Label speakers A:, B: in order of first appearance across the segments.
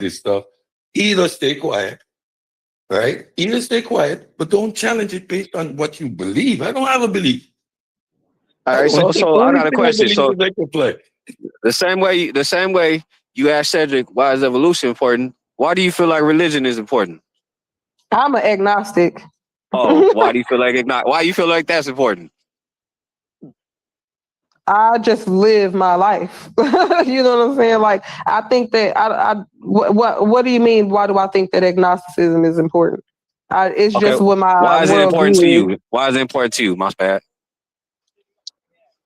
A: this stuff, either stay quiet, right? Either stay quiet, but don't challenge it based on what you believe. I don't have a belief.
B: All right, so I got a question. So the same way you asked Cedric, why is evolution important? Why do you feel like religion is important?
C: I'm an agnostic.
B: Oh, why do you feel like why you feel like that's important?
C: I just live my life. You know what I'm saying? Like, I think that what do you mean? Why do I think that agnosticism is important? It's okay. Just what my
B: why is it important to you? Why is it important to you? My bad.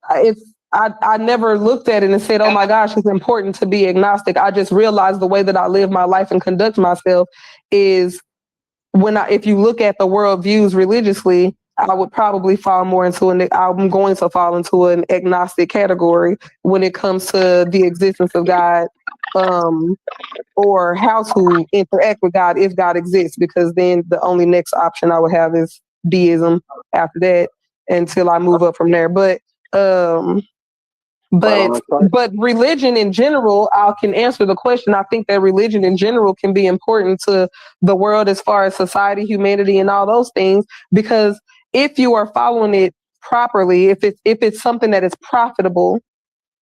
C: I never looked at it and said, oh my gosh, it's important to be agnostic. I just realized the way that I live my life and conduct myself is if you look at the world views religiously, I would probably fall more into I'm going to fall into an agnostic category when it comes to the existence of God, or how to interact with God if God exists, because then the only next option I would have is deism after that until I move up from there. But religion in general, I can answer the question. I think that religion in general can be important to the world as far as society, humanity, and all those things, because if you are following it properly, if it's something that is profitable,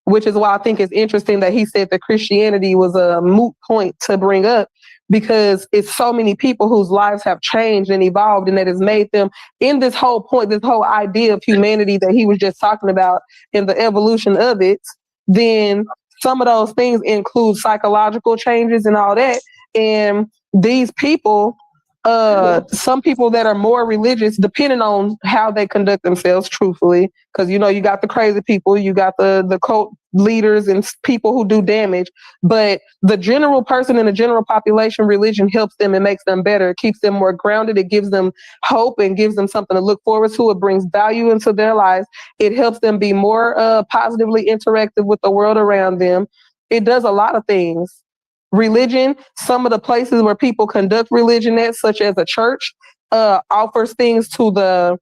C: which is why I think it's interesting that he said that Christianity was a moot point to bring up, because it's so many people whose lives have changed and evolved, and that has made them in this whole point, this whole idea of humanity that he was just talking about in the evolution of it. Then some of those things include psychological changes and all that. And these people, some people that are more religious, depending on how they conduct themselves, truthfully, because you got the crazy people, you got the cult leaders and people who do damage, but the general person in the general population, religion helps them and makes them better. It keeps them more grounded. It gives them hope and gives them something to look forward to. It brings value into their lives. It helps them be more positively interactive with the world around them. It does a lot of things. Religion, some of the places where people conduct religion at, such as a church, offers things to the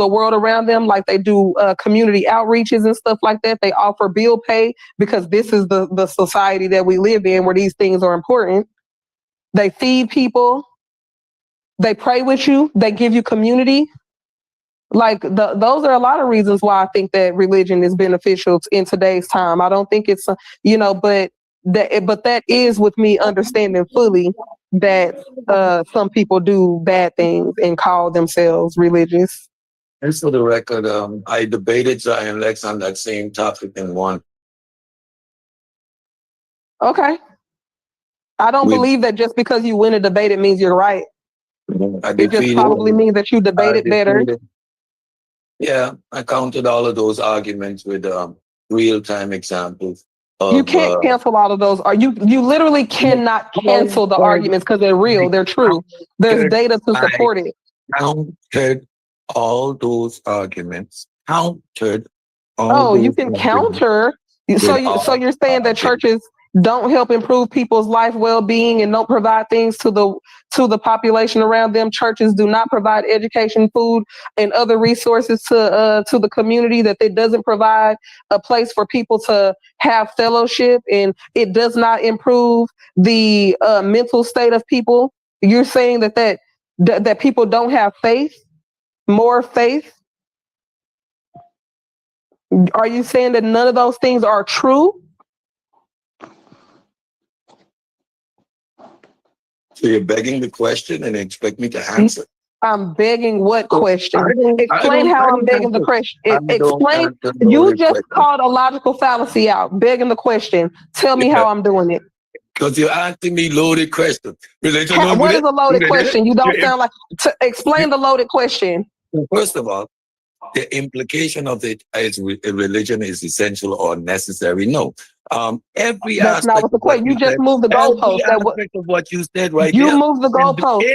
C: world around them, like they do community outreaches and stuff like that. They offer bill pay because this is the society that we live in where these things are important. They feed people. They pray with you. They give you community. Like those are a lot of reasons why I think that religion is beneficial in today's time. I don't think it's, but that is with me understanding fully that some people do bad things and call themselves religious.
A: And for the record, I debated Zion Lex on that same topic and won.
C: Okay. I don't believe that just because you win a debate, it means you're right. It just probably means that you debated better.
A: Yeah, I counted all of those arguments with real-time examples.
C: You can't cancel all of those. You literally cannot cancel the arguments because they're real. They're true. There's data to support it.
A: Counted all those arguments. You
C: can counter. So you're saying that churches don't help improve people's life well-being and don't provide things to the population around them. Churches do not provide education, food, and other resources to the community, that it doesn't provide a place for people to have fellowship, and it does not improve the mental state of people. You're saying that people don't have faith, more faith. Are you saying that none of those things are true?
A: So you're begging the question and expect me to answer?
C: I'm begging what question? Explain how I'm begging the question. Explain. You just called a logical fallacy out. Begging the question. Tell me how I'm doing it.
A: Because you're asking me loaded questions.
C: What is a loaded question? You don't sound like... Explain the loaded question.
A: First of all, the implication of it as religion is essential or necessary. No.
C: That's not what the question. You just moved the goalpost.
A: Of what you said right
C: there. You moved the goalpost.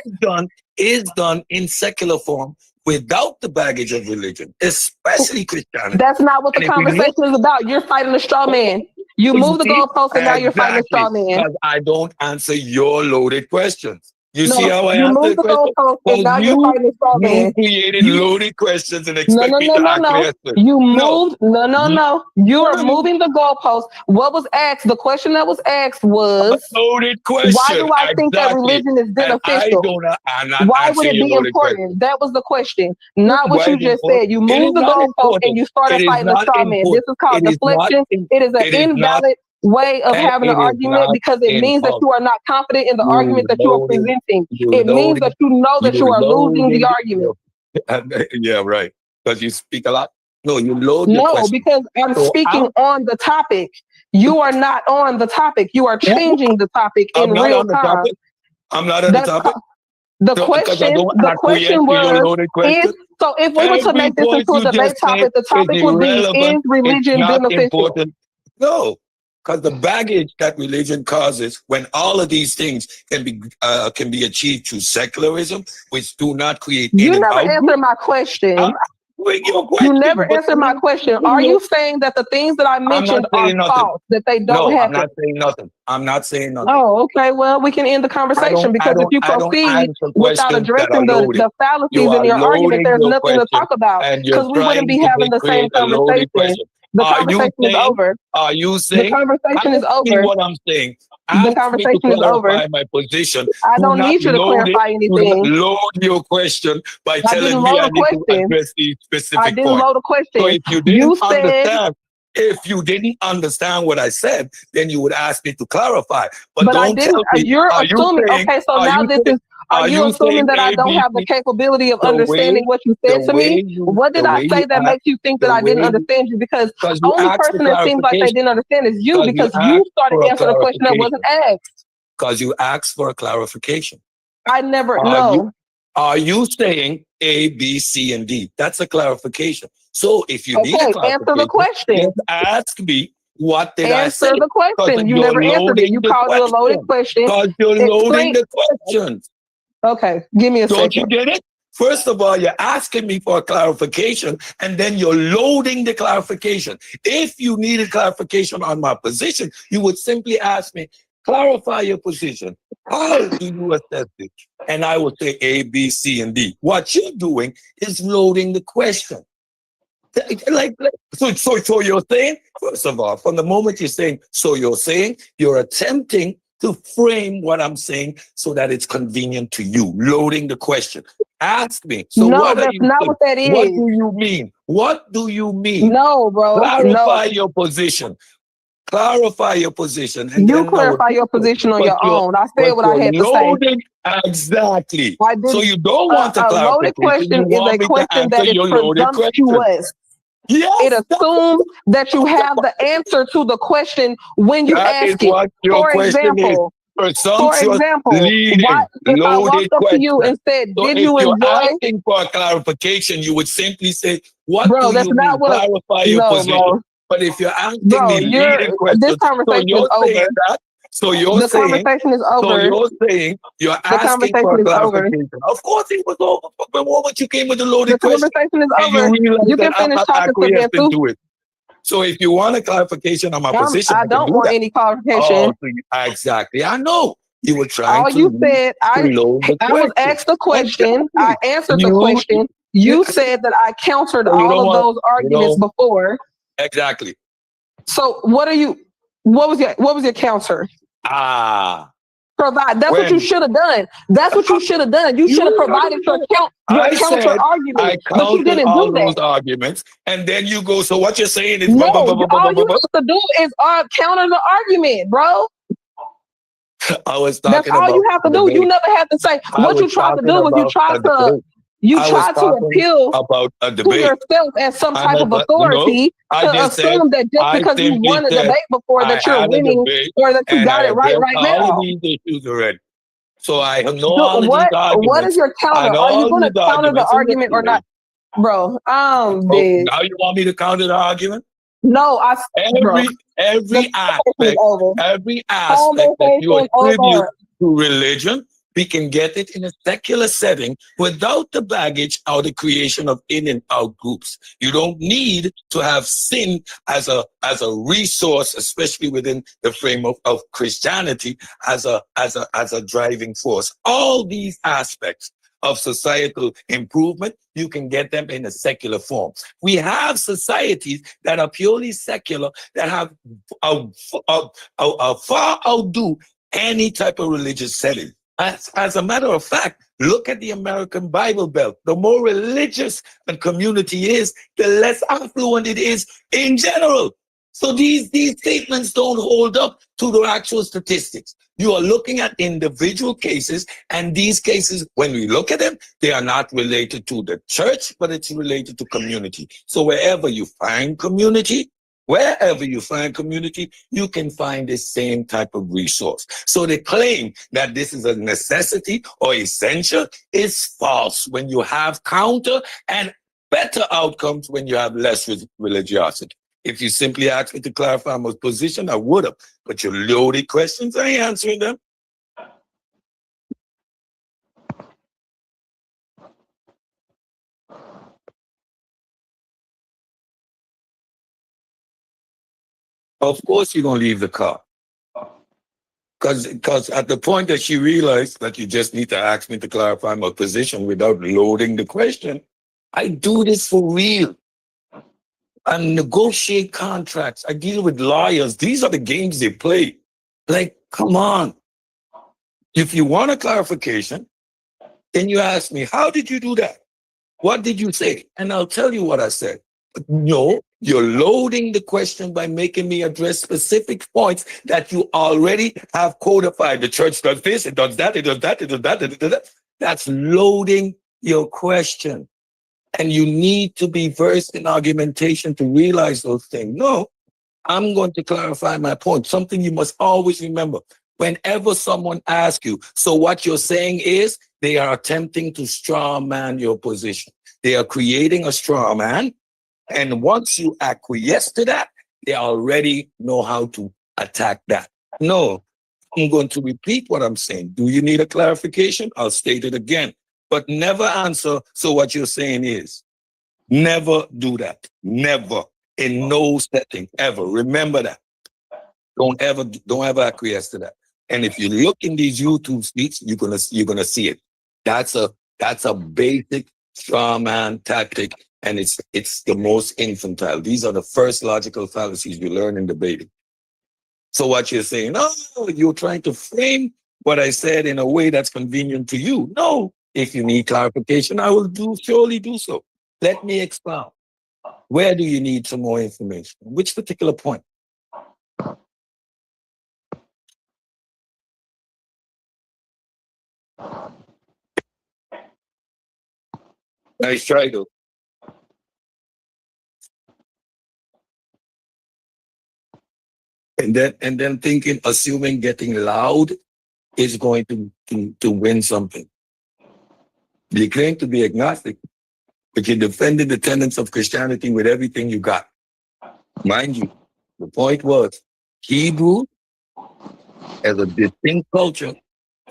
A: Is done in secular form without the baggage of religion, especially Christianity.
C: That's not what the conversation is about. You're fighting a straw man. You moved the goalpost and now you're fighting a straw man.
A: Because I don't answer your loaded questions. You
C: No,
A: see how I
C: you
A: answer
C: moved
A: the
C: the
A: question?
C: goalpost, and now you're fighting the straw man.
A: You created loaded questions and
C: No,
A: expect
C: no,
A: me
C: no,
A: to
C: no,
A: actually
C: no.
A: answer.
C: You
A: No.
C: moved. No, no, no. You are moving the goalpost. What was asked? The question that was asked was,
A: Loaded question.
C: why do I think that religion is
A: And
C: beneficial?
A: I'm not
C: Why would
A: answering
C: it
A: your
C: be
A: loaded
C: important?
A: question.
C: That was the question, not what
A: Why
C: you
A: is it
C: just
A: important?
C: said. You
A: It is
C: moved the
A: not
C: goalpost and
A: important.
C: you started
A: It is
C: fighting the
A: not
C: straw man. This
A: important.
C: is called
A: It is not
C: deflection. It is an
A: It is not,
C: invalid way of
A: and
C: having an
A: it is
C: argument
A: not
C: because it means that
A: important.
C: you are not confident in the
A: You
C: argument that you are
A: loaded,
C: presenting.
A: you
C: It means
A: loaded,
C: that you know that you are losing the argument.
A: yeah, right. Because you speak a lot. No, you load your
C: No,
A: question.
C: because I'm
A: So
C: speaking on the topic. You are not on the topic. You are changing the topic in
A: I'm not
C: real
A: on the
C: time.
A: topic. I'm not on the topic.
C: The
A: So, because I
C: question,
A: don't
C: the
A: acquiesce
C: question
A: to your
C: was,
A: loaded question.
C: so if we were to
A: Every
C: make this
A: point
C: into a
A: you
C: debate
A: just said
C: topic, the topic
A: is
C: would be,
A: irrelevant.
C: is religion
A: It's not
C: beneficial?
A: important. No, because the baggage that religion causes, when all of these things can be achieved through secularism, which do not create
C: You
A: in
C: never
A: and out.
C: answered my question.
A: Your question.
C: You never answered my question. Are you saying that the things that I mentioned are false, that they don't happen?
A: I'm not saying nothing. I'm not saying nothing.
C: Oh, okay. Well, we can end the conversation because if you proceed without addressing the fallacies in your argument, there's nothing to talk about because we wouldn't be having the same conversation. The conversation is over.
A: Are you saying?
C: The conversation is over.
A: What I'm saying.
C: The conversation is over.
A: My position.
C: I don't need you to clarify anything.
A: Load your question by telling me I need to address these specific points.
C: I didn't load a question.
A: So if you didn't understand, if you didn't understand what I said, then you would ask me to clarify. But don't tell me.
C: You're assuming. Okay, so now this is. Are you assuming that I don't have the capability of understanding what you said to me? What did I say that makes you think that I didn't understand you? Because the only person that seems like they didn't understand is you, because you started answering a question that wasn't asked.
A: Because you asked for a clarification.
C: I never know.
A: Are you saying A, B, C, and D? That's a clarification. So if you need a clarification,
C: answer the question.
A: Just ask me, what did I say?
C: Answer the question. You never answered it. You called it a loaded question.
A: Because you're loading the questions.
C: Okay, give me a second.
A: Don't you get it? First of all, you're asking me for a clarification, and then you're loading the clarification. If you needed clarification on my position, you would simply ask me, clarify your position. How do you assess it? And I would say A, B, C, and D. What you're doing is loading the question. So you're saying, first of all, from the moment you're saying, so you're saying, you're attempting to frame what I'm saying so that it's convenient to you, loading the question. Ask me. So
C: no, that's not what that is.
A: What do you mean? What do you mean?
C: No, bro.
A: Clarify your position. Clarify your position.
C: And you clarify your position on your own. I said what I had to say.
A: Exactly. So you don't want a
C: loaded question is a question that is presumptuous.
A: Yes,
C: it assumes that you have the answer to the question when you ask it. For example, if I walked up to you and said, "Did you enjoy?"
A: Asking for a clarification, you would simply say, "What do
C: that's
A: you
C: not
A: mean? Clarify your position."
C: Bro.
A: But if you're asking me leading questions,
C: this conversation is over. The conversation is over.
A: So you're saying you're asking for a clarification. Of course it was over. But the moment you came with the loaded question,
C: the conversation is over. You can finish talking
A: to it. So if you want a clarification on my position,
C: I don't want any clarification.
A: Exactly. I know. You were trying
C: to you said, I was asked the question. I answered the question. You said that I countered all of those arguments before.
A: Exactly.
C: So what was your counter? Provide. That's what you should have done. That's what you should have done. You should have provided your counter argument, but you didn't do that.
A: Those arguments, and then you go. So what you're saying is
C: no. All you have to do is counter the argument, bro.
A: I was talking.
C: That's all you have to do. You never have to say what you tried to do. Was you tried to appeal to yourself as some type of authority to assume that just because you won a debate before that you're winning or that you got it right now.
A: All of these issues already. So I know all of these arguments.
C: What is your counter? Are you going to counter the argument or not? Bro,
A: now you want me to counter the argument?
C: No,
A: every aspect that you attribute to religion, We can get it in a secular setting without the baggage or the creation of in and out groups. You don't need to have sin as a resource, especially within the frame of Christianity, as a driving force. All these aspects of societal improvement, you can get them in a secular form. We have societies that are purely secular that have far outdo any type of religious setting. As a matter of fact, look at the American Bible Belt. The more religious a community is, the less affluent it is in general. So these statements don't hold up to the actual statistics. You are looking at individual cases, and these cases, when we look at them, they are not related to the church, but it's related to community. So wherever you find community, you can find the same type of resource. So the claim that this is a necessity or essential is false when you have counter and better outcomes when you have less religiosity. If you simply asked me to clarify my position, I would have. But your loaded questions, I ain't answering them. Of course you're going to leave the car. Because at the point that she realized that you just need to ask me to clarify my position without loading the question, I do this for real. I negotiate contracts. I deal with lawyers. These are the games they play. Like, come on. If you want a clarification, then you ask me, how did you do that? What did you say? And I'll tell you what I said. No, you're loading the question by making me address specific points that you already have codified. The church does this, it does that, it does that, it does that, it does that. That's loading your question. And you need to be versed in argumentation to realize those things. No, I'm going to clarify my point. Something you must always remember. Whenever someone asks you, so what you're saying is they are attempting to straw man your position. They are creating a straw man. And once you acquiesce to that, they already know how to attack that. No, I'm going to repeat what I'm saying. Do you need a clarification? I'll state it again. But never answer, so what you're saying is. Never do that. Never. In no setting, ever. Remember that. Don't ever acquiesce to that. And if you look in these YouTube speaks, you're gonna see it. That's a basic straw man tactic, and it's the most infantile. These are the first logical fallacies you learn in debating. So what you're saying, oh, you're trying to frame what I said in a way that's convenient to you. No, if you need clarification, I will surely do so. Let me expound. Where do you need some more information? Which particular point? Nice try, though. And then thinking, assuming getting loud is going to win something. You claim to be agnostic, but you defended the tenets of Christianity with everything you got. Mind you, the point was Hebrew as a distinct culture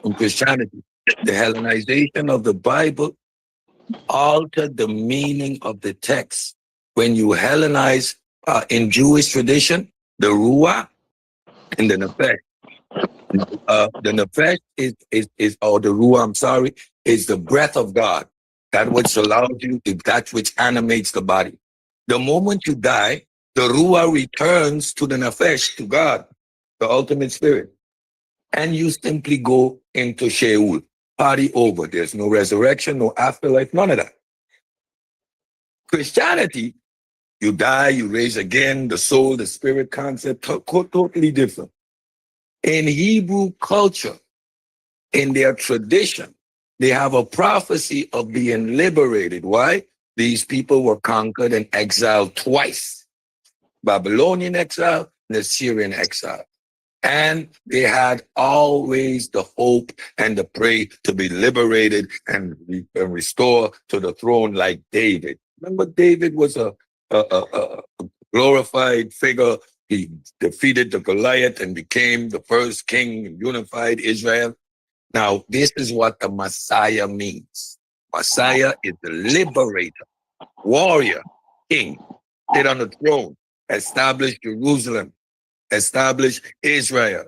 A: from Christianity. The Hellenization of the Bible altered the meaning of the text. When you Hellenize in Jewish tradition, the Ruah and the Nefesh. The Nefesh is or the Ruah, I'm sorry, is the breath of God. That which allows you, that which animates the body. The moment you die, the Ruah returns to the Nefesh, to God, the ultimate spirit. And you simply go into Sheol. Party over. There's no resurrection, no afterlife, none of that. Christianity, you die, you raise again, the soul, the spirit concept, totally different. In Hebrew culture, in their tradition, they have a prophecy of being liberated. Why? These people were conquered and exiled twice. Babylonian exile and Assyrian exile. And they had always the hope and the prayer to be liberated and restored to the throne like David. Remember, David was a glorified figure. He defeated the Goliath and became the first king and unified Israel. Now, this is what the Messiah means. Messiah is the liberator, warrior, king, sit on the throne, establish Jerusalem, establish Israel.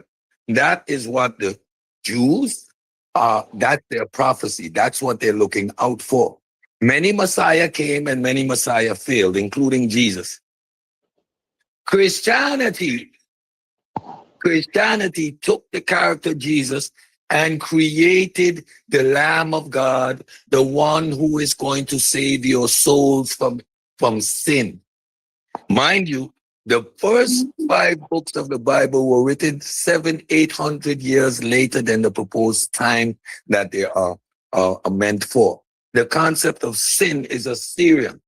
A: That is what the Jews that's their prophecy. That's what they're looking out for. Many Messiah came and many Messiah failed, including Jesus. Christianity took the character Jesus and created the Lamb of God, the one who is going to save your souls from sin. Mind you, the first 5 books of the Bible were written 700-800 years later than the proposed time that they are meant for. The concept of sin is Assyrian.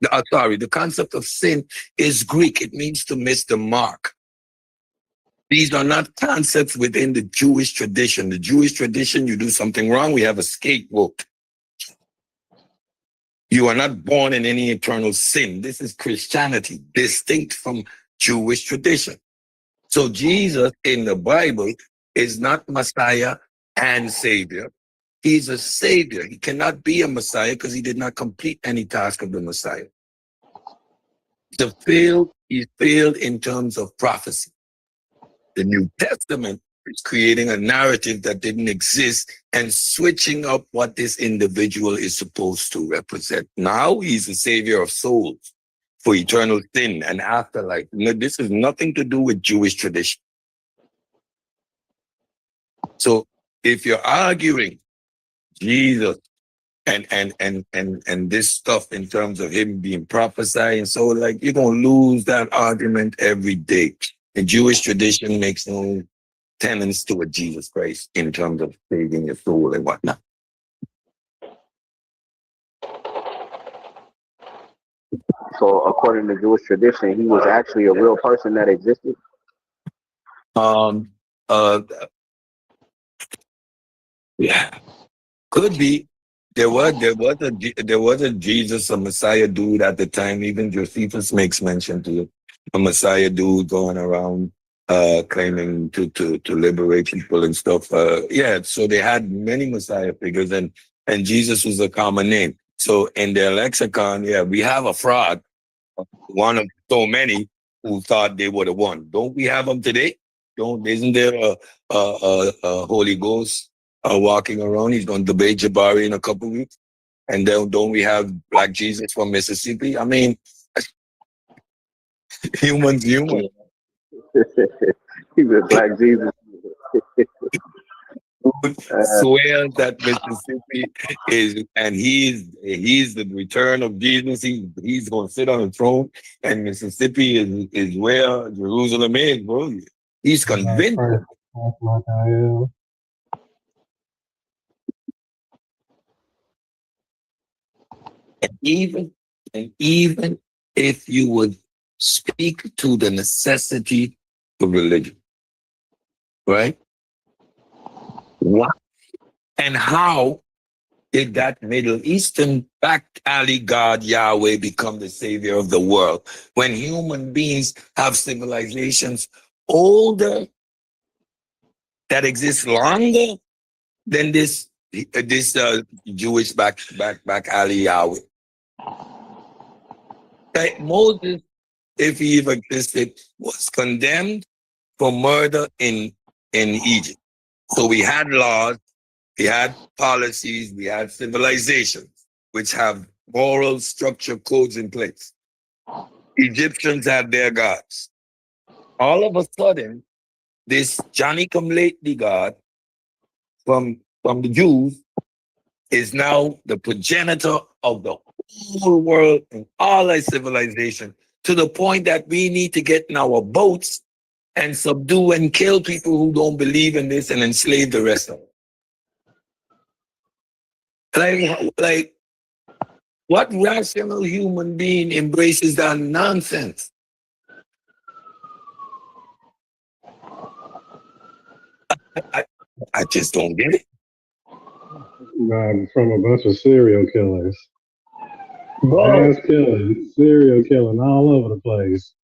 A: The concept of sin is Greek. It means to miss the mark. These are not concepts within the Jewish tradition. The Jewish tradition, you do something wrong, we have a scapegoat. You are not born in any eternal sin. This is Christianity, distinct from Jewish tradition. So Jesus in the Bible is not Messiah and Savior. He's a Savior. He cannot be a Messiah because he did not complete any task of the Messiah. He failed in terms of prophecy. The New Testament is creating a narrative that didn't exist and switching up what this individual is supposed to represent. Now he's the savior of souls for eternal sin and afterlife. No, this has nothing to do with Jewish tradition. So if you're arguing Jesus and this stuff in terms of him being prophesying, so like you're gonna lose that argument every day. The Jewish tradition makes no tenets to a Jesus Christ in terms of saving your soul and whatnot.
B: So according to Jewish tradition, he was actually a real person that existed?
A: Yeah. Could be. There was a Jesus, a Messiah dude at the time. Even Josephus makes mention to it. A Messiah dude going around claiming to liberate people and stuff. So they had many Messiah figures and Jesus was a common name. So in their lexicon, we have a fraud, one of so many who thought they would have won. Don't we have them today? Isn't there a Holy Ghost walking around? He's going to debate Jabari in a couple of weeks. And then don't we have Black Jesus from Mississippi? I mean, human's human.
B: He's a Black Jesus.
A: Swear that Mississippi is, and he's the return of Jesus. He's going to sit on the throne, and Mississippi is where Jerusalem is, bro. He's convinced. And even if you would speak to the necessity of religion, right? What and how did that Middle Eastern back alley god Yahweh become the savior of the world when human beings have civilizations older that exist longer than this Jewish back alley Yahweh? Like Moses, if he even existed, was condemned for murder in Egypt. So we had laws, we had policies, we had civilizations which have moral structure codes in place. Egyptians had their gods. All of a sudden, this Johnny-come-lately God from the Jews is now the progenitor of the whole world and all our civilization, to the point that we need to get in our boats and subdue and kill people who don't believe in this and enslave the rest of them. Like, what rational human being embraces that nonsense? I just don't get it.
D: From a bunch of serial killers. Mass killing, serial killing all over the place.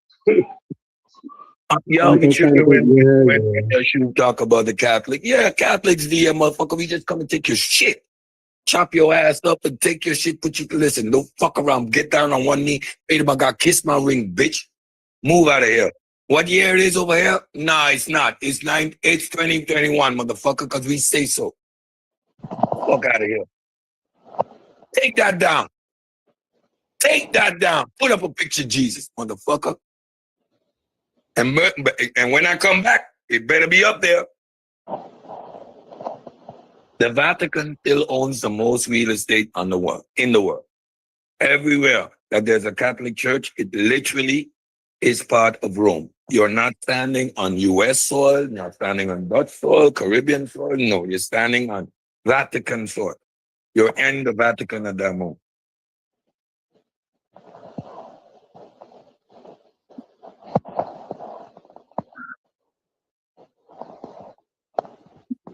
A: Yeah, we should when you should talk about the Catholic. Yeah, Catholics, the motherfucker, we just come and take your shit. Chop your ass up and take your shit, put you to listen. Don't fuck around. Get down on one knee. Hey, my God, kiss my ring, bitch. Move out of here. What year it is over here? Nah, it's not. It's 2021, motherfucker, because we say so. Fuck out of here. Take that down. Take that down. Put up a picture of Jesus, motherfucker. And when I come back, it better be up there. The Vatican still owns the most real estate in the world. Everywhere that there's a Catholic church, it literally is part of Rome. You're not standing on US soil, you're not standing on Dutch soil, Caribbean soil. No, you're standing on Vatican soil. You're in the Vatican at that moment.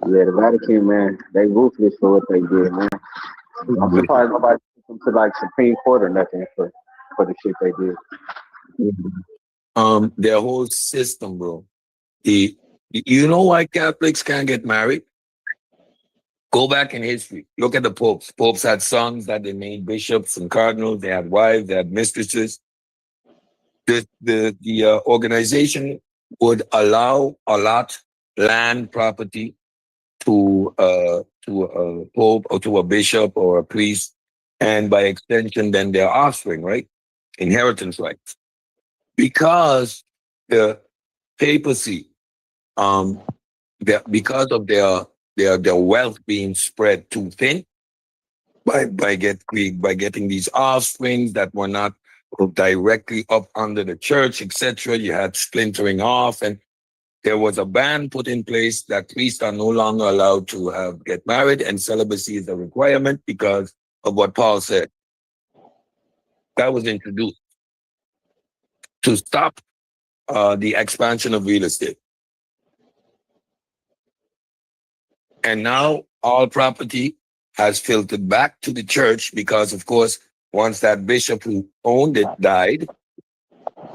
B: Yeah, the Vatican, man, they ruthless for what they did, man. I'm surprised nobody took them to like Supreme Court or nothing for the shit they did.
A: Their whole system, bro. You know why Catholics can't get married? Go back in history. Look at the popes. Popes had sons that they made bishops and cardinals. They had wives. They had mistresses. The organization would allot land property to a pope or to a bishop or a priest, and by extension, then their offspring, right? Inheritance rights. Because the papacy, because of their wealth being spread too thin, by getting these offsprings that were not directly up under the church, etc. You had splintering off, and there was a ban put in place that priests are no longer allowed to get married, and celibacy is a requirement because of what Paul said. That was introduced to stop the expansion of real estate. And now all property has filtered back to the church because, of course, once that bishop who owned it died,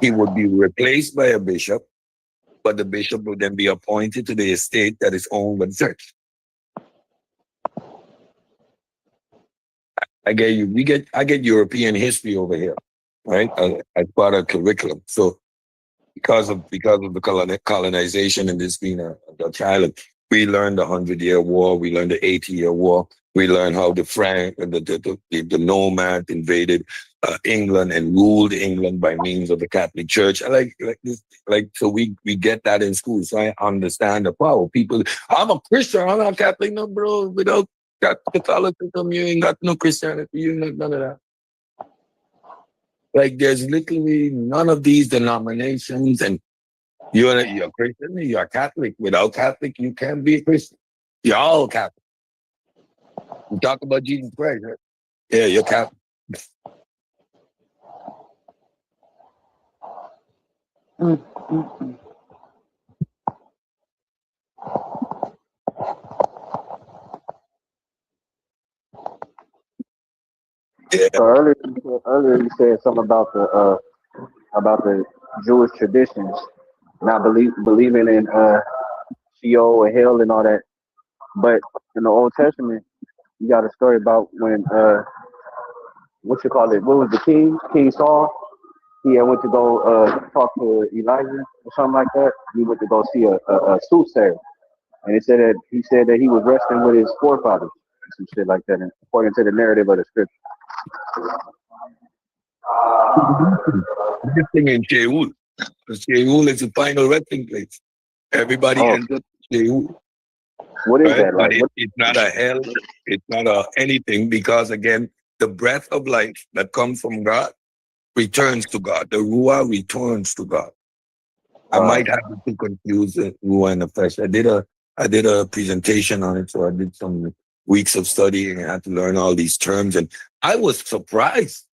A: he would be replaced by a bishop, but the bishop would then be appointed to the estate that is owned by the church. I get European history over here, right? As part of curriculum. So because of the colonization and this being a Dutch island, we learned the 100-Year War, we learned the 80-Year War, we learned how the nomads invaded England and ruled England by means of the Catholic Church. So we get that in school. So I understand the power. People, I'm a Christian, I'm not Catholic, no, bro. Without Catholicism, you ain't got no Christianity, you ain't got none of that. Like there's literally none of these denominations, and you're a Christian, you're a Catholic. Without Catholic, you can't be a Christian. You're all Catholic. We talk about Jesus Christ, right? Yeah, you're Catholic. Yeah.
B: So earlier you said something about the Jewish traditions, not believing in Sheol or hell and all that. But in the Old Testament, you got a story about when what was the King Saul? He went to go talk to Elijah or something like that. He went to go see a soothsayer, and he said that he was resting with his forefathers, some shit like that, and according to the narrative of the scripture.
A: This thing in Sheol. Sheol is the final resting place. Everybody ends up in Sheol.
B: What is that?
A: But it's not a hell. It's not anything, because again, the breath of life that comes from God returns to God. The Ruah returns to God. I might have to confuse the Ruah and the flesh. I did a presentation on it, so I did some weeks of studying and I had to learn all these terms, and I was surprised.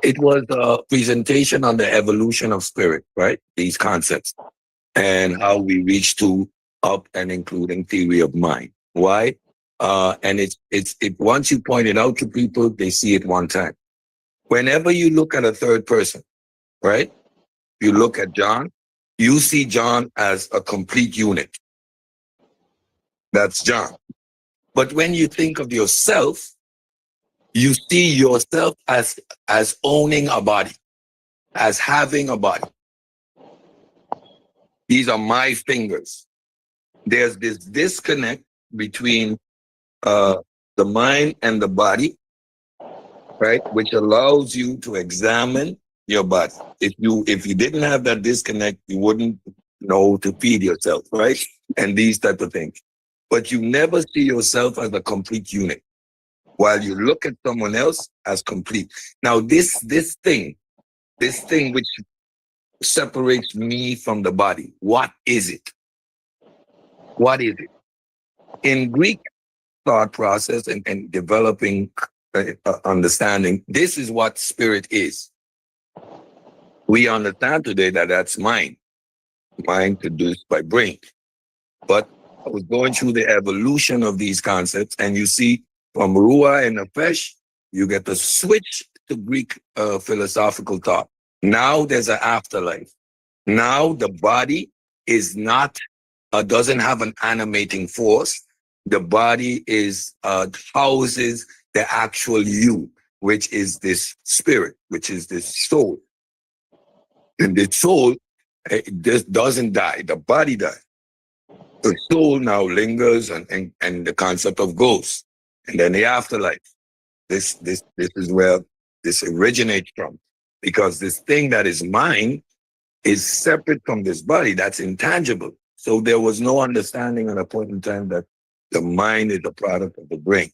A: It was a presentation on the evolution of spirit, right? These concepts and how we reach to up and including theory of mind. Why? And it's once you point it out to people, they see it one time. Whenever you look at a third person, right? You look at John, You see John as a complete unit. That's John. But when you think of yourself, you see yourself as owning a body, as having a body. These are my fingers. There's this disconnect between the mind and the body, right? Which allows you to examine your body. If you didn't have that disconnect, you wouldn't know to feed yourself, right? And these type of things. But you never see yourself as a complete unit, while you look at someone else as complete. Now, this thing which separates me from the body, what is it? What is it? In Greek thought process and developing understanding, this is what spirit is. We understand today that that's mind produced by brain. But I was going through the evolution of these concepts, and you see from Ruah and Nefesh, you get the switch to Greek philosophical thought. Now there's an afterlife. Now the body is not, doesn't have an animating force. The body is houses the actual you, which is this spirit, which is this soul. And the soul just doesn't die. The body dies. The soul now lingers and the concept of ghosts. And then the afterlife. This is where this originates from. Because this thing that is mine is separate from this body that's intangible. So there was no understanding at a point in time that the mind is a product of the brain.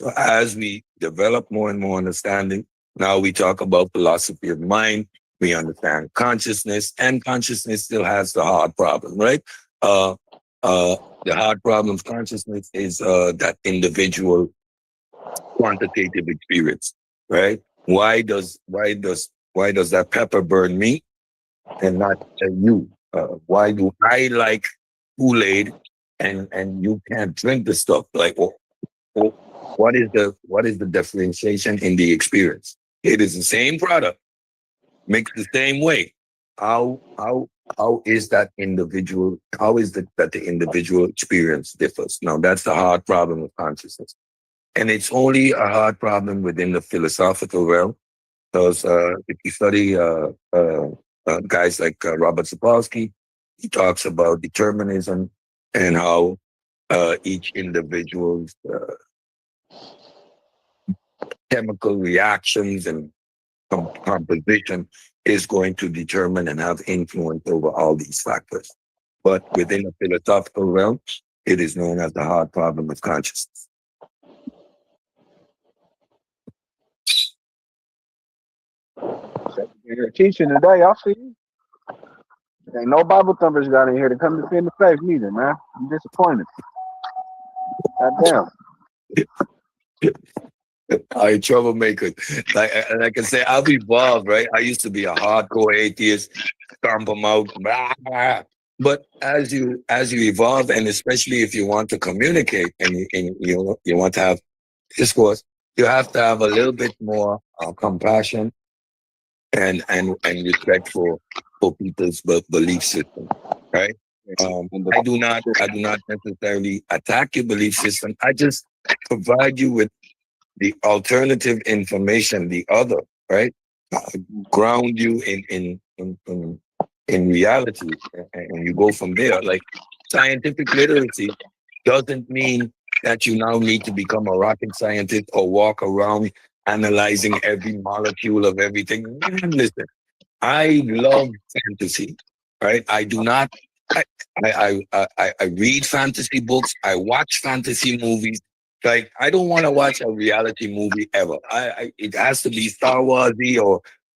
A: So as we develop more and more understanding, now we talk about philosophy of mind, we understand consciousness, and consciousness still has the hard problem, right? The hard problem of consciousness is that individual quantitative experience, right? Why does that pepper burn me and not you? Why do I like Kool-Aid and you can't drink the stuff? Like, what is the differentiation in the experience? It is the same product, mixed the same way. How is that individual? How is that the individual experience differs? Now that's the hard problem of consciousness, and it's only a hard problem within the philosophical realm. Because if you study guys like Robert Sapolsky, he talks about determinism and how each individual's chemical reactions and composition is going to determine and have influence over all these factors. But within the philosophical realm, it is known as the hard problem of consciousness.
B: You're teaching today, I see you. Ain't no Bible thumpers got in here to come defend the faith neither, man. I'm disappointed. Goddamn.
A: I troublemaker. Like I say, I've evolved, right? I used to be a hardcore atheist, stomp them out, blah, blah. But as you evolve, and especially if you want to communicate and you want to have discourse, you have to have a little bit more compassion and respect for people's belief system, right? I do not necessarily attack your belief system. I just provide you with the alternative information, the other, right? Ground you in reality, and you go from there. Like scientific literacy doesn't mean that you now need to become a rocket scientist or walk around analyzing every molecule of everything. Listen, I love fantasy, right? I do not. I read fantasy books. I watch fantasy movies. Like, I don't want to watch a reality movie ever. It has to be Star Warsy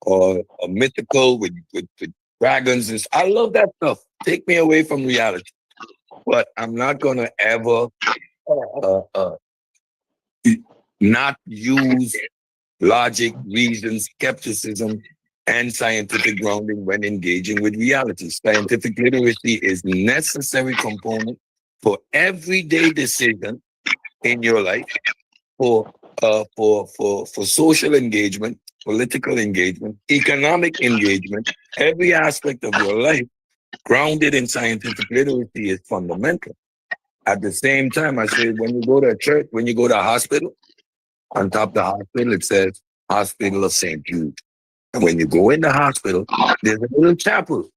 A: or mythical with dragons. And I love that stuff. Take me away from reality. But I'm not going to ever not use logic, reason, skepticism, and scientific grounding when engaging with reality. Scientific literacy is a necessary component for everyday decision in your life, for social engagement, political engagement, economic engagement, every aspect of your life. grounded in scientific literacy is fundamental. At the same time, I say when you go to a church, when you go to a hospital, on top of the hospital, it says Hospital of St. Jude. And when you go in the hospital, there's a little chapel,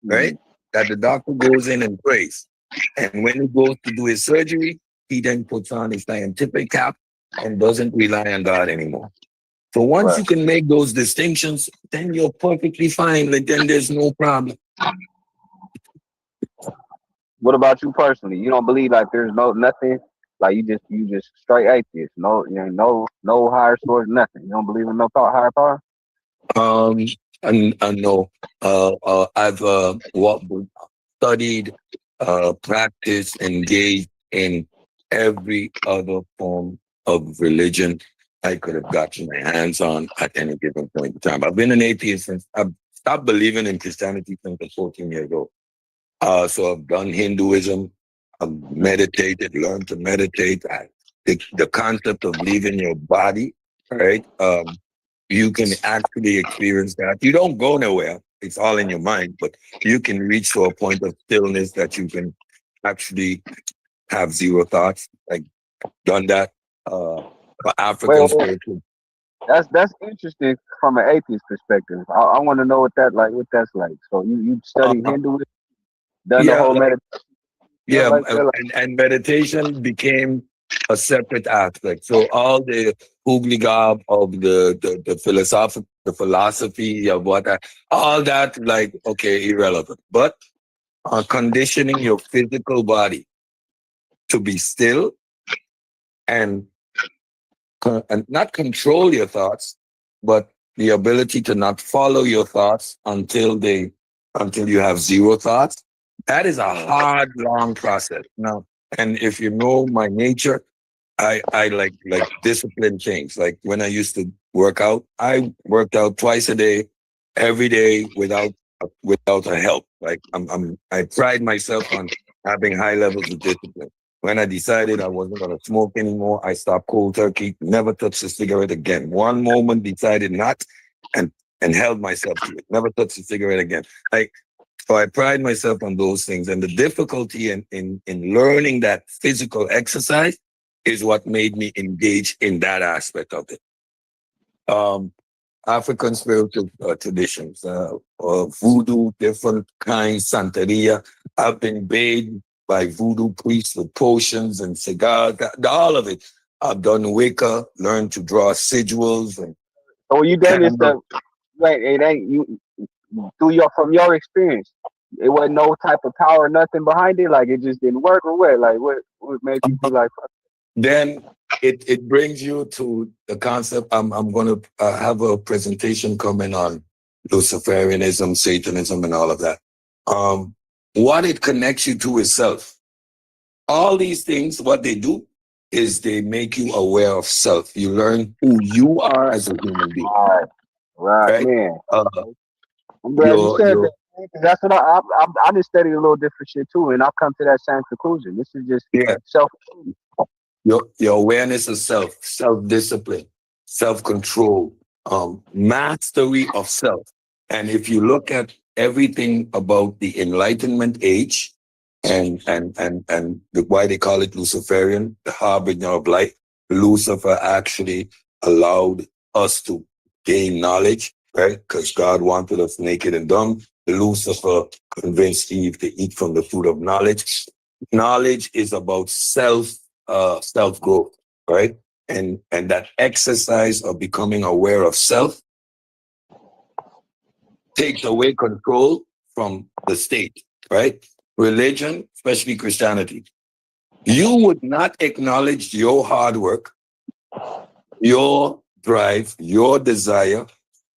A: right? That the doctor goes in and prays. And when he goes to do his surgery, he then puts on his scientific cap and doesn't rely on God anymore. So once
B: Right.
A: you can make those distinctions, then you're perfectly fine. Like, then there's no problem.
B: What about you personally? You don't believe like there's nothing, like you just straight atheist. No, you know, no higher source, nothing. You don't believe in no higher power.
A: Um, and no, I've studied, practiced, engaged in every other form of religion I could have gotten my hands on at any given point in time. I've been an atheist since I've stopped believing in Christianity since I was 14 years old. So I've done Hinduism, I've meditated, learned to meditate. The concept of leaving your body, right? You can actually experience that. You don't go nowhere. It's all in your mind, but you can reach to a point of stillness that you can actually have zero thoughts. Like, done that for
B: Wait,
A: African
B: wait, wait.
A: spiritual.
B: That's interesting from an atheist perspective. I want to know what that's like. So you study
A: Uh,
B: Hinduism, done the
A: yeah,
B: whole
A: like,
B: meditation
A: yeah,
B: like that. Like,
A: and meditation became a separate aspect. So all the hoogly-gob of the philosophy of all that, like, okay, irrelevant. But conditioning your physical body to be still and and not control your thoughts, but the ability to not follow your thoughts until you have zero thoughts. That is a hard, long process. Now, and if you know my nature, I like discipline things. Like when I used to work out, I worked out twice a day, every day without a help. Like I pride myself on having high levels of discipline. When I decided I wasn't going to smoke anymore, I stopped cold turkey, never touched a cigarette again. One moment decided not, and held myself to it. Never touched a cigarette again. Like, so I pride myself on those things. And the difficulty in learning that physical exercise is what made me engage in that aspect of it. African spiritual traditions, voodoo, different kinds, Santeria. I've been bathed by voodoo priests with potions and cigars, all of it. I've done Wicca, learned to draw sigils and
B: so when you done this
A: candles.
B: stuff, like it ain't you through your from your experience. It wasn't no type of power, nothing behind it. Like it just didn't work, or what? Like what made you be like?
A: Then it brings you to the concept. I'm going to have a presentation coming on Luciferianism, Satanism, and all of that. What it connects you to is self. All these things, what they do is they make you aware of self. You learn who you are as a human being,
B: Right, right,
A: right?
B: man.
A: Uh,
B: I'm glad you
A: your
B: said
A: your
B: that. Man, 'cause that's what I just studied a little different shit too, and I've come to that same conclusion. This is just
A: yeah
B: self.
A: your awareness of self, self-discipline, self-control, mastery of self. And if you look at everything about the Enlightenment age and why they call it Luciferian, the harbinger of light, Lucifer actually allowed us to gain knowledge, right? Because God wanted us naked and dumb. Lucifer convinced Eve to eat from the fruit of knowledge. Knowledge is about self growth, right? And that exercise of becoming aware of self takes away control from the state, right? Religion, especially Christianity, you would not acknowledge your hard work, your drive, your desire,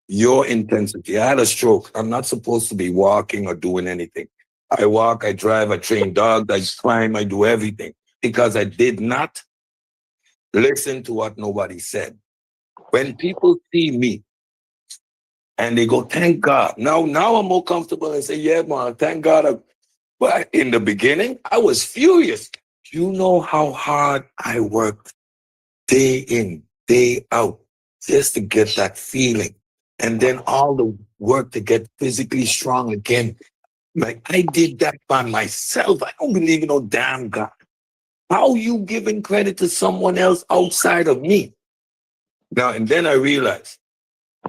A: your intensity. I had a stroke. I'm not supposed to be walking or doing anything. I walk, I drive, I train dogs, I climb, I do everything because I did not listen to what nobody said. When people see me and they go, thank God. Now I'm more comfortable and say, yeah, man, thank God. But in the beginning, I was furious. You know how hard I worked day in, day out, just to get that feeling. And then all the work to get physically strong again. Like, I did that by myself. I don't believe in no damn God. How you giving credit to someone else outside of me? Now, and then I realized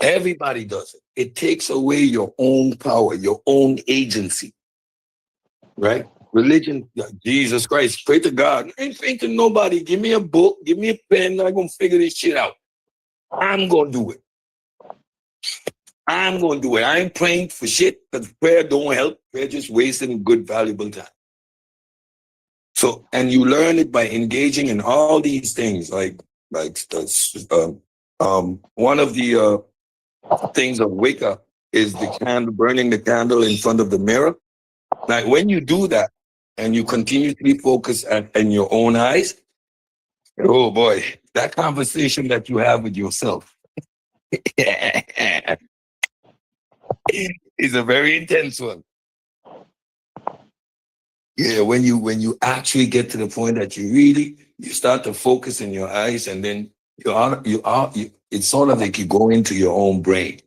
A: everybody does it. It takes away your own power, your own agency, right? Religion, Jesus Christ, pray to God. I ain't praying to nobody. Give me a book, give me a pen. I'm going to figure this shit out. I'm going to do it. I'm going to do it. I ain't praying for shit because prayer don't help. Prayer just wasting good, valuable time. So, and you learn it by engaging in all these things, like one of the things of Wicca is the candle, burning the candle in front of the mirror. Like when you do that and you continuously focus in your own eyes, oh boy, that conversation that you have with yourself is a very intense one. Yeah, when you actually get to the point that you start to focus in your eyes, and then it's sort of like you go into your own brain,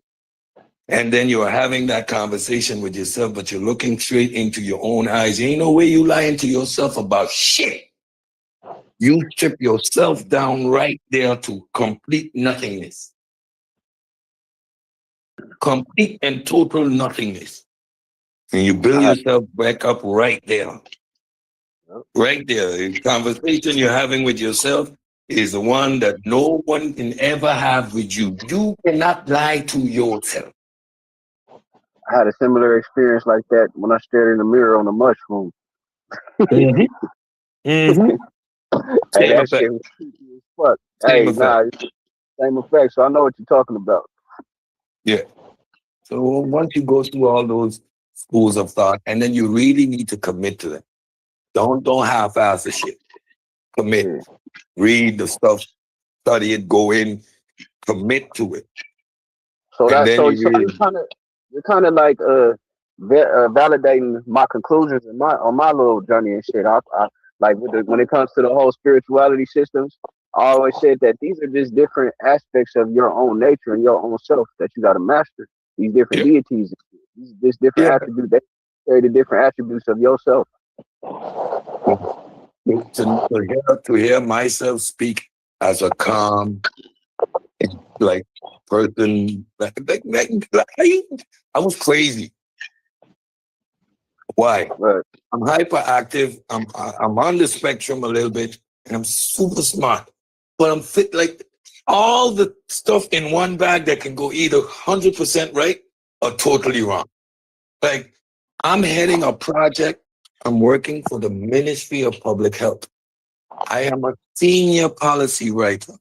A: and then you're having that conversation with yourself, but you're looking straight into your own eyes. Ain't no way you lying to yourself about shit. You strip yourself down right there to complete nothingness, complete and total nothingness, and you build yourself back up right there. Right there, the conversation you're having with yourself is the one that no one can ever have with you. You cannot lie to yourself.
B: I had a similar experience like that when I stared in the mirror on the mushroom.
A: Mm-hmm. Mm-hmm.
B: Hey,
A: Same
B: that
A: effect.
B: shit was creepy as fuck.
A: Same
B: Hey,
A: effect.
B: same effect. So I know what you're talking about.
A: Yeah. So once you go through all those schools of thought, and then you really need to commit to them. Don't half-ass the shit. Commit.
B: Yeah.
A: Read the stuff, study it, go in, commit to it.
B: So
A: And then you really
B: you're kind of like validating my conclusions and on my little journey and shit. I like when it comes to the whole spirituality systems, I always said that these are just different aspects of your own nature and your own self that you got to master. These different deities, these different attributes, they carry the different attributes of yourself.
A: To hear myself speak as a calm, like person, I was crazy. Why?
B: Right.
A: I'm hyperactive. I'm on the spectrum a little bit, and I'm super smart. But I'm fit like all the stuff in one bag that can go either 100% right or totally wrong. Like I'm heading a project. I'm working for the Ministry of Public Health. I am a senior policy writer.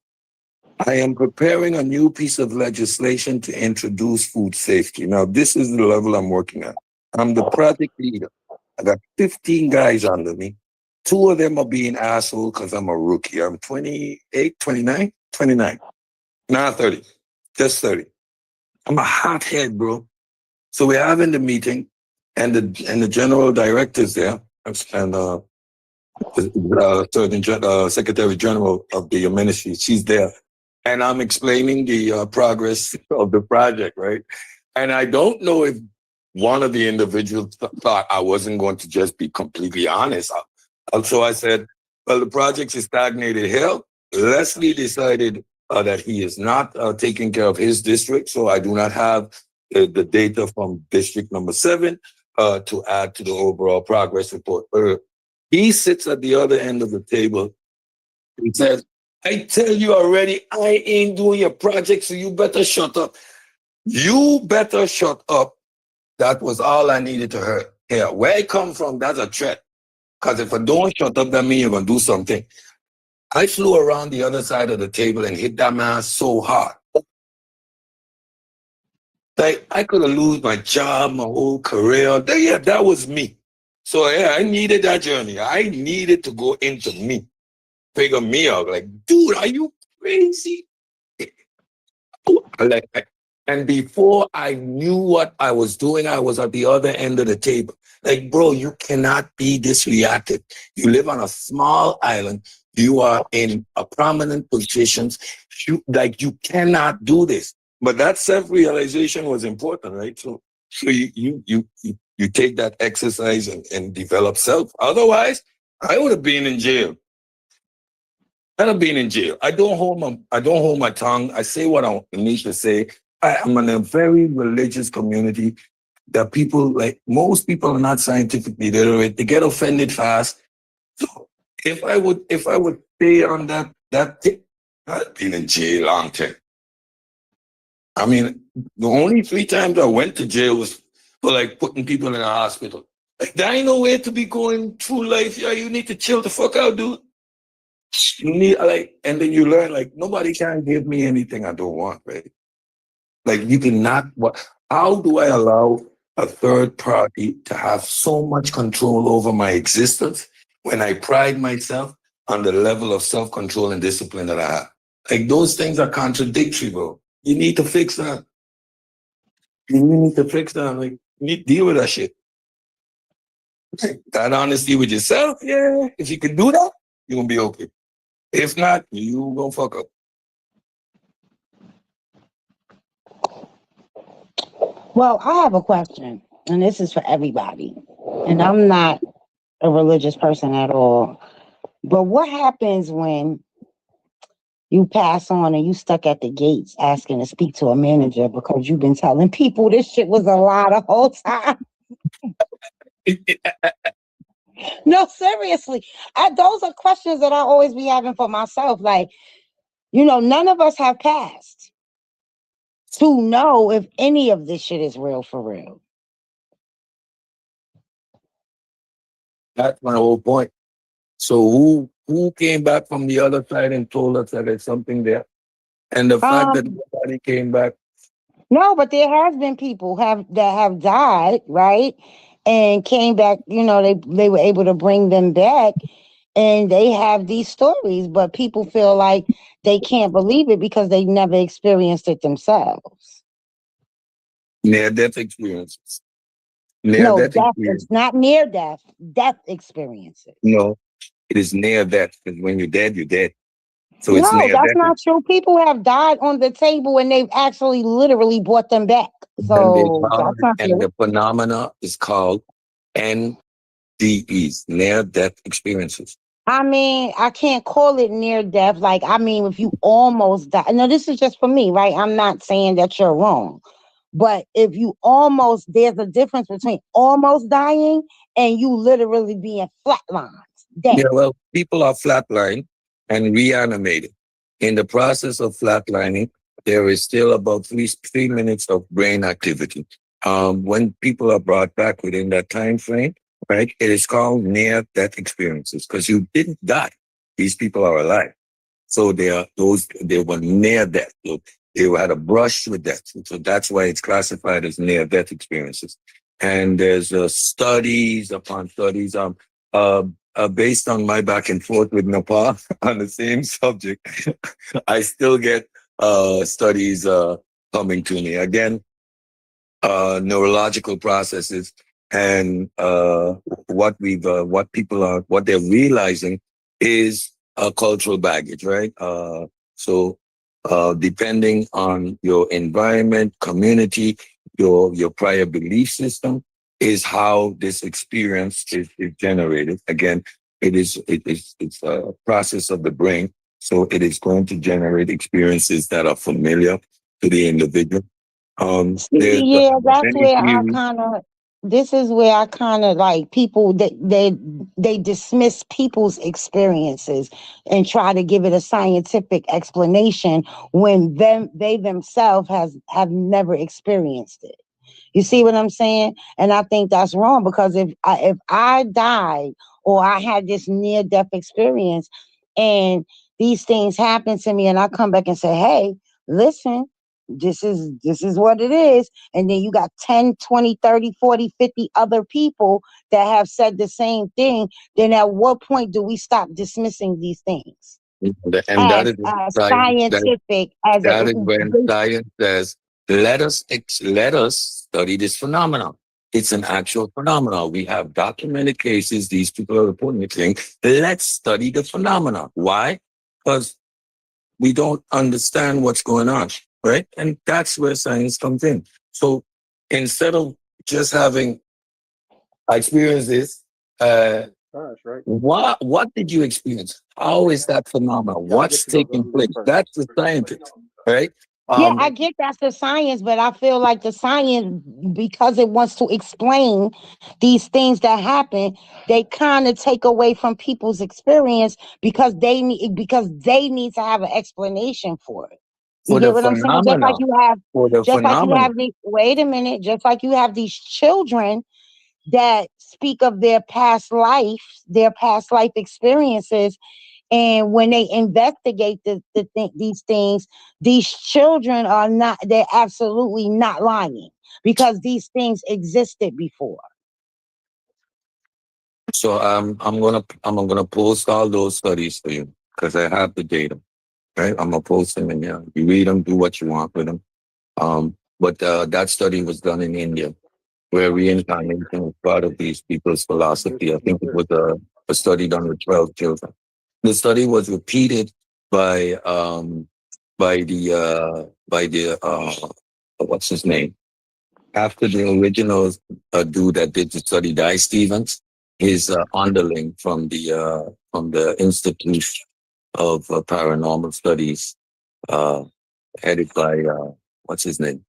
A: I am preparing a new piece of legislation to introduce food safety. Now, this is the level I'm working at. I'm the project leader. I got 15 guys under me. 2 of them are being assholes because I'm a rookie. I'm 28, 29, 29. Nah, 30. Just 30. I'm a hothead, bro. So we're having the meeting, and the general director's there, and Secretary General of the ministry. She's there. And I'm explaining the progress of the project, right? And I don't know if one of the individuals thought I wasn't going to just be completely honest. So I said, well, the project is stagnated here. Leslie decided that he is not taking care of his district, so I do not have the data from district number 7 to add to the overall progress report. He sits at the other end of the table. He says, I tell you already, I ain't doing your project, so you better shut up. You better shut up. That was all I needed to hear. Where I come from, that's a threat. Because if I don't shut up, that means you're going to do something. I flew around the other side of the table and hit that man so hard. Like, I could have lost my job, my whole career. Yeah, that was me. So, yeah, I needed that journey. I needed to go into me. Figure me out. Like, dude, are you crazy? And before I knew what I was doing, I was at the other end of the table. Like, bro, you cannot be this reactive. You live on a small island. You are in a prominent position. You cannot do this. But that self-realization was important, right? So you You take that exercise and develop self. Otherwise, I would have been in jail. I'd have been in jail. I don't hold my tongue. I say what I need to say. I'm in a very religious community that people, like most people, are not scientifically literate. They get offended fast. So if I would stay on that tip, I'd been in jail long time. I mean, the only 3 times I went to jail was for like putting people in a hospital. Like, there ain't no way to be going through life. Yeah, you need to chill the fuck out, dude. You need and then you learn like nobody can give me anything I don't want, right? Like you cannot. What? How do I allow a third party to have so much control over my existence when I pride myself on the level of self-control and discipline that I have? Like those things are contradictory, bro. You need to fix that. You need to fix that. Like you need to deal with that shit. That honesty with yourself, yeah. If you can do that, you're gonna be okay. If not, you gonna fuck up.
E: Well, I have a question, and this is for everybody. And I'm not a religious person at all. But what happens when you pass on and you stuck at the gates asking to speak to a manager because you've been telling people this shit was a lie the whole time? No, seriously. Those are questions that I always be having for myself. Like, none of us have passed to know if any of this shit is real for real.
A: That's my whole point. So who came back from the other side and told us that there's something there? And the fact that nobody came back.
E: No, but there has been people that have died, right? And came back, they were able to bring them back and they have these stories, but people feel like they can't believe it because they never experienced it themselves.
A: Near-death experiences.
E: It's not near death experiences.
A: No, it is near death because when you're dead, you're dead. So it's
E: No,
A: near
E: that's
A: death.
E: not true. People have died on the table and they've actually literally brought them back. So that's not true.
A: And the phenomena is called NDEs, near-death experiences.
E: I mean, I can't call it near death. Like, I mean, if you almost die. No, this is just for me, right? I'm not saying that you're wrong. But if you there's a difference between almost dying and you literally being flatlined. Dead.
A: Yeah, well, people are flatlined and reanimated. In the process of flatlining, there is still about 3 minutes of brain activity. When people are brought back within that time frame, right, it is called near-death experiences because you didn't die. These people are alive. So they were near death. So they had a brush with death. So that's why it's classified as near-death experiences. And there's studies upon studies based on my back and forth with Nepal on the same subject. I still get studies coming to me. Again, neurological processes and what they're realizing is a cultural baggage, right? So depending on your environment, community, your prior belief system is how this experience is generated. Again, it's a process of the brain. So it is going to generate experiences that are familiar to the individual.
E: That's where this is where I kind of like people that they dismiss people's experiences and try to give it a scientific explanation when they themselves have never experienced it. You see what I'm saying? And I think that's wrong because if I died or I had this near death experience and these things happen to me and I come back and say, hey, listen, this is what it is. And then you got 10, 20, 30, 40, 50 other people that have said the same thing. Then at what point do we stop dismissing these things?
A: And that is
E: scientific.
A: That is when science says, let us study this phenomenon. It's an actual phenomenon. We have documented cases. These people are reporting it saying, let's study the phenomenon. Why? Because we don't understand what's going on, right? And that's where science comes in. So instead of just having I experienced this.
B: Gosh, right?
A: What did you experience? How is that phenomenon? What's taking place? That's the scientist, right?
E: Yeah, I get that's the science, but I feel like the science, because it wants to explain these things that happen, they kind of take away from people's experience because they need to have an explanation for it. You
A: for
E: get
A: the
E: what I'm saying? Just like
A: phenomenon.
E: you have,
A: For the
E: just like you have
A: phenomenon.
E: these. Wait a minute. Just like you have these children that speak of their past life experiences. And when they investigate these things, these children they're absolutely not lying because these things existed before.
A: So I'm gonna post all those studies for you because I have the data, right? I'm gonna post them in there. You read them, do what you want with them. But that study was done in India, where reincarnation was part of these people's philosophy. I think it was a study done with 12 children. The study was repeated by what's his name? After the original dude that did the study, Guy Stevens, his underling from the Institute of Paranormal Studies, uh, headed by what's his name?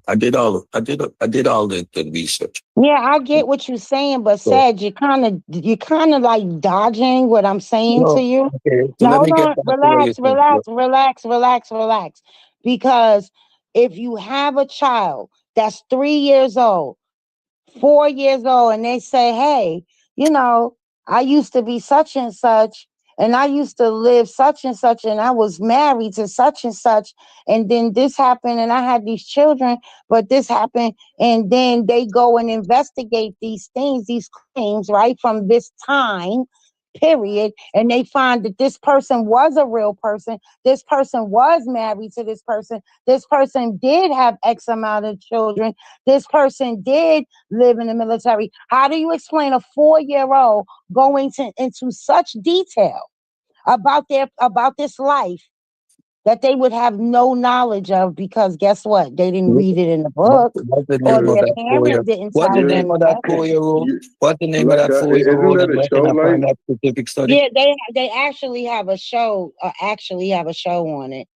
A: I did all the research.
E: Yeah, I get what you're saying, but
A: So,
E: Sag, you kind of like dodging what I'm saying to
A: no,
E: you.
A: okay. So
E: Now
A: let
E: hold
A: me get
E: on,
A: back to what you're
E: relax,
A: saying.
E: relax, relax, relax, relax. Because if you have a child that's 3 years old, 4 years old, and they say, hey, you know, I used to be such and such, and I used to live such and such, and I was married to such and such, and then this happened, and I had these children, but this happened, and then they go and investigate these things, these claims, right, from this time period, and they find that this person was a real person, this person was married to this person did have X amount of children, this person did live in the military. How do you explain a 4-year-old going into such detail about this life that they would have no knowledge of because guess what? They didn't read it in the book
A: What's the
E: or
A: name of
E: their
A: that 4 year?
E: parent didn't
A: What's
E: tell
A: the
B: Yeah,
E: them
A: name of that
E: that.
A: 4 year old?
B: you
A: What's the name of
B: like
A: that four year
B: isn't
A: old?
B: that
A: And
B: a
A: where
B: show?
A: can I
B: Like
A: find that specific study?
E: Yeah, they actually have a show. Actually have a show on it.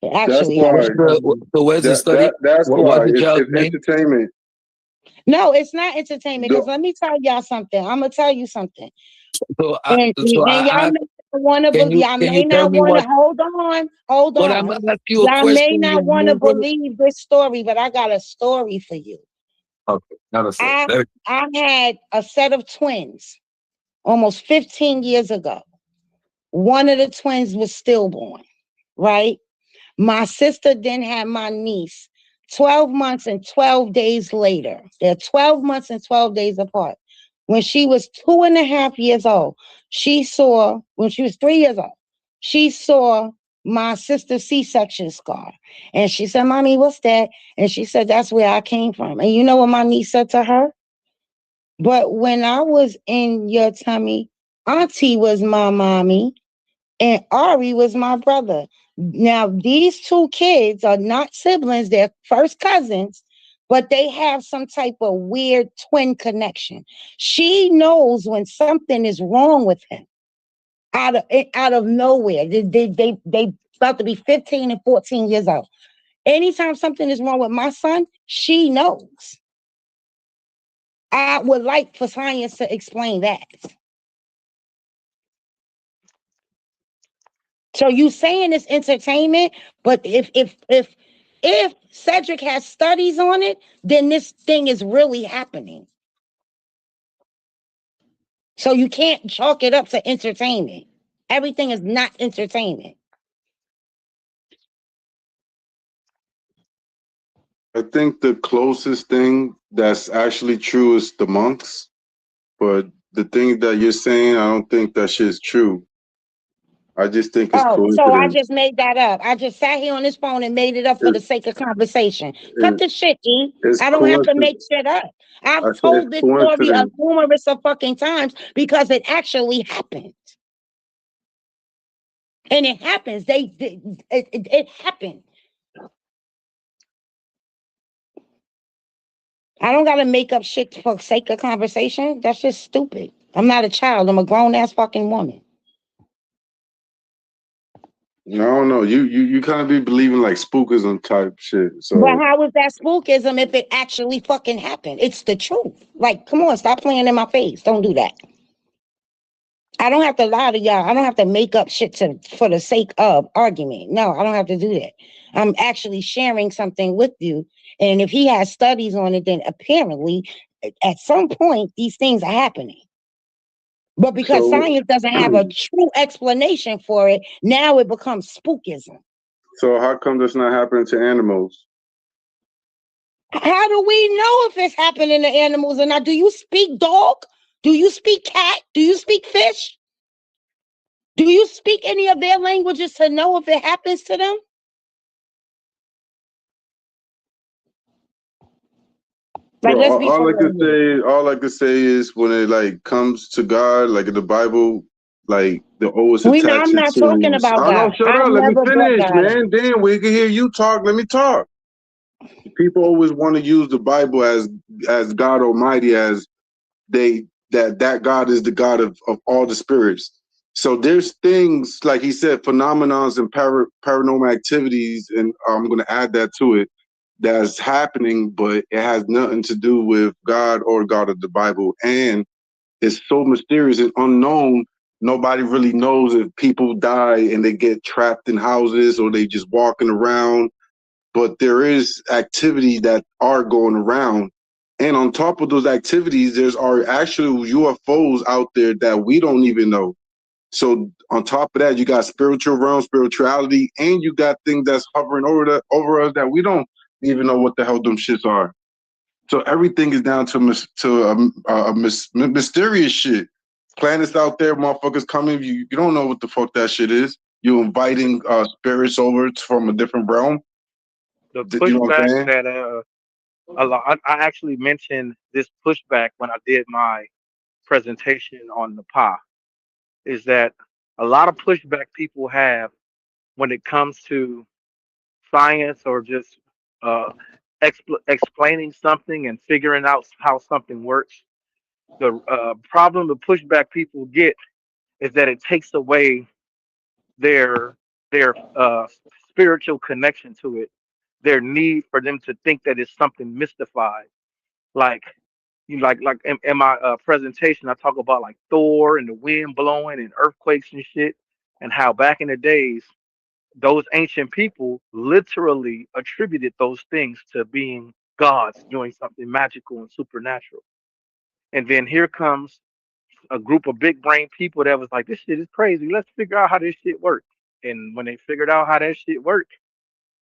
E: They
B: that's
E: actually
A: So
E: have a
B: why
E: show.
A: so where's the study?
B: that's
A: What's
B: why
A: the child's
B: it's
A: name?
B: entertainment.
E: No, it's not entertainment.
B: The,
E: Because let me tell y'all something. I'm gonna tell you something. And
A: I
E: y'all may not want to, y'all
A: can you
E: may
A: tell
E: not
A: me
E: want to.
A: what?
E: Hold
A: But I'm
E: on.
A: gonna ask you a
E: Y'all may
A: question.
E: not want to
A: You're gonna
E: believe this story, but I got a story for you.
A: okay. Not a story.
E: I I had a set of twins almost 15 years ago. One of the twins was stillborn, right? My sister then had my niece 12 months and 12 days later. They're 12 months and 12 days apart. When she was 2.5 years old, when she was 3 years old, she saw my sister's C-section scar. And she said, Mommy, what's that? And she said, that's where I came from. And you know what my niece said to her? But when I was in your tummy, Auntie was my mommy and Ari was my brother. Now, these two kids are not siblings, they're first cousins, but they have some type of weird twin connection. She knows when something is wrong with him out of nowhere. They about to be 15 and 14 years old. Anytime something is wrong with my son, she knows. I would like for science to explain that. So you saying it's entertainment, but if Cedric has studies on it, then this thing is really happening. So you can't chalk it up to entertainment. Everything is not entertainment.
F: I think the closest thing that's actually true is the monks. But the thing that you're saying, I don't think that shit's true. I just think it's
E: Oh, so I
F: coincidence.
E: just made that up. I just sat here on this phone and made it up for
F: It,
E: the sake of conversation. Cut
F: it,
E: the shit, E.
F: it's
E: I don't have to
F: coincidence.
E: make shit up.
F: I
E: I've
F: said it's
E: told this story a
F: coincidence.
E: numerous of fucking times because it actually happened. And it happens. It happened. I don't gotta make up shit for sake of conversation. That's just stupid. I'm not a child. I'm a grown ass fucking woman.
F: No, no, you kind of be believing like spookism type shit.
E: But
F: So
E: how is that spookism if it actually fucking happened? It's the truth. Like, come on, stop playing in my face. Don't do that. I don't have to lie to y'all. I don't have to make up shit for the sake of argument. No, I don't have to do that. I'm actually sharing something with you. And if he has studies on it, then apparently at some point these things are happening. But because
F: so
E: science doesn't have a true explanation for it, now it becomes spookism.
F: so how come that's not happening to animals?
E: How do we know if it's happening to animals or not? Do you speak dog? Do you speak cat? Do you speak fish? Do you speak any of their languages to know if it happens to them? Like,
F: Bro,
E: let's be for real here.
F: all I can say is when it like comes to God, like in the Bible, like they always
E: We know
F: attach
E: I'm
F: it
E: not talking
F: to.
E: about
F: Oh no,
E: God.
F: shut
E: I've
F: up. Let me
E: never brought
F: finish,
E: God up.
F: man. Damn, we can hear you talk. Let me talk. People always want to use the Bible as God Almighty, as that God is the God of all the spirits. So there's things like he said, phenomenons and paranormal activities, and I'm going to add that to it, that's happening, but it has nothing to do with God or God of the Bible. And it's so mysterious and unknown. Nobody really knows if people die and they get trapped in houses or they just walking around. But there is activity that are going around. And on top of those activities, there's are actual UFOs out there that we don't even know. So on top of that, you got spiritual realm, spirituality, and you got things that's hovering over us that we don't even know what the hell them shits are. So everything is down to mysterious shit. Planets out there, motherfuckers coming. You don't know what the fuck that shit is. You inviting spirits over from a different realm.
G: The
F: You know what I'm
G: pushback
F: saying?
G: that a lot. I actually mentioned this pushback when I did my presentation on the PA. Is that a lot of pushback people have when it comes to science or just uh, explaining something and figuring out how something works. The problem the pushback people get is that it takes away their their spiritual connection to it, their need for them to think that it's something mystified. Like like in my presentation, I talk about like Thor and the wind blowing and earthquakes and shit, and how back in the days those ancient people literally attributed those things to being gods doing something magical and supernatural. And then here comes a group of big brain people that was like, this shit is crazy. Let's figure out how this shit works. And when they figured out how that shit worked,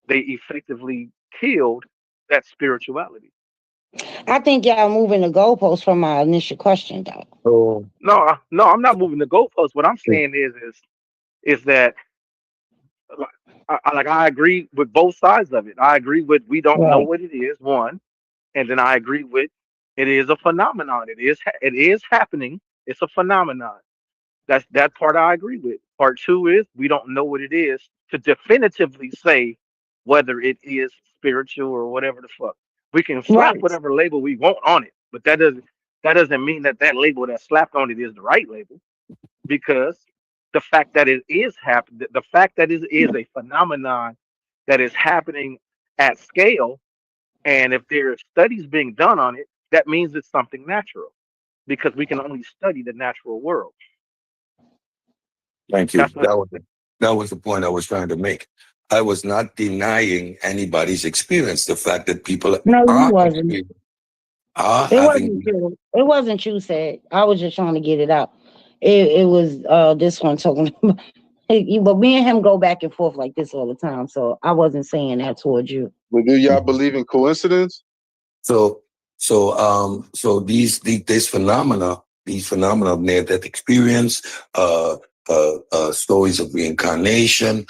G: they effectively killed that spirituality.
E: I think y'all moving the goalposts from my initial question, though.
A: So,
G: No, no, I'm not moving the goalposts. What I'm saying is that like I agree with both sides of it. I agree with we don't know
E: Right.
G: what it is, one, and then I agree with it is a phenomenon. It is happening. It's a phenomenon. That part I agree with. Part two is we don't know what it is to definitively say whether it is spiritual or whatever the fuck. We can slap
E: Right.
G: whatever label we want on it, but that doesn't mean that label that's slapped on it is the right label, because the fact that it is happening, the fact that it is a phenomenon that is happening at scale, and if there are studies being done on it, that means it's something natural, because we can only study the natural world.
A: thank you.
G: That's what.
A: That was the point I was trying to make. I was not denying anybody's experience. The fact that people
E: No, you
A: are
E: wasn't. It
A: having.
E: wasn't you. It wasn't you said. I was just trying to get it out. It was this one talking about but me and him go back and forth like this all the time. So I wasn't saying that towards you.
F: But do y'all believe in coincidence?
A: So these phenomena of near-death experience, stories of reincarnation.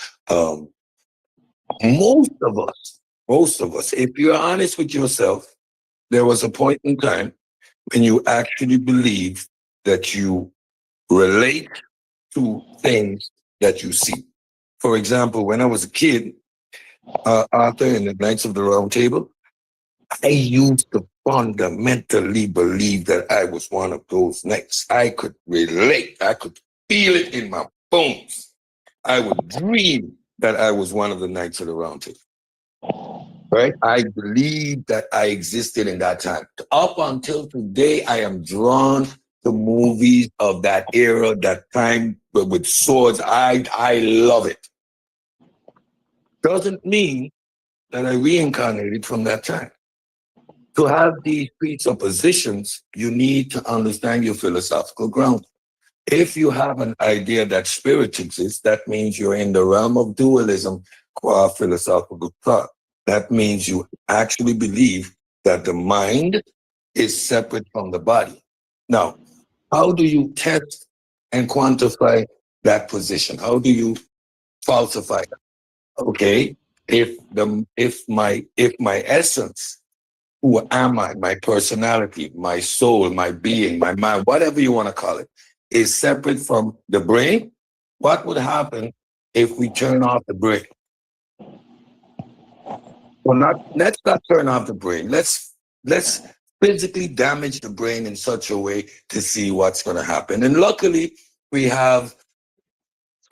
A: Most of us, if you're honest with yourself, there was a point in time when you actually believe that you relate to things that you see. For example, when I was a kid, Arthur in the Knights of the Round Table, I used to fundamentally believe that I was one of those knights. I could relate. I could feel it in my bones. I would dream that I was one of the knights of the round table. Right? I believe that I existed in that time. Up until today, I am drawn to movies of that era, that time with swords. I love it. Doesn't mean that I reincarnated from that time. To have these presuppositions, you need to understand your philosophical ground. If you have an idea that spirit exists, that means you're in the realm of dualism, qua philosophical thought. That means you actually believe that the mind is separate from the body. Now, how do you test and quantify that position? How do you falsify it? Okay, if my essence, who am I, my personality, my soul, my being, my mind, whatever you want to call it, is separate from the brain, what would happen if we turn off the brain? Well, let's not turn off the brain. Let's physically damage the brain in such a way to see what's going to happen. And luckily, we have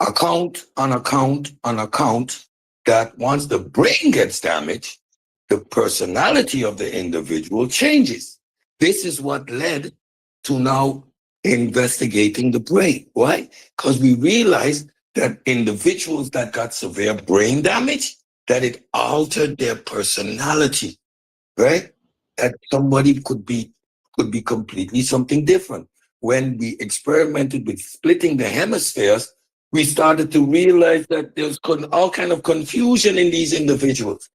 A: account on account on account that once the brain gets damaged, the personality of the individual changes. This is what led to now investigating the brain. Why? Because we realized that individuals that got severe brain damage, that it altered their personality, right? That somebody could be completely something different. When we experimented with splitting the hemispheres, we started to realize that there's all kind of confusion in these individuals.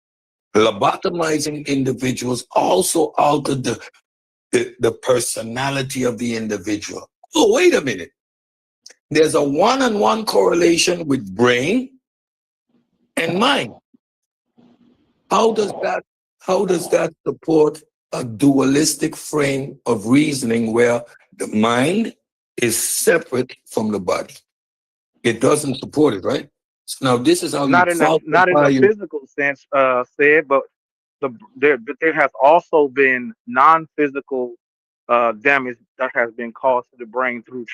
A: Lobotomizing individuals also altered the personality of the individual. Oh, wait a minute. There's a one-on-one correlation with brain and mind. How does that support a dualistic frame of reasoning where the mind is separate from the body? It doesn't support it, right? So now this is how you
G: Not in the physical sense, said, but there has also been non-physical damage that has been caused to the brain through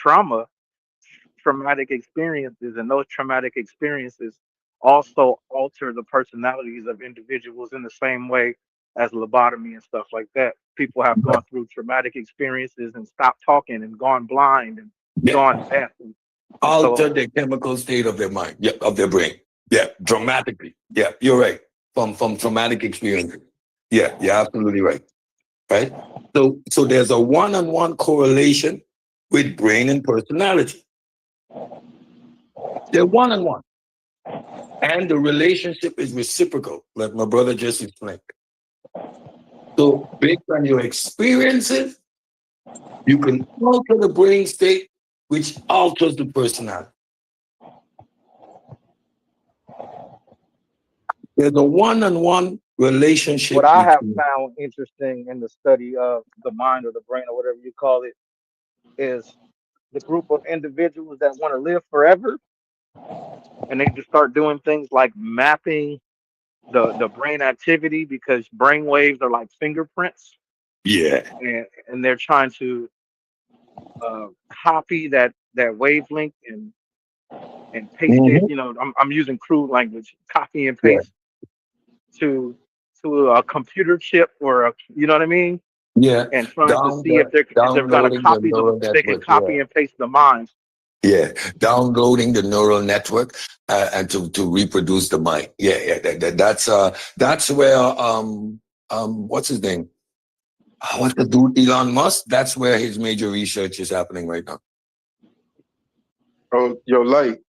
G: traumatic experiences, and those traumatic experiences also alter the personalities of individuals in the same way as lobotomy and stuff like that. People have gone through traumatic experiences and stopped talking and gone blind and gone deaf. And
A: alter the chemical state of their mind, of their brain. Yeah, dramatically. Yeah, you're right. From traumatic experiences. Yeah, you're absolutely right. Right? So there's a one-on-one correlation with brain and personality. They're one-on-one. And the relationship is reciprocal, like my brother just explained. So based on your experiences, you can alter the brain state, which alters the personality. There's a one-on-one relationship.
G: What I have found interesting in the study of the mind or the brain or whatever you call it is the group of individuals that want to live forever, and they just start doing things like mapping the brain activity, because brain waves are like fingerprints.
A: Yeah.
G: And they're trying to copy that wavelength and paste it. You know, I'm using crude language, copy and paste to a computer chip or you know what I mean?
A: Yeah.
G: And trying to see if they're going to copy they can copy and paste the mind.
A: Yeah, downloading the neural network and to reproduce the mind. Yeah. That's where what's his name? What's the dude, Elon Musk? That's where his major research is happening right now.
F: Oh, yo, Light.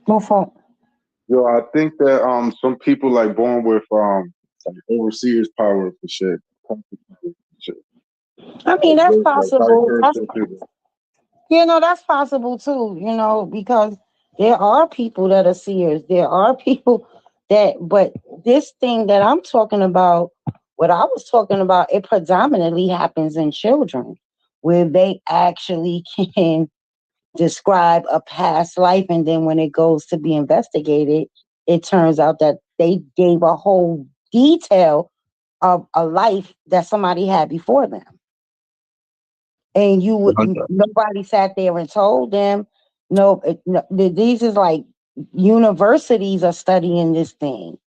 E: No fault.
F: Yo, I think that some people like born with like overseers power for shit.
E: I mean, that's possible. That's possible too, because there are people that are seers. There are people but this thing that I'm talking about, what I was talking about, it predominantly happens in children where they actually can describe a past life. And then when it goes to be investigated, it turns out that they gave a whole detail of a life that somebody had before them. And nobody sat there and told them, no, these is like universities are studying this thing.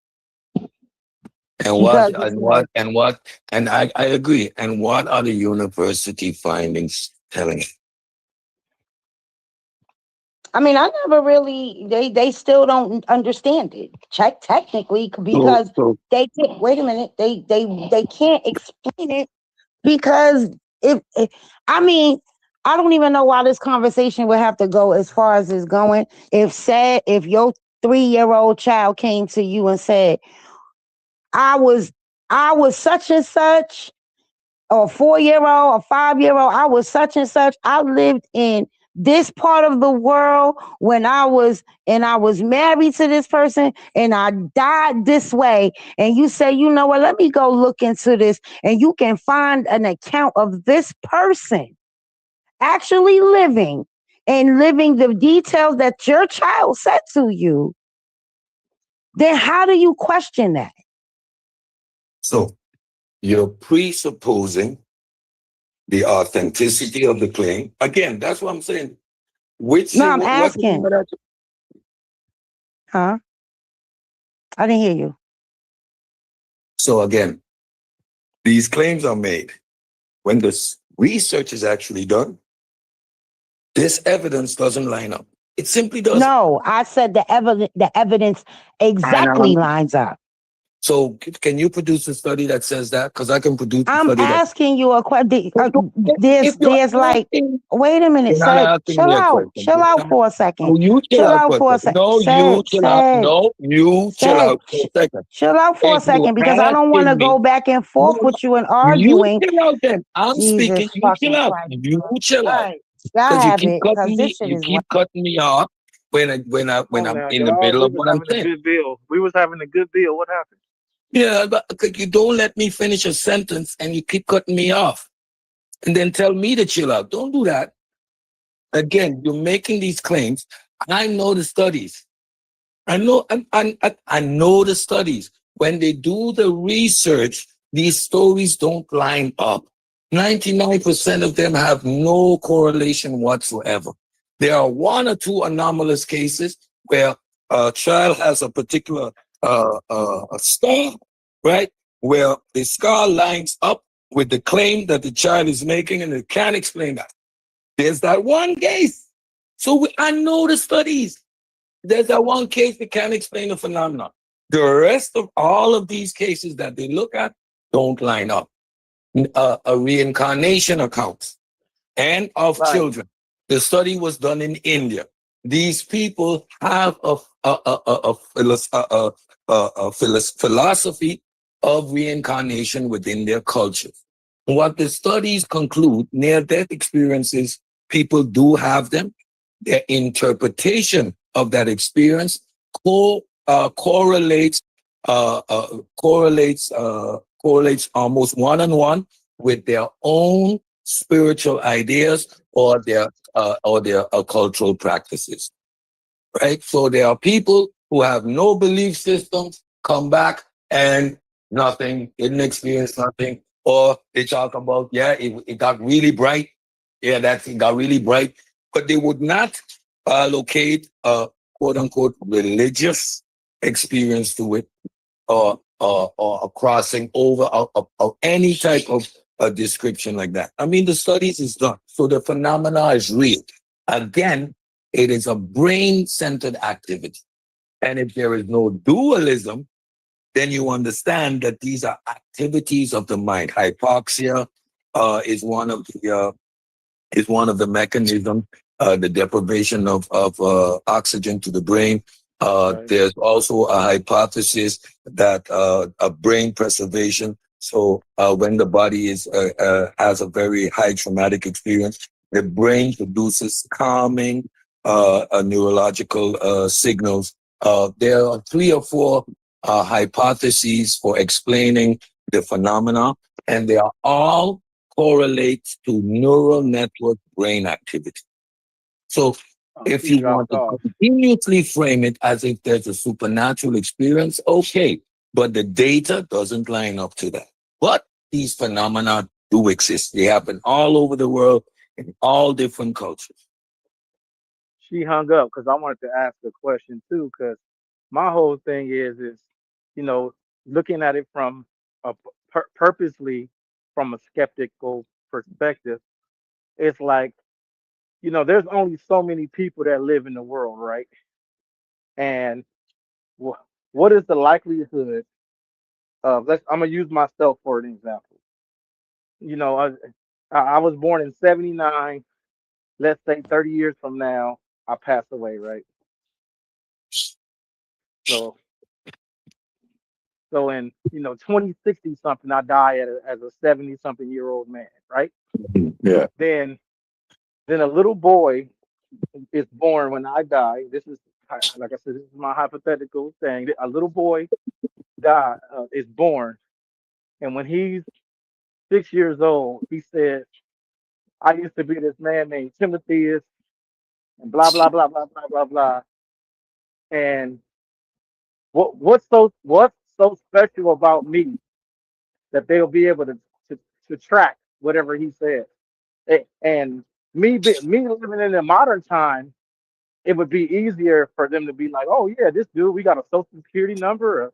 A: And I agree. And what are the university findings telling?
E: I mean, I never really, they still don't understand it. Technically, because they can't, wait a minute, they can't explain it because I mean, I don't even know why this conversation would have to go as far as it's going. If your 3-year-old child came to you and said, I was such and such, or 4-year-old, or 5-year-old, I was such and such. I lived in this part of the world when I was married to this person and I died this way. And you say, you know what, let me go look into this. And you can find an account of this person actually living the details that your child said to you. Then how do you question that?
A: So you're presupposing the authenticity of the claim. Again, that's what I'm saying.
E: I'm asking. Huh? I didn't hear you.
A: So again, these claims are made. When the research is actually done, this evidence doesn't line up. It simply doesn't.
E: No, I said the evidence exactly lines up.
A: So can you produce a study that says that? Because I can produce a study.
E: I'm asking you a question. There's like, wait a minute, sir. Chill out for a second.
A: You chill out for a second. No, you chill out. No, you chill out for a second.
E: Chill out for a second, because I don't want to go back and forth with you and arguing.
A: You chill out then. I'm speaking. You chill out. You chill out. Because you keep cutting me off when I'm in the middle of what I'm saying.
G: We was having a good bill. What happened?
A: Yeah, but you don't let me finish a sentence and you keep cutting me off and then tell me to chill out. Don't do that. Again, you're making these claims. I know the studies. I know the studies. When they do the research, these stories don't line up. 99% of them have no correlation whatsoever. There are 1 or 2 anomalous cases where a child has a particular a scar, right? Where the scar lines up with the claim that the child is making, and it can't explain that. There's that one case. So I know the studies. There's that one case that can't explain the phenomenon. The rest of all of these cases that they look at don't line up. A reincarnation accounts and of children. The study was done in India. These people have a philosophy of reincarnation within their culture. What the studies conclude, near-death experiences, people do have them. Their interpretation of that experience correlates almost one-on-one with their own spiritual ideas or their cultural practices, right? So there are people who have no belief systems, come back and nothing, didn't experience nothing, or they talk about, it got really bright. Yeah, it got really bright, but they would not locate a quote unquote religious experience to it, or a crossing over of any type of a description like that. I mean, the studies is done. So the phenomena is real. Again, it is a brain-centered activity. And if there is no dualism, then you understand that these are activities of the mind. Hypoxia is one of the mechanisms, the deprivation of oxygen to the brain. There's also a hypothesis that a brain preservation. So when the body has a very high traumatic experience, the brain produces calming neurological signals. There are 3 or 4 hypotheses for explaining the phenomena, and they are all correlate to neural network brain activity. So if you want to continuously frame it as if there's a supernatural experience, okay, but the data doesn't line up to that. But these phenomena do exist. They happen all over the world in all different cultures.
G: She hung up because I wanted to ask a question too. Because my whole thing is you know, looking at it from a purposely from a skeptical perspective. It's like, there's only so many people that live in the world, right? And wh- what is the likelihood of? I'm gonna use myself for an example. You know, I was born in '79. Let's say 30 years from now, I pass away, right? So so in 2060 something, I die as a 70 something year old man, right?
A: Yeah.
G: Then a little boy is born when I die. This is, like I said, this is my hypothetical thing. A little boy is born, and when he's 6 years old, he said, "I used to be this man named Timothy," and blah blah blah blah blah blah blah. And what's so special about me that they'll be able to track whatever he said? And me living in the modern time, it would be easier for them to be like, "Oh yeah, this dude, we got a social security number,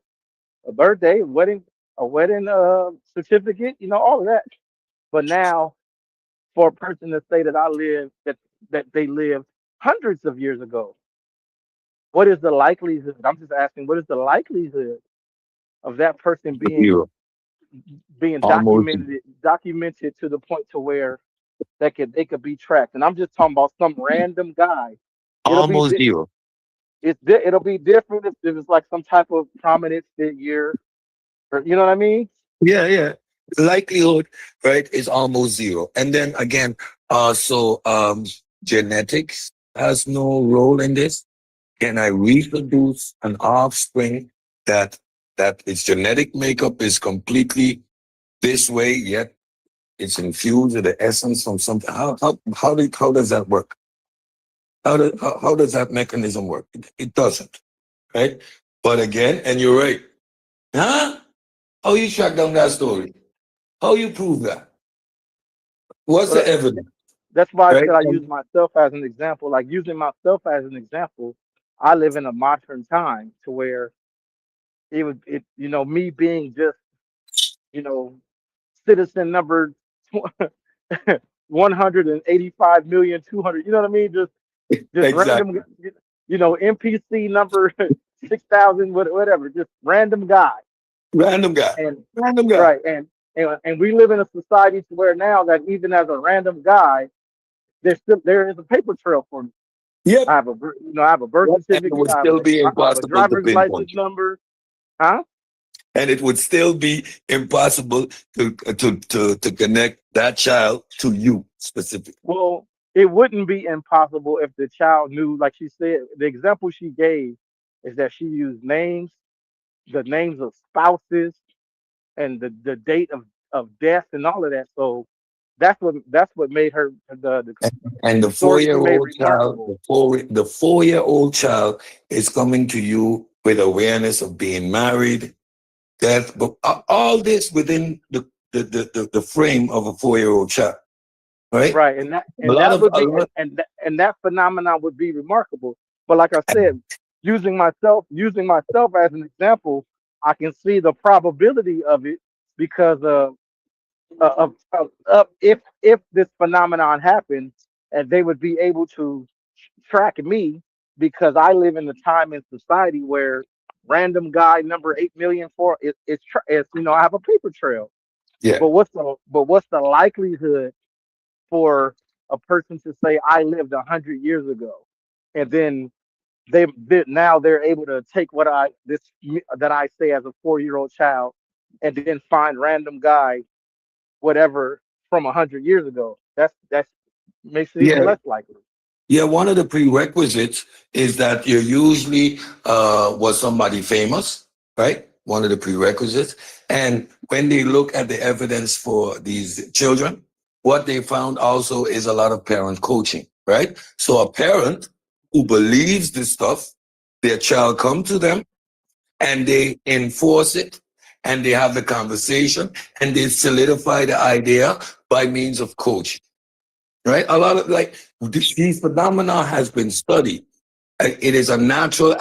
G: a birthday, a wedding certificate, all of that." But now, for a person to say that they lived hundreds of years ago, what is the likelihood? I'm just asking, what is the likelihood of that person being
A: Zero. Almost
G: documented to the point to where they could be tracked? And I'm just talking about some random guy. It'll be
A: almost zero.
G: it'll be different if it's like some type of prominent figure, or you know what I mean?
A: Yeah, yeah. Likelihood, right, is almost zero. And then again, genetics has no role in this. Can I reproduce an offspring that its genetic makeup is completely this way, yet it's infused with the essence from something? How does that work? How does that mechanism work? It doesn't, right? But again, and you're right. Huh? How you track down that story? How you prove that? What's
G: So
A: the evidence?
G: that's why I
A: Right?
G: said I use myself as an example. Like, using myself as an example, I live in a modern time to where me being just, you know, citizen number 185,200,000, you know what I mean? Just
A: Exactly.
G: random, NPC number 6,000, whatever, just random guy.
A: Random guy.
G: And
A: Random guy.
G: right, and we live in a society to where now that even as a random guy, there is a paper trail for me.
A: Yep.
G: I have I have a birth
A: Yep. And it
G: certificate.
A: would still be
G: I have a
A: impossible to
G: driver's license
A: pinpoint.
G: number. Huh?
A: And it would still be impossible to connect that child to you specifically.
G: Well, it wouldn't be impossible if the child knew, like she said, the example she gave is that she used the names of spouses, and the date of death and all of that. So that's what made her
A: And the
G: the story she made
A: 4-year-old child,
G: remarkable.
A: the 4-year-old child is coming to you with awareness of being married, death, but all this within the frame of a 4-year-old child, right?
G: Right,
A: A lot of
G: would be and that phenomenon would be remarkable. But like I said, using myself as an example, I can see the probability of it because if this phenomenon happened, and they would be able to track me because I live in a time in society where random guy number 8,000,004 I have a paper trail.
A: yeah,
G: But what's the likelihood for a person to say I lived 100 years ago, and then now they're able to take that I say as a 4-year-old child, and then find random guy whatever from 100 years ago. That's makes it even
A: yeah.
G: less likely.
A: Yeah, one of the prerequisites is that you usually was somebody famous, right? One of the prerequisites. And when they look at the evidence for these children, what they found also is a lot of parent coaching, right? So a parent who believes this stuff, their child come to them and they enforce it and they have the conversation and they solidify the idea by means of coaching, right? A lot of these phenomena has been studied. It is a natural,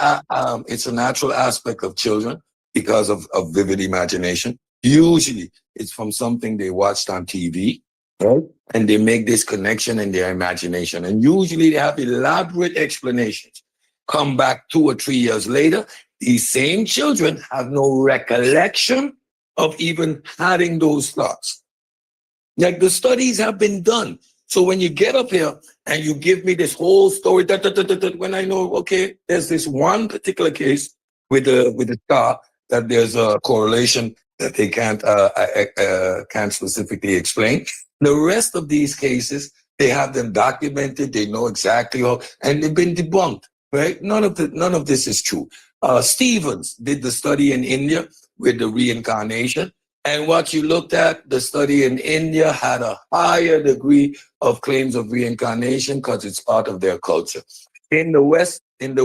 A: it's a natural aspect of children because of vivid imagination. Usually it's from something they watched on TV, right? And they make this connection in their imagination. And usually they have elaborate explanations. Come back 2 or 3 years later, these same children have no recollection of even having those thoughts. Like the studies have been done. So when you get up here and you give me this whole story, when I know, okay, there's this one particular case with the star that there's a correlation that they can't specifically explain. The rest of these cases, they have them documented. They know exactly how, and they've been debunked. Right? None of this is true. Stevens did the study in India with the reincarnation. And what you looked at, the study in India had a higher degree of claims of reincarnation because it's part of their culture. In the West, when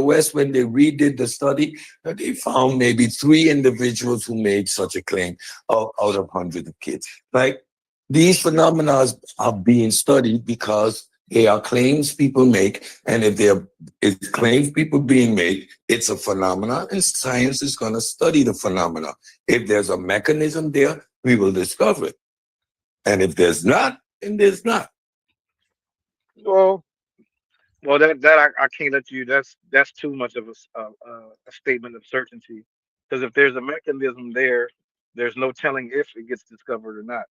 A: they redid the study, they found maybe 3 individuals who made such a claim out of hundreds of kids. Like these phenomena are being studied because they are claims people make, and if it's claims people being made, it's a phenomena, and science is going to study the phenomena. If there's a mechanism there, we will discover it. And if there's not, then there's not.
G: Well, that I can't let you. That's too much of a statement of certainty. Because if there's a mechanism there, there's no telling if it gets discovered or not.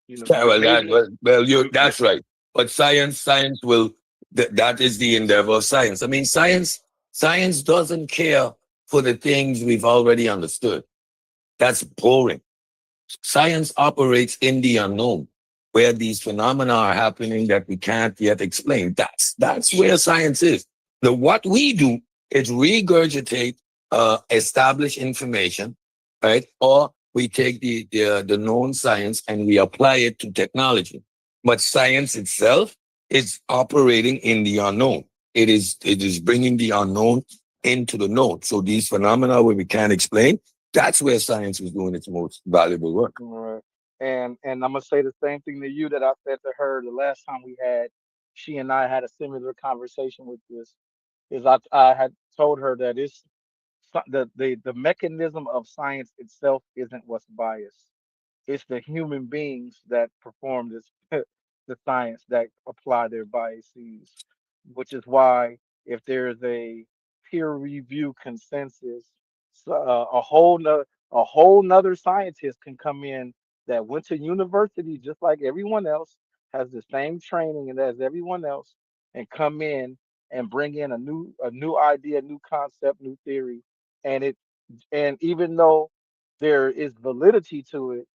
G: You know,
A: Yeah, well,
G: maybe.
A: that's right. But science will. That is the endeavor of science. I mean, science doesn't care for the things we've already understood. That's boring. Science operates in the unknown, where these phenomena are happening that we can't yet explain. That's where science is. What we do is regurgitate established information, right? Or we take the known science and we apply it to technology. But science itself is operating in the unknown. It is bringing the unknown into the known. So these phenomena where we can't explain, that's where science is doing its most valuable work.
G: All right. And I'm gonna say the same thing to you that I said to her the last time we had. She and I had a similar conversation with this. Is I had told her that the mechanism of science itself isn't what's biased. It's the human beings that perform this the science that apply their biases, which is why if there's a peer review consensus, a whole nother scientist can come in that went to university just like everyone else, has the same training and as everyone else, and come in and bring in a new idea, new concept, new theory, and it and even though there is validity to it,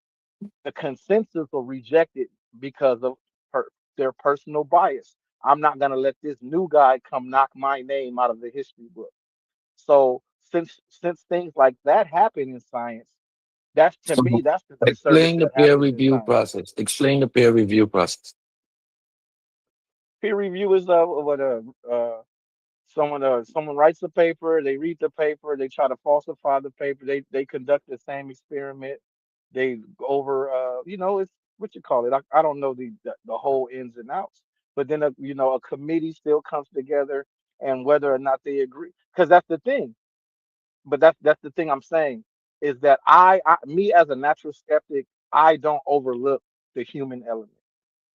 G: the consensus will reject it because of per, their personal bias. I'm not going to let this new guy come knock my name out of the history book. So since things like that happen in science, that's to
A: So
G: me that's the disservice
A: explain the
G: that
A: peer
G: happens in
A: review
G: science.
A: process. Explain the peer review process.
G: Peer review is what someone writes a paper, they read the paper, they try to falsify the paper, they conduct the same experiment, they go over it's what you call it. I don't know the whole ins and outs, but then a committee still comes together, and whether or not they agree, because that's the thing. But that's the thing I'm saying is that me as a natural skeptic, I don't overlook the human element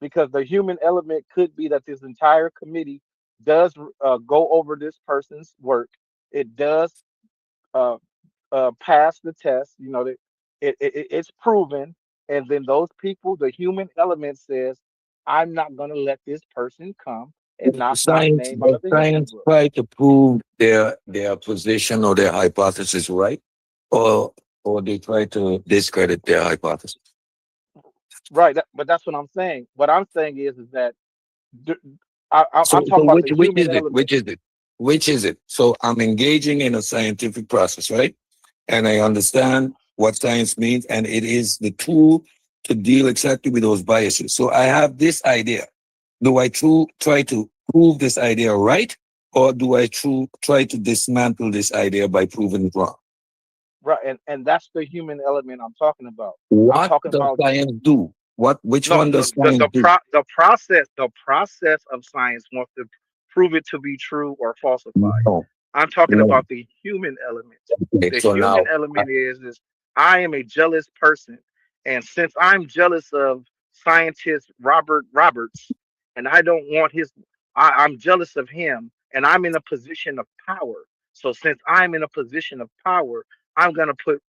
G: because the human element could be that this entire committee does go over this person's work. It does uh, pass the test. That it's proven, and then those people, the human element says, "I'm not going to let this person come and knock my name out
A: Does
G: of the history
A: science
G: book."
A: try to prove their position or their hypothesis right, or they try to discredit their hypothesis?
G: Right, but that's what I'm saying. What I'm saying is that d- I'm
A: So
G: talking about the
A: which
G: human
A: is it?
G: element.
A: Which is it? So I'm engaging in a scientific process, right? And I understand what science means, and it is the tool to deal exactly with those biases. So I have this idea. Do I try to prove this idea right, or do I try to dismantle this idea by proving it wrong?
G: right, and that's the human element I'm talking about. I'm
A: What
G: talking
A: does
G: about
A: science do? Which
G: no,
A: one does science do?
G: the process of science wants to prove it to be true or falsified.
A: No,
G: I'm talking
A: no.
G: about the human element.
A: Okay,
G: The
A: so
G: human
A: now,
G: element is I am a jealous person, and since I'm jealous of scientist Robert Roberts, and I don't want his, I'm jealous of him, and I'm in a position of power. So since I'm in a position of power, I'm gonna put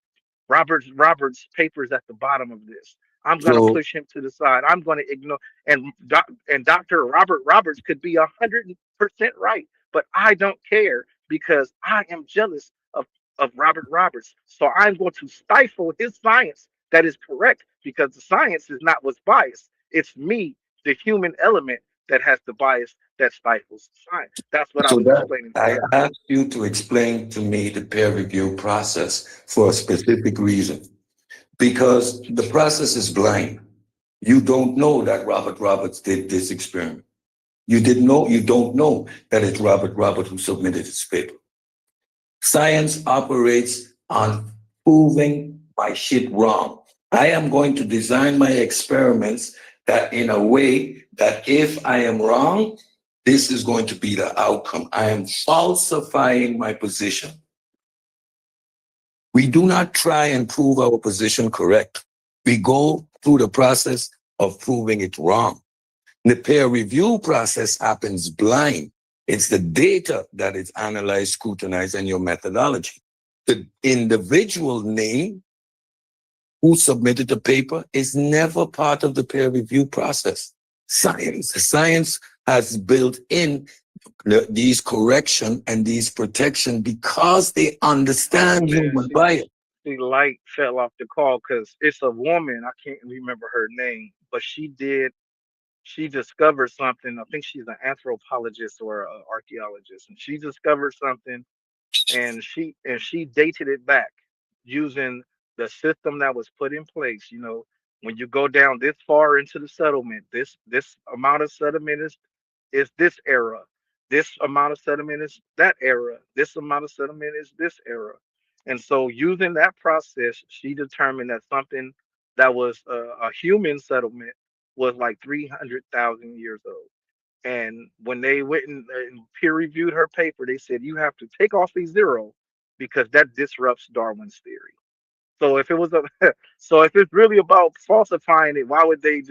G: Roberts papers at the bottom of this. I'm going to
A: so
G: push him to the side. I'm going to ignore and Dr. Robert Roberts could be 100% right, but I don't care because I am jealous of Robert Roberts. So I'm going to stifle his science that is correct because the science is not what's biased. It's me, the human element, that has the bias that stifles science. That's what I
A: so
G: was
A: that
G: explaining to
A: I
G: her.
A: asked you to explain to me the peer review process for a specific reason. Because the process is blind. You don't know that Robert Roberts did this experiment. You don't know that it's Robert Roberts who submitted his paper. Science operates on proving my shit wrong. I am going to design my experiments that in a way that if I am wrong, this is going to be the outcome. I am falsifying my position. We do not try and prove our position correct. We go through the process of proving it wrong. The peer review process happens blind. It's the data that is analyzed, scrutinized, and your methodology. The individual name who submitted the paper is never part of the peer review process. Science has built in these correction and these protection because they
G: Oh
A: understand
G: man,
A: human bias.
G: see, light fell off the call because it's a woman. I can't remember her name, but she discovered something. I think she's an anthropologist or an archaeologist, and she discovered something, and she dated it back using the system that was put in place. You know, when you go down this far into the settlement, this amount of sediment is this era. This amount of sediment is that era. This amount of sediment is this era. And so, using that process, she determined that something that was a human settlement was like 300,000 years old. And when they went and peer reviewed her paper, they said you have to take off a zero because that disrupts Darwin's theory. So if it was a, so if it's really about falsifying it, why would they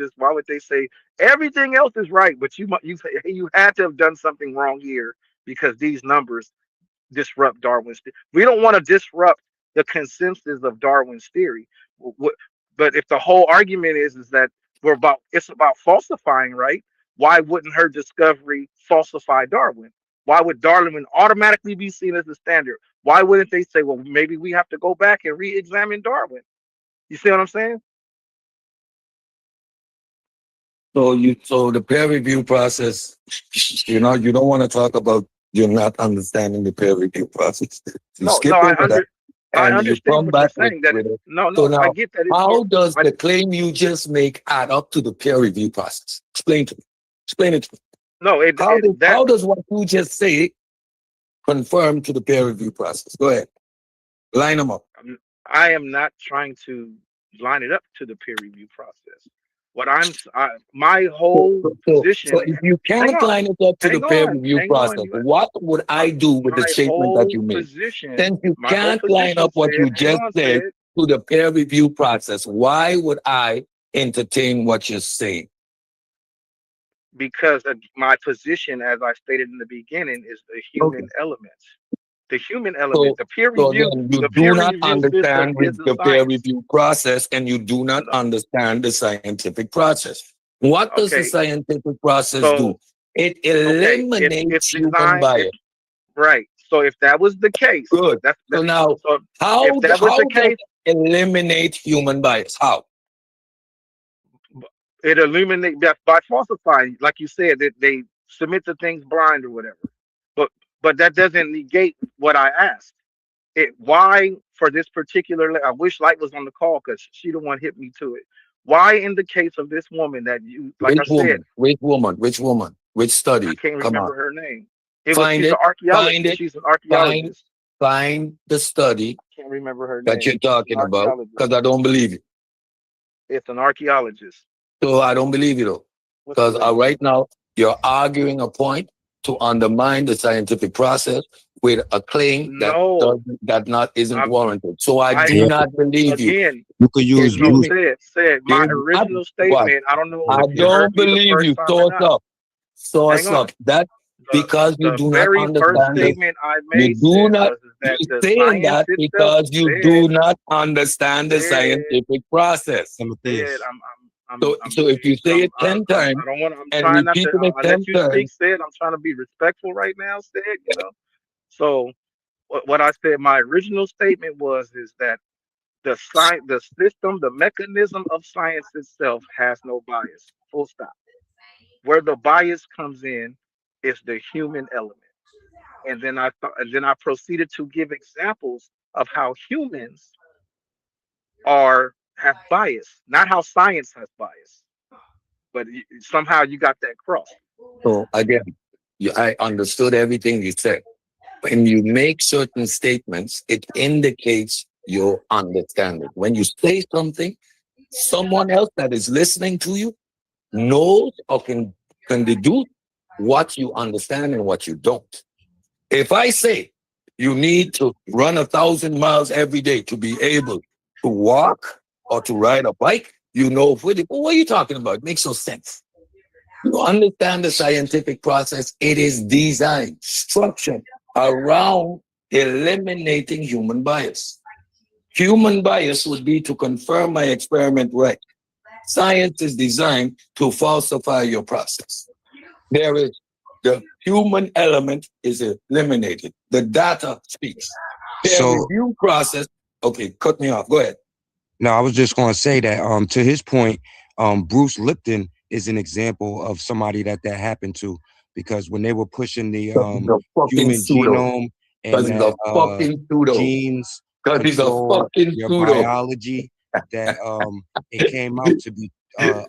G: say everything else is right, but you had to have done something wrong here because these numbers disrupt Darwin's theory. We don't want to disrupt the consensus of Darwin's theory. But if the whole argument is that it's about falsifying, right? Why wouldn't her discovery falsify Darwin? Why would Darwin automatically be seen as the standard? Why wouldn't they say, well, maybe we have to go back and re-examine Darwin? You see what I'm saying?
A: So the peer review process, you don't want to talk about you're not understanding the peer review process. You
G: No,
A: skip over that
G: I
A: and you
G: understand
A: come
G: what you're
A: back
G: saying. That
A: with it. So
G: I
A: now,
G: get that
A: how does
G: I,
A: the claim you just make add up to the peer review process? Explain to me. Explain it to me.
G: no,
A: How does what you just say conform to the peer review process? Go ahead. Line them up.
G: I am not trying to line it up to the peer review process. My whole
A: So
G: position.
A: if you
G: Hang
A: can't
G: on,
A: line it up to the peer review
G: hang on.
A: process, what would I do with the
G: My
A: statement that
G: whole
A: you made?
G: position,
A: Since you
G: my whole
A: can't line
G: position
A: up what
G: said.
A: you
G: Hang
A: just
G: on,
A: said
G: said
A: to the peer review process, why would I entertain what you're saying?
G: because my position, as I stated in the beginning, is the
A: Okay.
G: human element. The human element,
A: So, so then you
G: the
A: do
G: peer
A: not
G: review system
A: understand
G: is
A: with
G: the
A: the peer
G: science.
A: review process and you do not
G: No,
A: understand the scientific process. What does the
G: okay,
A: scientific process do?
G: so
A: It
G: it's
A: eliminates human
G: designed.
A: bias.
G: Right. So if that was the case,
A: Good. So now,
G: so if that was
A: how
G: the
A: does
G: case,
A: it eliminate human bias? How?
G: it illuminate that by falsifying, like you said, that they submit the things blind or whatever. But that doesn't negate what I asked. It why for this particular I wish Light was on the call because she the one hit me to it. Why in the case of this woman that you like I
A: Which
G: said,
A: woman? Which woman? Which woman? Which
G: I
A: study?
G: can't
A: Come on.
G: remember her name.
A: Find
G: She's an
A: it.
G: archaeologist.
A: Find it.
G: She's an
A: Find
G: archaeologist.
A: find the study
G: can't remember her
A: that
G: name.
A: you're
G: It's an
A: talking about?
G: archaeologist.
A: Because I don't believe you.
G: It's an archaeologist.
A: So I don't believe you though.
G: What's her
A: Because
G: name?
A: right now you're arguing a point to undermine the scientific process with a claim
G: No,
A: isn't
G: I'm,
A: warranted. So I
G: I
A: do not believe you.
G: again.
H: You could use
A: If
G: No,
A: you
H: Bruce.
G: said my
A: if
G: original
A: what?
G: statement. I don't know
A: I
G: if you heard
A: don't
G: me the
A: believe
G: first
A: you.
G: time or
A: Source
G: not.
A: up.
G: Hang
A: Source
G: on.
A: up. That because you
G: The
A: do not
G: very first
A: understand this.
G: statement I
A: You
G: made
A: do not.
G: is that
A: You're
G: the
A: saying
G: science
A: that
G: itself
A: because you
G: said
A: do not understand the
G: said
A: scientific process.
G: said
H: Timotheus.
A: So if you say it 10 times
G: I don't want. I'm
A: and
G: trying not to.
A: repeat it
G: I let
A: 10
G: you speak.
A: times,
G: Said I'm trying to be respectful right now. Said So what I said. My original statement is that the science, the system, the mechanism of science itself has no bias. Full stop. Where the bias comes in is the human element. And then I proceeded to give examples of how humans have bias, not how science has bias. But somehow you got that crossed.
A: so again, I understood everything you said. When you make certain statements, it indicates your understanding. When you say something, someone else that is listening to you knows or can deduce what you understand and what you don't. If I say you need to run 1,000 miles every day to be able to walk or to ride a bike, you know, well, what are you talking about? It makes no sense. You understand the scientific process. It is designed, structured around eliminating human bias. Human bias would be to confirm my experiment right. Science is designed to falsify your process. There is the human element is eliminated. The data speaks. Their
H: So
A: review process. Okay, cut me off. Go ahead.
H: no, I was just going to say that to his point, Bruce Lipton is an example of somebody that happened to, because when they were pushing the
A: He's a fucking
H: human
A: pseudo.
H: genome
A: Because
H: and
A: he's
H: that
A: a fucking pseudo.
H: genes
A: Because he's a
H: control
A: fucking
H: your
A: pseudo.
H: biology, that it came out to be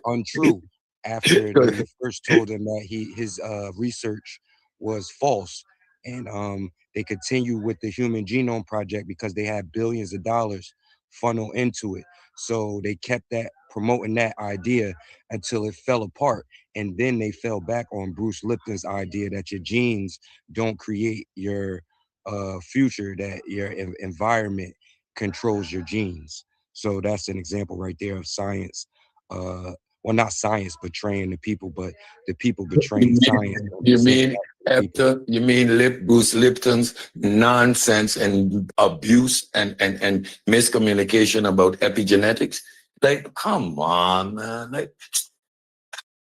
H: untrue after they first told him that his research was false. And they continue with the Human Genome Project because they had billions of dollars funnel into it. So they kept that promoting that idea until it fell apart. And then they fell back on Bruce Lipton's idea that your genes don't create your future, that your environment controls your genes. So that's an example right there of science. Well, not science betraying the people, but the people betraying science.
A: You mean Bruce Lipton's nonsense and abuse and miscommunication about epigenetics? Like, come on, man. Like,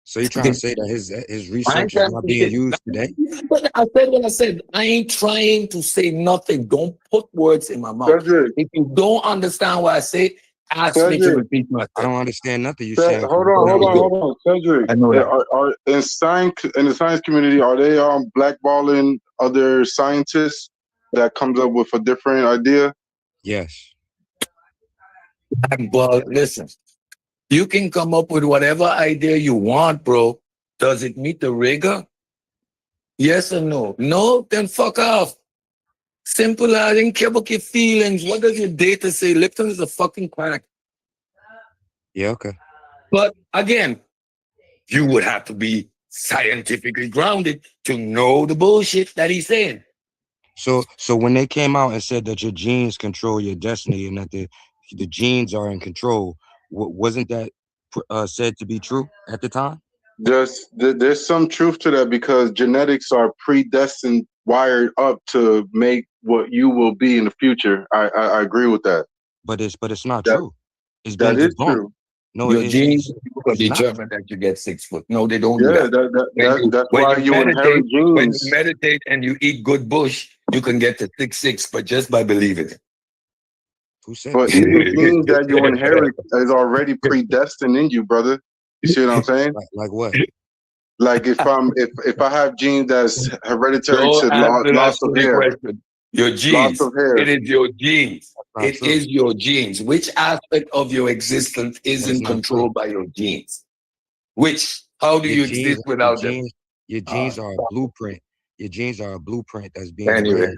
H: so you're trying to say that his research is not being used today?
A: But I said what I said. I ain't trying to say nothing. Don't put words in my mouth.
F: Cedric,
A: If you don't understand what I say, ask me to
F: Cedric,
A: repeat myself.
H: I don't understand nothing you're saying.
F: hold on, Cedric.
A: I know that.
F: Are in the science community, are they blackballing other scientists that comes up with a different idea?
H: Yes.
A: Well, listen, you can come up with whatever idea you want, bro. Does it meet the rigor? Yes or no? No, then fuck off. Simple. I didn't care about your feelings. What does your data say? Lipton is a fucking quack.
H: Yeah, okay.
A: But again, you would have to be scientifically grounded to know the bullshit that he's saying.
H: So when they came out and said that your genes control your destiny and that the genes are in control, wasn't that said to be true at the time?
F: There's some truth to that, because genetics are predestined, wired up to make what you will be in the future. I agree with that.
H: But it's not true. It's
F: That
H: been
F: is
H: debunked.
F: true.
H: No,
A: your genes will
H: it's
A: determine that you get 6 foot. No, they don't do
F: Yeah,
A: that.
F: that's why you inherit
A: When
F: genes.
A: you meditate and you eat good bush, you can get to 6'6", but just by believing it.
H: Who said
F: But
H: that?
F: eating genes that you inherit is already predestined in you, brother. You see what I'm saying?
H: Like what?
F: Like if I have genes that's hereditary
A: Don't
F: to
A: answer that
F: loss of
A: silly
F: hair.
A: question. Your
F: Loss
A: genes.
F: of hair.
A: It is your genes.
H: Not
A: It
H: true.
A: is your genes. Which aspect of your existence
H: That's
A: isn't
H: not
A: controlled by your genes? Which? How do you exist without them?
H: Your genes are a blueprint. Your genes are a blueprint that's being
A: Anyway.
H: read.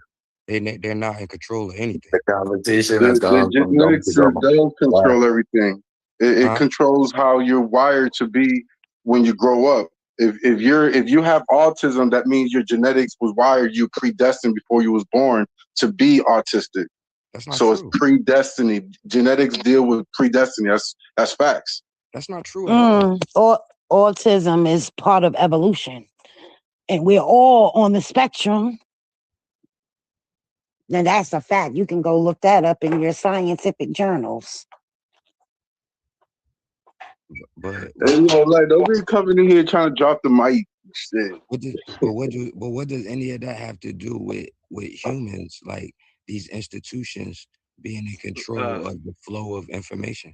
H: They're not in control of anything.
A: The conversation has
F: The
A: gone from dumb to
F: genetics
A: dumb.
F: does control
A: Wow.
F: everything. It
H: Huh?
F: controls how you're wired to be when you grow up. If you have autism, that means your genetics was wired, you predestined before you was born to be autistic.
H: That's not
F: So it's
H: true.
F: predestiny. Genetics deal with predestiny. That's facts.
H: That's not true at all.
E: Autism is part of evolution, and we're all on the spectrum. Now that's a fact. You can go look that up in your scientific journals.
H: But
F: Like don't be coming in here trying to drop the mic. Shit.
H: what does any of that have to do with humans, like these institutions being in control of the flow of information?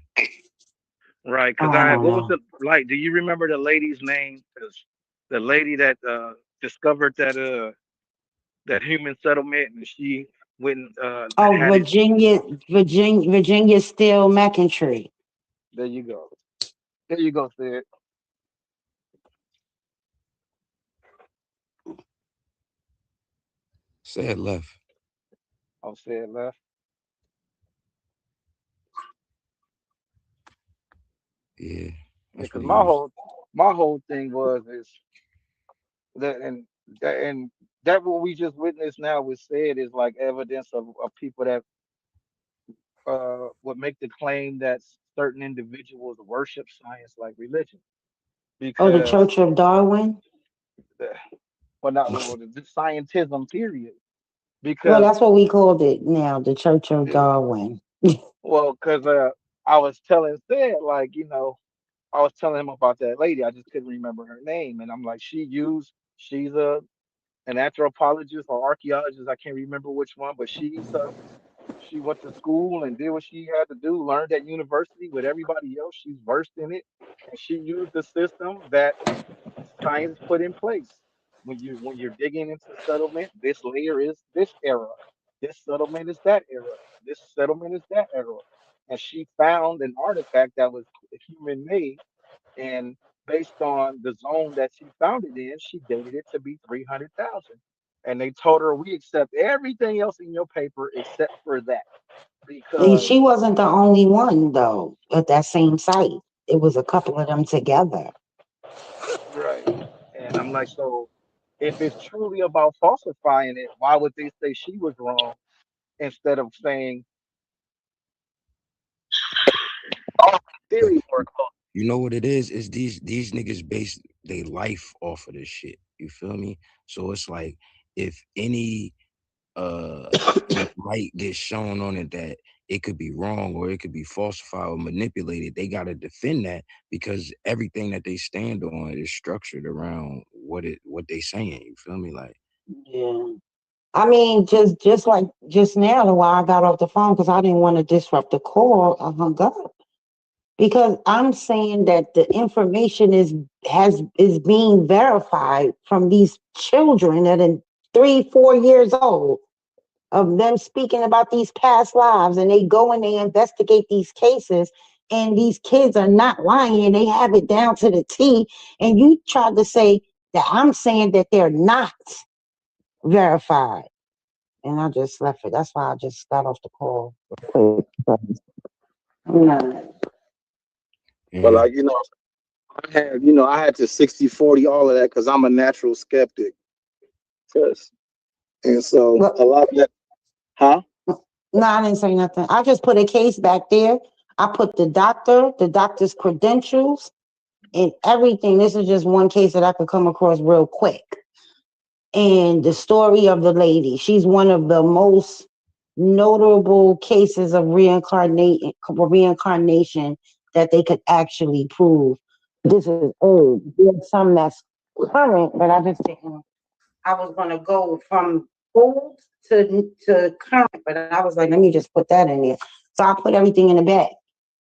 G: Right, because what was the like? Do you remember the lady's name? Because the lady that discovered that human settlement, and she went and had it.
E: Virginia Steele McIntyre.
G: There you go. There you go, Sid.
H: Said left.
G: I'll say it left.
H: Yeah.
G: Because my whole thing is that and that what we just witnessed now was said is like evidence of people that would make the claim that certain individuals worship science like religion
E: Oh, the
G: because
E: Church of Darwin.
G: well not well the scientism period
E: Well,
G: because
E: that's what we called it now, the Church of Darwin.
G: well because I was telling Sid like I was telling him about that lady. I just couldn't remember her name, and I'm like, she's an anthropologist or archaeologist. I can't remember which one, but she went to school and did what she had to do. Learned at university with everybody else. She's versed in it, and she used the system that science put in place. When you're digging into settlement, this layer is this era. This settlement is that era. This settlement is that era. And she found an artifact that was human made and based on the zone that she found it in, she dated it to be 300,000. And they told her, we accept everything else in your paper except for that.
E: And
G: Because,
E: she wasn't the only one, though, at that same site. It was a couple of them together.
G: right. And I'm like, so if it's truly about falsifying it, why would they say she was wrong instead of saying theory work?
H: You know what it is? Is these niggas base their life off of this shit. You feel me? So it's like if any light gets shown on it that it could be wrong or it could be falsified or manipulated, they gotta defend that because everything that they stand on is structured around what they saying. You feel me? Like
E: Yeah. I mean, just like just now, while I got off the phone because I didn't want to disrupt the call, I hung up because I'm saying that the information is being verified from these children that are 3-4 years old of them speaking about these past lives, and they go and they investigate these cases, and these kids are not lying. They have it down to the T, and you tried to say that I'm saying that they're not verified. And I just left it. That's why I just got off the call.
I: But like, I had to 60-40 all of that because I'm a natural skeptic. Yes. And so a lot of that, huh?
E: No, I didn't say nothing. I just put a case back there. I put the doctor's credentials, and everything. This is just one case that I could come across real quick. And the story of the lady. She's one of the most notable cases of reincarnation that they could actually prove. This is old. There's some that's current, but I just didn't. I was gonna go from old to current, but I was like, let me just put that in there. So I put everything in the bag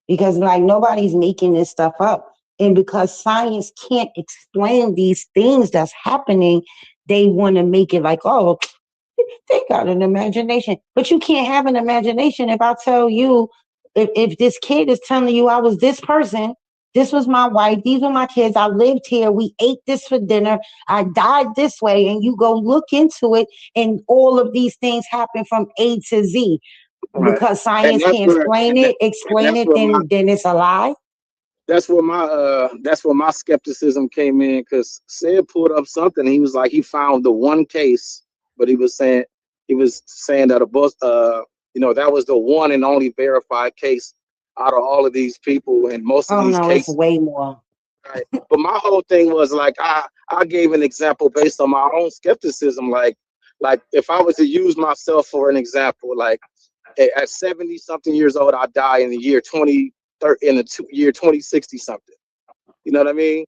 E: because like nobody's making this stuff up. And because science can't explain these things that's happening, they want to make it like, oh, they got an imagination. But you can't have an imagination if I tell you, if this kid is telling you I was this person This was my wife. These were my kids. I lived here. We ate this for dinner. I died this way. And you go look into it, and all of these things happen from A to Z.
I: Right.
E: Because science can't explain it, then it's a lie.
I: That's where my skepticism came in, because Sid pulled up something. He was like, he found the one case, but he was saying that that was the one and only verified case out of all of these people, and most of these cases
E: it's way more.
I: Right. But my whole thing was like, I gave an example based on my own skepticism. Like if I was to use myself for an example, like at 70 something years old, I die in the year 2060 something. You know what I mean?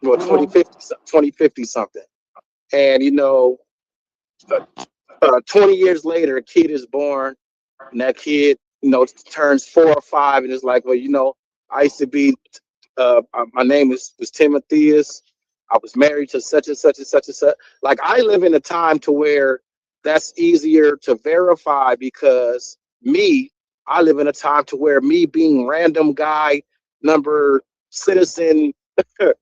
I: Well, 2050 something. And 20 years later, a kid is born, and that kid, turns 4 or 5, and it's like, well, I used to be. My name was Timotheus. I was married to such and such and such and such. Like, I live in a time to where that's easier to verify, because I live in a time to where me being random guy, number, citizen, how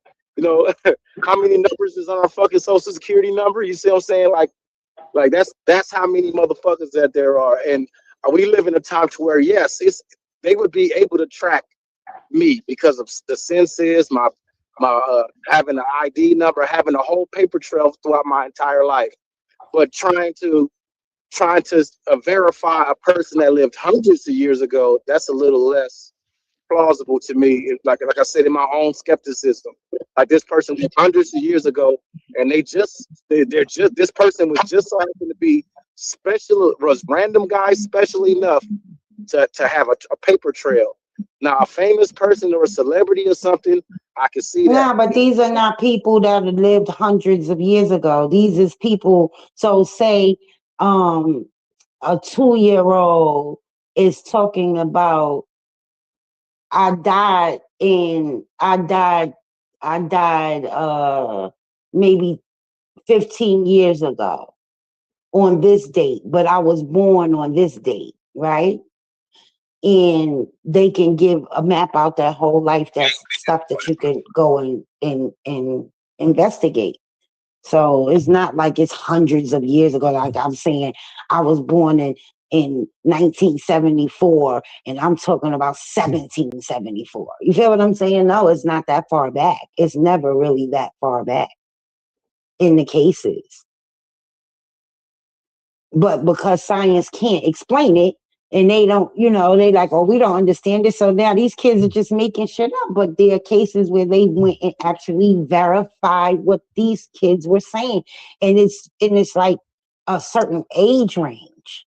I: many numbers is on our fucking social security number? You see what I'm saying? Like that's how many motherfuckers that there are. And we live in a time to where, yes, they would be able to track me because of the census, my having an ID number, having a whole paper trail throughout my entire life. But trying to verify a person that lived hundreds of years ago, that's a little less plausible to me. Like I said, in my own skepticism, like this person lived hundreds of years ago, and this person was just so happen to be was random guy special enough to have a paper trail. Now, a famous person or a celebrity or something, I can see that.
E: Yeah, but these are not people that have lived hundreds of years ago. These is people. So say a 2-year-old is talking about, I died maybe 15 years ago on this date, but I was born on this date, right? And they can give a map out that whole life. That's stuff that you can go and investigate. So it's not like it's hundreds of years ago. Like I'm saying, I was born in 1974, and I'm talking about 1774. You feel what I'm saying? No, it's not that far back. It's never really that far back in the cases. But because science can't explain it, and they don't, they like, oh, we don't understand it. So now these kids are just making shit up. But there are cases where they went and actually verified what these kids were saying. And it's like a certain age range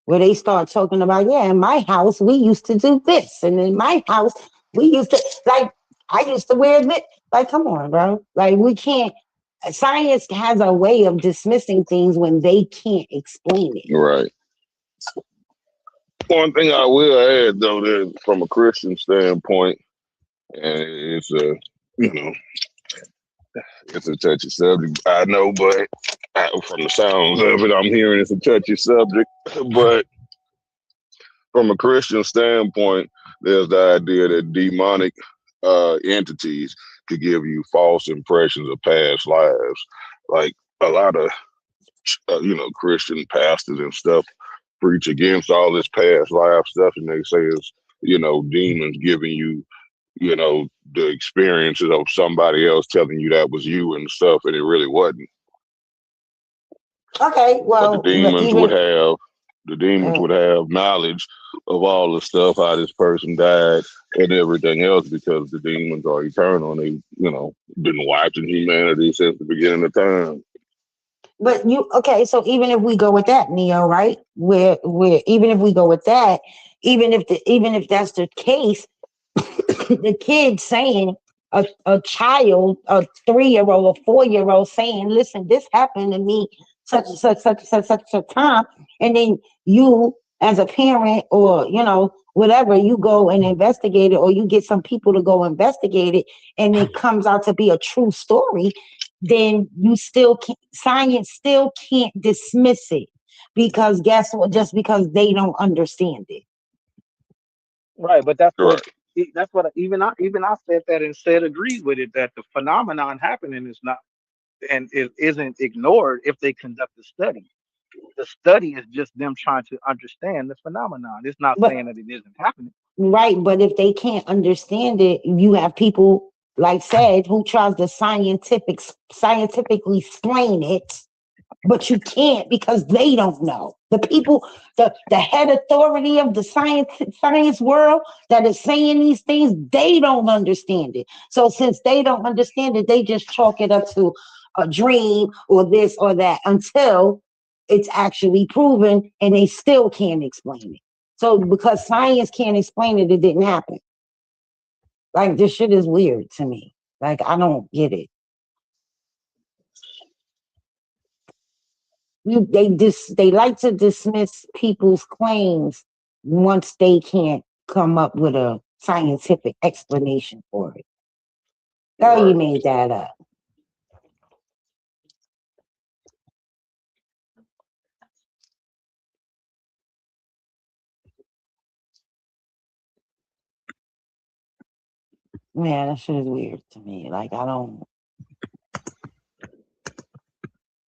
E: where they start talking about, yeah, in my house, we used to do this. And in my house, we used to, like, I used to wear this. Like, come on, bro. Like, we can't. Science has a way of dismissing things when they can't explain it.
J: Right. One thing I will add, though, that from a Christian standpoint, and it's it's a touchy subject, I know, but from the sounds of it, I'm hearing it's a touchy subject. But from a Christian standpoint, there's the idea that demonic entities could give you false impressions of past lives. Like a lot of Christian pastors and stuff preach against all this past life stuff, and they say it's demons giving you the experiences of somebody else telling you that was you and stuff, and it really wasn't.
E: Okay, well,
J: but the demons would have knowledge of all the stuff, how this person died and everything else, because the demons are eternal and they been watching humanity since the beginning of time.
E: But so even if we go with that, Neo, right? Where even if we go with that, even if that's the case, the kid saying, a child, a 3-year-old, a 4-year-old saying, listen, this happened to me such and such a time, and then you as a parent or whatever, you go and investigate it, or you get some people to go investigate it, and it comes out to be a true story, then science still can't dismiss it, because guess what? Just because they don't understand it.
G: Right, but that's what
J: Correct.
G: that's what even I said that and said agreed with it that the phenomenon happening is not and it isn't ignored if they conduct a study. The study is just them trying to understand the phenomenon. It's not
E: But
G: saying that it isn't happening.
E: right, but if they can't understand it, you have people like said who tries to scientifically explain it, but you can't because they don't know. The people, the head authority of the science world that is saying these things, they don't understand it. So since they don't understand it, they just chalk it up to a dream or this or that until it's actually proven, and they still can't explain it. So because science can't explain it, it didn't happen. Like this shit is weird to me. Like I don't get it. They like to dismiss people's claims once they can't come up with a scientific explanation for it. Oh, you
J: Right.
E: made that up. Man, that shit is weird to me. Like I don't.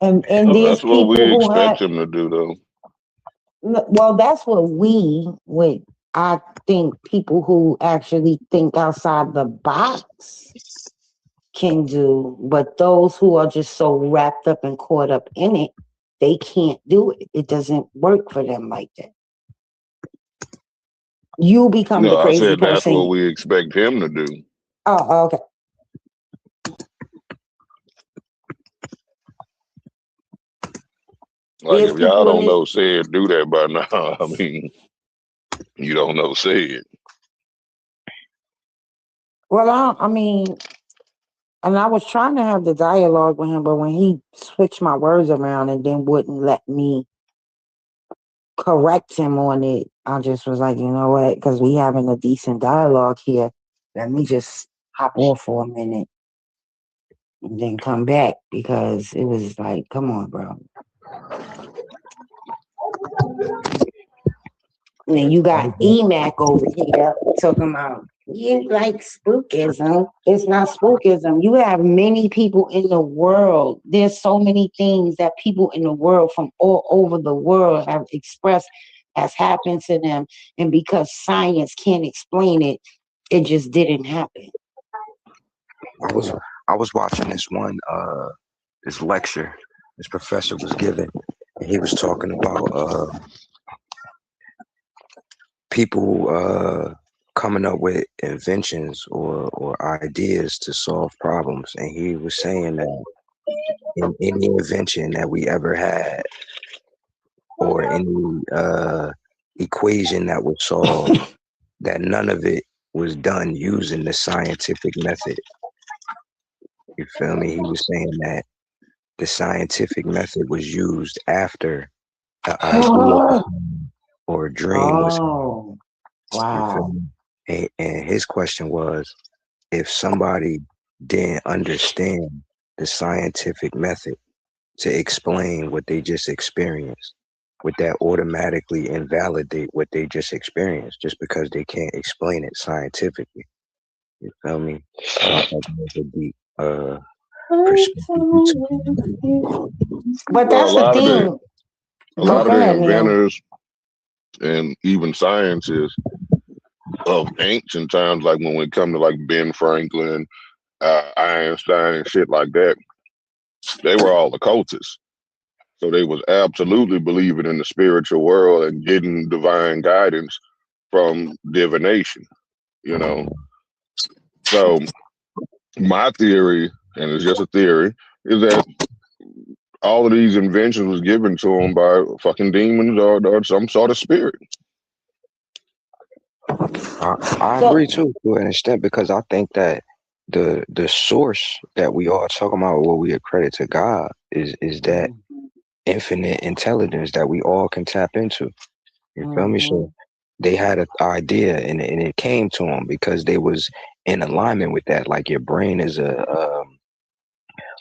E: And
J: Well,
E: there's
J: that's what
E: people
J: we
E: who have.
J: expect him to do, though.
E: Well, that's what we would. I think people who actually think outside the box can do, but those who are just so wrapped up and caught up in it, they can't do it. It doesn't work for them like that. You become the
J: No, I
E: crazy
J: said that's what
E: person.
J: we expect him to do.
E: Oh, okay.
J: Like
E: There's
J: if y'all
E: people in
J: don't
E: this.
J: know said do that by now, I mean, you don't know said.
E: Well, I mean, and I was trying to have the dialogue with him, but when he switched my words around and then wouldn't let me correct him on it, I just was like, you know what? Because we having a decent dialogue here. Let me just hop off for a minute and then come back because it was like, come on, bro. And then you got EMAC over here talking about you like spookism. It's not spookism. You have many people in the world. There's so many things that people in the world from all over the world have expressed has happened to them. And because science can't explain it, it just didn't happen.
H: I was watching this lecture this professor was giving, and he was talking about people coming up with inventions or ideas to solve problems, and he was saying that in any invention that we ever had or any equation that was solved, that none of it was done using the scientific method. You feel me? He was saying that the scientific method was used after an idea or a dream was.
E: Oh,
H: You feel
E: wow.
H: me? And his question was, if somebody didn't understand the scientific method to explain what they just experienced, would that automatically invalidate what they just experienced just because they can't explain it scientifically? You feel me? So I thought that was a deep perspective.
E: But
J: Well,
E: that's the thing.
J: a
E: Oh,
J: lot of
E: go
J: the
E: ahead, Neil.
J: inventors and even scientists of ancient times, like when we come to like Ben Franklin, Einstein, and shit like that, they were all occultists. So they was absolutely believing in the spiritual world and getting divine guidance from divination, you know. So my theory, and it's just a theory, is that all of these inventions was given to them by fucking demons or some sort of spirit.
H: I
E: So,
H: agree too to an extent because I think that the source that we are talking about, what we accredit to God, is that infinite intelligence that we all can tap into. You feel me? So they had an idea and it came to them because they was in alignment with that. Like your brain is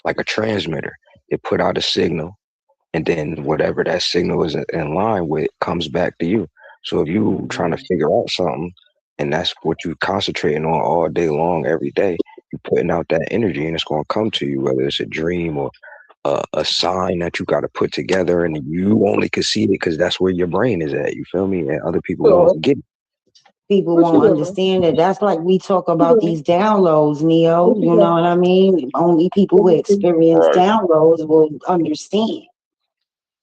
H: like a transmitter. It put out a signal, and then whatever that signal is in line with comes back to you. So if you trying to figure out something, And that's what you concentrating on all day long, every day. You're putting out that energy, and it's going to come to you, whether it's a dream or a sign that you got to put together, and you only can see it because that's where your brain is at. You feel me? And other people won't get it.
E: People won't understand it. That's like we talk about these downloads, Neo. You know what I mean? Only people who experience
J: Right.
E: downloads will understand.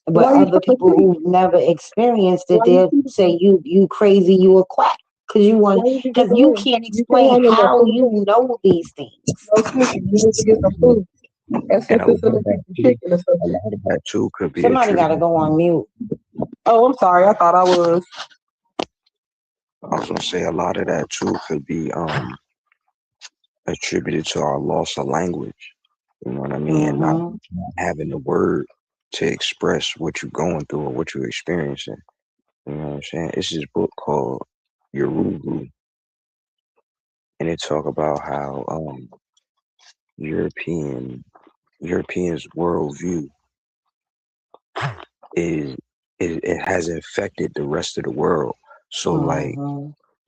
E: But other people who've never experienced it, they'll say you crazy, you a quack. Because you can't explain how you know these things.
H: And a lot of that too could be
E: Somebody gotta go on mute.
C: Oh, I'm sorry. I thought I was.
H: I was gonna say a lot of that too could be attributed to our loss of language. You know what I mean? And not having the word to express what you're going through or what you're experiencing. You know what I'm saying? It's this book called Yorubu, and it talk about how Europeans' worldview is it has infected the rest of the world. So like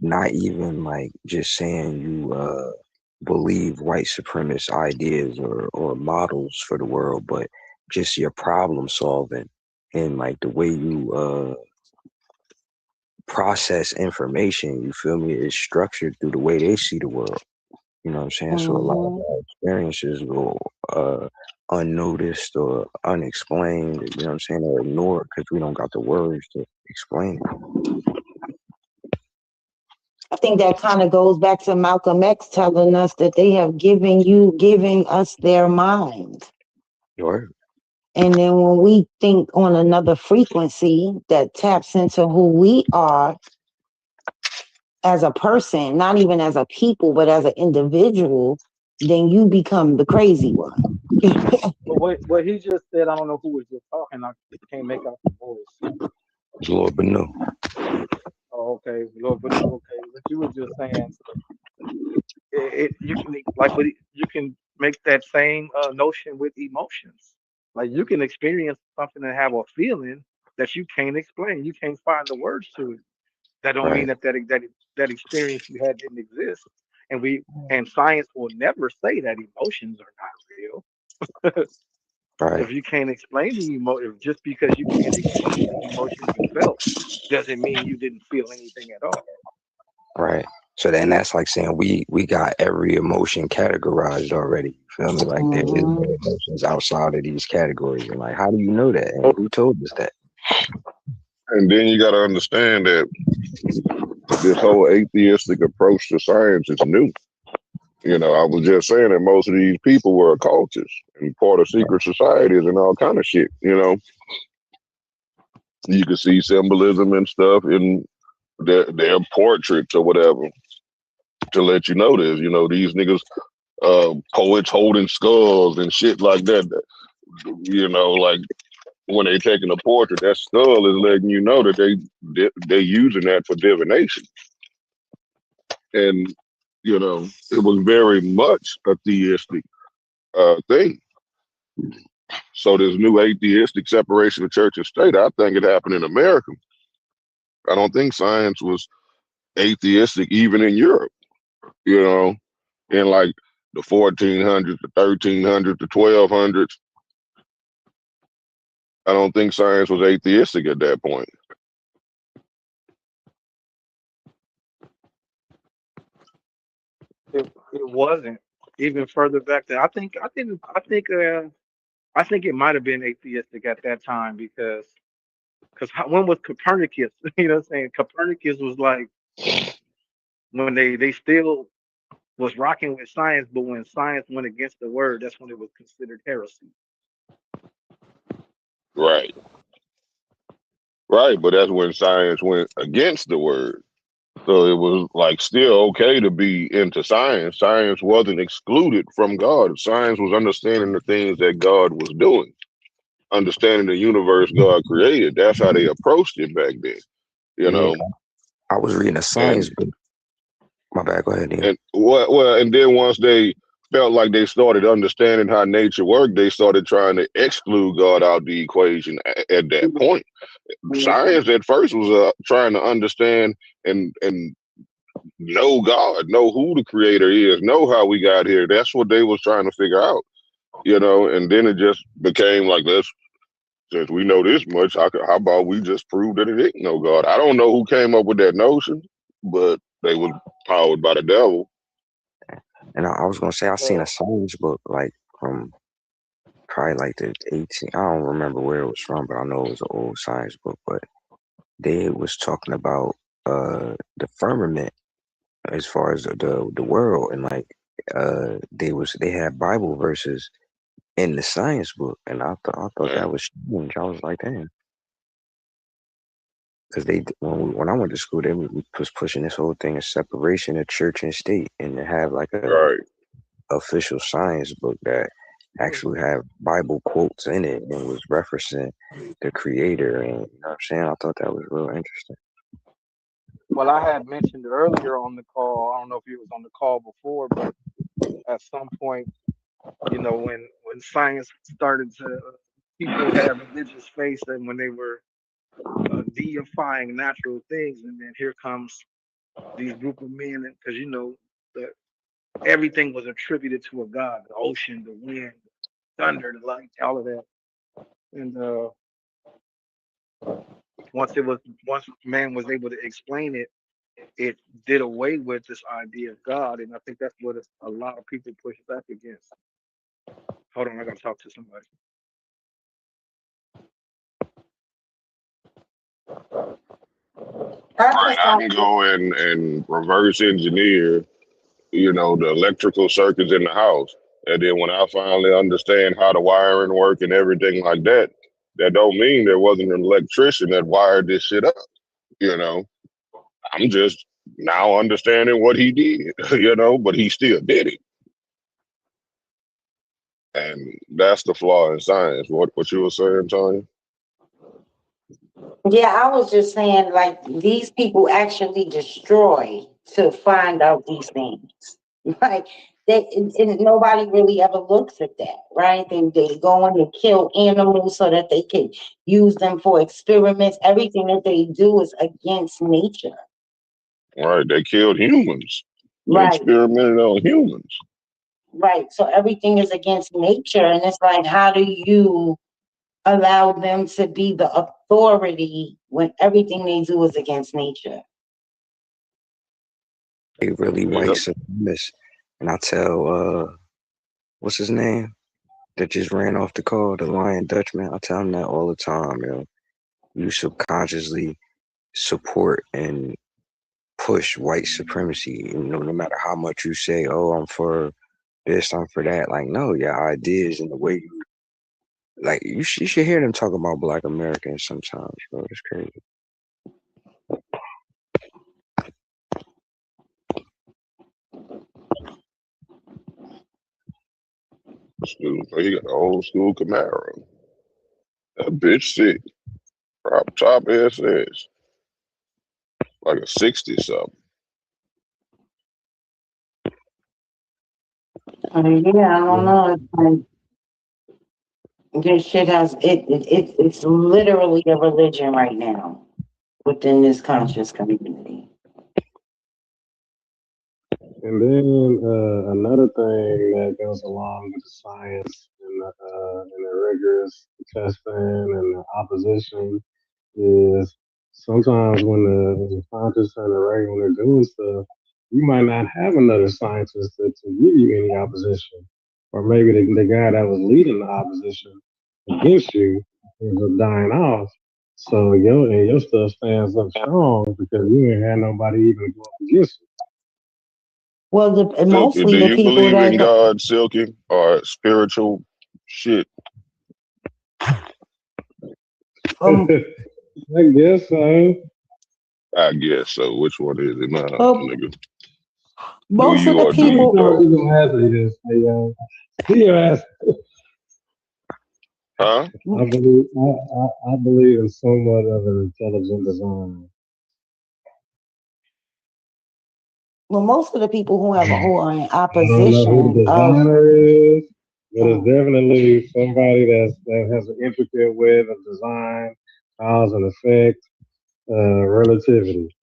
H: not even like just saying you believe white supremacist ideas or models for the world, but just your problem solving and like the way you process information, you feel me, is structured through the way they see the world. You know what I'm saying? So a lot of our experiences go unnoticed or unexplained, you know what I'm saying, or ignored because we don't got the words to explain it.
E: I think that kind of goes back to Malcolm X telling us that they have giving us their mind.
H: Sure.
E: And then when we think on another frequency that taps into who we are as a person, not even as a people, but as an individual, then you become the crazy one.
G: But what he just said, I don't know who was just talking. I can't make out the voice.
H: It's Lord Benu.
G: Oh, okay, Lord, but no, okay. What you were just saying, you can like, but you can make that same notion with emotions. Like you can experience something and have a feeling that you can't explain. You can't find the words to it. That don't mean
H: Right.
G: that experience you had didn't exist. And science will never say that emotions are not real.
H: Right.
G: If you can't explain the emotion, just because you can't explain the emotion you felt, doesn't mean you didn't feel anything at all.
H: Right. So then that's like saying we got every emotion categorized already. You feel me? Like there is no emotions outside of these categories. And like, how do you know that? And who told us that?
J: And then you got to understand that this whole atheistic approach to science is new. You know, I was just saying that most of these people were occultists and part of secret societies and all kind of shit. You know, you can see symbolism and stuff in their portraits or whatever to let you know this. You know, these niggas, poets holding skulls and shit like that. You know, like when they taking a portrait, that skull is letting you know that they using that for divination. And you know, it was very much a theistic thing. So this new atheistic separation of church and state, I think it happened in America. I don't think science was atheistic even in Europe, you know, in like the 1400s, the 1300s, the 1200s. I don't think science was atheistic at that point.
G: It wasn't even further back then. I think it might have been atheistic at that time because when was Copernicus? You know what I'm saying? Copernicus was like when they still was rocking with science, but when science went against the word, that's when it was considered heresy.
J: Right. Right. But that's when science went against the word. So it was like still okay to be into science. Science wasn't excluded from God. Science was understanding the things that God was doing, understanding the universe God created. That's how they approached it back then, you know.
H: I was reading a science book. My bad, go ahead, Neil.
J: And well, and then once they felt like they started understanding how nature worked, they started trying to exclude God out of the equation at that point. Science at first was trying to understand and know God, know who the creator is, know how we got here. That's what they was trying to figure out, and then it just became like, since we know this much, how about we just prove that it ain't no God? I don't know who came up with that notion, but they was powered by the devil.
H: And I was gonna say I seen a science book like from probably like the 18. I don't remember where it was from, but I know it was an old science book. But they was talking about the firmament as far as the world, and like they had Bible verses in the science book, and I thought that was strange. I was like, damn. Because when I went to school, they was pushing this whole thing of separation of church and state, and to have like a official science book that actually have Bible quotes in it and was referencing the creator, and you know what I'm saying? I thought that was real interesting.
G: Well, I had mentioned earlier on the call, I don't know if you was on the call before, but at some point, when science started to, people had religious faith, and when they were deifying natural things, and then here comes these group of men, because that everything was attributed to a god: the ocean, the wind, the thunder, the light, all of that. And once man was able to explain it, it did away with this idea of God, and I think that's what a lot of people push back against. Hold on, I gotta talk to somebody.
J: Right, I can go and reverse engineer, the electrical circuits in the house. And then when I finally understand how the wiring work and everything like that, that don't mean there wasn't an electrician that wired this shit up. I'm just now understanding what he did, but he still did it. And that's the flaw in science. What you were saying, Tony?
E: Yeah, I was just saying, like, these people actually destroy to find out these things. Like, and nobody really ever looks at that, right? They go in and kill animals so that they can use them for experiments. Everything that they do is against nature.
J: Right, they killed humans. They
E: Right,
J: experimented on humans.
E: right. So everything is against nature. And it's like, how do you allow them to be the authority when everything they do is against nature?
H: They really white supremacists. And I tell what's his name that just ran off the call, the Lion Dutchman. I tell him that all the time, you subconsciously support and push white supremacy, no matter how much you say, oh, I'm for this, I'm for that. Like, no, your ideas and the way you, like, you should hear them talk about Black Americans sometimes, bro. It's crazy.
J: He got an old school Camaro. That bitch sick. Prop top SS. Like a 60 something.
E: Yeah, I don't know. It's like, this shit it's literally a religion right now within this conscious community.
D: And then another thing that goes along with the science and the rigorous testing and the opposition is sometimes when the scientists and the right when they're doing stuff, you might not have another scientist to give you any opposition, or maybe the guy that was leading the opposition against you is dying off. So your stuff stands up strong because you ain't had nobody even go up against you.
E: Well,
J: Silky,
E: mostly
J: do
E: the
J: you
E: people
J: believe in
E: that
J: God, Silky, or spiritual shit?
D: I guess so.
J: I guess so. Which one is it now, nigga?
E: most of the
J: Do you
E: people
D: gonna ask me this. Hey, you ask.
J: Huh?
D: I believe in somewhat of an intelligent design.
E: well, most of the people who have who are in
D: I don't know who the
E: opposition of
D: designer is, but it's definitely somebody that has an intricate web of design, cause and effect, relativity.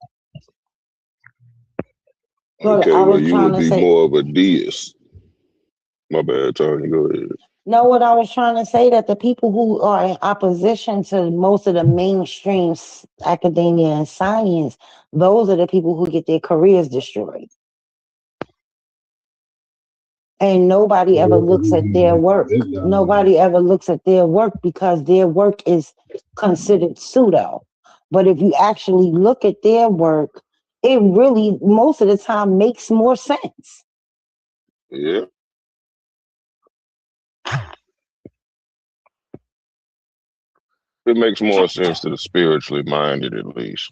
E: But
J: Okay,
E: I
J: well,
E: was
J: you
E: trying
J: would
E: to
J: be
E: say,
J: more of a deist. My bad, Tony. Go ahead.
E: no, what I was trying to say that the people who are in opposition to most of the mainstream academia and science, those are the people who get their careers destroyed. And nobody ever looks at their work. Nobody ever looks at their work because their work is considered pseudo. But if you actually look at their work, it really most of the time makes more sense.
J: Yeah. It makes more sense to the spiritually minded, at least.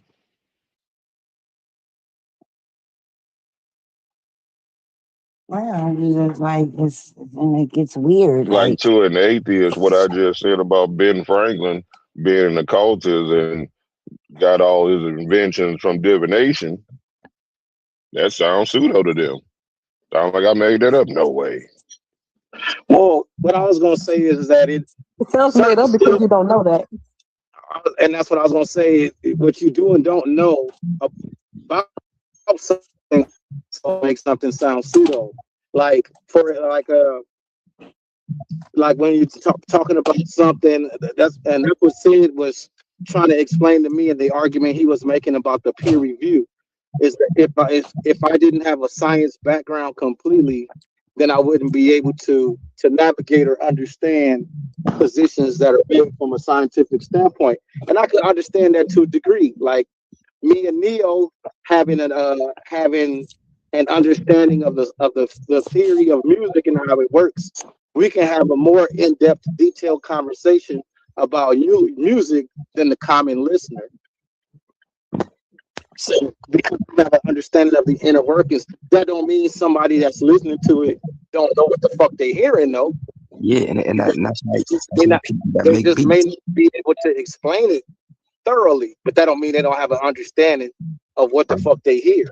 E: Well, it's just like it's and it gets weird.
J: Like
E: Like,
J: to an atheist, what I just said about Ben Franklin being an occultist and got all his inventions from divination, that sounds pseudo to them. Sounds like I made that up. No way.
I: Well, what I was gonna say is that
C: It sounds made up because you don't know that.
I: and that's what I was gonna say. What you do and don't know about something so make something sound pseudo. Like for like when you talking about something that's what Sid was trying to explain to me in the argument he was making about the peer review is that if I didn't have a science background completely, then I wouldn't be able to navigate or understand positions that are made from a scientific standpoint. And I could understand that to a degree. Like me and Neo having an understanding of the theory of music and how it works, we can have a more in-depth, detailed conversation about music than the common listener. So because we have an understanding of the inner workings, that don't mean somebody that's listening to it don't know what the fuck they hearing though.
H: Yeah, and that's like people that
I: They
H: make
I: just may
H: beats.
I: not be able to explain it thoroughly, but that don't mean they don't have an understanding of what the fuck they hear.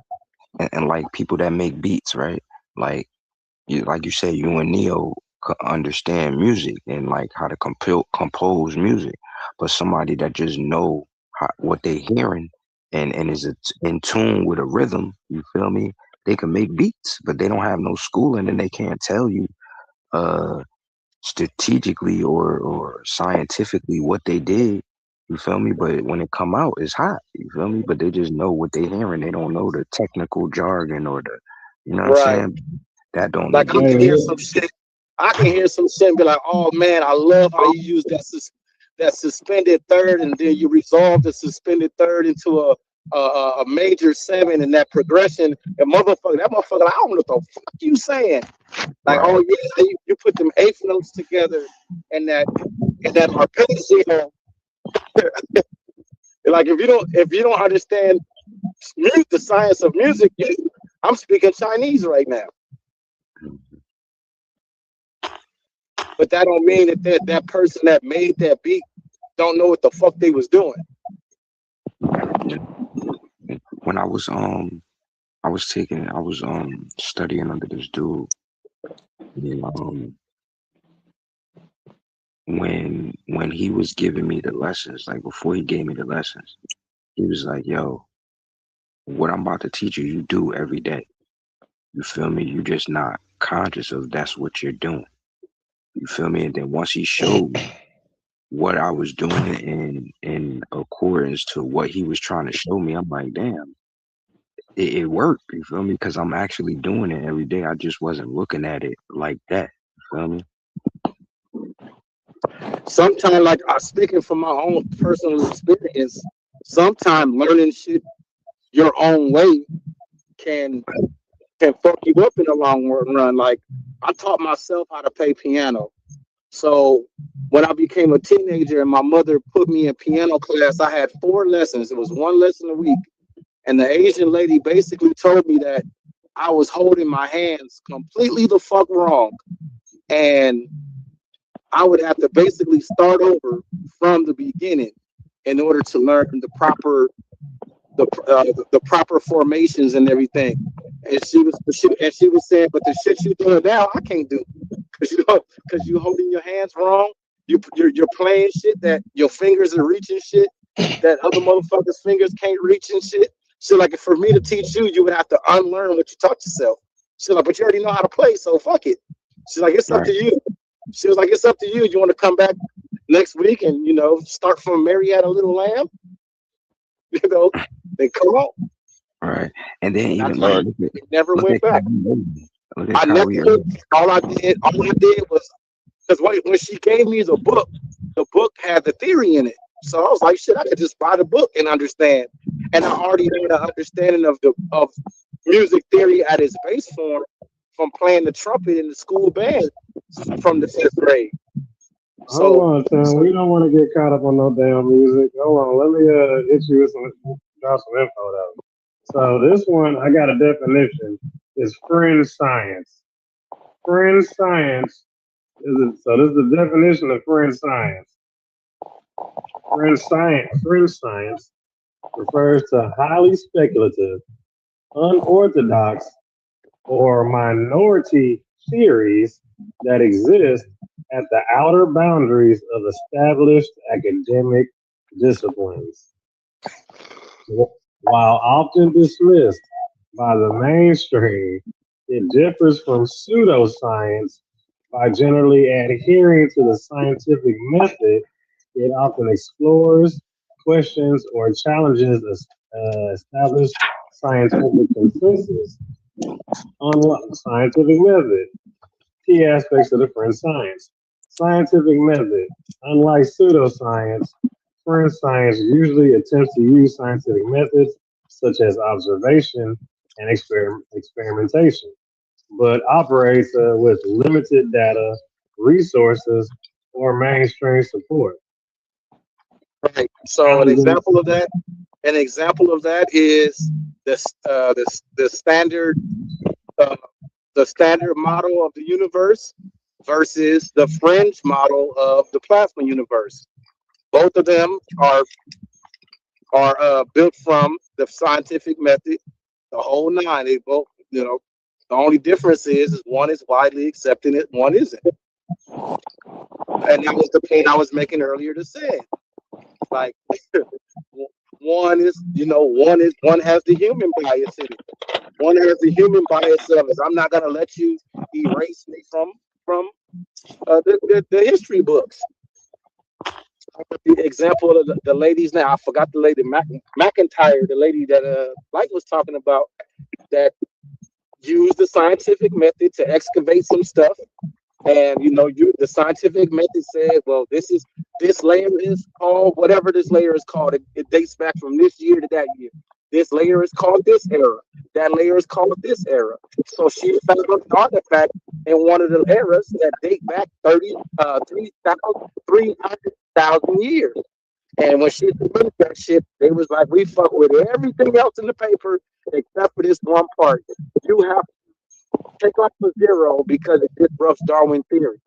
H: And like people that make beats, right? Like you say, you and Neo understand music and like how to compose music, but somebody that just know what they hearing and is in tune with a rhythm, you feel me? They can make beats, but they don't have no schooling and they can't tell you strategically or scientifically what they did. You feel me? But when it come out, it's hot. You feel me? But they just know what they hearing. They don't know the technical jargon or the, you know what I'm
I: Right.
H: saying? That don't
I: Like I
H: negate.
I: can hear some shit. I can hear some shit and be like, "Oh man, I love how you use that suspended third, and then you resolve the suspended third into a major seven, and that progression, and that motherfucker, I don't know what the fuck you saying." Like,
H: Right.
I: oh yeah, you put them eighth notes together, and that arpeggio. Like if you don't understand the science of music, I'm speaking Chinese right now. But that don't mean that person that made that beat don't know what the fuck they was doing.
H: When I was studying under this dude, and when he was giving me the lessons, like before he gave me the lessons, he was like, "Yo, what I'm about to teach you, you do every day. You feel me? You just not conscious of that's what you're doing. You feel me?" And then once he showed me what I was doing in accordance to what he was trying to show me, I'm like, damn, it worked. You feel me? Because I'm actually doing it every day. I just wasn't looking at it like that. You feel me?
I: Sometimes, like I'm speaking from my own personal experience, sometimes learning shit your own way can fuck you up in the long run. Like I taught myself how to play piano. So when I became a teenager and my mother put me in piano class, I had 4 lessons. It was 1 lesson a week. And the Asian lady basically told me that I was holding my hands completely the fuck wrong. And I would have to basically start over from the beginning in order to learn the proper formations and everything. And she was saying, but the shit you doing now, I can't do because you holding your hands wrong. You're playing shit that your fingers are reaching shit that other motherfuckers' fingers can't reach and shit. She's like, for me to teach you, you would have to unlearn what you taught yourself. She's like, but you already know how to play, so fuck it. She's like, it's up to you. She was like, it's up to you. You want to come back next week and, you know, start from Mary Had a Little Lamb? You know, then come on.
K: Right. And then even
I: like, it never went back. I never all I did was because when she gave me the book had the theory in it. So I was like, shit, I could just buy the book and understand. And I already had an understanding of music theory at its base form from playing the trumpet in the school band from the 5th grade.
D: Hold on, Tim. We don't want to get caught up on no damn music. Hold on. Let me hit you with drop some info though. So this one, I got a definition. Is fringe science. Fringe science so this is the definition of fringe science. Fringe science refers to highly speculative, unorthodox, or minority theories that exist at the outer boundaries of established academic disciplines. While often dismissed by the mainstream, it differs from pseudoscience by generally adhering to the scientific method. It often explores, questions, or challenges established scientific consensus on scientific method. Key aspects of the fringe science. Scientific method. Unlike pseudoscience, fringe science usually attempts to use scientific methods such as observation and experimentation, but operates with limited data, resources, or mainstream support.
I: Right. So an example of that is the standard the standard model of the universe versus the fringe model of the plasma universe. Both of them are built from the scientific method, the whole nine. They both, you know, the only difference is one is widely accepted, and one isn't. And that was the point I was making earlier to say. Like one is, you know, one has the human bias in it. One has the human bias of it. I'm not gonna let you erase me from the history books. The example of the ladies now, I forgot the lady McIntyre, the lady that Light was talking about, that used the scientific method to excavate some stuff. And you know, the scientific method said, well, this layer is called whatever this layer is called. It dates back from this year to that year. This layer is called this era. That layer is called this era. So she found an artifact in one of the eras that date back 300,000 years. And when she looked at that shit, they was like, we fuck with everything else in the paper except for this one part. You have to take off the zero because it disrupts Darwin theory.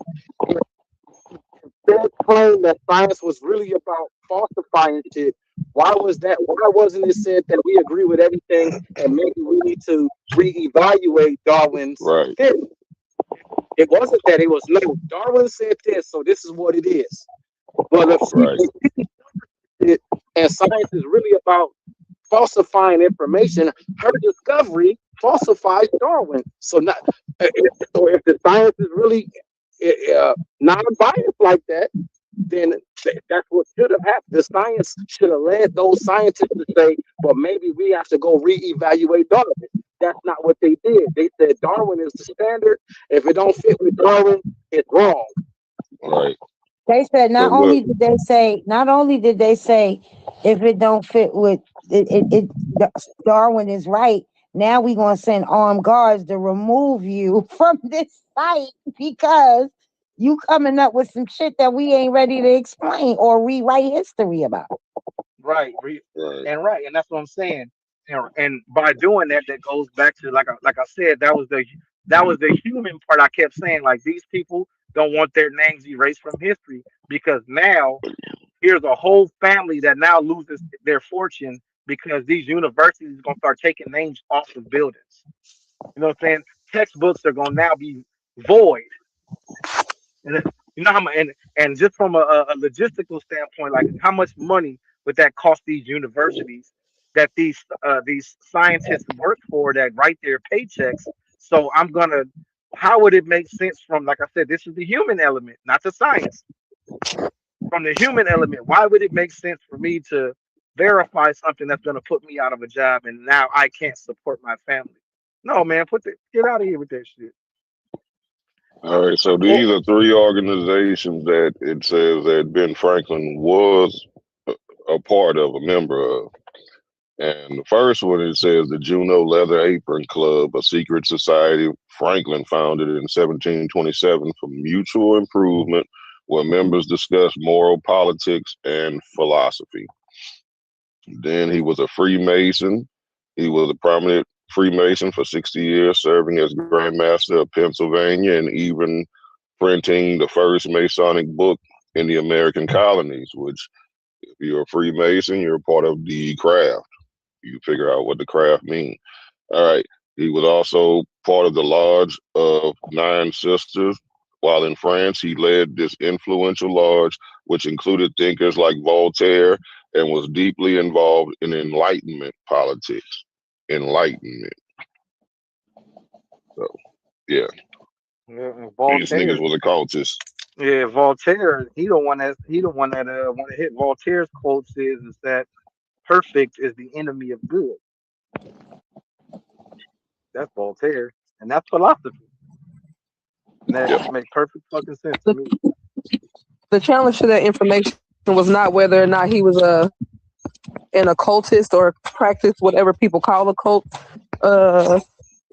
I: Instead, claim that science was really about falsifying shit. Why wasn't it said that we agree with everything and maybe we need to reevaluate Darwin's theory? It wasn't that. It was, no, Darwin said this, so this is what it is. But and science is really about falsifying information. Her discovery falsifies Darwin. So if the science is really non-biased like that, then that's what should have happened. The science should have led those scientists to say, well, maybe we have to go reevaluate Darwin. That's not what they did. They said Darwin is the standard. If it don't fit with Darwin, it's wrong.
J: Right.
E: They said not only did they say if it don't fit with Darwin is right. Now we're gonna send armed guards to remove you from this site because you coming up with some shit that we ain't ready to explain or rewrite history about.
G: Right. And that's what I'm saying. And by doing that, that goes back to like I said, that was the human part. I kept saying, like, these people don't want their names erased from history because now here's a whole family that now loses their fortune because these universities are gonna start taking names off of buildings. You know what I'm saying? Textbooks are gonna now be void. And you know how much, and just from a logistical standpoint, like how much money would that cost these universities that these scientists work for that write their paychecks. So I'm gonna. How would it make sense from, like I said, this is the human element, not the science. From the human element, why would it make sense for me to verify something that's gonna put me out of a job and now I can't support my family? No, man, get out of here with that shit.
J: All right, so
G: Oh,
J: these are three organizations that it says that Ben Franklin was a part of, a member of. And the first one, it says the Juneau Leather Apron Club, a secret society Franklin founded in 1727 for mutual improvement, where members discuss moral politics and philosophy. Then he was a Freemason. He was a prominent Freemason for 60 years, serving as Grand Master of Pennsylvania and even printing the first Masonic book in the American colonies, which, if you're a Freemason, you're a part of the craft. You figure out what the craft means. All right. He was also part of the Lodge of Nine Sisters. While in France, he led this influential lodge, which included thinkers like Voltaire, and was deeply involved in Enlightenment politics. Enlightenment. So, yeah. These niggas
G: Voltaire.
J: was occultists.
G: Yeah, Voltaire. He the one that one of hit Voltaire's quotes is that perfect is the enemy of good. That's Voltaire, and that's philosophy, and that
J: Yeah.
G: makes perfect fucking sense to
C: The,
G: me.
C: the challenge to that information was not whether or not he was an occultist or practiced whatever people call a cult.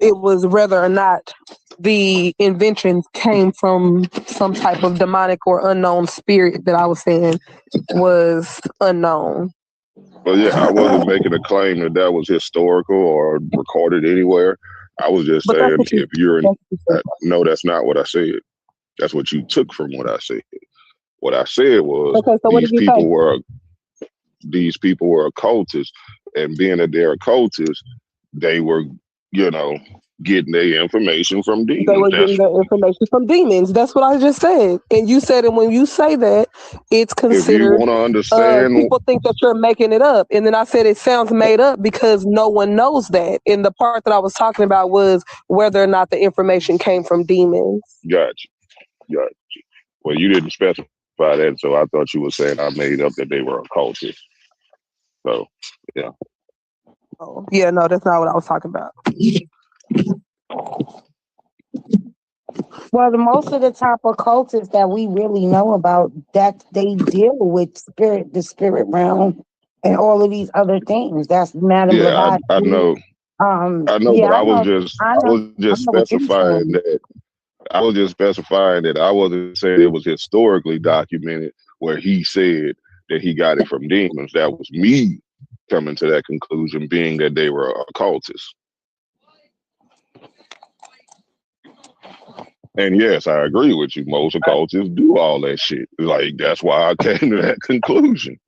C: It was whether or not the inventions came from some type of demonic or unknown spirit that I was saying was unknown.
J: But yeah, I wasn't making a claim that that was historical or recorded anywhere. I was just
C: But that's
J: saying,
C: what you.
J: if you're in,
C: That's what you said.
J: no, that's not what I said. That's what you took from what I said. What I said was
C: Okay, so what did
J: these
C: you say?
J: people were occultists, and being that they're occultists, they were, you know, getting their information from
C: They
J: demons.
C: were
J: That's,
C: getting their information from demons. That's what I just said. And you said, and when you say that, it's
J: if you
C: considered.
J: want to understand,
C: People think that you're making it up, and then I said it sounds made up because no one knows that. And the part that I was talking about was whether or not the information came from demons.
J: gotcha, gotcha. Well, you didn't specify that, so I thought you were saying I made up that they were occultists. So, yeah.
C: Oh, yeah, no, that's not what I was talking about.
E: Well, most of the top occultists that we really know about, that they deal with the spirit realm, and all of these other things. That's Madame
J: Yeah, I
E: Blavatsky.
J: know,
E: Yeah,
J: but I was
E: I
J: just
E: know what you're
J: specifying
E: saying.
J: that I wasn't saying it was historically documented where he said that he got it from demons. That was me coming to that conclusion, being that they were occultists. And yes, I agree with you. Most occultists do all that shit. Like, that's why I came to that conclusion.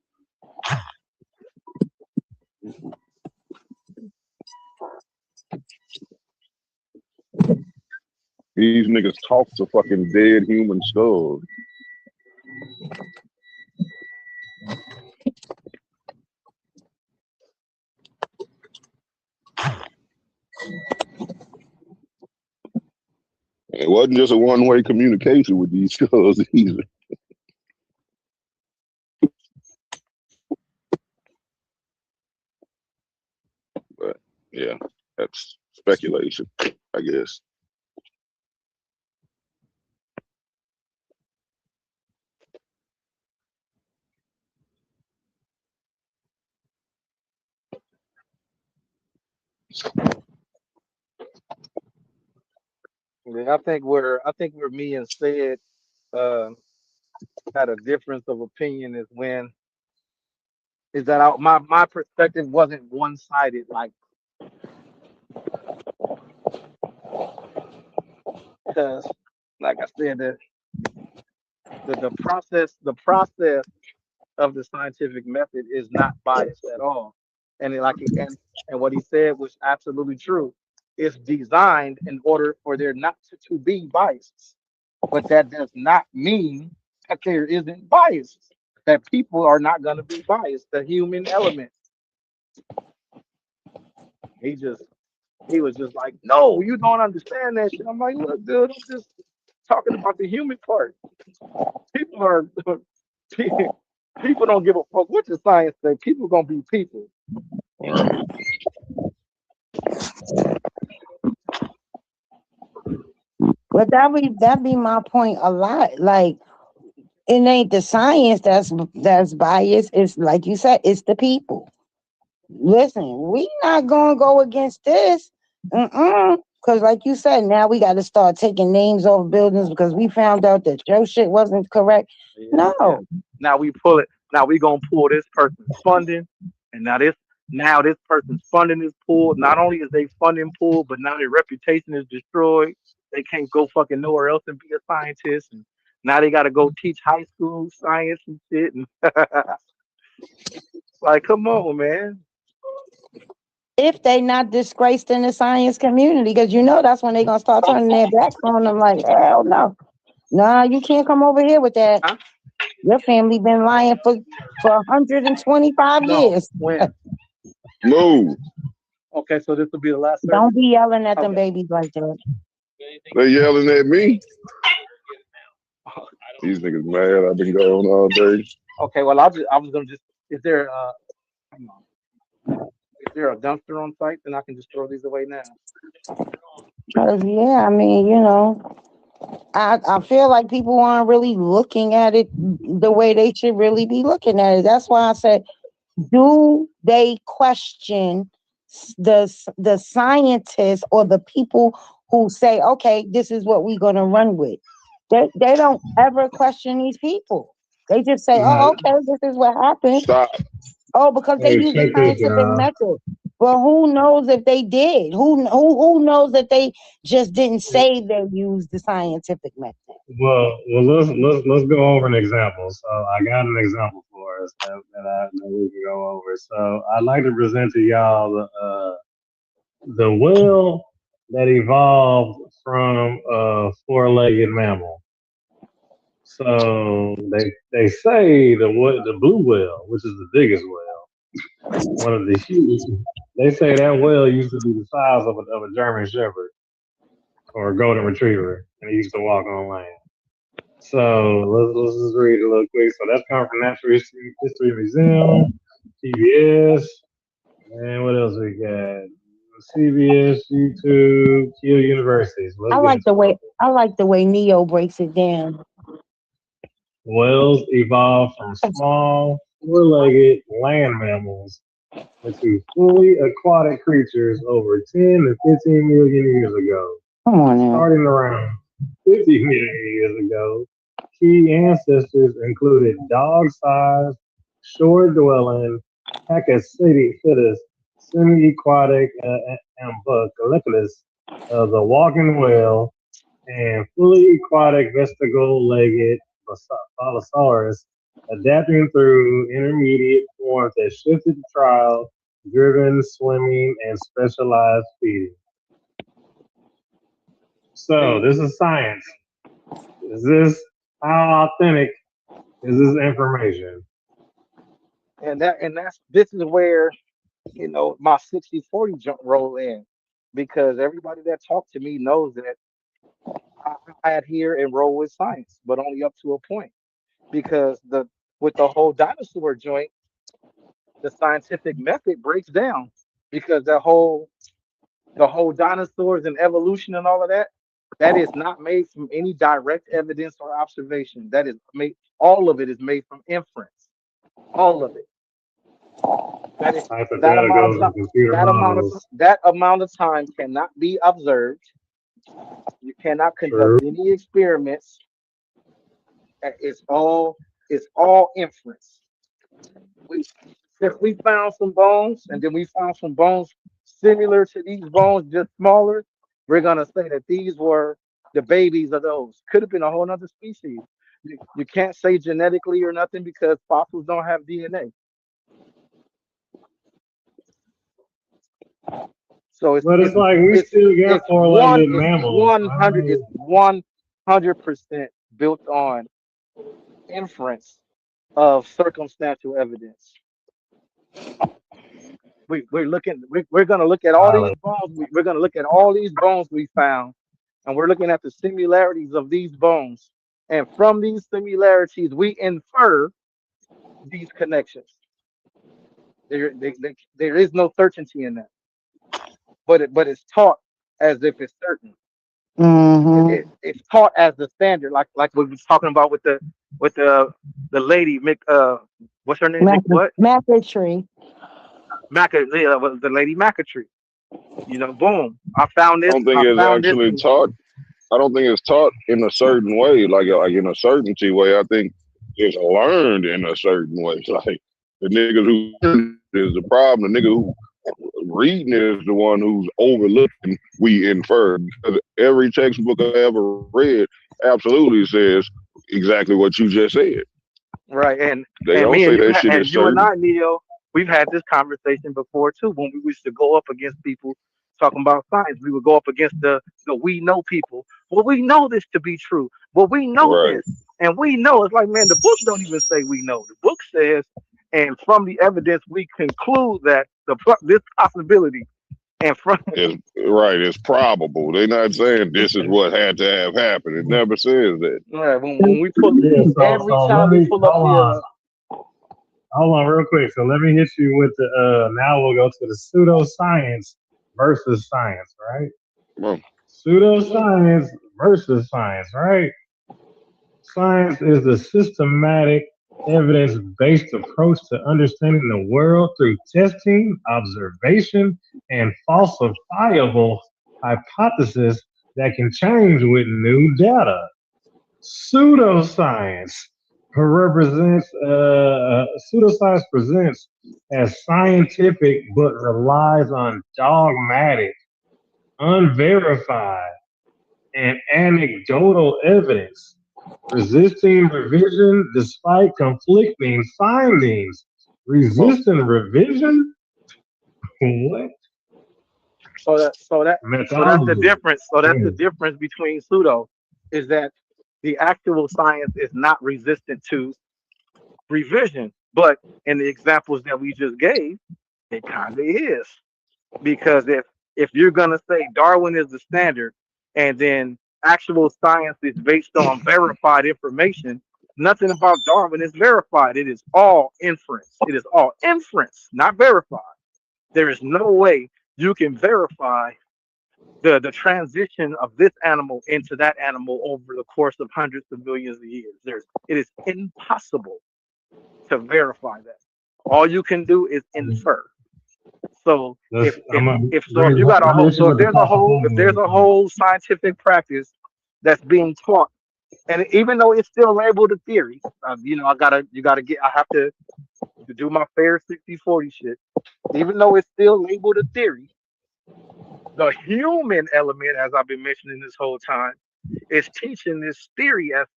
J: These niggas talk to fucking dead human skulls. It wasn't just a one-way communication with these skulls either. But yeah, that's speculation, I guess.
G: Yeah, I think where me and said uh, had a difference of opinion is that my perspective wasn't one sided. Like, because, like I said, the process of the scientific method is not biased at all. And and what he said was absolutely true. It's designed in order for there not to be biases. But that does not mean that there isn't biases. That people are not going to be biased. The human element. He was just like, no, you don't understand that shit. I'm like, look, dude, I'm just talking about the human part. People are people don't give a fuck what the science say. People gonna be people.
E: But that be my point a lot. Like it ain't the science that's biased. It's like you said, it's the people. Listen, we not gonna go against this. Because like you said, now we got to start taking names off buildings because we found out that your shit wasn't correct.
G: Yeah,
E: No.
G: yeah. Now we pull it. Now we gonna pull this person's funding, and now this person's funding is pulled. Not only is they funding pulled, but now their reputation is destroyed. They can't go fucking nowhere else and be a scientist, and now they got to go teach high school science and shit. And like, come on, man.
E: If they not disgraced in the science community, because you know that's when they gonna start turning their backs on them. Like, hell no, nah, you can't come over here with that.
G: Huh?
E: Your family been lying for 125
G: No,
E: years.
G: when?
J: Move.
G: Okay, so this will be the last
E: Don't
G: service.
E: be yelling at them
G: Okay.
E: babies like that.
J: They yelling at me. These niggas mad. I've been gone all day.
G: Okay. Well, I was gonna just. Is there hang on. Is there a dumpster on site? Then I can just throw these away now.
E: Cause yeah, I mean, you know, I feel like people aren't really looking at it the way they should really be looking at it. That's why I said, do they question the scientists or the people who say, okay, this is what we're gonna run with? They don't ever question these people. They just say,
D: Nah,
E: oh, okay, this is what happened.
J: Stop.
E: Oh, because they
D: hey,
E: use the
D: check this,
E: scientific
D: y'all.
E: method. Well, who knows if they did? Who knows that they just didn't say they used the scientific method?
D: Well, let's go over an example. So I got an example for us that we can go over. So I'd like to present to y'all the whale that evolved from a four-legged mammal. So they say the blue whale, which is the biggest whale, one of the huge. They say that whale used to be the size of a German Shepherd or a golden retriever, and he used to walk on land. So let's just read it real quick. So that's coming from Natural History Museum, PBS, and what else we got? CBS, YouTube, Kiel University. So let's
E: I
D: get
E: like
D: into
E: the
D: it real
E: way
D: quick.
E: I like the way Neo breaks it down.
D: Whales evolved from small, four-legged land mammals into fully aquatic creatures over 10 to 15 million years ago.
E: Come on now.
D: Starting around 50 million years ago, key ancestors included dog-sized, shore-dwelling, Pachycetus, semi-aquatic Ambuculus, the walking whale, and fully aquatic vestigial-legged Balosaurus, adapting through intermediate forms that shifted to trial, driven, swimming, and specialized feeding. So
G: See,
D: this is science. Is this how authentic is this information?
G: and this is where my 60/40 jump roll in, because everybody that talked to me knows that I adhere and roll with science, but only up to a point. Because with the whole dinosaur joint, the scientific method breaks down, because the whole dinosaurs and evolution and all of that, that is not made from any direct evidence or observation. That is made All of it is made from inference. All of it. That is that amount of
D: Hypotheticals
G: time.
D: and computer models.
G: That amount of time cannot be observed. You cannot conduct
D: True.
G: any experiments. It's all inference. We If we found some bones, and then we found some bones similar to these bones, just smaller, we're gonna say that these were the babies of those. Could have been a whole other species. You can't say genetically or nothing because fossils don't have DNA. So it's
D: But it's
G: it's
D: like we
G: it's
D: still got
G: it's one
D: four-legged
G: it's
D: mammals.
G: one
D: I
G: hundred it's
D: mean,
G: 100% built on inference of circumstantial evidence. we're looking. We're going to look at all these bones. We're going to look at all these bones we found, and we're looking at the similarities of these bones. And from these similarities, we infer these connections. There is no certainty in that, but it's taught as if it's certain.
E: Mm-hmm.
G: It's taught as the standard, like we was talking about with the lady Mick. What's her name? Mick what?
E: Tree.
G: Was the lady McAtree. Boom. I found
J: I
G: this.
J: don't think
G: I
J: it's
G: found this.
J: actually taught. I don't think it's taught in a certain way, like in a certainty way. I think it's learned in a certain way. Like the niggas who is the problem. The nigga who reading it is the one who's overlooking. We infer because every textbook I ever read absolutely says exactly what you just said.
G: Right, and
J: They
G: and
J: don't
G: me and
J: say
G: you
J: that shit
G: and
J: is
G: you and
J: certain.
G: I, Neo, we've had this conversation before too. When we used to go up against people talking about science, we would go up against the we know people. Well, we know this to be true. Well, we know
J: Right.
G: this, and we know it's like, man, the book don't even say we know. The book says, and from the evidence, we conclude that this possibility, and from
J: It's right. It's probable. They're not saying this is what had to have happened. It never says that.
G: right, when we pull
D: Yeah,
G: every
D: so
G: time
D: let
G: we
D: me
G: pull up the
D: hold on real quick. So let me hit you with the now we'll go to the pseudoscience versus science, right?
J: Well,
D: Pseudoscience versus science, right? Science is the systematic, evidence based approach to understanding the world through testing, observation, and falsifiable hypotheses that can change with new data. Pseudoscience pseudoscience presents as scientific but relies on dogmatic, unverified, and anecdotal evidence, resisting revision despite conflicting findings. Resisting revision? What?
G: So that's the
D: Methodology.
G: difference. So that's the difference between pseudo is that the actual science is not resistant to revision, but in the examples that we just gave, it kind of is. Because if you're gonna say Darwin is the standard, and then actual science is based on verified information, nothing about Darwin is verified. It is all inference. It is all inference, not verified. There is no way you can verify the transition of this animal into that animal over the course of hundreds of millions of years. It is impossible to verify that. All you can do is infer. So if you got a whole so if there's a whole scientific practice that's being taught, and even though it's still labeled a theory, I have to do my fair 60-40 shit. Even though it's still labeled a theory, the human element, as I've been mentioning this whole time, is teaching this theory as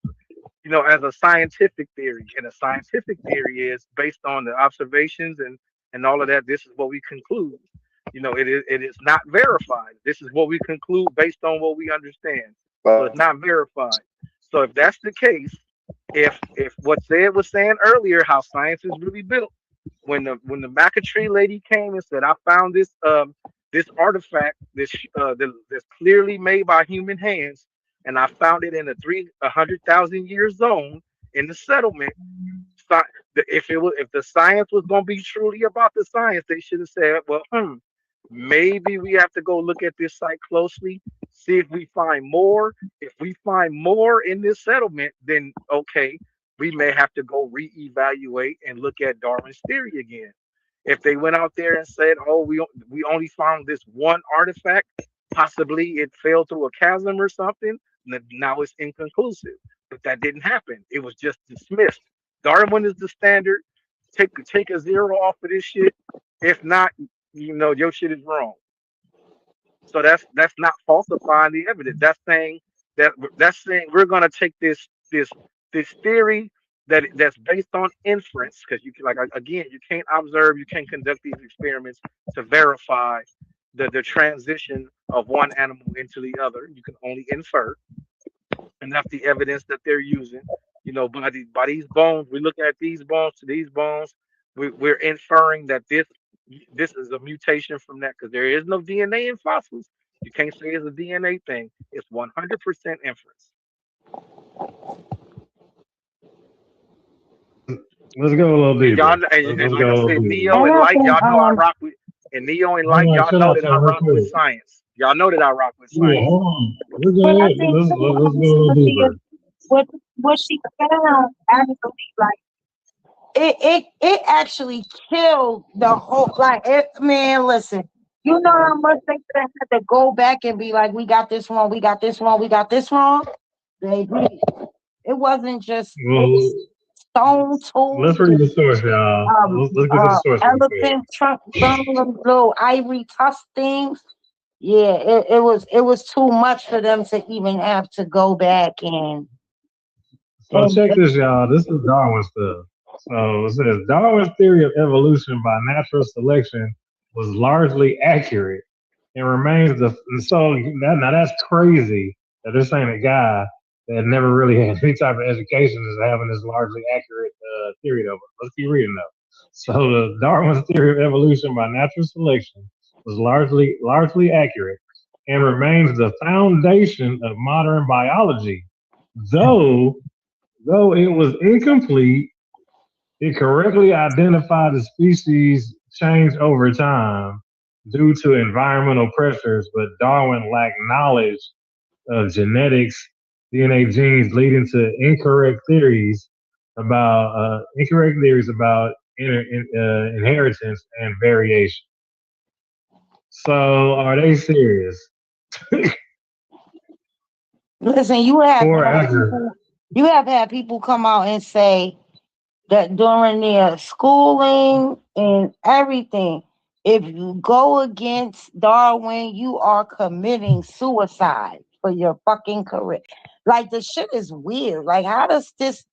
G: a scientific theory. And a scientific theory is based on the observations and all of that. This is what we conclude. It is not verified. This is what we conclude based on what we understand. So it's not verified. So if that's the case, if what said was saying earlier, how science is really built, when the McAtree lady came and said, I found this artifact, that's clearly made by human hands, and I found it in a 100,000 year zone in the settlement. If the science was going to be truly about the science, they should have said, well, maybe we have to go look at this site closely, see if we find more. If we find more in this settlement, then okay, we may have to go reevaluate and look at Darwin's theory again. If they went out there and said, oh, we only found this one artifact, possibly it fell through a chasm or something, now it's inconclusive. But that didn't happen. It was just dismissed. Darwin is the standard. Take a zero off of this shit. If not, your shit is wrong. So that's not falsifying the evidence. That's saying we're gonna take this theory that's based on inference, because you can, like, again, you can't observe, you can't conduct these experiments to verify the transition of one animal into the other. You can only infer, and that's the evidence that they're using. By these bones, we look at these bones to these bones, we're inferring that this this is a mutation from that because there is no DNA in fossils. You can't say it's a DNA thing. It's 100% inference.
D: Let's go a little
G: And
D: deeper.
G: y'all,
D: Let's
G: like
D: go
G: I
D: a little
G: said,
D: deeper.
G: Neo
E: And
G: and
E: I
G: Light,
E: think
G: y'all know I rock with, and Neo and
D: Hold
G: Light,
D: on,
G: y'all
D: chill
G: know
D: out,
G: that I
D: son, real
G: rock with
D: quick.
G: science. Y'all know that I rock with
D: Yeah,
G: science.
D: hold on. We're
E: but I
D: good.
E: think
D: Let's
E: too,
D: go a little deeper.
E: what she found actually like it actually killed the whole like it man, listen. You know how much they had to go back and be like, we got this wrong, we got this wrong, we got this wrong. Baby, it wasn't just
D: Well,
E: stone
D: let's
E: tools
D: read the
E: and
D: source, y'all. Let's get to the source real quick.
E: elephant trunk, some of them little ivory tusk things. Yeah, it was too much for them to even have to go back
D: So
E: and
D: check this, y'all. This is Darwin stuff. So it says Darwin's theory of evolution by natural selection was largely accurate and remains the. And so now that's crazy that they're saying a guy that never really had any type of education is having this largely accurate theory of it. Let's keep reading though. So the Darwin's theory of evolution by natural selection was largely accurate and remains the foundation of modern biology, though it was incomplete. It correctly identified the species change over time due to environmental pressures, but Darwin lacked knowledge of genetics, DNA genes, leading to incorrect theories about inheritance and variation. So, are they serious?
E: listen, you have
D: Poor
E: had
D: actor.
E: people, you have had people come out and say that during their schooling and everything, if you go against Darwin, you are committing suicide for your fucking career. Like the shit is weird. Like, how does this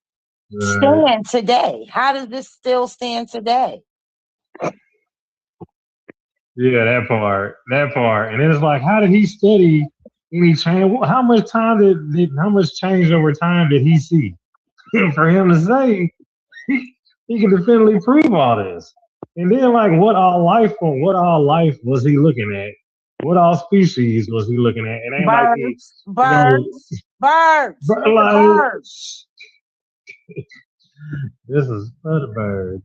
D: Right.
E: stand today? How does this still stand today?
D: Yeah, that part, and it's like, how did he study any change? How much time how much change over time did he see for him to say he can definitively prove all this? And then, like, what all life was he looking at? What all species was he looking at? It ain't like he,
E: Birds, birds. Look at
D: like
E: birds.
D: this is for the birds.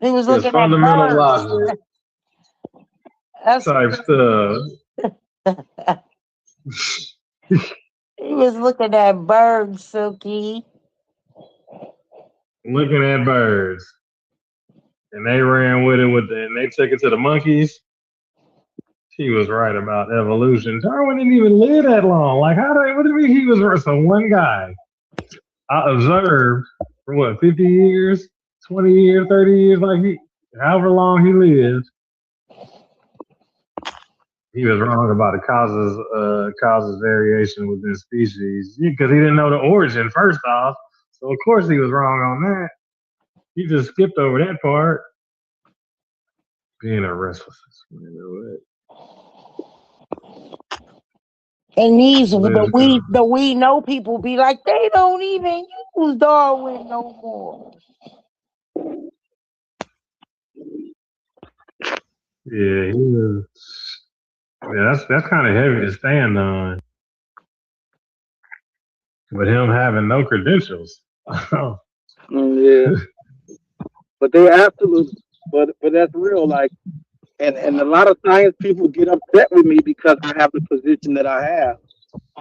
E: He was
D: It's
E: looking at
D: fundamental
E: birds.
D: logic
E: That's
D: type stuff.
E: he was looking at birds, Silky.
D: Looking at birds. And they ran with it and they took it to the monkeys. He was right about evolution. Darwin didn't even live that long. Like, what do you mean he was right? So one guy I observed for what, 50 years, 20 years, 30 years, however long he lived, he was wrong about the causes variation within species because he didn't know the origin first off. So of course he was wrong on that. He just skipped over that part. Being a restless,
E: And these
D: political.
E: the we know people be like, they don't even use Darwin no more.
D: Yeah, he was. Yeah, that's kind of heavy to stand on. But him having no credentials.
I: Yeah, but they absolutely, but that's real. Like, and a lot of science people get upset with me because I have the position that I have.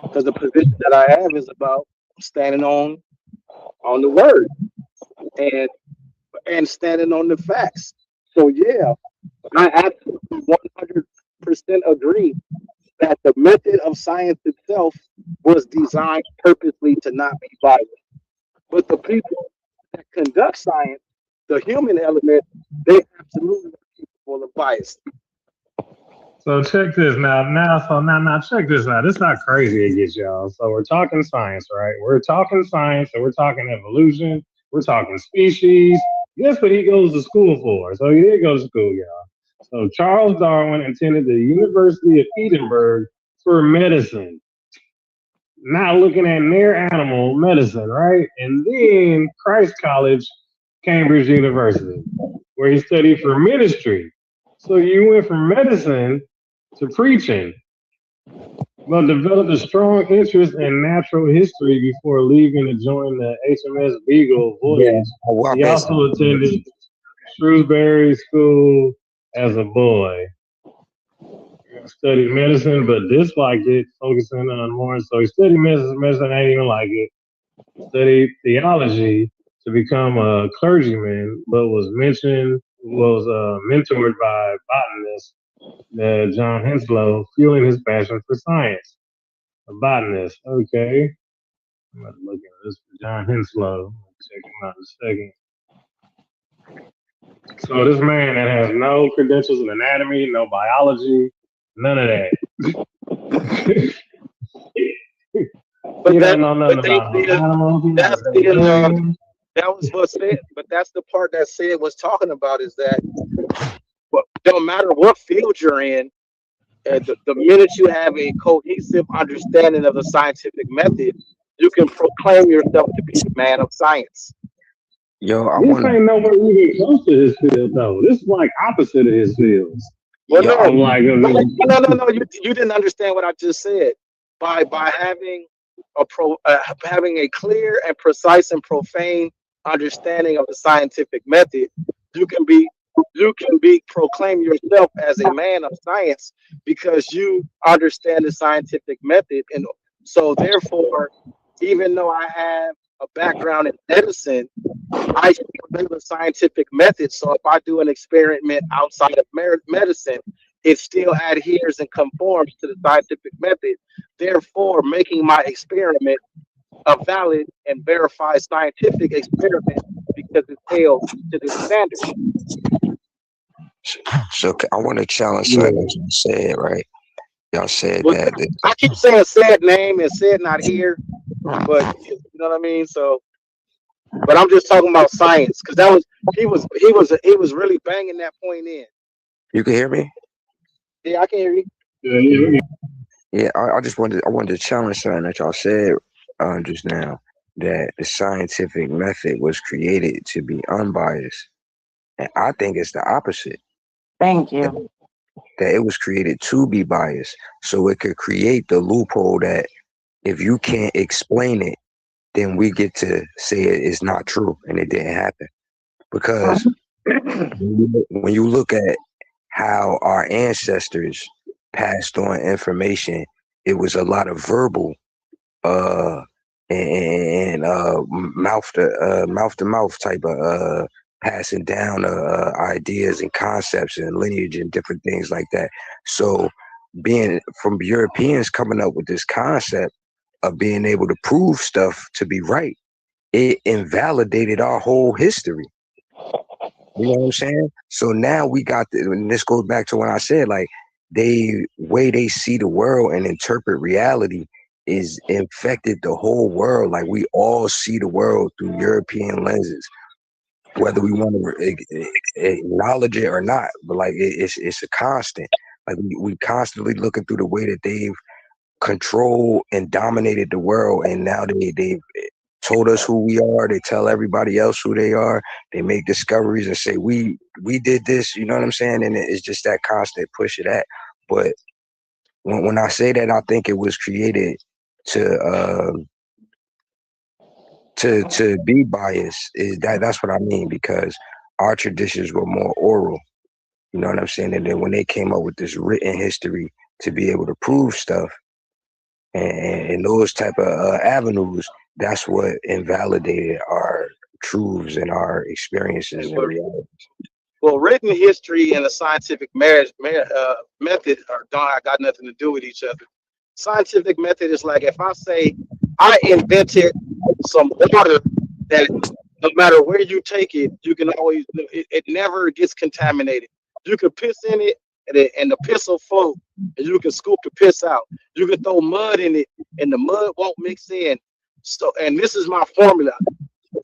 I: Because the position that I have is about standing on the word and standing on the facts. So yeah, I absolutely 100% agree that the method of science itself was designed purposely to not be biased. But the people that conduct science, the human element, they absolutely are capable of bias.
D: So check this now check this out. This is how crazy it gets, y'all. So we're talking science, right? We're talking science and we're talking evolution. We're talking species. Guess what he goes to school for? So he did go to school, y'all. So Charles Darwin attended the University of Edinburgh for medicine. Not looking at near animal medicine, right? And then Christ College, Cambridge University, where he studied for ministry. So you went from medicine to preaching, but developed a strong interest in natural history before leaving to join the HMS Beagle
H: Yeah,
D: voyage.
H: well, I
D: He
H: bet.
D: also attended Shrewsbury School as a boy. Studied medicine, but disliked it, focusing on more. So he studied medicine. Medicine ain't even like it. Studied theology to become a clergyman, but was mentored by botanist John Henslow, fueling his passion for science. A botanist, okay. I'm about to look at this for John Henslow. Check him out in a second. So this man that has no credentials in anatomy, no biology, none of that.
I: But
D: He
I: that,
D: don't know nothing
I: but they
D: about no
I: still,
D: animals. He not
I: that's
D: a
I: still,
D: veterinarian.
I: that was what said. But that's the part that said was talking about is that, well, don't matter what field you're in, the minute you have a cohesive understanding of the scientific method, you can proclaim yourself to be a man of science.
H: Yo, I
D: This
H: want
D: ain't nowhere even close to his field though. This is like opposite of his field.
I: Well,
H: yo,
I: no,
D: I'm like,
I: no. You didn't understand what I just said. By having a clear and precise and profane understanding of the scientific method, you can be proclaim yourself as a man of science because you understand the scientific method, and so therefore, even though I have a background in medicine, I still know the scientific method. So if I do an experiment outside of medicine, it still adheres and conforms to the scientific method, therefore making my experiment a valid and verified scientific experiment because it's held to this standard.
H: so I want to challenge
D: yeah.
H: something that you said, right? Y'all said
I: Well,
H: that.
I: I keep saying said name and said not here, but you know what I mean. So, but I'm just talking about science because that was he was really banging that point in.
H: You can hear me?
I: Yeah, I can hear you.
D: Yeah.
H: Yeah, I wanted to challenge something that y'all said just now, that the scientific method was created to be unbiased, and I think it's the opposite.
E: Thank
H: That,
E: you.
H: that it was created to be biased, so it could create the loophole that if you can't explain it, then we get to say it is not true and it didn't happen. Because when you look at how our ancestors passed on information, it was a lot of verbal uh and mouth to mouth type of passing down ideas and concepts and lineage and different things like that. So being from Europeans coming up with this concept of being able to prove stuff to be right, it invalidated our whole history. You know what I'm saying? So now we got and this goes back to when I said, like, way they see the world and interpret reality is infected the whole world. Like, we all see the world through European lenses, whether we want to acknowledge it or not. But like, it's a constant. Like, we constantly looking through the way that they've controlled and dominated the world, and now they've told us who we are. They tell everybody else who they are. They make discoveries and say we did this. You know what I'm saying? And it's just that constant push of that. But when I say that, I think it was created to be biased. That's what I mean, because our traditions were more oral. You know what I'm saying? And then when they came up with this written history to be able to prove stuff and those type of avenues, that's what invalidated our truths and our experiences and reality.
I: Well, written history and the scientific method I got nothing to do with each other. Scientific method is like if I say I invented some water that no matter where you take it, you can always it never gets contaminated. You can piss in it and the piss will float, and you can scoop the piss out. You can throw mud in it and the mud won't mix in. So, and this is my formula.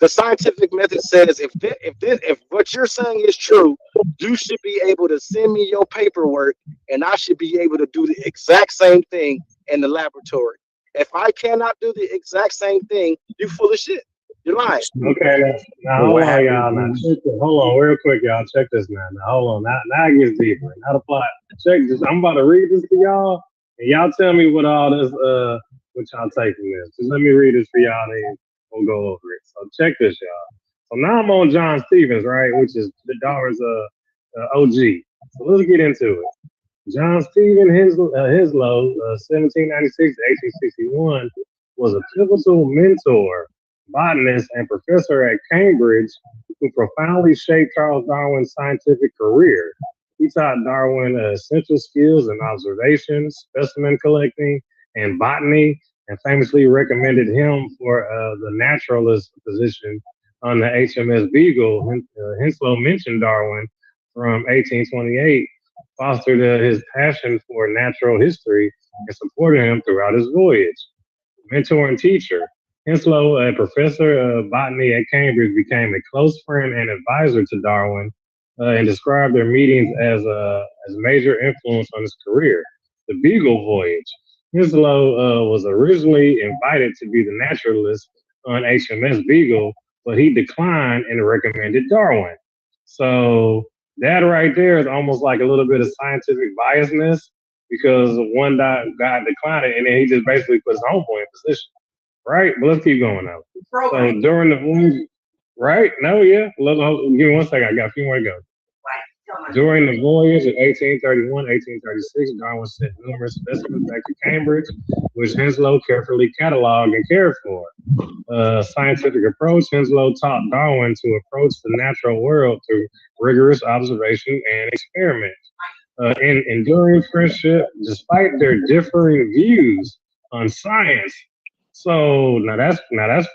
I: The scientific method says if what you're saying is true, you should be able to send me your paperwork, and I should be able to do the exact same thing in the laboratory. If I cannot do the exact same thing, you full of shit. You're lying.
D: Okay, now hold on, y'all. Now check this. Hold on, real quick, y'all. Check this now. Now hold on. Now it gets deeper. Now the plot. Check this. I'm about to read this to y'all, and y'all tell me what all this what y'all take from this. Just let me read this for y'all, and we'll go over it. So check this, y'all. So now I'm on John Stevens, right, which is the Darwin's OG. So let's get into it. John Stephen Henslow, 1796 to 1861, was a pivotal mentor, botanist, and professor at Cambridge who profoundly shaped Charles Darwin's scientific career. He taught Darwin essential skills in observation, specimen collecting, and botany, and famously recommended him for the naturalist position on the HMS Beagle. Henslow mentioned Darwin from 1828, fostered his passion for natural history, and supported him throughout his voyage. Mentor and teacher, Henslow, a professor of botany at Cambridge, became a close friend and advisor to Darwin, and described their meetings as a major influence on his career. The Beagle voyage. Henslow was originally invited to be the naturalist on HMS Beagle, but he declined and recommended Darwin. So that right there is almost like a little bit of scientific biasness, because one guy declined it, and then he just basically put his homeboy in position, right? But let's keep going now. So during the voyage, right? No, yeah. Give me 1 second. I got a few more to go. During the voyage of 1831, 1836, Darwin sent numerous specimens back to Cambridge, which Henslow carefully cataloged and cared for. Scientific approach, Henslow taught Darwin to approach the natural world through rigorous observation and experiment. In enduring friendship, despite their differing views on science. So now that's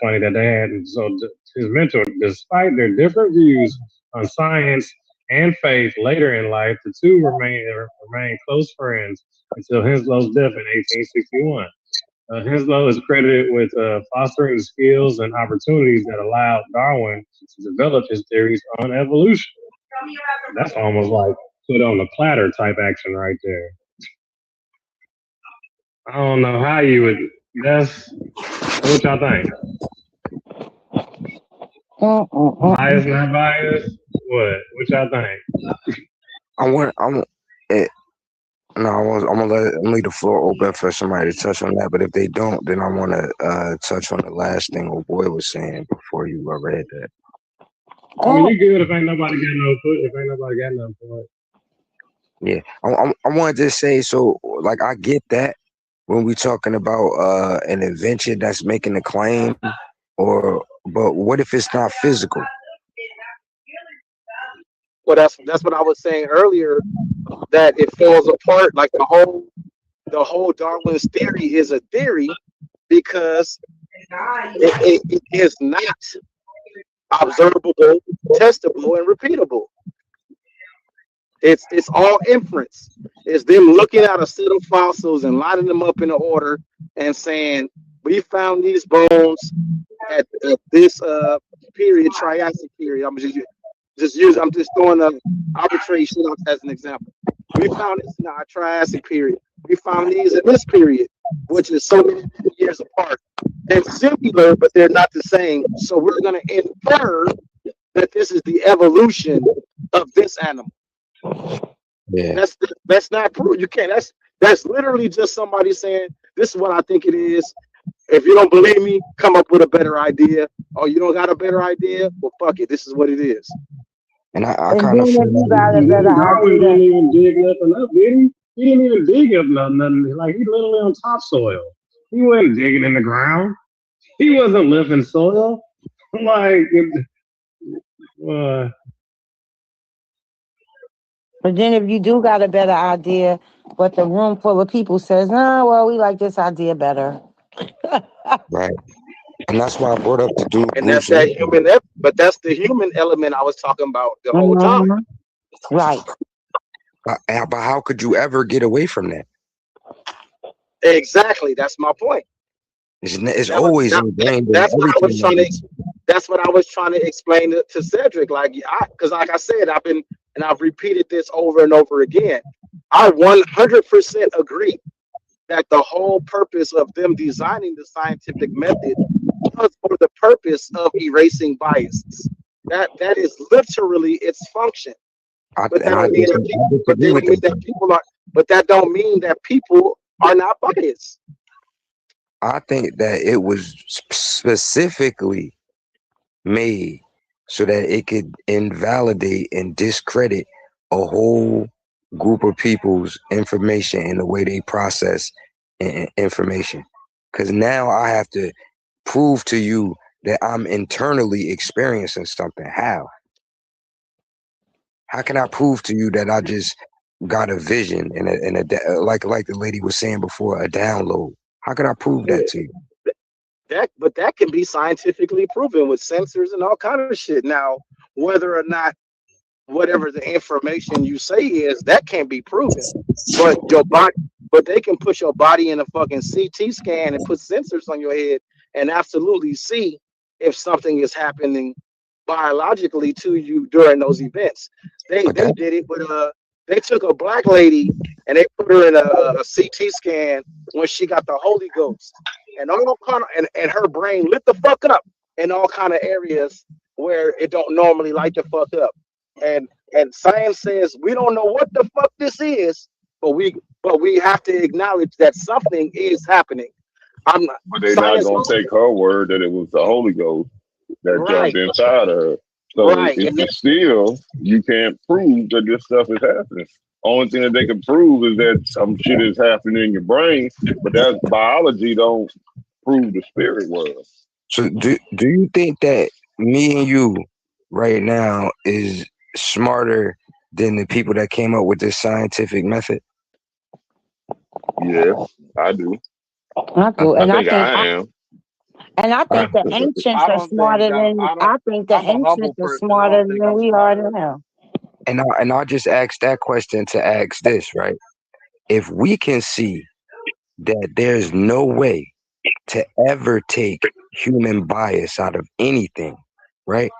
D: funny that they had. So his mentor, despite their different views on science and faith, later in life, the two remained close friends until Henslow's death in 1861. Henslow is credited with fostering the skills and opportunities that allowed Darwin to develop his theories on evolution. That's almost like put on the platter type action right there. I don't know how you would. What y'all think? Bias, not bias? What y'all think?
H: I'm gonna leave the floor open for somebody to touch on that. But if they don't, then I want to touch on the last thing old boy was saying before you read that.
D: I mean, you good if ain't nobody got no foot. If ain't nobody got no foot.
H: Yeah, I wanted to say, so like I get that when we talking about an invention that's making a claim, but what if it's not physical?
I: Well, that's what I was saying earlier, that it falls apart. Like the whole Darwin's theory is a theory because it is not observable, testable, and repeatable. It's all inference. It's them looking at a set of fossils and lining them up in an order and saying, we found these bones at this period, Triassic period. I'm just throwing an arbitrary shit out as an example. We found this in our Triassic period. We found these in this period, which is so many years apart. They're similar, but they're not the same. So we're going to infer that this is the evolution of this animal.
H: Yeah,
I: that's not proof. You can't. That's literally just somebody saying, this is what I think it is. If you don't believe me, come up with a better idea. Oh, you don't got a better idea? Well, fuck it. This is what it is.
H: And I kind of feel like
D: Darwin didn't even dig nothing up, did he? He didn't even dig up nothing. Like, he literally on topsoil. He wasn't digging in the ground. He wasn't lifting soil. Like,
E: But then if you do got a better idea, but the room full of people says, well, we like this idea better.
H: right. And that's why I brought up the dude.
I: And that's that human, but that's the human element I was talking about the whole time.
E: Right.
H: But how could you ever get away from that?
I: Exactly. That's my point.
H: It's always ingrained.
I: That's what I was trying to explain to Cedric. Like, because like I said, I've repeated this over and over again. I 100% agree that the whole purpose of them designing the scientific method cause or the purpose of erasing biases. That is literally its function. But that don't mean that people, but they don't mean that people are. But that don't mean that people are not biased.
H: I think that it was specifically made so that it could invalidate and discredit a whole group of people's information and the way they process information. Because now I have to prove to you that I'm internally experiencing something. How? How can I prove to you that I just got a vision and like the lady was saying before, a download? How can I prove that to you?
I: But that can be scientifically proven with sensors and all kind of shit. Now, whether or not whatever the information you say is, that can't be proven. But your body, but they can put your body in a fucking CT scan and put sensors on your head and absolutely see if something is happening biologically to you during those events. They did it with they took a black lady and they put her in a CT scan when she got the Holy Ghost, and all kind of and her brain lit the fuck up in all kind of areas where it don't normally light the fuck up. And science says we don't know what the fuck this is, but we have to acknowledge that something is happening. I'm not
J: But they're not
I: science.
J: gonna take her word that it was the Holy Ghost that jumped
I: Right,
J: inside of her. So
I: right,
J: if it's still, you can't prove that this stuff is happening. Only thing that they can prove is that some shit is happening in your brain, but that biology don't prove the spirit world.
H: So do you think that me and you right now is smarter than the people that came up with this scientific method?
J: Yes, I do.
E: I do,
J: I
E: and
J: think I am.
E: I think the ancients
G: I
E: are
G: don't think
E: smarter than
G: I don't.
E: I think the
G: I'm a humble
E: ancients are
G: person. I
E: smarter
G: don't think
E: than
G: I'm
E: we are
G: smarter.
E: now.
H: And I just asked that question to ask this, right? If we can see that there's no way to ever take human bias out of anything, right?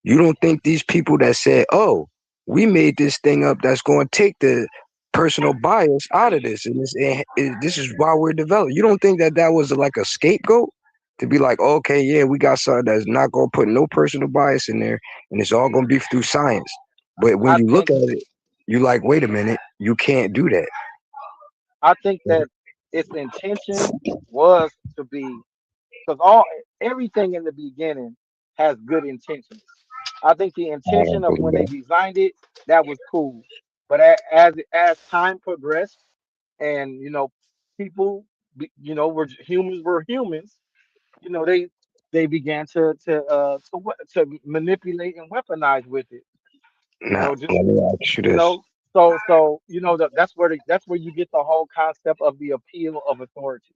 H: You don't think these people that said, "Oh, we made this thing up that's going to take the personal bias out of this, and this is why we're developed." You don't think that that was like a scapegoat to be like, "Okay, yeah, we got something that's not going to put no personal bias in there, and it's all going to be through science." But when
G: I
H: you look
G: think
H: at it, you like, wait a minute, you can't do that.
G: I think that its intention was to be, because all everything in the beginning has good intentions. I think the
H: I don't
G: intention of
H: believe
G: when they
H: that.
G: designed it, that was cool. But as time progressed, and people, humans were humans. They began to manipulate and weaponize with it.
H: Now,
G: Just
H: let me ask you
G: you
H: this.
G: know, so that's where you get the whole concept of the appeal of authority.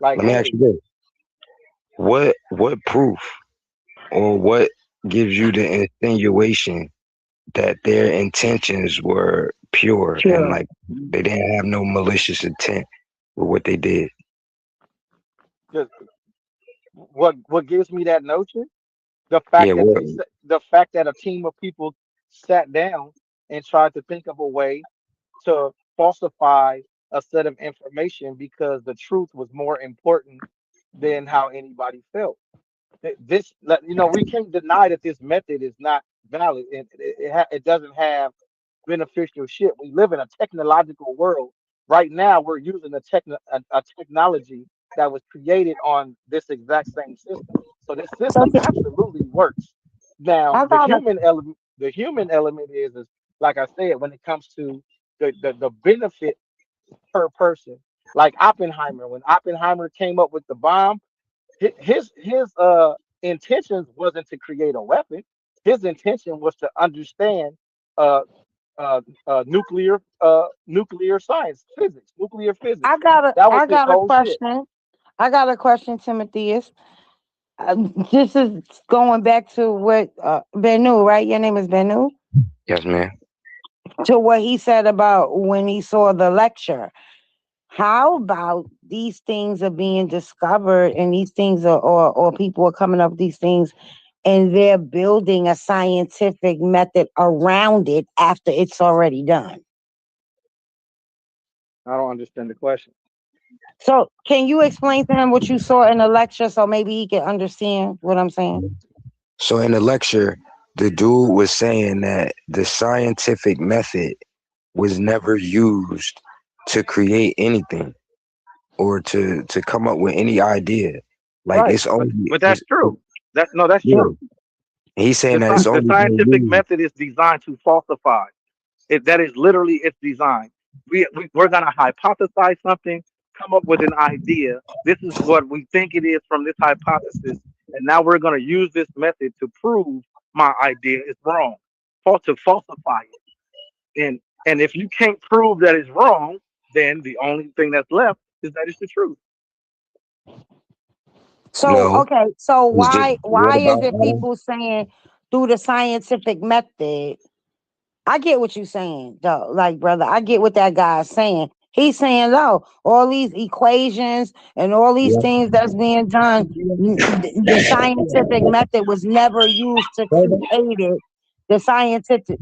G: Like,
H: Let me ask
G: hey,
H: you this. What proof or what gives you the insinuation that their intentions were pure and
E: Sure.
H: like they didn't have no malicious intent with what they did?
G: just what gives me that notion? The
H: Yeah,
G: fact that
H: what?
G: a team of people sat down and tried to think of a way to falsify a set of information because the truth was more important than how anybody felt. We can't deny that this method is not valid, and it doesn't have beneficial shit. We live in a technological world. Right now we're using a technology that was created on this exact same system. So this
E: So
G: system absolutely works. Now
E: I got a
G: the human element is like I said, when it comes to the benefit per person. Like Oppenheimer, when Oppenheimer came up with the bomb, his intentions wasn't to create a weapon. His intention was to understand uh nuclear science, nuclear physics. That was
E: I
G: his
E: got a
G: whole shit.
E: question. I got a question, Timotheus. This is going back to what Benu, right? Your name is Benu?
H: Yes, man.
E: To what he said about when he saw the lecture. How about these things are being discovered and these things are or people are coming up with these things and they're building a scientific method around it after it's already done?
G: I don't understand the question.
E: So can you explain to him what you saw in the lecture so maybe he can understand what I'm saying?
H: So in the lecture, the dude was saying that the scientific method was never used to create anything or to come up with any idea. Like
G: Right.
H: it's only
G: But that's true. That's
H: yeah.
G: true.
H: He's saying that it's
G: The
H: only been
G: scientific
H: used.
G: method is designed to falsify. That is literally its design. We're gonna hypothesize something, come up with an idea. This is what we think it is from this hypothesis, and now we're gonna use this method to prove my idea is wrong, to falsify it. And if you can't prove that it's wrong, then the only thing that's left is that it's the truth.
E: So
H: No.
E: okay, so
H: It's just what
E: why is
H: about
E: it people saying through the scientific method? I get what you're saying, though. Like, brother, I get what that guy's saying. He's saying, no, all these equations and all these
H: yeah.
E: things that's being done, the scientific method was never used to create it. The scientific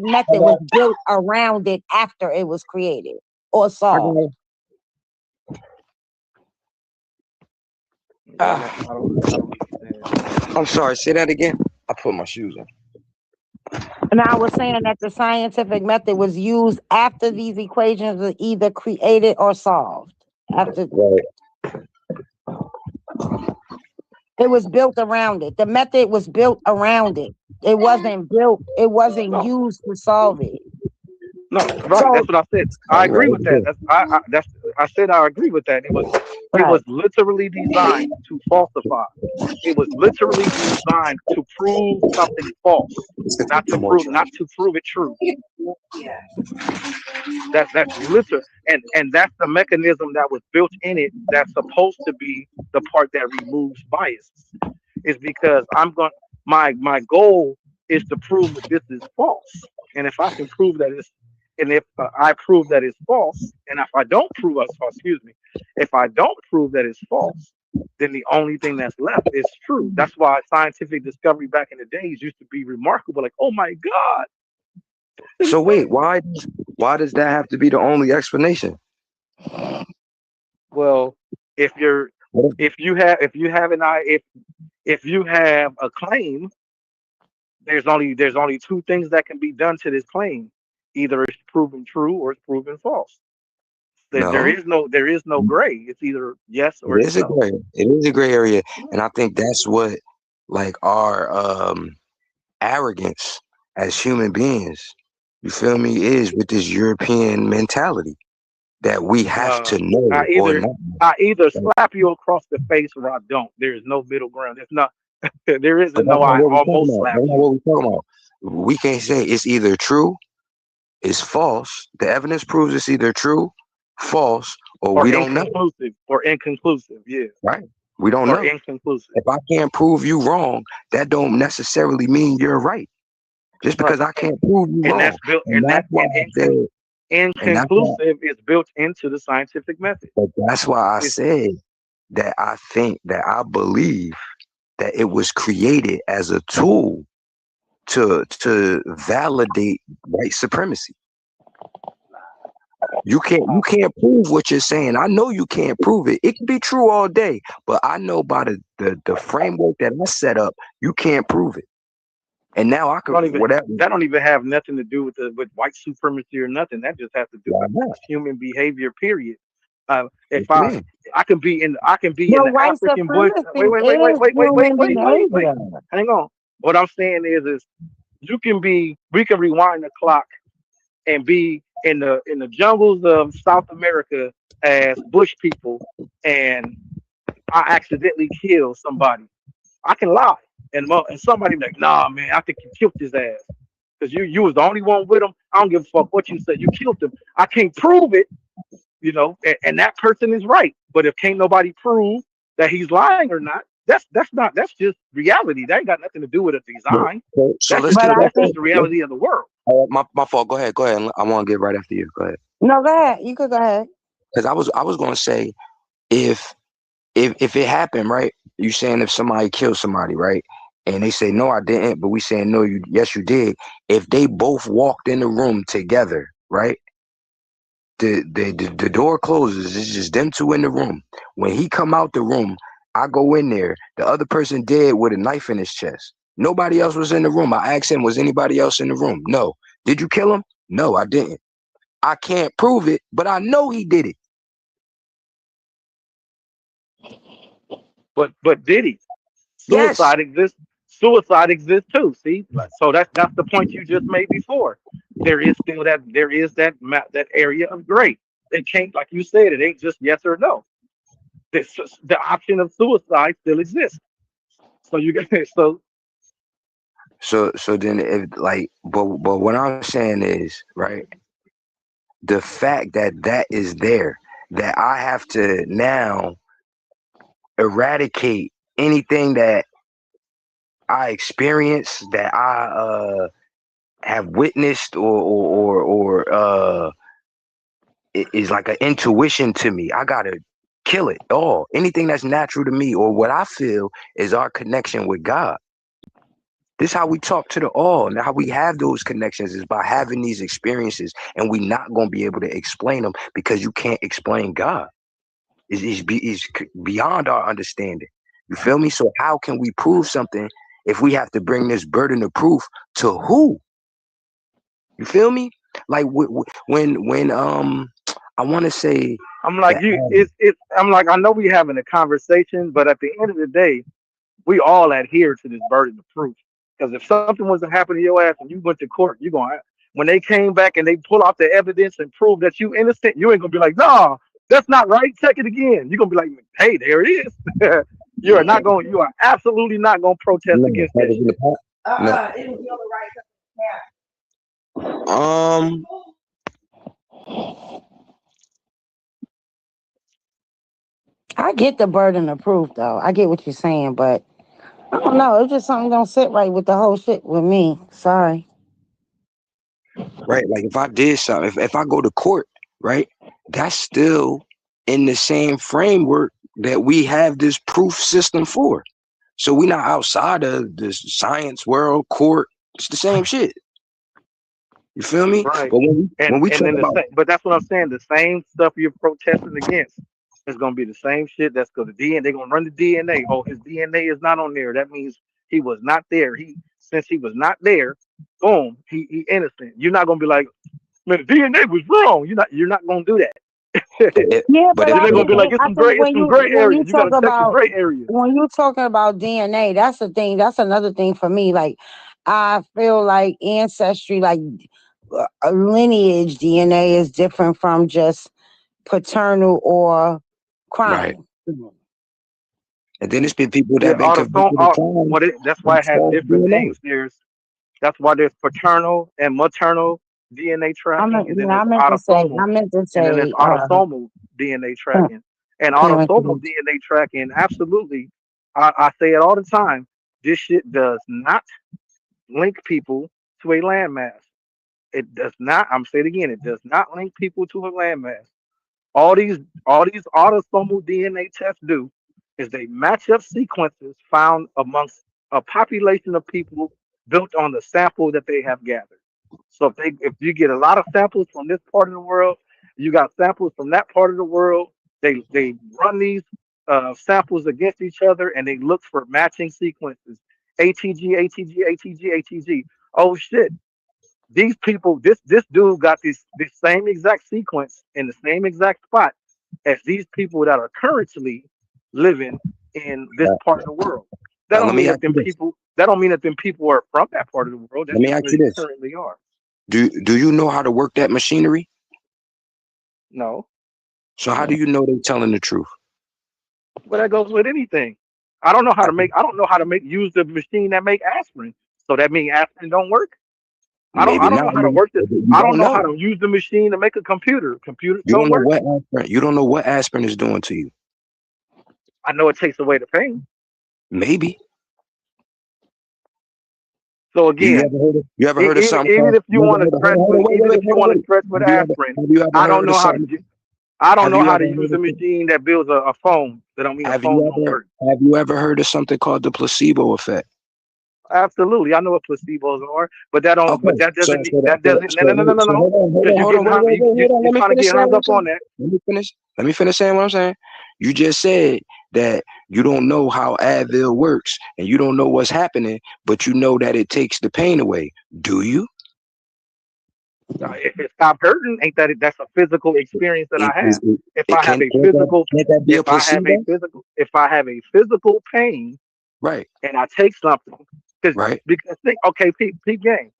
E: method was built around it after it was created or solved.
G: I don't understand.
H: I'm sorry, say that again. I put my shoes on.
E: And I was saying that the scientific method was used after these equations were either created or solved. After it was built around it. The method was built around it. It wasn't used to solve it.
G: No, right. That's what I said. I agree with that. I said I agree with that. It was literally designed to falsify. It was literally designed to prove something false, not to prove it true. That's literal, and that's the mechanism that was built in it. That's supposed to be the part that removes biases. Is because my goal is to prove that this is false, and if I can prove that it's and if I prove that it's false, and if I don't prove us, excuse me, if I don't prove that it's false, then the only thing that's left is true. That's why scientific discovery back in the days used to be remarkable. Like, oh my God.
H: So wait, why does that have to be the only explanation?
G: Well, if you have a claim, there's only two things that can be done to this claim. Either it's proven true or it's proven false. There
H: No.
G: is no gray. It's either yes or
H: It
G: it's
H: is a
G: no.
H: gray. It is a gray area, and I think that's what, like, our arrogance as human beings, you feel me, is with this European mentality that we have to know or not.
G: I either slap you across the face or I don't. There is no middle ground. It's not. There
H: But
G: isn't
H: that's
G: no.
H: not
G: I
H: what we're talking
G: almost
H: about.
G: slapped
H: That's not
G: you.
H: what we're talking about. We can't say it's either true, it's false. The evidence proves it's either true, false, or
G: Or
H: we don't know.
G: inconclusive. Yeah.
H: Right? We don't
G: Or
H: know.
G: inconclusive.
H: If I can't prove you wrong, that don't necessarily mean you're right. Just because
G: Right.
H: I can't prove you
G: And
H: wrong.
G: that's built.
H: And that's why I said, and that's why,
G: Inconclusive is built into the scientific method.
H: but that's why I
G: It's,
H: said that I believe that it was created as a tool to validate white supremacy. You can't prove what you're saying. I know you can't prove it. It can be true all day, but I know by the framework that I set up, you can't prove it. And now I could whatever.
G: that don't even have nothing to do with white supremacy or nothing. That just has to do
H: Why
G: with
H: not?
G: human behavior. Period. If
H: What you mean?
G: I can be in
E: But
G: the
E: white
G: African bush.
E: supremacy is human behavior.
G: Hang on. What I'm saying is we can rewind the clock and be in the jungles of South America as bush people, and I accidentally kill somebody. I can lie, and somebody be like, nah, man, I think you killed his ass because you was the only one with him. I don't give a fuck what you said. You killed him. I can't prove it, and that person is right. But if can't nobody prove that he's lying or not, that's just reality. That ain't got nothing to do with a design.
H: So
G: That's
H: let's do
G: just
H: that.
G: the reality of the world.
H: My fault. Go ahead. I want to get right after you. Go ahead.
E: No, go ahead. You could go ahead.
H: Because I was going to say, if it happened, right? You saying if somebody killed somebody, right? And they say no, I didn't, but we saying no, yes, you did. If they both walked in the room together, right? The door closes. It's just them two in the room. When he come out the room, I go in there. The other person dead with a knife in his chest. Nobody else was in the room. I asked him, was anybody else in the room? No. Did you kill him? No, I didn't. I can't prove it, but I know he did it.
G: But did he?
H: Yes.
G: Suicide exists. Suicide exists too. See, so that's the point you just made before. There is still that that area of gray. It can't, like you said, it ain't just yes or no. The option of suicide still exists. So you get so
H: So then if like, but what I'm saying is, right, the fact that that is there, that I have to now eradicate anything that I experience, that I have witnessed, or is like an intuition to me. I gotta kill it all. Anything that's natural to me, or what I feel is our connection with God. This is how we talk to the all, and how we have those connections is by having these experiences, and we not gonna be able to explain them because you can't explain God. It's beyond our understanding. You feel me? So how can we prove something if we have to bring this burden of proof to who? You feel me? Like when I want to say
G: I'm like
H: that.
G: you. I'm like, I know we having a conversation, but at the end of the day, we all adhere to this burden of proof. Because if something was to happen to your ass and you went to court, you going when they came back and they pull out the evidence and prove that you innocent, you ain't gonna be like, nah, that's not right. Check it again. You're gonna be like, hey, there it is. You are not going. You are absolutely not gonna protest
H: No,
G: against that shit.
H: no.
E: I get the burden of proof though. I get what you're saying, but I don't know. It's just something don't sit right with the whole shit with me. Sorry.
H: Right, like if I did something, if I go to court, right, that's still in the same framework that we have this proof system for. So we not outside of the science world, court. It's the same shit. You feel me?
G: Right.
H: But when we
G: And
H: talk
G: then the
H: about,
G: same, but that's what I'm saying. The same stuff you're protesting against is gonna be the same shit. That's gonna DNA. They're gonna run the DNA. Oh, his DNA is not on there. That means he was not there. Since he was not there, boom, he innocent. You're not gonna be like, man, the DNA was wrong. You're not gonna do that.
E: Yeah,
H: but
E: but
H: if
G: You're
E: I
G: not gonna
E: think
G: be like, it's
E: I
G: some
E: think
G: gray, it's some gray
E: when
G: area.
E: you
G: You gotta
E: talk
G: check the
E: about
G: gray area.
E: when you talking about DNA, that's the thing. That's another thing for me. Like I feel like ancestry, like lineage DNA is different from just paternal or
H: right,
E: crime.
H: and then it's been people that
G: Yeah,
H: have been convicted of crimes
G: that's why
H: from
G: it has
H: false
G: different
H: DNA.
G: things. That's why there's paternal and maternal DNA tracking, and then there's autosomal,
E: I meant to
G: and then there's
E: say,
G: autosomal DNA tracking. And autosomal
E: parentage.
G: DNA tracking, absolutely, I say it all the time. This shit does not link people to a landmass. It does not. I'm saying it again. It does not link people to a landmass. All these all these autosomal DNA tests do is they match up sequences found amongst a population of people built on the sample that they have gathered. So if you get a lot of samples from this part of the world, you got samples from that part of the world. They run these samples against each other and they look for matching sequences. ATG, ATG, ATG, ATG. Oh shit, these people, this dude got this same exact sequence in the same exact spot as these people that are currently living in this
H: Right.
G: part of the world. That
H: Now
G: don't
H: let
G: mean
H: me
G: that
H: ask you
G: them
H: this.
G: people that don't mean that them people are from that part of the world. That's
H: Let me
G: just
H: ask
G: where
H: you
G: they
H: this.
G: currently are.
H: Do you know how to work that machinery?
G: No.
H: So how do you know they're telling the truth?
G: But that goes with anything. I don't know how to use the machine that make aspirin. So that means aspirin don't work. I
H: Maybe
G: don't
H: not.
G: know
H: I
G: how to
H: mean,
G: work this.
H: you
G: I don't
H: don't
G: know how
H: know.
G: to use the machine to make a computer. Computers
H: You
G: don't
H: don't know
G: work.
H: what aspirin. You don't know what aspirin is doing to you.
G: I know it takes away the pain.
H: Maybe.
G: So
H: You
G: again,
H: ever heard of? You ever heard of something
G: even
H: called?
G: if you
H: You ever
G: want to
H: heard of?
G: stretch
H: Hold
G: with,
H: on, wait,
G: even
H: wait,
G: if
H: wait,
G: you
H: hold on,
G: want to
H: wait.
G: stretch with aspirin,
H: Have you ever
G: I don't
H: heard of
G: know how to.
H: something?
G: I don't
H: Have
G: know
H: you
G: how
H: ever
G: to
H: heard
G: use a
H: of?
G: machine that builds a phone. That don't mean a
H: Have
G: phone
H: you
G: don't
H: ever?
G: work.
H: Have you ever heard of something called the placebo effect?
G: Absolutely, I know what placebos are, but that don't.
H: Okay.
G: But that
H: So,
G: doesn't.
H: so, that,
G: That doesn't. No,
H: so,
G: no, no, no, no,
H: so
G: no. Because you
H: hold on,
G: getting hung.
H: wait, hold on.
G: You're
H: Let me
G: trying to
H: finish
G: get
H: saying
G: hung
H: what I'm
G: up on
H: saying.
G: that.
H: Let me finish saying what I'm saying. You just said that you don't know how Advil works and you don't know what's happening, but you know that it takes the pain away. Do you?
G: If it stopped hurting, ain't that that's a physical experience that I have? If I have a physical,
H: can't that be a
G: if I have a
H: placebo?
G: physical, if I have a physical pain
H: Right,
G: and I take something,
H: right.
G: because think, okay, peep game,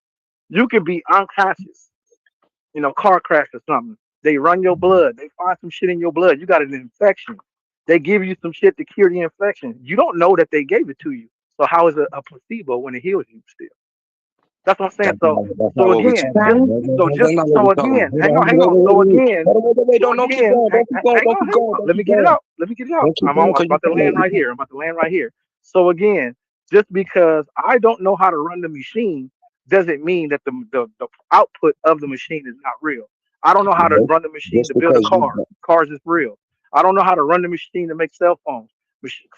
G: you could be unconscious, car crash or something. They run your blood. They find some shit in your blood. You got an infection. They give you some shit to cure the infection. You don't know that they gave it to you. So how is it a placebo when it heals you still? That's what I'm saying.
H: That's not
G: So
H: what we're
G: again,
H: talking about. That's not what we're talking about.
G: hang on. So again,
H: Wait, don't keep going. Don't keep going.
G: hang
H: Don't keep
G: on.
H: going. Don't
G: Let me
H: keep
G: get it
H: going.
G: out. Let me get it out.
H: Don't keep
G: I'm
H: going because
G: about to land right here. I'm about to land right here. So again, just because I don't know how to run the machine doesn't mean that the output of the machine is not real. I don't know how to
H: you
G: run the machine
H: just
G: to build a
H: because you
G: car. Cars is real. I don't know how to run the machine to make cell phones.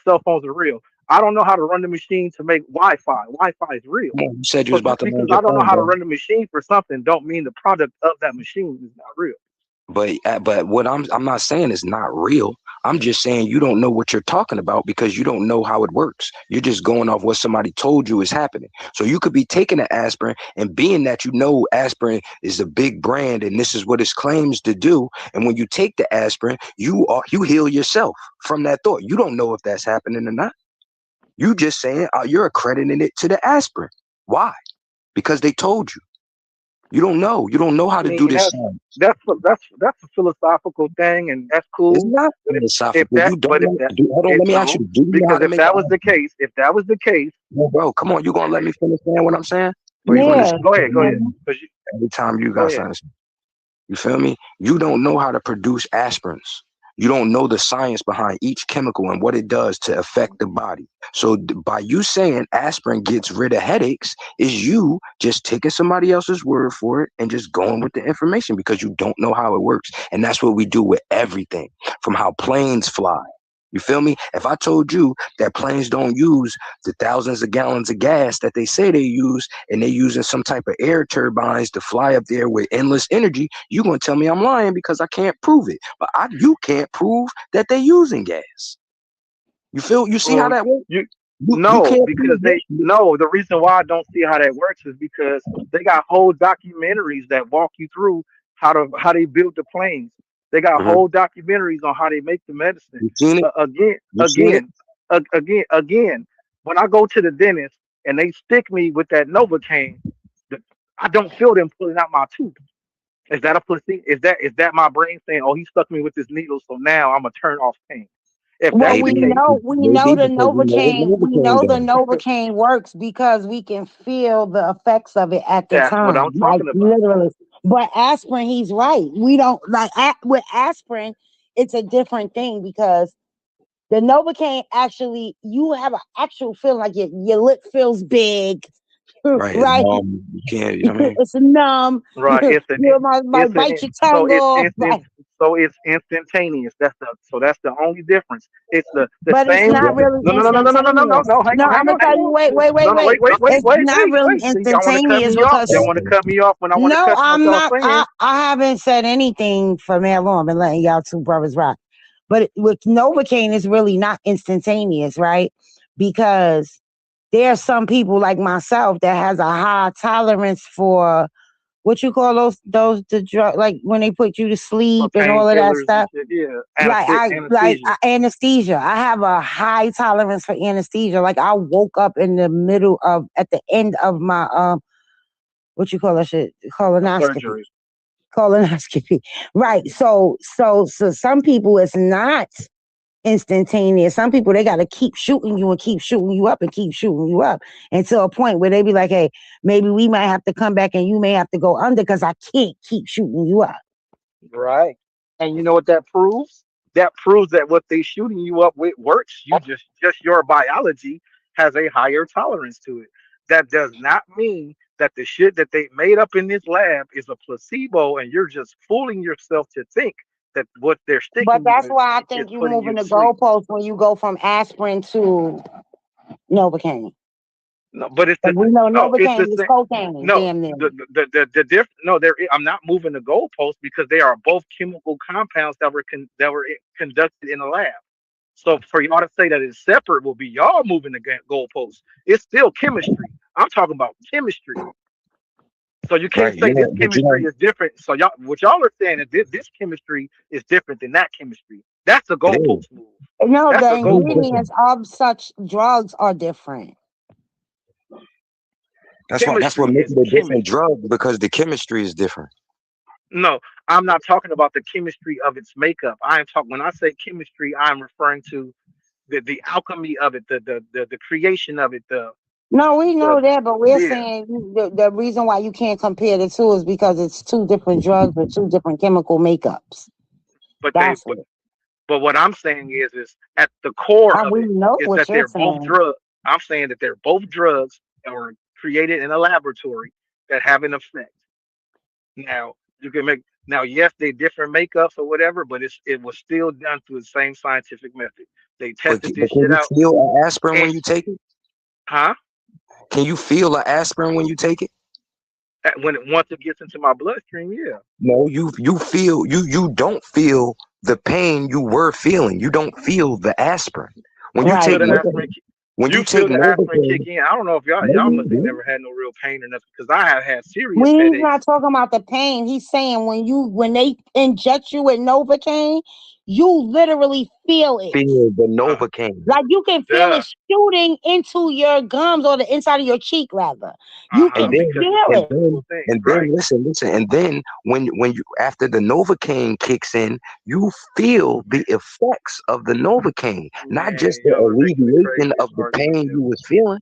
G: Cell phones are real. I don't know how to run the machine to make Wi-Fi. Wi-Fi is real.
H: you said you
G: So
H: was about
G: just
H: to
G: because
H: land your
G: I don't know
H: phone,
G: how to
H: bro.
G: run the machine for something, don't mean the product of that machine is not real.
H: But what I'm not saying is not real. I'm just saying you don't know what you're talking about because you don't know how it works. You're just going off what somebody told you is happening. So you could be taking an aspirin and being that you know aspirin is a big brand and this is what it claims to do. And when you take the aspirin, you heal yourself from that thought. You don't know if that's happening or not. You just saying you're accrediting it to the aspirin. Why? Because they told you. You don't know. You don't know how
G: I
H: to do
G: mean,
H: this science.
G: that's a philosophical thing, and that's
H: It's
G: cool.
H: not
G: But if
H: philosophical.
G: that,
H: You don't
G: but if
H: know.
G: that,
H: Hold on,
G: it
H: let me ask
G: no,
H: you. Do you know how
G: because
H: to make an aspirin?
G: if that was the case,
H: No, bro, come on. You gonna let me finish saying what I'm saying? Or you gonna
E: Yeah.
H: just
G: go ahead, 'cause
H: every time you
G: go
H: got
G: ahead.
H: something? You feel me? You don't know how to produce aspirins. You don't know the science behind each chemical and what it does to affect the body. So by you saying aspirin gets rid of headaches, is you just taking somebody else's word for it and just going with the information because you don't know how it works. And that's what we do with everything, from how planes fly. You feel me? If I told you that planes don't use the thousands of gallons of gas that they say they use, and they're using some type of air turbines to fly up there with endless energy, you're going to tell me I'm lying because I can't prove it. But you can't prove that they're using gas. You see how
G: Well,
H: that works?
G: you
H: You
G: no,
H: can't
G: because
H: prove this.
G: the reason why I don't see how that works is because they got whole documentaries that walk you through how they build the planes. They got
H: Mhm.
G: whole documentaries on how they make the medicine.
H: You seen it?
G: Again,
H: You seen it?
G: again, again. When I go to the dentist and they stick me with that Novocaine, the, I don't feel them pulling out my tooth. Is that a placebo? Is that my brain saying, "Oh, he stuck me with this needle, so now I'm gonna turn off pain"? If
E: Well,
G: that's the
H: Maybe,
G: case,
E: we know
H: maybe
E: the
H: because you know what
E: Novocaine. We
H: Novocaine
E: know the
H: does.
E: Novocaine works because we can feel the effects of it at the
G: that's what I'm
E: time, like
G: talking about.
E: literally. But aspirin, he's right. We don't like with aspirin. It's a different thing because the Novocaine actually, you have an actual feeling like your lip feels big,
H: Right. It's
E: right?
H: you can't, you know what I mean?
E: It's numb.
G: Right.
E: You
G: It's an
E: might
G: it's an
E: bite your
G: so
E: tongue
G: it's
E: off,
G: instant so it's instantaneous. That's the only difference. It's the
E: but it's
G: same.
E: not really instantaneous.
G: No. Hang
E: No,
G: on,
E: I'm
G: hang on,
E: gonna
G: hang
E: tell you.
G: on.
E: Wait, wait, wait,
G: No, no,
E: wait. It's not really
G: wait. See, y'all want to cut
E: instantaneous
G: me off.
E: because
G: Y'all want to cut me off when I want to
E: no,
G: cut what
E: I'm
G: y'all
E: not.
G: saying.
E: I haven't said anything for man long. I've been letting y'all two brothers rock. But with Novocaine, it's really not instantaneous, right? Because there are some people like myself that has a high tolerance for what you call those the drug, like when they put you to
G: For
E: sleep and all of that
G: painkillers and
E: stuff.
G: shit. Yeah.
E: Like
G: Anesthesia.
E: anesthesia. I have a high tolerance for anesthesia. Like I woke up in the middle of at the end of my what you call that shit? Colonoscopy.
G: Surgery.
E: Colonoscopy. Right. So some people it's not instantaneous. Some people they gotta keep shooting you and keep shooting you up and keep shooting you up until a point where they be like, hey, maybe we might have to come back and you may have to go under because I can't keep shooting you up.
G: Right. And you know what that proves? That proves that what they shooting you up with works. You just your biology has a higher tolerance to it. That does not mean that the shit that they made up in this lab is a placebo and you're just fooling yourself to think that what they're
E: But
G: sticking you
E: that's
G: with
E: why I
G: is
E: think you
G: putting you
E: moving
G: to
E: the
G: sleep.
E: goalpost when you go from aspirin to Novocaine.
G: No, but it's
E: But
G: the
E: we know
G: no, it's the
E: Novocaine is
G: same.
E: cocaine,
G: No,
E: damn near.
G: the diff. No, there. I'm not moving the goalposts because they are both chemical compounds that were conducted in a lab. So for y'all to say that it's separate will be y'all moving the goalposts. It's still chemistry. I'm talking about chemistry. So you can't
H: Right.
G: say
H: You
G: this
H: know, but you
G: chemistry
H: know,
G: is different. So y'all, what y'all are saying is this chemistry is different than that chemistry. That's a
H: it is.
G: goalpost move.
E: No,
G: That's
E: the
G: a
H: It is
G: goalpost move.
H: different.
E: ingredients of such drugs are different.
H: That's what
G: Chemistry
H: makes
G: is
H: it a different
G: chemistry.
H: drug because the chemistry is different.
G: No, I'm not talking about the chemistry of its makeup. I am talking when I say chemistry, I'm referring to the alchemy of it, the creation of it,
E: No, we
G: the
E: know that, but we're
G: yeah.
E: saying the reason why you can't compare the two is because it's two different drugs with two different chemical makeups.
G: But they
E: That's
G: but
E: it.
G: but what I'm saying is at the core
E: And
G: of
E: we
G: it
E: know
G: is
E: what
G: that
E: you're
G: they're both
E: saying.
G: drugs. I'm saying that they're both drugs that were created in a laboratory that have an effect. Now you can make now yes they different makeups or whatever, but it was still done through the same scientific method. They tested
H: But
G: this
H: can
G: shit
H: you
G: out
H: feel an aspirin
G: and
H: when you take it?
G: huh?
H: Can you feel an aspirin when you take it?
G: When it once it gets into my bloodstream, yeah.
H: No, you don't feel the pain you were feeling. You don't feel the aspirin. When you
G: You feel
H: take
E: Right.
G: the aspirin.
H: Novocaine, when
G: You
H: you
G: feel
H: take
G: the aspirin kick
H: Novocaine,
G: in. I don't know if
H: no,
G: y'all
H: you
G: must ain't
H: don't.
G: never had no real pain or nothing because I have had serious
E: He's not
G: headaches.
E: talking about the pain. He's saying when they inject you with Novocaine, you literally feel it.
H: Feel the
G: Uh,
H: Novocaine.
E: Like you can feel
G: duh.
E: it shooting into your gums or the inside of your cheek, rather. You
H: And
E: can
H: then
G: Because it's
E: feel
G: a
E: it.
G: physical thing,
H: and
G: right?
H: then listen, and then when you after the Novocaine kicks in, you feel the effects of the Novocaine, not just
G: Man,
H: the
G: y'all are making the
H: alleviation
G: craziest
H: of the
G: argument
H: pain you
G: ever.
H: was feeling.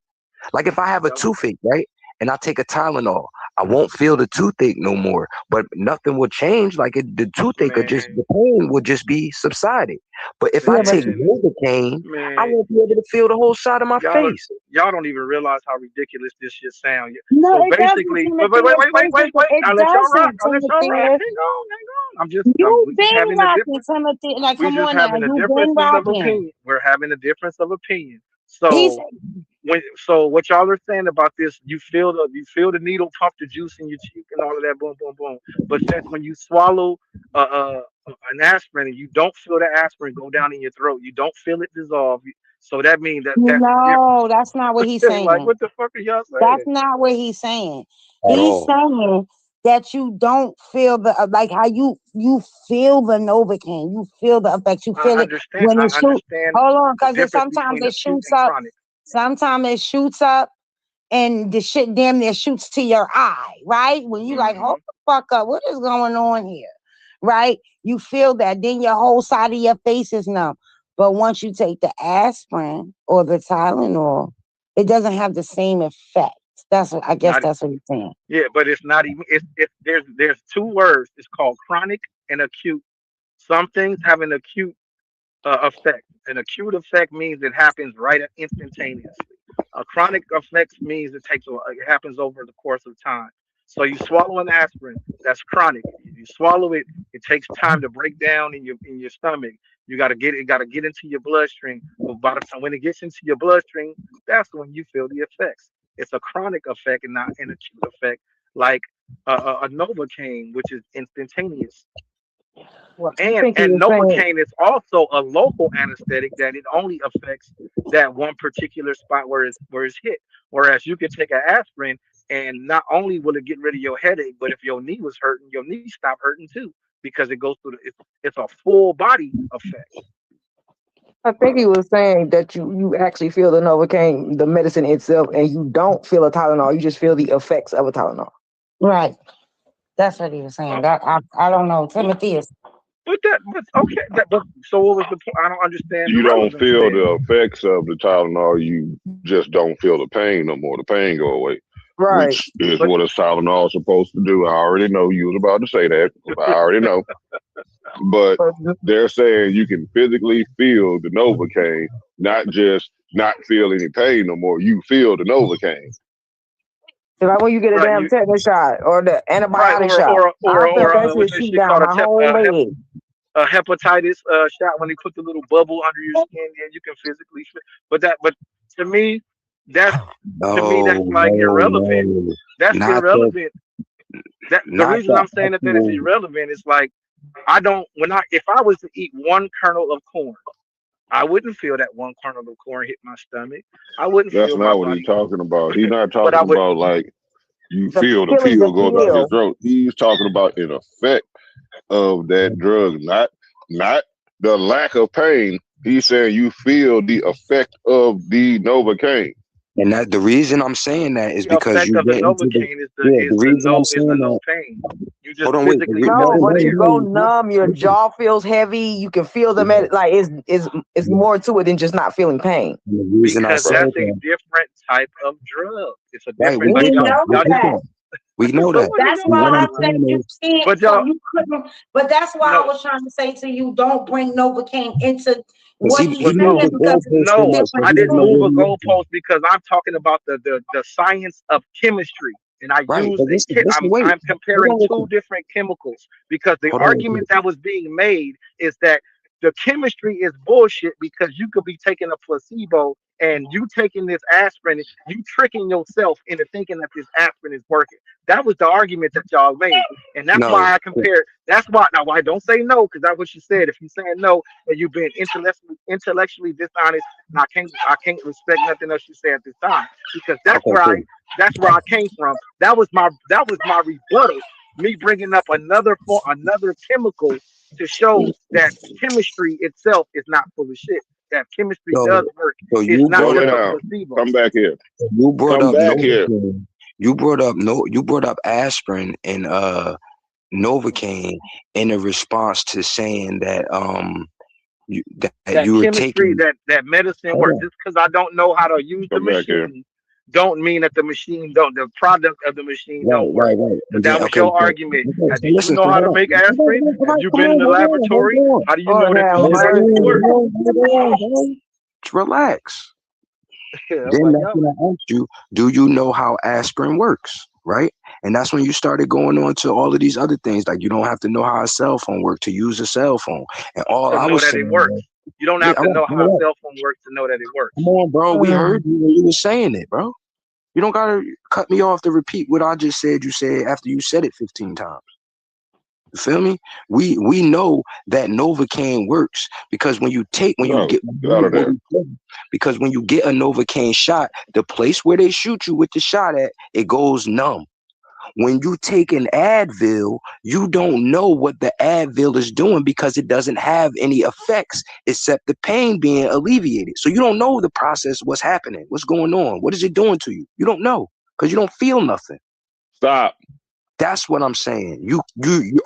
H: Like if I have a
G: Y'all,
H: toothache, right, and I take a Tylenol, I won't feel the toothache no more, but nothing will change. Like the toothache or just
G: man,
H: the pain will just be subsided. But if I
E: Yeah, but
H: take
G: man,
H: Novocaine, I
G: man.
H: won't be able to feel the whole side of my
G: Y'all
H: face.
G: y'all don't even realize how ridiculous this shit sound.
E: no,
G: So
E: it doesn't,
G: basically,
E: Timothy. It's basically
G: wait.
E: it
G: I'll let y'all rock.
E: doesn't,
G: I'll let y'all rock.
E: Timothy.
G: Hang on.
E: You've
G: We just
E: been
G: having a
E: rocking,
G: difference.
E: Timothy. Like,
G: We're
E: come
G: just
E: on now,
G: having a
E: you've been
G: differences of
E: rocking.
G: opinion. We're having a difference of opinion.
E: He's
G: So what y'all are saying about this, you feel the needle pump the juice in your cheek and all of that, boom, boom, boom. But since when you swallow an aspirin and you don't feel the aspirin go down in your throat, you don't feel it dissolve. So that means that's different.
E: no, that's not what he's
G: Like
E: saying.
G: what the fuck are y'all
E: That's
G: saying?
E: not what he's saying.
H: At
E: He's
H: all.
E: saying that you don't feel the like how you feel the Novocaine. You feel the effects. You feel it when it
G: I
E: shoot.
G: understand
E: Hold on,
G: the
E: because it
G: difference
E: sometimes
G: between
E: it
G: acute
E: shoots
G: and
E: up.
G: chronic.
E: Sometimes it shoots up and the shit damn near shoots to your eye, right? When you like,
G: Hmm.
E: hold the fuck up, what is going on here? Right? You feel that, then your whole side of your face is numb. But once you take the aspirin or the Tylenol, it doesn't have the same effect. That's what I guess
G: Not
E: that's what he's saying.
G: Yeah, but it's not even. It's there's two words. It's called chronic and acute. Some things have an acute effect. An acute effect means it happens instantaneously. A chronic effect means it happens over the course of time. So you swallow an aspirin, that's chronic. You swallow it, it takes time to break down in your stomach. Got to get into your bloodstream. But by the time when it gets into your bloodstream, that's when you feel the effects. It's a chronic effect and not an acute effect like a Novocaine, which is instantaneous.
C: Well, I
G: And
C: think he
G: and
C: was saying,
G: Novocaine is also a local anesthetic that it only affects that one particular spot where it's hit. Whereas you can take an aspirin and not only will it get rid of your headache, but if your knee was hurting, your knee stop hurting too because it goes through it's a full body effect.
C: he was saying that you actually feel the Novocaine, the medicine itself, and you don't feel a Tylenol. You just feel the effects of a Tylenol.
E: Right. That's what he was saying.
G: Oh,
E: That I don't know. Timothy is
G: but okay. But so what was the point? I don't understand the
J: You don't
G: relevancy
J: feel
G: then.
J: the effects of the Tylenol. You just don't feel the pain no more. The pain go away,
C: Right.
J: which is
G: But
J: what a Tylenol is supposed to do. I already know you was about to say that. I already know. But they're saying you can physically feel the Novocaine, not just not feel any pain no more. You feel the Novocaine.
C: Like when you get a
G: right,
C: damn tetanus shot or the
G: right,
C: antibiotic shot, I felt that
G: what's
C: shit
G: that
C: shoot
G: shit
C: down
G: called
C: my whole leg.
G: a hepatitis shot when they put the little bubble under your skin and you can physically feel. But to me, That's to me, that's like irrelevant.
H: no.
G: That's
H: Not the
G: irrelevant. That the
H: not
G: reason
H: the
G: I'm saying that is
H: actual.
G: irrelevant is like I don't if I was to eat one kernel of corn, I wouldn't feel that one kernel of corn hit my stomach. I wouldn't
J: That's
G: feel my
J: not what he's
G: body,
J: talking about. He's not
G: but
J: talking
G: I would.
J: about like you
E: The
J: feel the
E: feeling, the
J: pill go down your
E: feel.
J: throat. He's talking about an effect of that drug, not the lack of pain. He's saying you feel the effect of the Novocaine.
H: And that the reason I'm saying that is
G: The
H: because
G: effect
H: you
G: of the
H: get into the
G: Novocaine
H: the reason I'm
G: is the
H: saying
G: no
H: that.
G: pain. You just
H: Hold on, wait.
G: physically
E: No,
G: feel
E: but you
G: pain.
E: go numb, your jaw feels heavy, you can feel them at like it's more to it than just not feeling pain.
H: And the reason I
G: Because
H: said
J: Right.
G: that's a
H: that,
G: different type of drug. It's a
H: right? We
G: different like
H: get
E: We
H: that.
E: know
H: We
G: y'all
H: get
E: that.
H: that. We know
G: so
H: that.
G: what is
E: That's
G: y'all
H: But
E: why
H: what
G: talking
H: I'm
E: I
G: about?
E: said
H: saying
E: you
H: is,
E: can't.
G: But
E: So
G: y'all
E: you couldn't. But that's why I
G: no
E: was trying to say to you, don't bring Novocaine into
H: because
E: what
H: he
E: he's
G: but
H: moved
G: no
H: the
E: saying because it's
H: goalpost too
E: two
G: no,
H: much, so
E: different
G: I
H: he don't
G: didn't
H: know
G: move
H: where
E: things.
G: a
H: he is.
G: goalpost because I'm talking about the science of chemistry. And I
H: Right,
G: use
H: but listen, listen, wait.
G: I'm
H: Hold
G: comparing
H: on real
G: two
H: quick.
G: different chemicals because the
H: Hold on real quick.
G: argument that was being made is that the chemistry is bullshit because you could be taking a placebo and you taking this aspirin, you tricking yourself into thinking that this aspirin is working. That was the argument that y'all made. And that's
H: No,
G: why I compared. That's why now why don't say no, because that's what you said. If you're saying no and you've been intellectually dishonest, and I can't respect nothing else you say at this time because
H: okay, cool.
G: that's where I came from. That was my rebuttal. Me bringing up another chemical to show that chemistry itself is not full of shit. That chemistry
H: So,
G: does work.
H: so
G: It's
H: you
G: not
J: Slow
H: brought
G: just a
H: up,
J: down.
G: placebo.
J: Come back here.
H: you brought
J: Come
H: up
J: back here.
H: Novocaine. You brought up you brought up aspirin and Novocaine in a response to saying that that
G: That
H: you were
G: chemistry,
H: taking.
G: that medicine
H: Hold
G: works.
H: on.
G: Just because I don't know how to use the
J: Come back here.
G: machine, don't mean that the product of the machine
H: Right,
G: don't work.
H: right, right.
G: Because
H: And then
G: that was
H: okay,
G: your
H: so
G: argument.
H: okay, so
G: Do you
H: listen,
G: know
H: so
G: how
H: hold
G: to
H: on.
G: make
H: Hold on,
G: aspirin?
H: hold
G: Have
H: on,
G: you
H: come
G: been in
H: on,
G: the
H: hold on, hold
G: laboratory?
H: on.
G: How do you
E: Oh,
G: know that
E: have
G: these
H: Hold
G: medicines
E: mercy.
G: work?
H: on, hold on, bro. Relax.
G: Yeah, I'm
H: Then
G: like,
H: that's
G: yo,
H: when I asked you, do you know how aspirin works? Right? And that's when you started going on to all of these other things. Like you don't have to know how a cell phone works to use a cell phone. And all
G: to
H: I
G: know
H: was
G: that it
H: saying was,
G: works. You don't
H: yeah,
G: have to know
H: all
G: how a
H: right.
G: cell phone works to know that it
H: Come
G: works.
H: on, bro. We
E: Mm.
H: heard you when you were saying it, bro. You don't gotta cut me off to repeat what I just said you said after you said it 15 times. You feel me? We know that Novocaine works because when you
J: No, get out of there.
H: because when you get a Novocaine shot, the place where they shoot you with the shot at, it goes numb. When you take an Advil, you don't know what the Advil is doing because it doesn't have any effects except the pain being alleviated. So you don't know the process, what's happening, what's going on, what is it doing to you? You don't know because you don't feel nothing.
J: Stop.
H: That's what I'm saying. You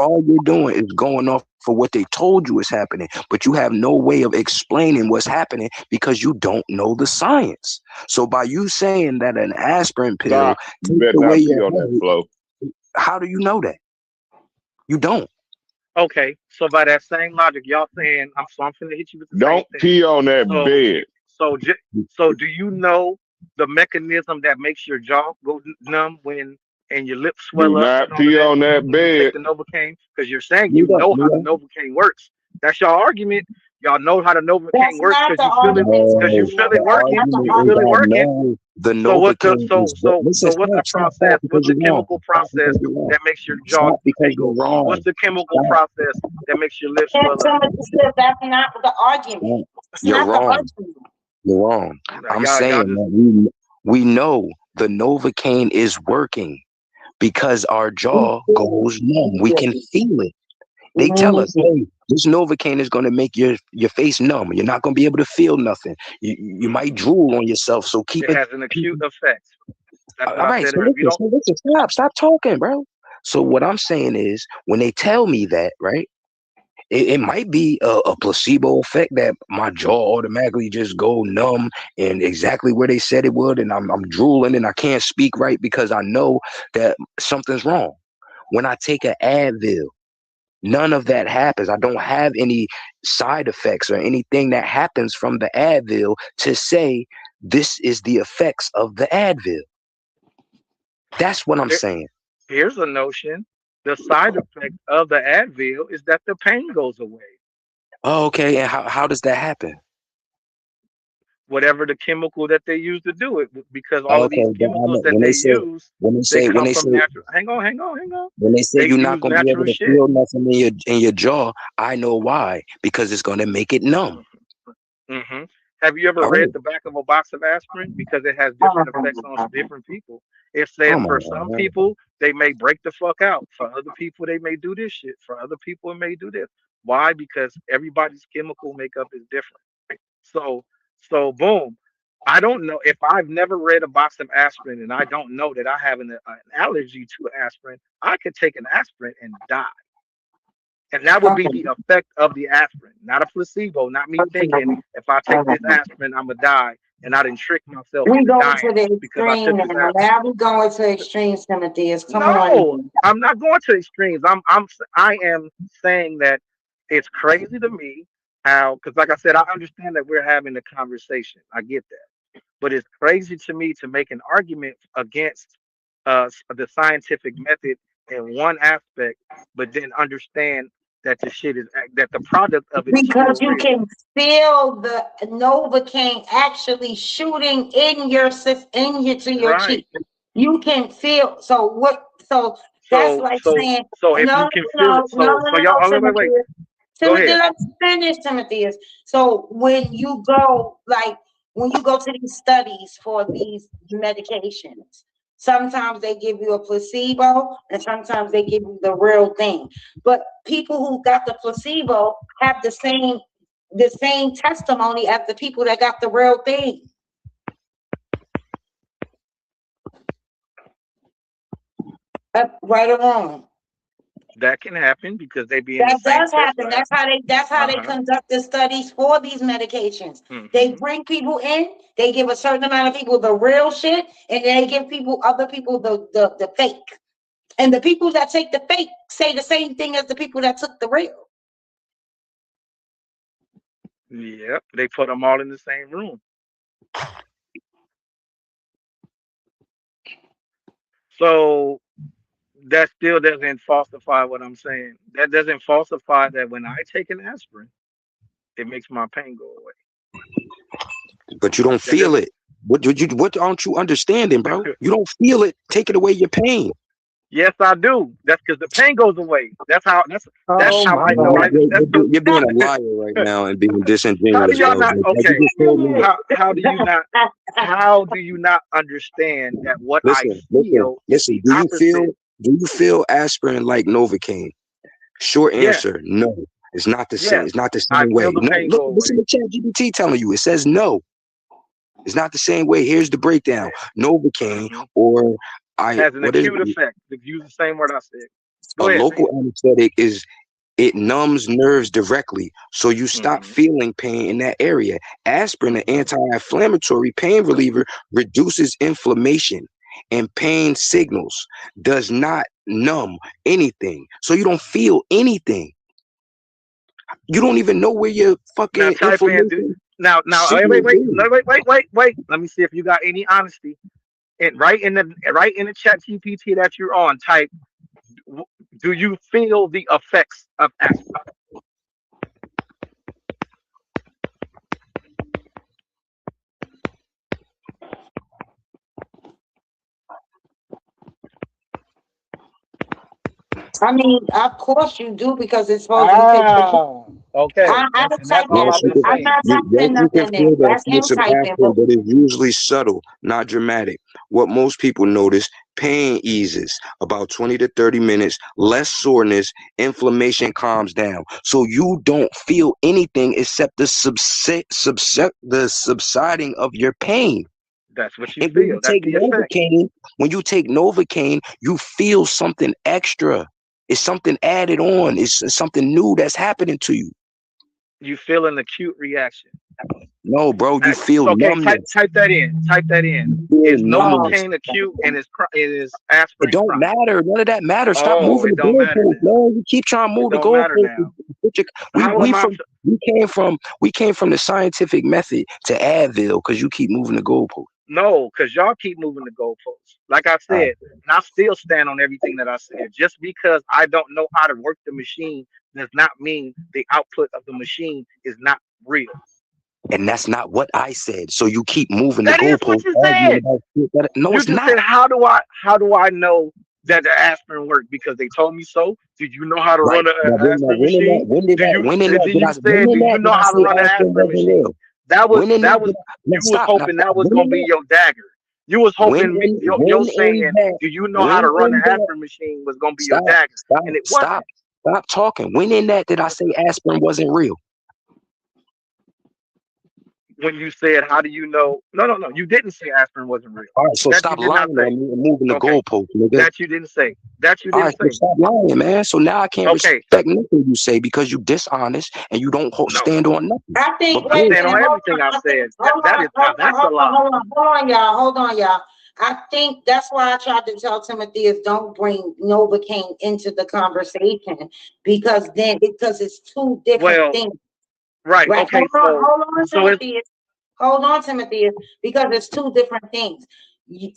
H: all you're doing is going off for what they told you is happening, but you have no way of explaining what's happening because you don't know the science. So by you saying that an aspirin pill
J: Stop. You
H: takes
J: better
H: away
J: not pee
H: your
J: on that
H: headache,
J: flow.
H: how do you know that? You don't.
G: Okay, so by that same logic, y'all saying I'm finna hit you with the same
J: Don't
G: thing.
J: pee on that
G: So
J: bed.
G: so so do you know the mechanism that makes your jaw go numb when and your lips
J: Do
G: swell up and
J: not
G: all of
J: pee
G: that
J: on that
G: when you take
J: bed.
G: the Novocaine? Because you're saying you
H: Mute up,
G: know how
H: mute
G: the
H: up.
G: Novocaine works. That's your argument. Y'all know how the Novocaine
E: That's
G: works
E: not
G: because
E: the
G: you feel it
E: argument,
G: because you
H: No,
G: feel
E: Tony.
G: it
H: the
E: That's
G: working.
E: not the
H: argument
G: You
H: is
G: feel it
H: that
E: argument.
G: working.
H: no, the
G: So what's the
H: Novocaine is what. Listen,
G: what's the
H: stop that
G: process?
H: because
G: What's the
H: you're wrong.
G: chemical
H: Stop
G: process
H: because you're wrong.
G: that makes your jaw
H: Stop because you're
G: tingle? What's
H: wrong.
G: the chemical
H: Stop,
G: process that makes your lips
E: That
G: swell up?
E: Timothy said that's not the argument.
H: stop.
E: It's
H: You're
E: not the
H: wrong.
E: argument.
H: You're wrong.
G: Nah,
H: I'm
G: y'all
H: saying
G: just
H: that we know the Novocaine is working because our
E: We
H: jaw
E: feel
H: goes numb. We can
E: it.
H: feel it. They tell us,
E: Mhm.
H: hey, this Novocaine is going to make your face numb. You're not going to be able to feel nothing. You might
G: mhm.
H: drool on yourself. So keep
G: It
H: it.
G: has an acute effect. That's what
H: All
G: I
H: right.
G: said
H: So
G: earlier. If you
H: listen.
G: don't,
H: So listen. Stop talking, bro. So what I'm saying is, when they tell me that, right? It might be a placebo effect that my jaw automatically just go numb and exactly where they said it would, and I'm drooling and I can't speak right because I know that something's wrong. When I take an Advil, none of that happens. I don't have any side effects or anything that happens from the Advil to say this is the effects of the Advil. That's what I'm
G: here-
H: saying.
G: here's a notion. The side effect of the Advil is that the pain goes away.
H: Oh, okay. And how does that happen?
G: whatever the chemical that they use to do it, because all of
K: Okay,
G: these
K: but I
G: chemicals
K: know
G: that they use, they
K: when
G: come
K: they
G: from
K: say
G: natural. Hang on.
K: when they say
G: They
K: you're not
G: use
K: gonna be able
G: natural
K: to
G: shit.
K: feel nothing in your jaw, I know why. Because it's gonna make it numb.
G: Hmm. Have you ever read
K: Oh,
G: the back of a box of aspirin? Because it has different effects on different people. It says
K: come
G: for
K: on,
G: some
K: man.
G: people, they may break the fuck out. For other people, they may do this shit. For other people, it may do this. Why? Because everybody's chemical makeup is different. So, so boom. I don't know if I've never read a box of aspirin and I don't know that I have an allergy to aspirin. I could take an aspirin and die. And that would be
E: Okay.
G: the effect of the aspirin, not a placebo, not me thinking if I take this aspirin, I'm going to die. And I didn't trick myself
E: We
G: into
E: going to
G: dying
E: the
G: because I
E: extreme
G: took this
E: now.
G: aspirin.
E: Now we going to extremes, Timothy. Come
G: No,
E: on.
G: I'm not going to extremes. I am saying that it's crazy to me how, because like I said, I understand that we're having a conversation. I get that. But it's crazy to me to make an argument against the scientific method in one aspect, but then understand that the shit is that the product of it is
E: Because
G: still
E: you
G: real.
E: can feel the Novocaine actually shooting in your to your
G: Right.
E: cheek. You can feel. So what? So that's
G: So
E: like
G: so
E: saying
G: so if
E: no,
G: you can feel
E: no,
G: it,
E: no, no,
G: so
E: no,
G: y'all,
E: no,
G: oh, wait.
E: Timothy.
G: Go
E: Timothy,
G: ahead.
E: let's finish, Timothy. So when you go to these studies for these medications, sometimes they give you a placebo and sometimes they give you the real thing. But people who got the placebo have the same testimony as the people that got the real thing. Right or wrong?
G: That can happen because they be in the
E: That
G: same
E: does
G: test
E: happen.
G: lab.
E: That's how they
G: Uh-huh.
E: conduct the studies for these medications. They
G: Hmm.
E: bring people in, they give a certain amount of people the real shit, and then they give other people the fake. And the people that take the fake say the same thing as the people that took the real.
G: Yep. They put them all in the same room. So that still doesn't falsify what I'm saying. That doesn't falsify that when I take an aspirin, it makes my pain go away.
K: But you don't
G: That
K: feel
G: doesn't.
K: it. What aren't you understanding, bro? You don't feel it. Take it away your pain.
G: Yes, I do. That's because the pain goes away. That's
E: Oh
G: how
E: my
G: I know.
K: No,
E: God.
G: I that's
K: you're being a liar right now and being
G: how do
K: disingenuous,
G: y'all
K: bro.
G: not?
K: Like you
G: Okay,
K: just told me.
G: how do you not understand that what I feel is
K: Listen.
G: the opposite?
K: Do you feel aspirin like Novocaine? Short
G: Yes,
K: answer, no. It's not the same.
G: yes.
K: It's not the
G: I
K: same
G: feel
K: way.
G: the
K: No,
G: pain
K: look,
G: go
K: listen
G: away.
K: to ChatGPT telling you. It says no. It's not the same way. Here's the breakdown. Novocaine
G: Hmm.
K: or
G: Has an
K: what is
G: acute
K: it?
G: effect. To use the same word I said.
K: A
G: Go ahead, say
K: local
G: it.
K: anesthetic is it numbs nerves directly, so you stop
G: Hmm.
K: feeling pain in that area. Aspirin, an
G: Hmm.
K: anti-inflammatory pain reliever, reduces inflammation and pain signals, does not numb anything, so you don't feel anything. You don't even know where your
G: Now
K: fucking
G: type in.
K: inflammation
G: Now.
K: signals is.
G: No, wait. Let me see if you got any honesty. And right in the chat GPT that you're on, type. w- Do you feel the effects of aspirin?
E: I mean, of course you do because it's supposed to be taken.
G: Ah, okay.
E: I
G: And,
E: didn't
G: and
E: type
G: that's all
E: that.
G: I've
K: Yes,
G: been
E: I'm
G: saying.
E: not typing
K: you can
E: nothing
K: feel
E: in.
K: the
E: That's him
K: effects of
E: typing.
K: aspirin, but it's usually subtle, not dramatic. What most people notice, pain eases about 20 to 30 minutes, less soreness, inflammation calms down. So you don't feel anything except the subsiding of your pain.
G: That's what you
K: And when
G: feel.
K: you
G: That's
K: take
G: the effect.
K: Novocaine, you feel something extra. It's something added on. It's something new that's happening to you.
G: You feel an acute reaction.
K: No, bro, you feel
G: Okay, type
K: numbness.
G: type that in. Type that in.
K: You feel
G: Is
E: Oh,
K: numbness.
G: Novocaine acute and is
K: It
G: aspirin
K: don't
G: chronic?
K: matter. None of that matters. Stop
G: Oh,
K: moving
G: it
K: the
G: don't matter
K: goalposts,
G: now.
K: man. You keep trying to
G: It
K: move the
G: don't matter
K: goalposts.
G: now.
K: We
G: How am I?
K: we came from the scientific method to Advil because you keep moving the goalposts.
G: No, because y'all keep moving the goalposts. Like I
K: All right.
G: said, and I still stand on everything that I said. Just because I don't know how to work the machine does not mean the output of the machine is not real.
K: And that's not what I said. So you keep moving the
G: That is what
K: goalpost,
G: you
K: arguing
G: said.
K: about shit that no,
G: You
K: it's
G: just
K: not.
G: said, how do I know that the aspirin worked? Because they told me so. Did you know how to
K: Right.
G: run an
K: Now,
G: aspirin machine?
K: when did
G: Do
K: that,
G: you?
K: when in
G: And
K: that,
G: then you said, do you
K: did
G: know
K: I
G: how to
K: say
G: run an
K: aspirin
G: aspirin
K: wasn't
G: machine?
K: real? When in that, now
G: You was
K: stop,
G: hoping that was
K: when
G: gonna
K: in
G: be
K: that,
G: your dagger. You was hoping your
K: when in
G: saying,
K: that,
G: do you know how
K: when
G: to run an
K: in that,
G: aspirin machine was gonna be your
K: stop,
G: dagger,
K: stop,
G: and it
K: stop,
G: wasn't.
K: stop talking. When in that did I say aspirin wasn't real?
G: When you said, how do you know? No. You didn't say aspirin wasn't real.
K: All right, so
G: That you
K: stop
G: did not
K: lying
G: say.
K: on me and moving the
G: Okay.
K: goalpost, nigga.
G: That you didn't say. That you
K: All
G: didn't
K: right, so
G: say.
K: stop lying, man. So now I can't
G: Okay.
K: respect nothing you say because you dishonest and you don't
G: No.
K: stand on nothing.
E: I think,
K: But
G: I
E: wait a
K: good.
G: stand on
E: minute, hold
G: everything
E: on.
G: I've
E: I think,
G: said. That is now that's a lie.
E: hold on, y'all. I think that's why I tried to tell Timothy is don't bring Novocaine into the conversation because it's two different
G: Well,
E: things.
G: right.
E: Right?
G: Okay. So
E: Hold on,
G: so it's
E: Timothy. Hold on, Timothy, because it's two different things.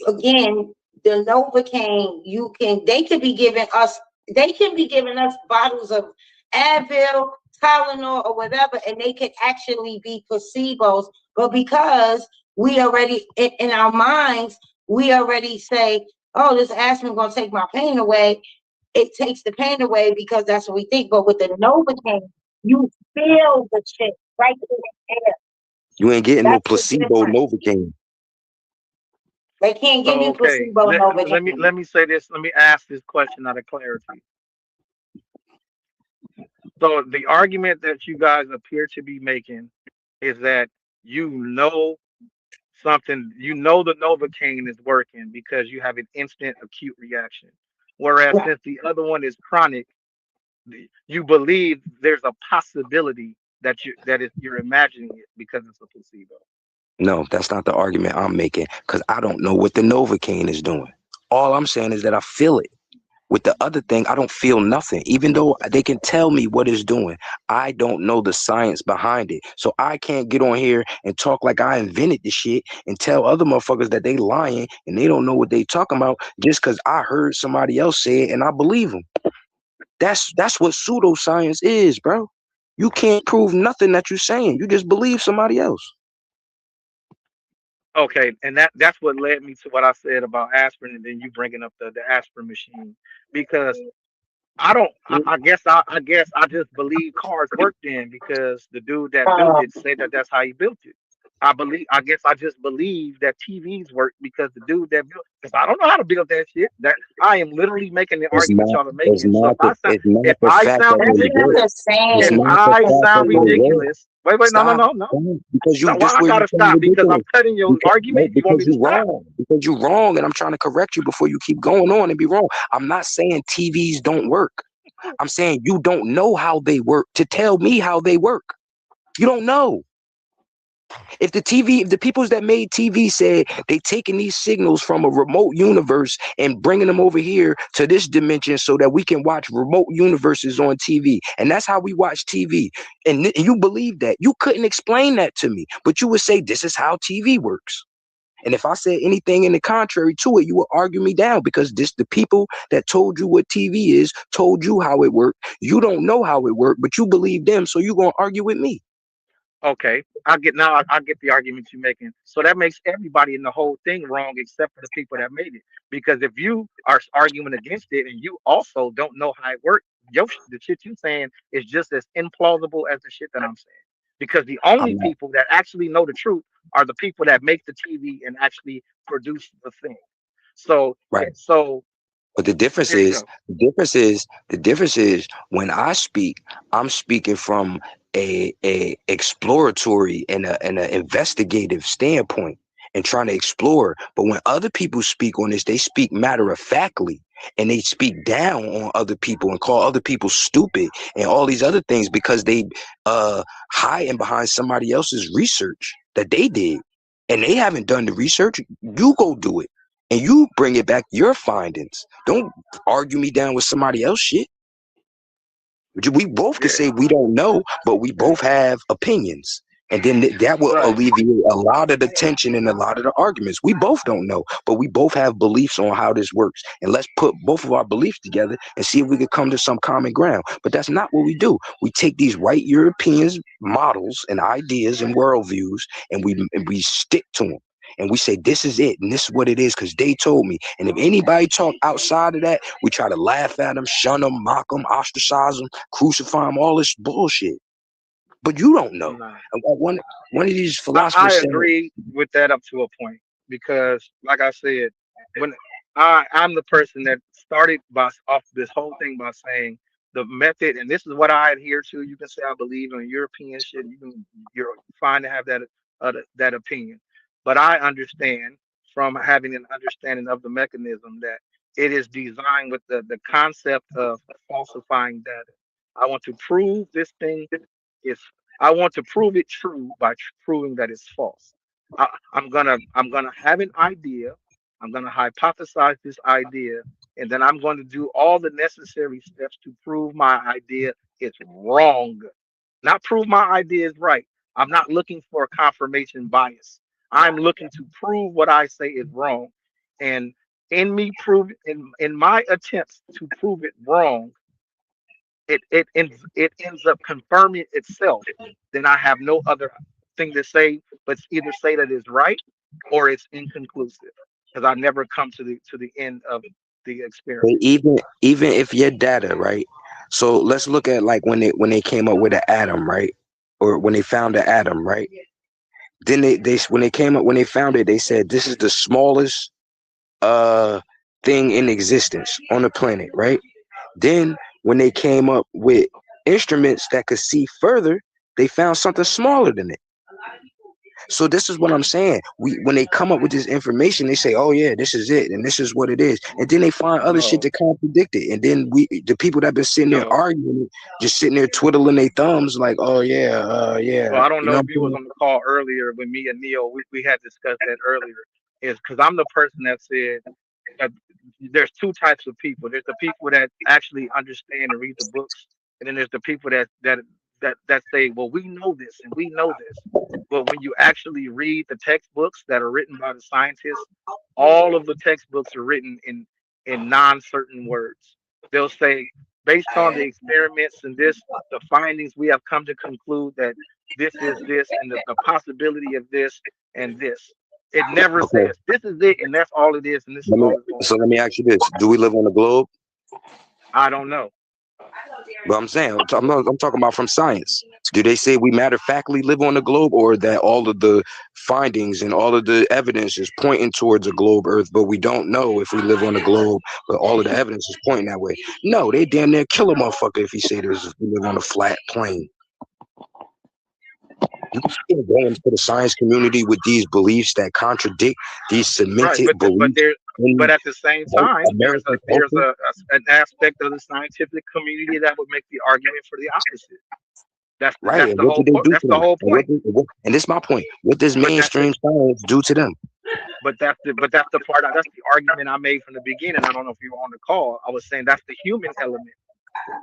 E: Again, the Novocaine, they can be giving us bottles of Advil, Tylenol, or whatever, and they could actually be placebos. But because we already, in our minds, we already say, oh, this aspirin gonna take my pain away. It takes the pain away because that's what we think. But with the Novocaine, you feel the shit right in the air.
K: You ain't getting no
E: That's the
K: placebo
E: difference.
K: Novocaine.
E: They can't give
G: so
E: you
G: okay.
E: placebo Novocaine.
G: Let me say this. Let me ask this question out of clarity. So the argument that you guys appear to be making is that you know something, you know the Novocaine is working because you have an instant acute reaction. Whereas
E: Right.
G: since the other one is chronic, you believe there's a possibility that you're imagining it because it's a placebo.
K: No, that's not the argument I'm making because I don't know what the Novocaine is doing. All I'm saying is that I feel it. With the other thing, I don't feel nothing. Even though they can tell me what it's doing, I don't know the science behind it. So I can't get on here and talk like I invented the shit and tell other motherfuckers that they lying and they don't know what they talking about just because I heard somebody else say it and I believe them. That's what pseudoscience is, bro. You can't prove nothing that you're saying. You just believe somebody else.
G: Okay, and that's what led me to what I said about aspirin, and then you bringing up the aspirin machine because I don't. I guess I just believe cars work then because the dude that built it said that that's how he built it. I believe. I guess I just believe that TVs work because the dude that built. Because I don't know how to build that shit. That I am literally making the argument y'all are making. So if
K: It's not
G: I
K: the fact
G: sound
K: that
E: That's
K: they
E: not
K: work.
E: the
G: ridiculous,
K: It's
G: if
E: same.
K: not the
G: I
K: fact
G: sound
K: that they work.
G: ridiculous, wait,
K: Stop.
G: no.
K: Stop. Because
G: No,
K: you
G: why
K: this
G: I
K: way you
G: gotta
K: sound
G: stop? Because I'm
K: ridiculous.
G: cutting your
K: No,
G: argument. You want
K: because
G: me to
K: you're
G: stop?
K: wrong. Because you're wrong, and I'm trying to correct you before you keep going on and be wrong. I'm not saying TVs don't work. I'm saying you don't know how they work to tell me how they work. You don't know. If the peoples that made TV said they taking these signals from a remote universe and bringing them over here to this dimension so that we can watch remote universes on TV, and that's how we watch TV, and you believe that, you couldn't explain that to me, but you would say this is how TV works. And if I said anything in the contrary to it, you would argue me down because the people that told you what TV is told you how it worked. You don't know how it worked, but you believe them, so you're gonna argue with me.
G: Okay, I get now. I get the argument you're making. So that makes everybody in the whole thing wrong except for the people that made it. Because if you are arguing against it and you also don't know how it works, the shit you saying is just as implausible as the shit that I'm saying. Because the only
K: I'm not
G: people that actually know the truth are the people that make the TV and actually produce the thing. So,
K: right.
G: so
K: But
G: there you go.
K: the difference is when I speak, I'm speaking from a exploratory and an investigative standpoint and trying to explore. But when other people speak on this, they speak matter of factly and they speak down on other people and call other people stupid and all these other things because they hiding behind somebody else's research that they did. And they haven't done the research. You go do it and you bring it back your findings. Don't argue me down with somebody else shit. We both could
G: Yeah.
K: say we don't know, but we both have opinions. And then that will
G: Right.
K: alleviate a lot of the tension and a lot of the arguments. We both don't know, but we both have beliefs on how this works. And let's put both of our beliefs together and see if we could come to some common ground. But that's not what we do. We take these white Europeans models and ideas and worldviews, and we stick to them. And we say, this is it, and this is what it is, because they told me. And if anybody talk outside of that, we try to laugh at them, shun them, mock them, ostracize them, crucify them, all this bullshit. But you don't know.
G: Nah.
K: And one of these
G: I
K: philosophers said,
G: agree with that up to a point because, like I said, when I'm the person that started off this whole thing by saying the method, and this is what I adhere to. You can say I believe in European shit. You're fine to have that opinion, but I understand from having an understanding of the mechanism that it is designed with the concept of falsifying data. I want to prove this thing is I want to prove it true by proving that it's false. I'm gonna have an idea. I'm gonna hypothesize this idea, and then I'm going to do all the necessary steps to prove my idea is wrong. Not prove my idea is right. I'm not looking for a confirmation bias. I'm looking to prove what I say is wrong. And in my attempts to prove it wrong, it ends up confirming itself. Then I have no other thing to say but either say that it's right or it's inconclusive because I never come to the end of the
K: but
G: experiment.
K: even if your data, right? So let's look at like when they came up with an atom, right? Or when they found the atom, right? Then they when they found it, they said this is the smallest uh thing in existence on the planet, right? Then when they came up with instruments that could see further, they found something smaller than it. So this is what I'm saying. When they come up with this information, they say, "Oh yeah, this is it, and this is what it is," and then they find other shit
G: No,
K: to contradict it. And then the people that been sitting there
G: no.
K: arguing, just sitting there twiddling their thumbs, like, "Oh yeah,
G: Well,
K: yeah,"
G: I don't
K: you know
G: know
K: what
G: if
K: I'm
G: you was
K: saying?
G: on the call earlier with me and Neil. We had discussed that earlier. Is because I'm the person that said that there's two types of people. There's the people that actually understand and read the books, and then there's the people that say, "Well, we know this and we know this." But when you actually read the textbooks that are written by the scientists, all of the textbooks are written in non-certain words. They'll say, based on the experiments and the findings, we have come to conclude that this is this and the possibility of this and this. It never
K: Okay,
G: says this is it and that's all it is and this is all it's going to
K: let me
G: produce.
K: ask you this: do we live on the globe?
G: I don't know.
K: But I'm saying, I'm talking about from science. Do they say we matter of factly live on the globe, or that all of the findings and all of the evidence is pointing towards a globe Earth, but we don't know if we live on the globe, but all of the evidence is pointing that way? No, they damn near kill a motherfucker if he say we live on a flat plane. You still go into the science community with these beliefs that contradict these
G: Right,
K: cemented
G: but
K: beliefs
G: but
K: in
G: at the same time,
K: American
G: there's
K: culture,
G: an aspect of the scientific community that would make the argument for the opposite.
K: right?
G: That's
K: And
G: the
K: what do
G: whole
K: they
G: point.
K: do
G: That's
K: to
G: the
K: them?
G: whole
K: And
G: point.
K: and this is my point. What does
G: But that's the
K: mainstream science do to them?
G: that's the part. That's the argument I made from the beginning. I don't know if you were on the call. I was saying that's the human element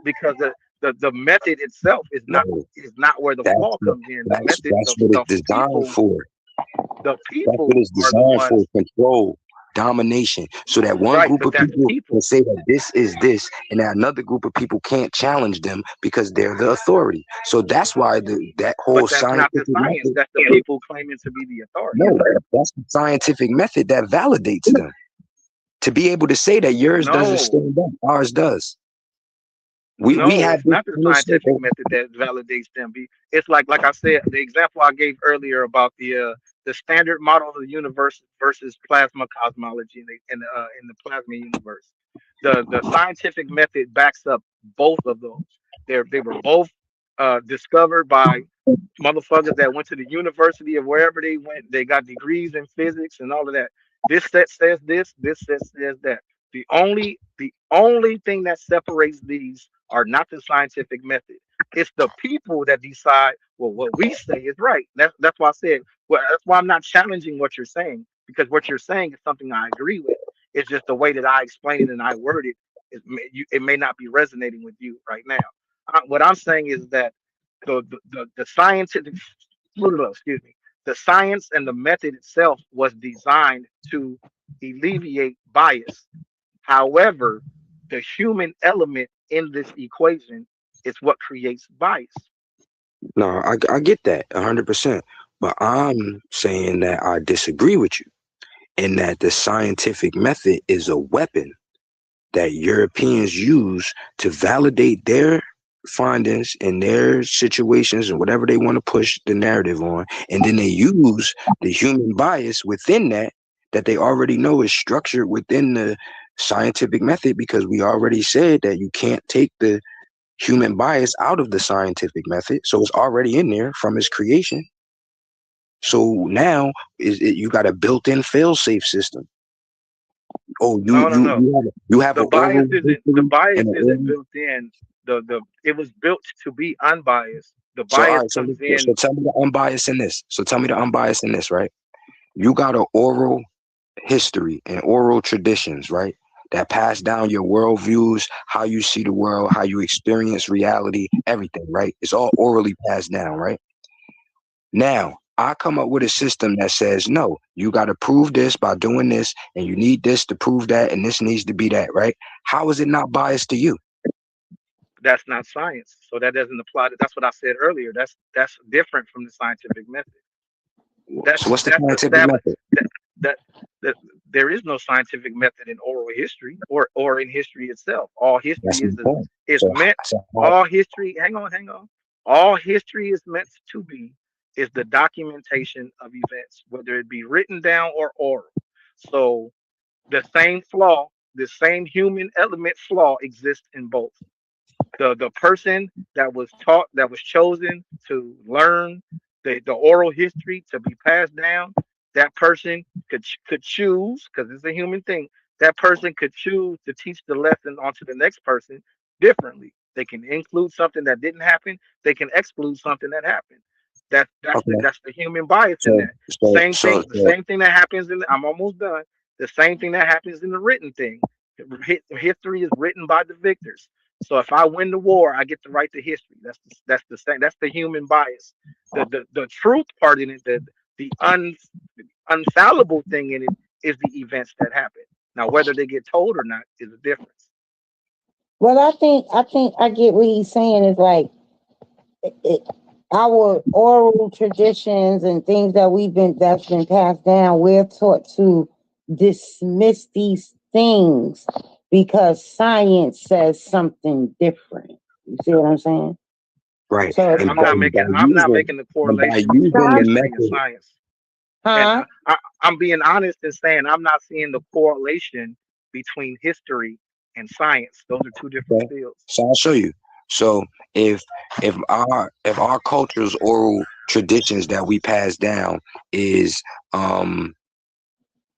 G: because the method itself
K: No,
G: is not where the
K: that's
G: flaw comes in. The method,
K: that's what it's designed for.
G: the
K: That's what
G: people
K: it's
G: are the
K: designed for:
G: ones,
K: control, domination, so that one
G: right?
K: group
G: But
K: of
G: that's
K: people can
G: people.
K: say that this is this, and that another group of people can't challenge them because they're the authority. So that's why that
G: But
K: whole
G: that's not the
K: scientific
G: science.
K: method.
G: That's the people claiming to be the authority.
K: No, that's the scientific method that validates them to be able to say that yours doesn't
G: No,
K: stand up, ours does. We
G: no,
K: have
G: it's
K: this
G: not the
K: understood.
G: scientific method that validates them. It's like I said, the example I gave earlier about the standard model of the universe versus plasma cosmology in the plasma universe. The scientific method backs up both of those. They were both discovered by motherfuckers that went to the university of wherever they went. They got degrees in physics and all of that. This set says this set says that. The only thing that separates these are not the scientific method. It's the people that decide, well, what we say is right. That's why I said, well, that's why I'm not challenging what you're saying, because what you're saying is something I agree with. It's just the way that I explain it and I word it. It may not be resonating with you right now. What I'm saying is that the scientific excuse me, the science and the method itself was designed to alleviate bias. However, the human element in this equation is what creates bias.
K: No, I get that 100%. But I'm saying that I disagree with you in that the scientific method is a weapon that Europeans use to validate their findings and their situations and whatever they want to push the narrative on. And then they use the human bias within that they already know is structured within the scientific method, because we already said that you can't take the human bias out of the scientific method. So it's already in there from its creation. So now you got a built-in fail-safe system. Oh,
G: No, no, no.
K: you have
G: The
K: an oral
G: bias isn't the
K: history
G: bias
K: and an
G: isn't
K: oral.
G: built in. The it was built to be unbiased. The
K: So all
G: bias
K: right,
G: comes
K: so
G: in.
K: tell me the unbiased in this. So tell me the unbiased in this, right? You got an oral history and oral traditions, right? That pass down your worldviews, how you see the world, how you experience reality, everything, right? It's all orally passed down, right? Now, I come up with a system that says, no, you got to prove this by doing this, and you need this to prove that, and this needs to be that, right? How is it not biased to you?
G: That's not science, so that doesn't apply. That's what I said earlier. That's different from the scientific method.
K: So what's the
G: That's
K: scientific
G: established.
K: method?
G: That, that that there is no scientific method in oral history or in history itself. All history
K: That's my
G: is
K: point.
G: is
K: So,
G: meant.
K: so
G: All history. Hang on. All history is meant to be is the documentation of events, whether it be written down or oral. So the same flaw, the same human element flaw exists in both. The person that was taught, that was chosen to learn the oral history to be passed down, that person could choose, because it's a human thing, that person could choose to teach the lesson onto the next person differently. They can include something that didn't happen, they can exclude something that happened.
K: okay.
G: That's the human bias in
K: So
G: that.
K: so so
G: The
K: so
G: same thing that happens in I'm almost done. The same thing that happens in the written thing. History is written by the victors. So if I win the war, I get to write the history. That's the same. That's the human bias. The truth part in it, the unfallible thing in it is the events that happen. Now, whether they get told or not is a difference.
E: Well, I think I get what he's saying is like it, our oral traditions and things that's been passed down. We're taught to dismiss these things because science says something different. You see what I'm saying?
K: right,
E: So it's
K: and
G: I'm
K: by,
E: like,
G: not making
K: by
G: I'm not
K: using
G: making the
K: and by
G: correlation between
K: using
E: huh?
K: the
G: history and
K: method,
G: science. And
E: Huh?
G: I'm being honest in saying I'm not seeing the correlation between history and science. Those are two different
K: okay,
G: fields.
K: so I'll show you. So if our culture's oral traditions that we pass down is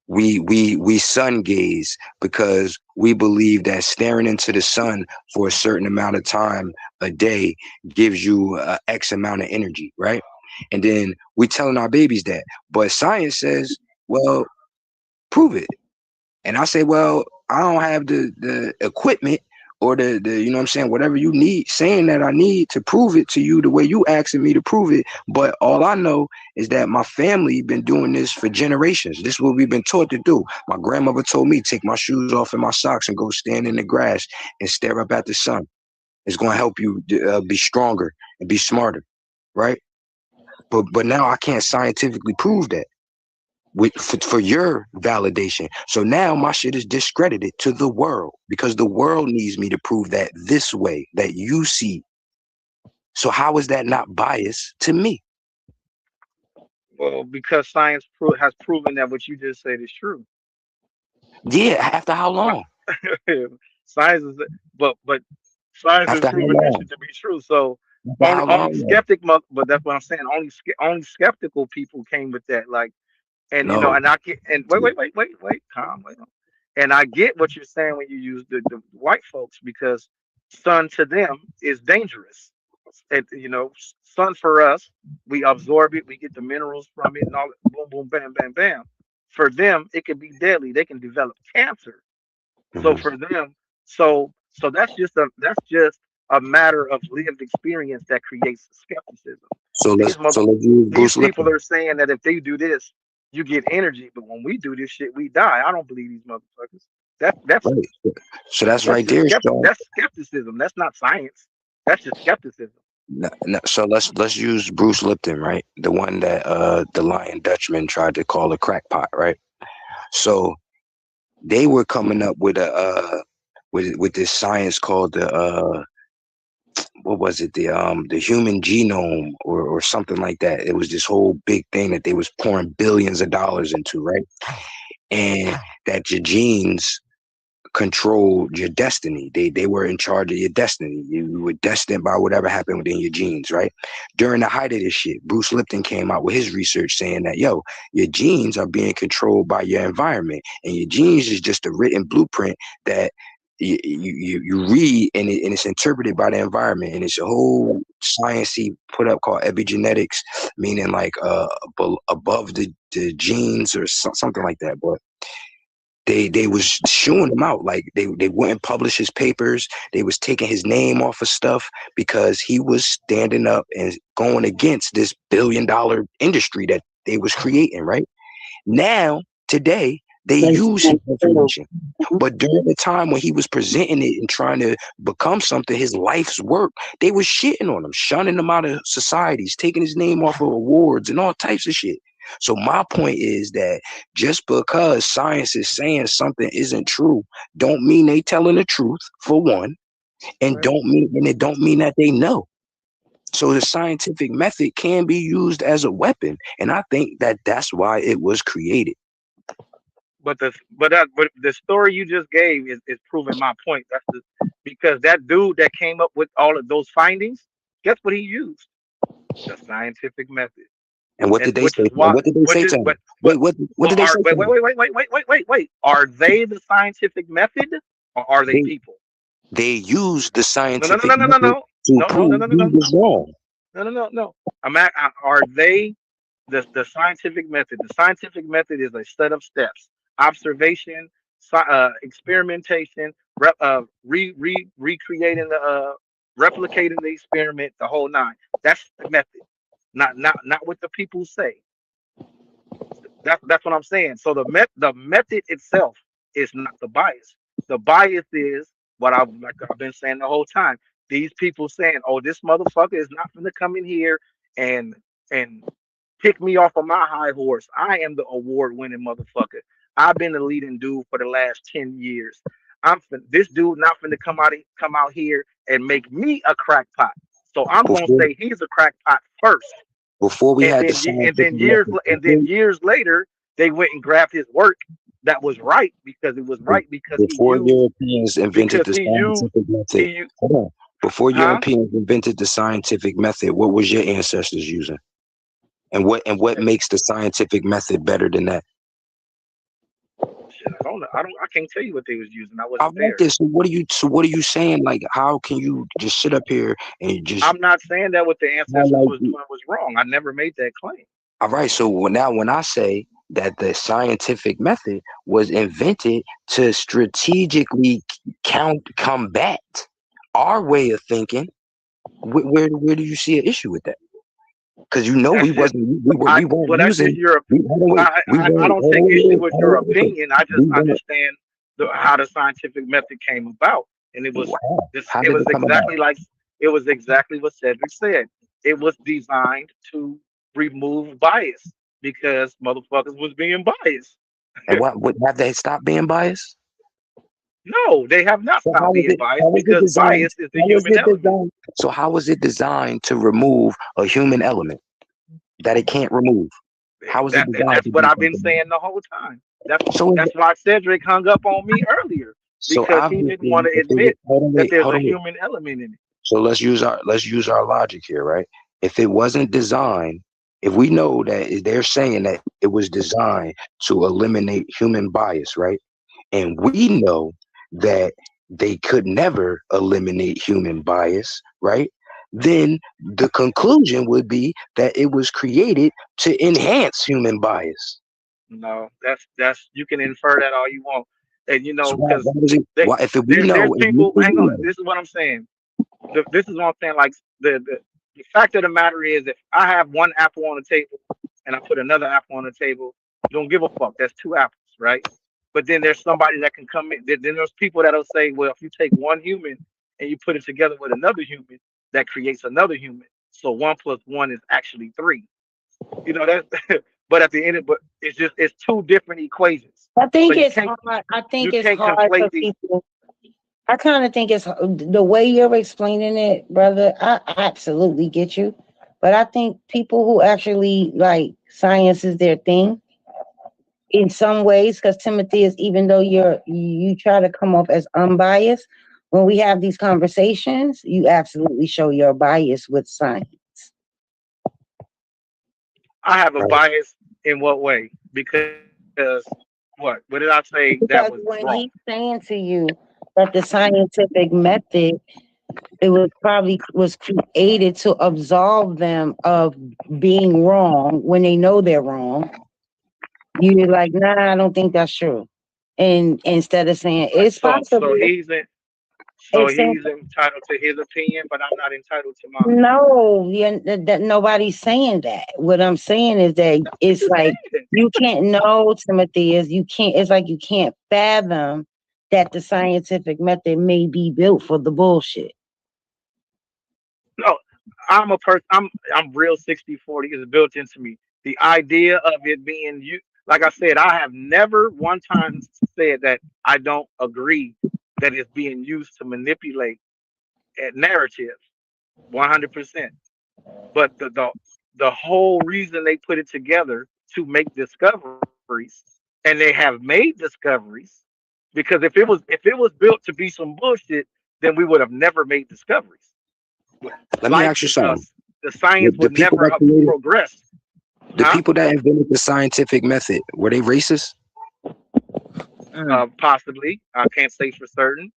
K: we sun gaze because we believe that staring into the sun for a certain amount of time a day gives you X amount of energy, right? And then we telling our babies that, but science says, well, prove it. And I say, well, I don't have the equipment or the you know what I'm saying, whatever you need, saying that I need to prove it to you the way you asking me to prove it. But all I know is that my family been doing this for generations. This is what we've been taught to do. My grandmother told me, take my shoes off and my socks and go stand in the grass and stare up at the sun. It's going to help you be stronger and be smarter, right? But now I can't scientifically prove that for your validation. So now my shit is discredited to the world because the world needs me to prove that this way that you see. So how is that not biased to me?
G: Well, because has proven that what you just said is true.
K: Yeah, after how long?
G: Science is, but science has
K: After how
G: proven that
K: long?
G: shit to be true. So
K: After how
G: only
K: long?
G: but that's what I'm saying. Only skeptical people came with that. Like, and
K: No.
G: and I get, and wait, calm, wait. And I get what you're saying when you use the white folks, because sun to them is dangerous. And sun for us, we absorb it, we get the minerals from it, and all that, boom, boom, bam, bam, bam. For them, it can be deadly. They can develop cancer. So
K: Mhm.
G: for them, so that's just a matter of lived experience that creates skepticism.
K: So
G: These
K: let's use
G: these
K: Bruce
G: people
K: Lipton.
G: are saying that if they do this, you get energy, but when we do this shit, we die. I don't believe these motherfuckers. That that's
K: Right. So that's
G: that's
K: right
G: just
K: there, Sean.
G: that's skepticism. That's not science. That's just skepticism.
K: So let's use Bruce Lipton, right? The one that the Lion Dutchman tried to call a crackpot, right? So they were coming up with a with this science called the what was it, the human genome or something like that. It was this whole big thing that they was pouring billions of dollars into, right? And that your genes controlled your destiny. They were in charge of your destiny. You were destined by whatever happened within your genes, right? During the height of this shit, Bruce Lipton came out with his research saying that, yo, your genes are being controlled by your environment, and your genes is just a written blueprint that you read, and it's interpreted by the environment, and it's a whole science he put up called epigenetics, meaning like above the genes or something like that. But they was shooing him out, like they wouldn't publish his papers. They was taking his name off of stuff because he was standing up and going against this $billion industry that they was creating. Right now, today, they use his information, but during the time when he was presenting it and trying to become something, his life's work, they was shitting on him, shunning him out of societies, taking his name off of awards and all types of shit. So my point is that just because science is saying something isn't true, don't mean they telling the truth, for one, and
G: Right.
K: it don't mean that they know. So the scientific method can be used as a weapon, and I think that that's why it was created.
G: But the story you just gave is proving my point. Because that dude that came up with all of those findings, guess what he used? The scientific method.
K: And what
G: And
K: did they
G: which
K: say?
G: is
K: And
G: why
K: what did they
G: which
K: say
G: is
K: to him?
G: but
K: What did they
G: are
K: say to him?
G: wait. Are they the scientific method or are they
K: They
G: people?
K: they used the
G: No, no, no,
K: scientific
G: no, no, no,
K: method
G: no,
K: to
G: no, no, no,
K: prove
G: no, no,
K: he
G: no,
K: was wrong.
G: no. Are they the scientific method? The scientific method is a set of steps: observation, experimentation, recreating replicating the experiment, the whole nine. That's the method. Not what the people say. That's what I'm saying. So the method itself is not the bias. The bias is what I've been saying the whole time. These people saying, "Oh, this motherfucker is not going to come in here and and pick me off of my high horse. I am the award-winning motherfucker. I've been the leading dude for the last 10 years. This dude not finna come out here and make me a crackpot. So I'm gonna
K: Before
G: say he's a crackpot first."
K: before we had the scientific method,
G: Years later they went and grabbed his work that was right because it was right because
K: before Europeans invented the
G: he used
K: scientific method,
G: he used
K: hold on. Before
G: huh
K: Europeans invented the scientific method, what was your ancestors using? And what makes the scientific method better than that?
G: shit, I don't know. I can't tell you what they was using. I
K: I
G: wasn't
K: like
G: there.
K: this. So what are you saying? Like, how can you just sit up here and just
G: I'm not saying that what the ancestors
K: highlight
G: was doing was wrong. I never made that claim.
K: all right, so now when I say that the scientific method was invented to strategically combat our way of thinking, where do you see an issue with that? Because
G: That's just
K: we weren't
G: that's just
K: using
G: your.
K: hold on, wait, we
G: I
K: weren't
G: don't
K: hold
G: take
K: on,
G: issue
K: wait,
G: with
K: hold
G: your
K: on, wait,
G: opinion. I just
K: we weren't
G: understand how the scientific method came about, and
K: how
G: it
K: did
G: was
K: it come about?
G: exactly what Cedric said. It was designed to remove bias because motherfuckers was being biased.
K: And what have they stopped being biased?
G: No, they have not
K: So
G: stopped being biased because bias is the human element.
K: So how was it designed to remove a human element that it can't remove? How was it designed
G: That's
K: to
G: what
K: do
G: I've been
K: something?
G: saying the whole time.
K: So
G: That's why Cedric hung up on me earlier
K: so
G: because he didn't want
K: obviously,
G: to
K: if it was,
G: admit that there's a human element in it.
K: so let's use our logic here, right? If it wasn't designed, if we know that they're saying that it was designed to eliminate human bias, right? And we know that they could never eliminate human bias, right? Then the conclusion would be that it was created to enhance human bias.
G: No, that's you can infer that all you want, and
K: So
G: because
K: why if we
G: there's
K: know, if
G: people.
K: we
G: Hang on,
K: know,
G: this is what I'm saying. this is what I'm saying. Like the fact of the matter is, if I have one apple on the table and I put another apple on the table, don't give a fuck. That's two apples, right? But then there's somebody that can come in. Then there's people that'll say, well, if you take one human and you put it together with another human, that creates another human. So 1 + 1 is actually 3. You know that. But at the end, but it's two different equations.
E: I think
G: So
E: it's hard. I think
G: you
E: it's
G: can't
E: hard for
G: conflate these.
E: people. I kind of think it's the way you're explaining it, brother. I absolutely get you, but I think people who actually like science is their thing in some ways, because Timothy is, even though you try to come off as unbiased, when we have these conversations, you absolutely show your bias with science.
G: I have a bias in what way? Because what did I say that
E: Because
G: was
E: when
G: wrong?
E: he's saying to you that the scientific method, it was created to absolve them of being wrong when they know they're wrong. You're like, nah, I don't think that's true. And instead of saying it's
G: So
E: possible, it's saying
G: he's entitled to his opinion, but I'm not entitled to mine.
E: no, that nobody's saying that. What I'm saying is that
G: What
E: it's
G: you
E: like
G: saying?
E: you can't know, Timothy, is you can't, it's like you can't fathom that the scientific method may be built for the bullshit.
G: No, I'm a person. I'm real 60/40 is built into me. The idea of it being you, like I said, I have never one time said that I don't agree that it's being used to manipulate narratives 100%. But the whole reason they put it together to make discoveries, and they have made discoveries, because if it was built to be some bullshit, then we would have never made discoveries.
K: Let me
G: Life,
K: ask you something.
G: the science
K: The
G: would
K: people
G: never
K: that
G: have
K: created,
G: progressed,
K: the
G: huh?
K: people that invented the scientific method, were they racist?
G: Possibly, I can't say for certain.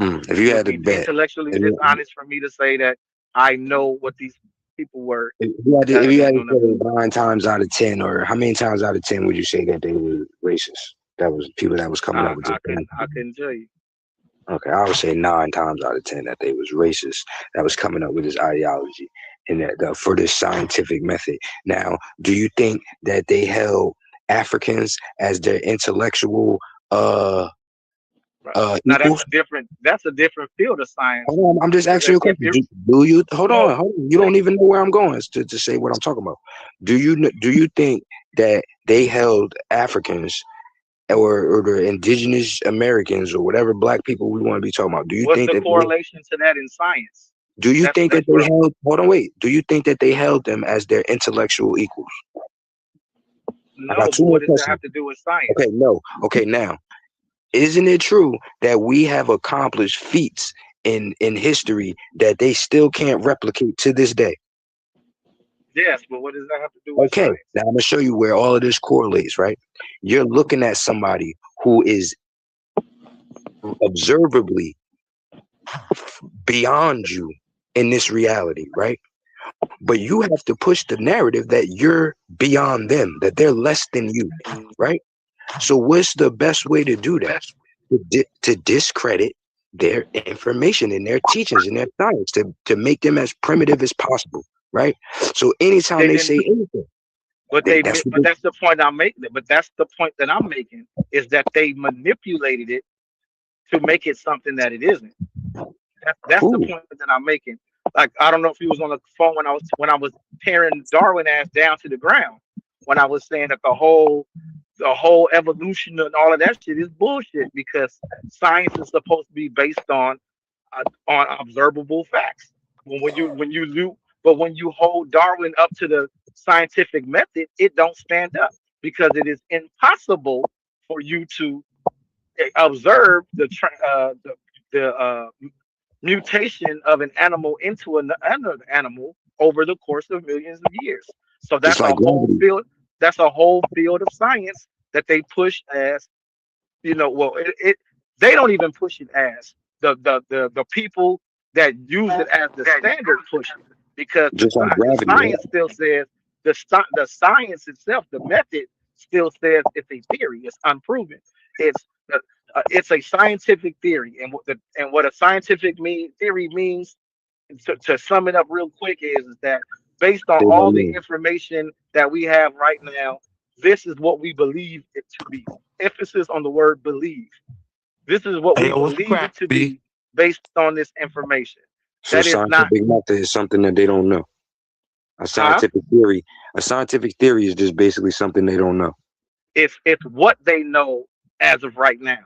K: If
G: It
K: you
G: would
K: had to
G: be
K: bet,
G: intellectually
K: if you
G: dishonest for me to say that I know what these people were.
K: if you had to,
G: That
K: if
G: I
K: you
G: don't
K: had to
G: know nothing.
K: say 9 times out of 10, or how many times out of 10 would you say that they were racist? That was people that was coming up with this.
G: I couldn't tell you.
K: Okay, I would say 9 times out of 10 that they was racist that was coming up with this ideology and that for this scientific method. Now, do you think that they held Africans as their intellectual
G: Right. Now
K: equals?
G: that's a different field of science.
K: Hold on, I'm just
G: Because
K: asking you a
G: if
K: question.
G: you
K: Do you hold
G: no,
K: on, hold on? You don't even know where I'm going to say what I'm talking about. Do you think that they held Africans or the indigenous Americans or whatever black people we want to be talking about? Do you
G: what's
K: think
G: the
K: that
G: correlation to that in science?
K: do you think that
G: That's what
K: they held hold on wait? Do you think that they held them as their intellectual equals? I
G: no,
K: got two
G: but
K: more
G: what does that
K: questions.
G: have to do with science?
K: Okay, no. Okay, now, isn't it true that we have accomplished feats in history that they still can't replicate to this day?
G: Yes, but what does that have to do with
K: Okay,
G: science?
K: now I'm gonna show you where all of this correlates, right? You're looking at somebody who is observably beyond you in this reality, right? But you have to push the narrative that you're beyond them, that they're less than you, right? So what's the best way to do that? To discredit their information and their teachings and their science, to make them as primitive as possible, right? So anytime
G: They
K: they
G: didn't,
K: say anything, that's what
G: but that's the point I'm making. But that's the point that I'm making is that they manipulated it to make it something that it isn't. That's the
K: who?
G: point that I'm making. Like I don't know if he was on the phone when I was tearing Darwin ass down to the ground. When I was saying that the whole evolution and all of that shit is bullshit because science is supposed to be based on observable facts. When you hold Darwin up to the scientific method, it don't stand up because it is impossible for you to observe the mutation of an animal into another animal over the course of millions of years. So
K: Just
G: that's a
K: like
G: whole
K: gravity.
G: field. That's a whole field of science that they push as well. They don't even push it as the people that use it as the standard push it because
K: Just like
G: the
K: gravity, right?
G: science still says the science itself, the method still says it's a theory. It's unproven. It's It's a scientific theory, and what a scientific theory means, to sum it up real quick, is that based on
K: They
G: all
K: don't
G: the
K: know.
G: information that we have right now, this is what we believe it to be. Emphasis on the word believe. This is what
L: Hey,
G: we
L: yo, what's
G: believe it
L: crack,
G: to
L: B?
G: be based on this information.
K: So
G: That is not,
K: scientific method is something that they don't know. A
G: huh?
K: scientific theory, a scientific theory is just basically something they don't know.
G: It's what they know as of right now.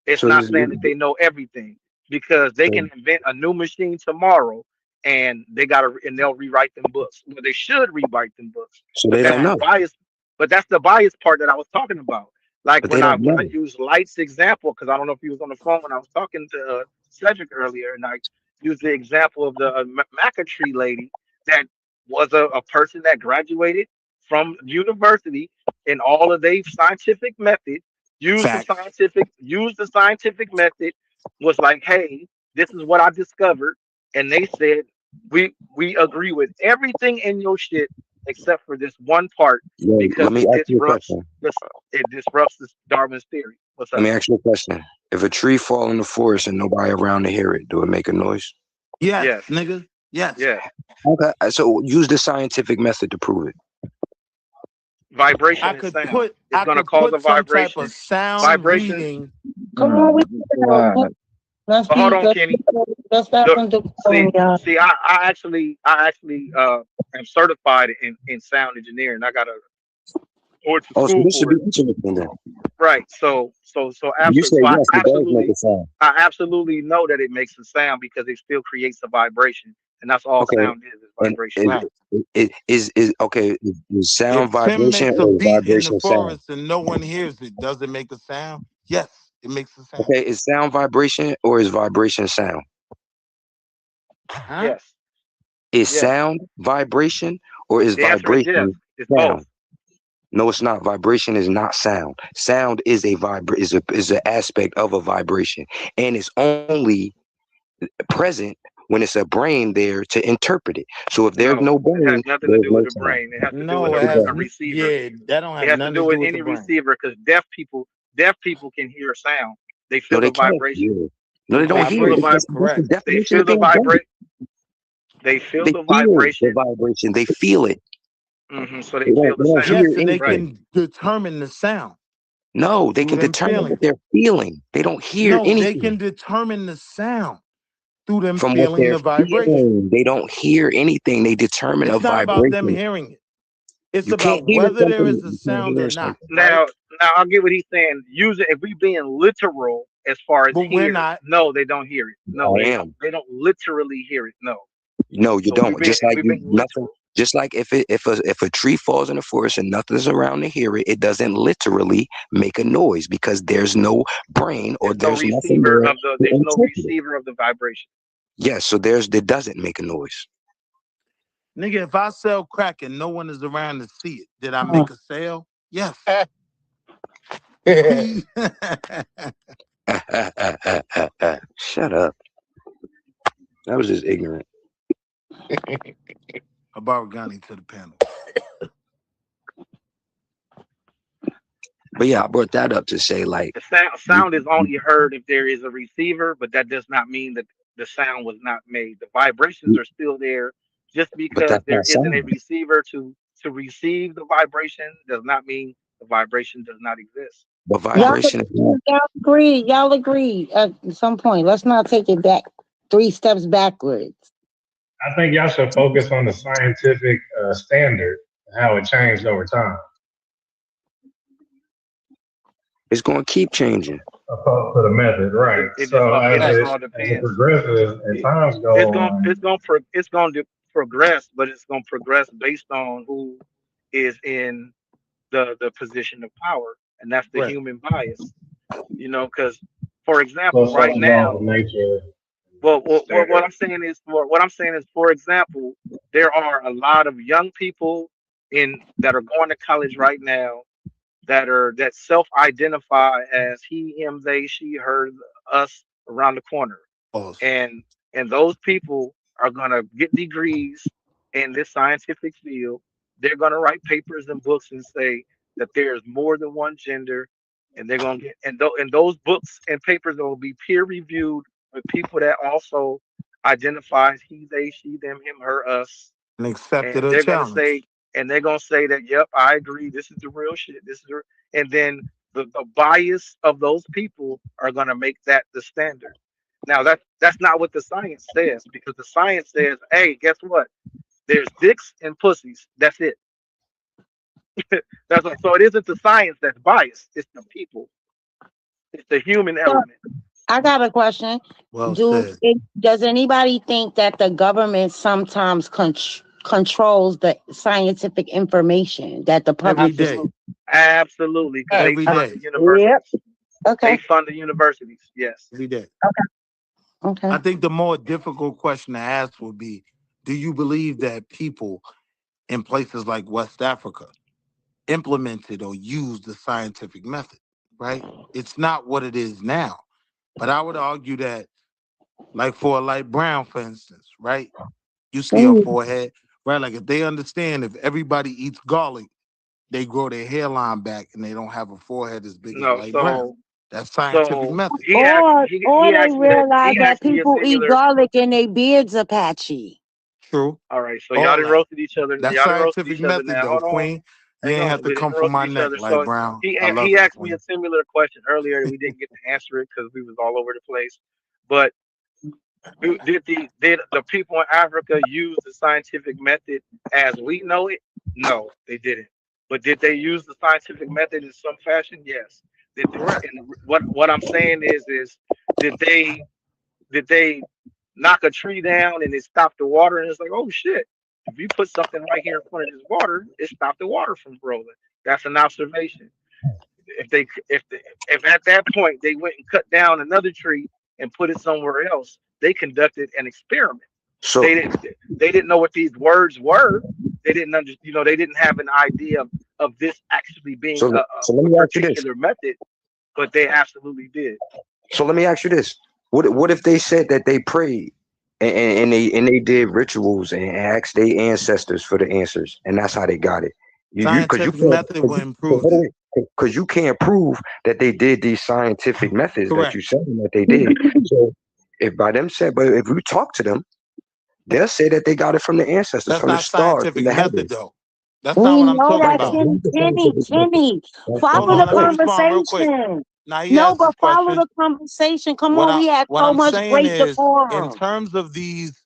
G: It's
K: So
G: not
K: this,
G: saying that they know everything, because they
K: so,
G: can invent a new machine tomorrow, and they'll rewrite them books. Well, they should rewrite them books,
K: so
G: but
K: they don't
G: that's the
K: know,
G: bias. But that's the bias part that I was talking about. Like
K: but they don't
G: when I
K: know.
G: use Light's example, because I don't know if he was on the phone when I was talking to Cedric earlier, and I used the example of the McAtree lady that was a person that graduated from university in all of their scientific method,
L: Facts.
G: used the scientific method, was like, hey, this is what I discovered, and they said we agree with everything in your shit except for this one part,
K: Yo,
G: because
K: let me ask you a question.
G: it disrupts this Darwin's theory. What's
K: Let
G: up?
K: me ask you a question. If a tree fall in the forest and nobody around to hear it, do it make a noise?
L: Yes,
G: Yes,
L: nigga. Yes.
G: yes.
K: Okay, so use the scientific method to prove it.
G: Vibration and sound. It's
L: I
G: gonna
L: could
G: cause a
L: put some type
G: vibration.
L: of sound
G: Vibration.
L: reading.
E: Come on,
B: God.
E: let's
G: But hold
E: be
G: on, Kenny.
E: let's stop
G: Look,
E: from the
G: see,
E: y'all.
G: I actually am certified in sound engineering. I got went to
K: Oh, so
G: school
K: this should
G: for
K: be
G: it.
K: interesting then.
G: Right. So
K: You
G: absolutely,
K: say yes, it does make a sound.
G: I absolutely know that it makes a sound because it still creates a vibration, and that's all
K: Okay,
G: sound is
K: and
G: vibration.
L: Right.
K: is okay? Is sound
L: If Tim
K: vibration
L: makes a
K: or is
L: beat in the
K: vibration sound?
L: forest and no one hears it, does it make a sound? Yes, it makes a sound.
K: Okay, is sound vibration or is vibration sound?
L: Huh?
G: Yes.
K: Is
G: Yes.
K: sound vibration or is
G: The answer is yes.
K: vibration
G: It's both.
K: sound? No, it's not. Vibration is not sound. Sound is a is an aspect of a vibration, and it's only present when it's a brain there to interpret it. So if there's
G: No,
K: no
G: it has
K: brain,
G: nothing to
K: there's
G: do
K: no
G: with the
K: sound.
G: brain. It has to do with
L: No, it
K: It
L: has.
G: a
K: does.
G: receiver.
L: Yeah, that don't
G: It
L: have
G: has to
L: nothing
G: do
L: to do
G: with
L: with the
G: any
L: brain.
G: receiver, because deaf people can hear sound. They
K: No,
G: feel the
K: they can't
G: vibration.
K: hear it. No, they
L: The
K: don't
G: They
K: hear
G: feel
K: it.
G: the
L: vibration,
G: vibe.
K: That's the
L: correct.
G: They
K: definition
G: feel
K: of
G: the
K: being deaf.
G: vibrate. They feel
K: They
G: the
K: feel the
G: vibration.
K: vibration. They feel it.
G: So they feel the
K: They don't
G: sound.
K: hear
L: Yes, and they
G: Right.
K: anything.
L: can determine the sound
K: No, they
L: through
K: can
L: them
K: determine what
L: feeling.
K: they're feeling. They don't hear
L: No, they
K: anything
L: can determine the sound through them
K: from what
L: feeling
K: they're
L: the vibration.
K: feeling. They don't hear anything. They determine a
L: It's not about them
K: vibration.
L: hearing it. It's
K: You can't
L: about
K: hear
L: whether there
K: something.
L: is a
K: You can't
L: sound or
K: hear
L: not,
K: something.
L: right?
G: Now I get what he's saying. Use it if we being literal as far as
L: But we're
G: hear.
L: not.
G: No, they don't hear it. No,
K: I am.
G: they don't literally hear it. No.
K: No, you
G: So
K: don't. Just
G: if
K: like
G: we
K: you
G: being
K: nothing.
G: literal,
K: Just like if a tree falls in the forest and nothing's around to hear it, it doesn't literally make a noise because there's no brain or there's nothing there to
G: there's no
K: interpret it.
G: receiver of the vibration.
K: Yes, so it doesn't make a noise.
L: Nigga, if I sell crack and no one is around to see it, did I
E: Oh,
L: make a sale? Yes.
K: Shut up. That was just ignorant.
L: Abaragani to the panel.
K: But yeah, I brought that up to say like
G: The sound is only heard if there is a receiver, but that does not mean that the sound was not made. The vibrations are still there. Just
K: but
G: because
K: that's
G: there
K: not
G: isn't a
K: sound.
G: receiver to receive the vibration does not mean the vibration does not exist.
K: But
E: y'all,
K: vibration is not.
E: y'all agree. Y'all agree at some point. Let's not take it back 3 steps backwards.
D: I think y'all should focus on the scientific standard and how it changed over time.
K: It's gonna keep changing.
D: Opposed to the method, right? So
G: It just
L: Facts.
G: all
D: as it
G: depends.
D: progresses and times go on,
G: It's going to progress, but it's going to progress based on who is in the position of power, and that's the
L: Right.
G: human bias. Because for
D: so
G: example, right
D: certain laws
G: now,
D: of nature
G: what
D: standard.
G: I'm saying is, for example, there are a lot of young people in that are going to college right now that self-identify as he, him, they, she, her, us around the corner,
L: Pause.
G: and those people are gonna get degrees in this scientific field. They're gonna write papers and books and say that there's more than one gender. and they're gonna get and those books and papers will be peer reviewed with people that also identifies he, they, she, them, him, her, us,
L: And accepted
G: and
L: a challenge.
G: they're gonna say that, yep, I agree, this is the real shit, and then the bias of those people are gonna make that the standard. Now that's not what the science says, because the science says, hey, guess what? There's dicks and pussies. That's it. That's what, so it isn't the science that's biased. It's the people. It's the human
E: So
G: element.
E: I got a question.
L: Well said.
E: Does anybody think that the government sometimes controls the scientific information that the
L: Every
E: public is?
L: day.
G: Absolutely, because they
L: Every
G: fund
L: day.
G: the universities.
E: Yep.
G: They
E: Okay.
G: fund the universities. Yes.
L: Every day.
E: Okay.
L: I think the more difficult question to ask would be, do you believe that people in places like West Africa implemented or used the scientific method, right? It's not what it is now. But I would argue that, like for a light brown, for instance, right? You see a forehead, right? Like if they understand if everybody eats garlic, they grow their hairline back and they don't have a forehead as big as
G: No.
L: light brown. That's scientific
G: So
L: method.
E: Or
G: he
E: they
G: asked me that
E: realize
G: he
E: that
G: asked me a
E: people eat
G: similar.
E: garlic and their beards are patchy.
L: True.
G: All right, so y'all
L: All
G: done
L: that.
G: roasted each other.
L: That's
G: Y'all done roasted
L: scientific
G: each other
L: method
G: now.
L: though,
G: Hold on.
L: Queen. You
G: Hang
L: ain't
G: on.
L: have to
G: We didn't
L: come from
G: roast
L: my
G: each
L: neck,
G: other.
L: light
G: So
L: brown. I love
G: he
L: you,
G: asked me a
L: Queen.
G: similar question earlier. We didn't get to answer it because we was all over the place. But did the people in Africa use the scientific method as we know it? No, they didn't. But did they use the scientific method in some fashion? Yes.
L: Correct.
G: And what I'm saying is did they knock a tree down and it stopped the water? And it's like, oh shit! If you put something right here in front of this water, it stopped the water from rolling. That's an observation. If at that point they went and cut down another tree and put it somewhere else, they conducted an experiment.
K: So
G: They didn't know what these words were. They didn't they didn't have an idea of this actually being
K: so let
G: a
K: me ask you this.
G: particular method, but they absolutely did.
K: So let me ask you this. What if they said that they prayed and they did rituals and asked their ancestors for the answers, and that's how they got it?
L: Scientific method will improve it.
K: Because you can't prove that they did these scientific methods that
L: Correct.
K: you said that they did. So if by them said, but if we talk to them, they'll say that they got it from the ancestors,
L: That's
K: from the
L: not
K: stars, from
L: scientific
K: the
L: method
K: heavens.
L: though. That's
E: We
L: not what I'm
E: know
L: talking
E: that,
L: about.
E: Kenny.
L: Hold
E: Follow
L: on,
E: the
L: let me respond real quick.
E: conversation.
L: Now he
E: No,
L: asked this
E: but follow
L: question.
E: the conversation. Come
L: What
E: on, we had so
L: I'm
E: much
L: saying
E: great
L: is, in
E: decorum.
L: terms of these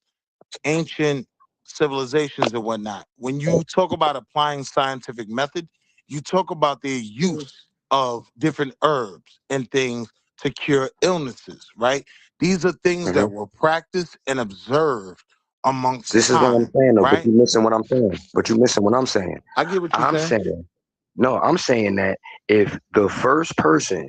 L: ancient civilizations and whatnot, when you talk about applying scientific method, you talk about their use of different herbs and things to cure illnesses, right? These are things that were practiced and observed amongst
K: This is what I'm
L: time,
K: saying, though, but
L: right?
K: you're missing what I'm saying. But you're missing what I'm saying.
L: I get what you're
K: I'm
L: saying.
K: saying, no, I'm saying that if the first person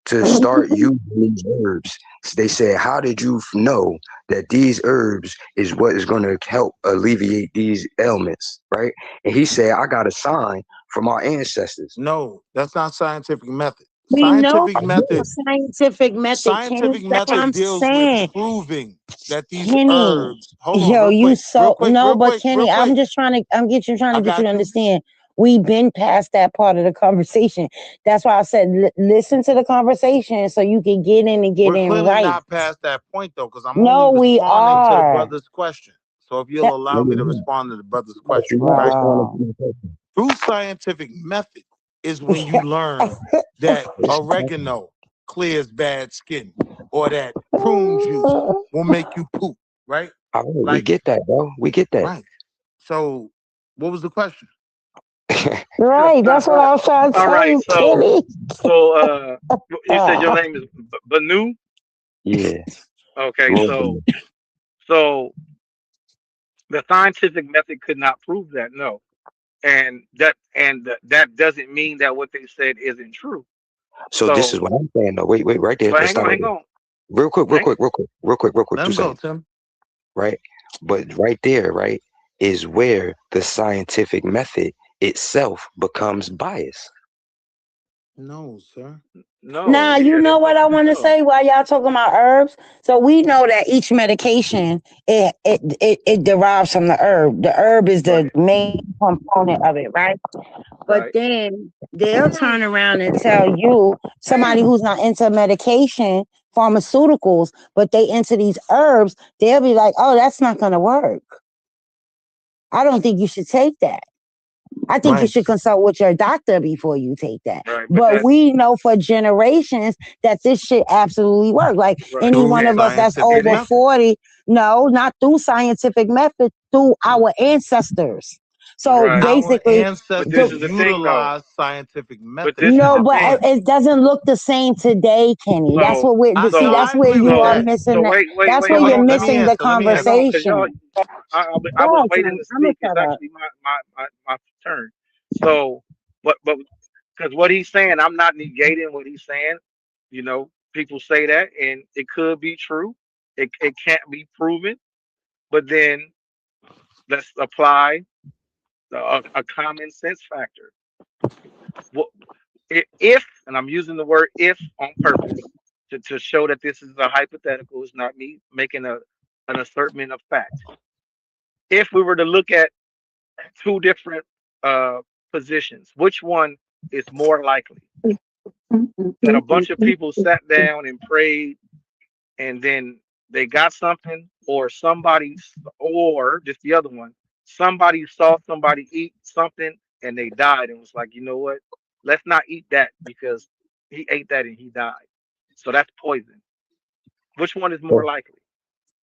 K: to start using these herbs, they said, how did you know that these herbs is what is going to help alleviate these ailments, right? And he said, I got a sign from our ancestors.
L: No, that's not scientific method.
E: We know
L: Scientific method.
E: scientific method, Kenny.
L: Scientific
E: That's what
L: method
E: I'm
L: deals with
E: saying.
L: proving that these
E: Kenny.
L: herbs. Hold on,
E: Yo,
L: real
E: you
L: quick, real
E: so
L: quick,
E: no,
L: real
E: but
L: quick, real
E: Kenny,
L: quick.
E: trying to get you
L: I
E: to
L: got you.
E: understand. We've been past that part of the conversation. That's why I said listen to the conversation so you can get in and get
L: We're
E: in
L: clearly
E: right.
L: not past that point though, because I'm
E: No,
L: only
E: we
L: responding to the
E: are.
L: brother's question. So if you'll allow me to respond to the brother's question,
K: You're not
L: right?
K: responding to my question.
L: True scientific method is when you learn that oregano clears bad skin, or that prune juice will make you poop, right?
K: We
L: Like,
K: get that, bro. We get that.
L: right. So what was the question?
E: Right, that's what I was trying to
G: All
E: tell
G: right,
E: you,
G: so
E: Kenny.
G: you said your name is Banu.
K: Yeah.
G: Okay, so the scientific method could not prove that, no, and that doesn't mean that what they said isn't true.
K: So this is what I'm saying, though. Wait, right there.
G: But
K: Let's stop right
G: hang
K: there.
G: on.
K: Real quick.
L: Let
K: 2
L: him go,
K: seconds.
L: Tim.
K: Right? But right there, right, is where the scientific method itself becomes biased.
L: No, sir.
G: No,
E: Now, you know what I want to say while y'all talking about herbs? So we know that each medication, it derives from the herb. The herb is the main component of it, right? But
G: right.
E: then they'll turn around and tell you, somebody who's not into medication, pharmaceuticals, but they into these herbs, they'll be like, oh, that's not going to work. I don't think you should take that. I think you
L: Right.
E: should consult with your doctor before you take that.
G: Right, but
E: But we know for generations that this shit absolutely works. Like
G: right.
E: any one
L: Through
E: of us that's
L: scientific
E: over
L: method.
E: 40, no, not through scientific method, through our ancestors. So
G: Right.
L: Our
E: basically,
G: But this
L: ancestors
G: is the thing, though.
L: utilized scientific
G: But
L: method
G: this
L: in
G: is
E: no,
G: the
L: our
E: but
G: thing.
L: time.
E: it doesn't look the same today, Kenny. That's
G: So,
E: what we're see.
G: so,
E: That's
L: I
E: where
L: agree with
E: you are
G: so,
L: that.
E: missing
G: so
E: that.
G: wait,
E: That's
G: wait.
E: where
L: Hold
G: Hold
E: you're
L: on.
G: on,
L: Let
G: cause
L: me
G: y'all,
E: missing the
L: answer. Let me answer.
G: cause y'all,
E: conversation.
G: I was
E: Go ahead,
G: waiting
E: Kenny.
G: to
E: I'm gonna
G: speak. It's
E: shut up.
G: actually my turn. So, but, cause what he's saying, I'm not negating what he's saying. You know, people say that, and it could be true. It can't be proven. But then let's apply a common sense factor. What if, and I'm using the word if on purpose to show that this is a hypothetical, it's not me making an assertion of fact. If we were to look at two different uh, positions, which one is more likely? That a bunch of people sat down and prayed and then they got something, or or just the other one, somebody saw somebody eat something and they died and was like, you know what? Let's not eat that because he ate that and he died. So that's poison. Which one is more likely?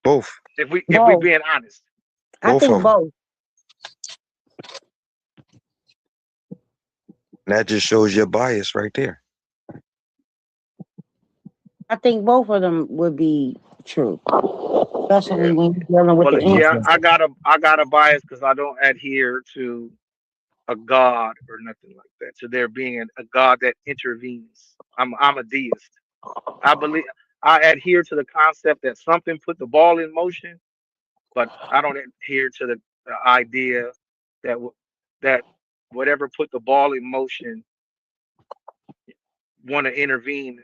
K: Both,
G: If we
E: Both.
G: being honest.
E: I
K: both
E: think
K: of them.
E: both.
K: That just shows your bias right there.
E: I think both of them would be true,
G: Yeah.
E: especially when you're dealing with
G: Well,
E: the
G: yeah,
E: ancestors.
G: I got a bias because I don't adhere to a god or nothing like that. To there being a god that intervenes. I'm a deist. I believe I adhere to the concept that something put the ball in motion, but I don't adhere to the idea that that whatever put the ball in motion want to intervene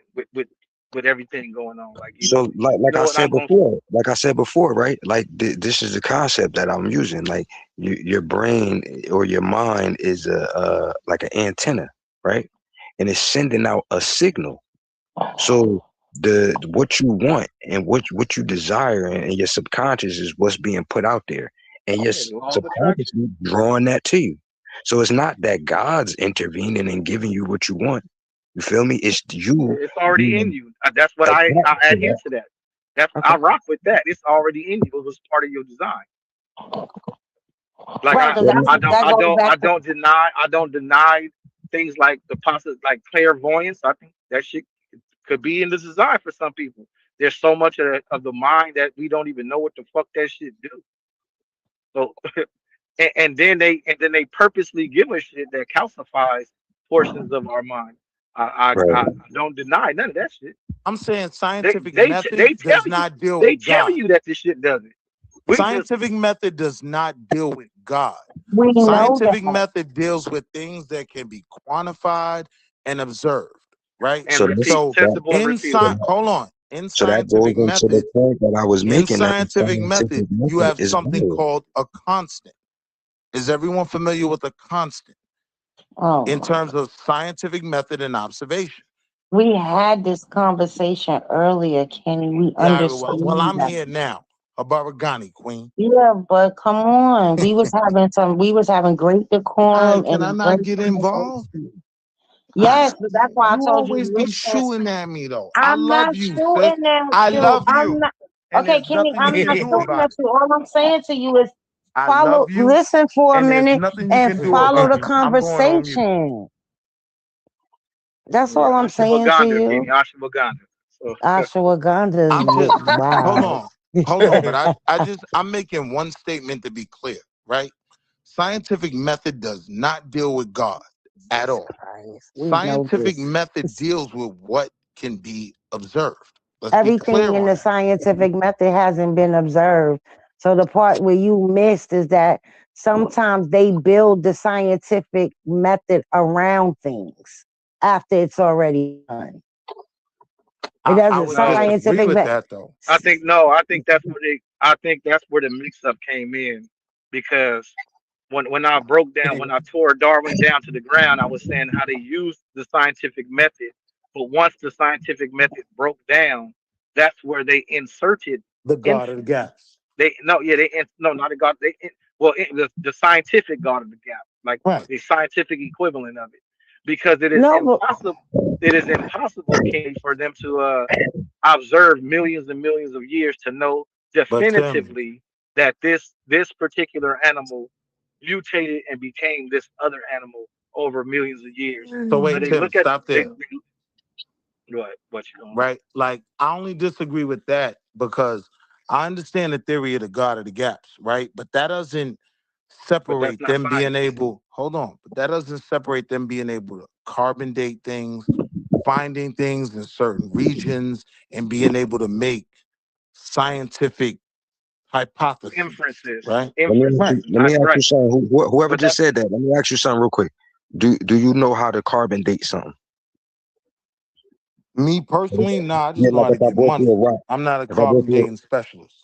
G: with everything going on. Like
K: So,
G: you
K: like
G: know
K: I
G: what?
K: said
G: I'm going.
K: before, right? Like this is the concept that I'm using. Like your brain or your mind is like an antenna, right? And it's sending out a signal. So the what you want and what you desire and your subconscious is what's being put out there, and your
G: Yeah, the law of
K: subconscious
G: attraction.
K: is drawing that to you. So it's not that God's intervening and giving you what you want. You feel me? It's you
G: It's already in
K: being
G: you. That's what I
K: attached to
G: adhere
K: that.
G: to that. That's
E: Okay.
G: I rock with that. It's already in you. It was part of your design. Like
E: Right, because
K: Well,
E: that goes back to
G: I don't deny things like the like clairvoyance. I think that shit could be in the design for some people. There's so much of the mind that we don't even know what the fuck that shit do. So and then they purposely give us shit that calcifies portions of our mind. I
K: right.
G: don't deny none of that shit.
L: I'm saying
G: They
L: scientific
G: they
L: method
G: they tell
L: does
G: you
L: not deal
G: they
L: with
G: tell
L: God.
G: you that this shit doesn't. We just
L: Scientific method does not deal with God.
E: we know
L: Scientific
E: that.
L: method deals with things that can be quantified and observed, right?
G: and
K: So
G: repeat
L: So
G: testable and
L: inside,
G: refutable.
L: hold on. In
K: so that goes
L: scientific
K: into the
L: method,
K: point that I was
L: in
K: making that the
L: scientific method,
K: scientific
L: you
K: method
L: have
K: is
L: something
K: valid.
L: called a constant. Is everyone familiar with a constant in
E: Oh,
L: terms of scientific method and observation?
E: we had this conversation earlier, Kenny. We
L: Yeah, well,
E: understand
L: I'm
E: that.
L: here now. A Baragani queen.
E: Yeah, but come on. We was having great
L: All right,
E: decorum
L: can I
E: and
L: not
E: great
L: get involved?
E: conversation.
L: All right.
E: Yes, but that's why I
L: You
E: told you,
L: always be
E: listen,
L: shooting at me though. I
E: I'm
L: love
E: not
L: you, sis.
E: shooting at
L: I
E: you.
L: love
E: I'm
L: you.
E: not
L: And
E: okay,
L: there's
E: Kenny,
L: nothing you
E: I'm
L: can
E: not
L: do
E: shooting
L: about
E: at
L: it.
E: you. All I'm saying to you is
L: I love you,
E: listen for a
L: and there's
E: minute
L: nothing you
E: and
L: can do
E: follow
L: about
E: the
L: it. I'm going on mute.
E: conversation. That's
G: Yeah,
E: all I'm saying to
G: ashwagandha, Kenny,
E: you.
G: ashwagandha. So
E: Ashwagandha
L: I'm just
E: is wow.
L: hold on, but I'm making one statement to be clear, right? Scientific method does not deal with God at
E: Jesus
L: all.
E: Christ. We know
L: Scientific
E: this.
L: method deals with what can be observed. Let's be
E: Everything
L: clear
E: in
L: on
E: the
L: that.
E: scientific method hasn't been observed. So the part where you missed is that sometimes they build the scientific method around things. after it's already done. It
L: I
E: doesn't
L: would disagree
E: scientific.
L: with that though.
G: I think that's where the mix up came in, because when I broke down, when I tore Darwin down to the ground, I was saying how they used the scientific method. But once the scientific method broke down, that's where they inserted
L: The God of the
G: inf-
L: gaps.
G: they no yeah they in, no not the God they in, well in, the scientific God of the gap, like
L: Right.
G: the scientific equivalent of it, because
E: No, but
G: it is impossible, Kenny, for them to observe millions and millions of years to know
L: But Tim,
G: definitively that this particular animal mutated and became this other animal over millions of years.
L: so
G: But
L: wait,
G: they
L: Tim,
G: look at
L: stop
G: they
L: there.
G: what you going?
L: Right? Like, I only disagree with that because I understand the theory of the God of the gaps, right? But that doesn't
G: But that's
L: separate
G: not
L: them being
G: science.
L: able, hold on, but that doesn't separate them being able to carbon date things, finding things in certain regions, and being able to make scientific hypotheses,
G: Inferences,
L: right?
G: inferences.
L: Right.
K: Let me ask you
G: Right.
K: something. Whoever
G: But
K: just
G: that's
K: said that, let me ask you something real quick. Do you know how to carbon date something?
L: Me personally, nah, I just
K: Yeah,
L: know
K: like
L: how to
K: if I
L: get
K: brought you
L: money.
K: a rock.
L: I'm not a
K: If I brought
L: carbon
K: you
L: dating specialist.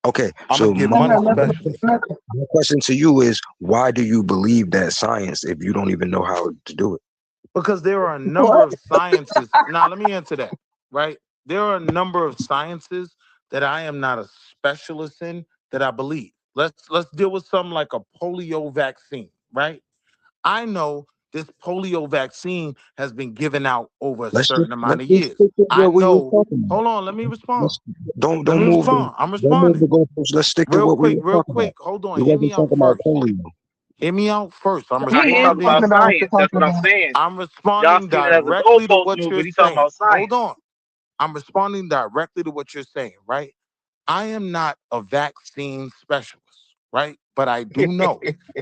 K: okay,
L: I'm a
K: so
L: get money specialist.
K: my question to you is, why do you believe that science if you don't even know how to do it?
L: Because there are a number
E: what?
L: of sciences. Now, let me answer that, right? There are a number of sciences that I am not a specialist in that I believe. Let's deal with something like a polio vaccine, right? I know this polio vaccine has been given out over a certain amount
K: Let's
L: of
K: just
L: years.
K: stick to
L: I
K: what we were
L: know.
K: talking about.
L: Hold on, let me respond.
K: Let's don't
L: Let
K: don't
L: me
K: move the
L: respond. I'm
K: don't move the
L: responding.
K: goalposts. Let's stick to
L: Real
K: what we
L: quick,
K: were
L: real
K: talking about.
L: quick. Hold on.
K: We
L: Hear me
K: wasn't
L: out
K: talking about
L: first.
K: polio.
L: Hear me out first. I'm
G: nah, he talking about
L: responding.
G: science. That's what I'm saying.
L: I'm
G: Y'all
L: responding
G: seen it as a
L: directly to
G: goalpost
L: what
G: mover.
L: you're
G: He talking
L: saying.
G: about
L: Hold
G: science.
L: on. I'm responding directly to what you're saying, right? I am not a vaccine specialist, right? But I do know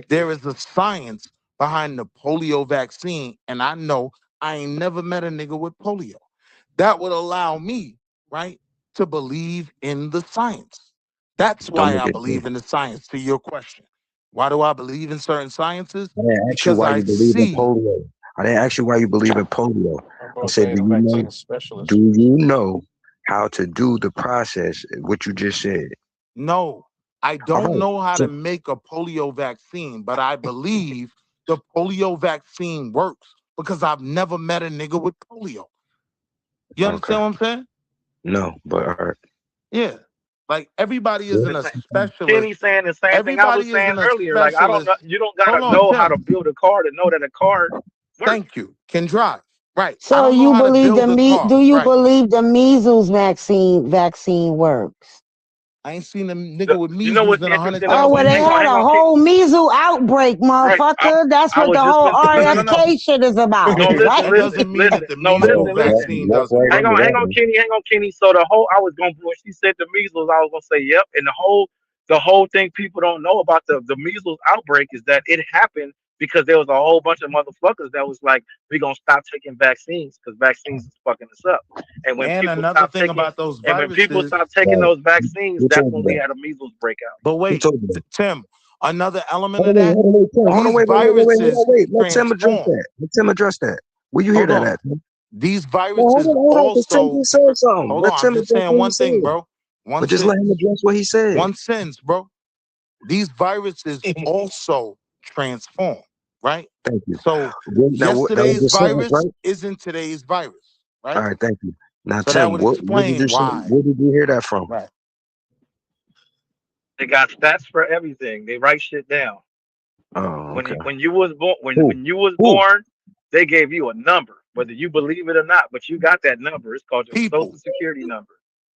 L: there is a science behind the polio vaccine, and I know I ain't never met a nigga with polio. That would allow me, right, to believe in the science. That's
K: Don't
L: why
K: make
L: I
K: it clear.
L: believe in the science, to your question. Why do I believe in certain sciences?
K: I didn't ask you
L: Because
K: why
L: I
K: you believe in
L: see.
K: polio. I didn't ask you why you believe in polio. I
M: Bro
K: said,
M: said a vaccine specialist.
K: do you know how to do the process, what you just said?
L: No, I
K: All
L: don't
K: right.
L: know how to
K: So,
L: make a polio vaccine, but I believe the polio vaccine works because I've never met a nigga with polio. You
K: okay.
L: understand what I'm saying?
K: No, but all right.
L: Yeah. Like, everybody
K: Yeah.
L: isn't a specialist.
G: Kenny saying the same thing I was
L: Everybody
G: saying
L: isn't a
G: earlier. Like, I don't know.
L: specialist.
G: You don't
L: Hold
G: gotta
L: on,
G: know how to
L: Tim.
G: build a car to know that a car works.
L: Thank you. Can drive. Right. I
E: So
L: don't know
E: you
L: how to
E: believe
L: build a car.
E: do you
L: Right.
E: believe the measles vaccine works?
L: I ain't seen a nigga with
G: You know
L: measles
G: what's
L: in
G: interesting
L: 100,000
E: Oh, well,
G: about?
E: they
G: Hang
E: had
L: years.
E: a
G: on, Kenny.
E: whole measles outbreak,
G: Right.
E: motherfucker. That's
G: I
E: what
G: was
E: the
G: just
E: whole
G: finna say, no.
E: RFK shit is about,
G: No,
E: right?
L: That doesn't mean that
G: listen.
L: the
G: No,
L: measles
G: listen.
L: vaccine
K: Walk
L: doesn't
K: right
L: work.
K: into
G: Hang
K: that
G: on,
K: one.
G: Kenny. So the whole I was gonna when she said the measles, I was gonna say yep. And the whole thing people don't know about the measles outbreak is that it happened because there was a whole bunch of motherfuckers that was like, we gonna stop taking vaccines because vaccines is fucking us up. And when
L: And
G: people
L: another
G: stop
L: thing
G: taking
L: about those
G: and when people
L: viruses,
G: stop taking
K: Right.
G: those vaccines,
K: Who
G: that's
K: told you
G: when we
K: that?
G: had a measles breakout.
L: but
K: Who
L: wait,
K: told you that?
L: Tim, another element of
K: Hold on,
L: that,
K: hold on, wait, Tim. Hold on,
L: these
K: wait, hold
L: viruses
K: on, wait. Let Tim address
L: transform.
K: that. Let Tim address that. Where you hear
L: Hold
K: that
L: on.
K: at, Tim?
L: These
K: No,
L: viruses
K: hold on, because Tim
L: also,
K: just said something.
L: hold
K: Let
L: on, I'm
K: Tim
L: just
K: address
L: saying
K: what he
L: one thing,
K: said.
L: bro. One
K: But just let him
L: sentence.
K: address what he said.
L: One sentence, bro. These viruses also transform, right?
K: Thank you.
L: So
K: Now, that was
L: yesterday's
K: a sentence,
L: virus
K: right?
L: isn't today's virus,
K: All
L: right?
K: right, thank you. Now,
L: So that
K: Tim,
L: would
K: what did you
L: explain
K: say?
L: why.
K: Where did you hear that from?
L: Right.
G: They got stats for everything. They write shit down.
K: Oh, okay.
G: When you was born
K: Who?
G: when you was
K: Who?
G: born, they gave you a number, whether you believe it or not. But you got that number. It's called your
L: Social
G: social security number.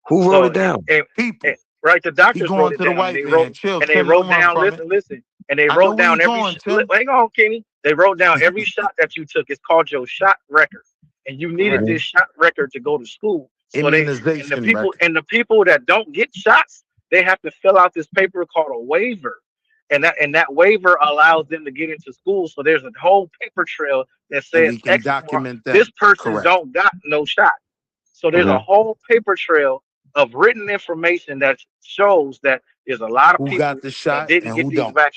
K: Who wrote
G: So
K: it down?
G: and
L: People.
G: right, the
L: He
G: doctors wrote
L: going
G: it
L: to the
G: down,
L: white man. Chill,
G: and they
L: Tim. Don't
G: wrote
L: run
G: down.
L: from it.
G: Listen, and they
L: I know
G: wrote
L: where
G: down
L: you're
G: every.
L: going, Tim.
G: Hang on, Kenny. They wrote down every shot that you took. It's called your shot record, and you needed
L: Correct.
K: Mhm.
G: this shot record to go to school. So they
L: Immunization record.
G: and the people that don't get shots, they have to fill out this paper called a waiver, and that waiver allows them to get into school. So there's a whole paper trail that
L: And
G: says
L: we can
G: X mark
L: document
G: this
L: them.
G: person
L: Correct.
G: don't got no shot. So there's a
K: Mhm.
G: whole paper trail of written information that shows that there's a lot of
L: Who got
G: people
L: the
G: that
L: shot
G: didn't
L: and
G: get
L: who
G: these
L: don't? Right.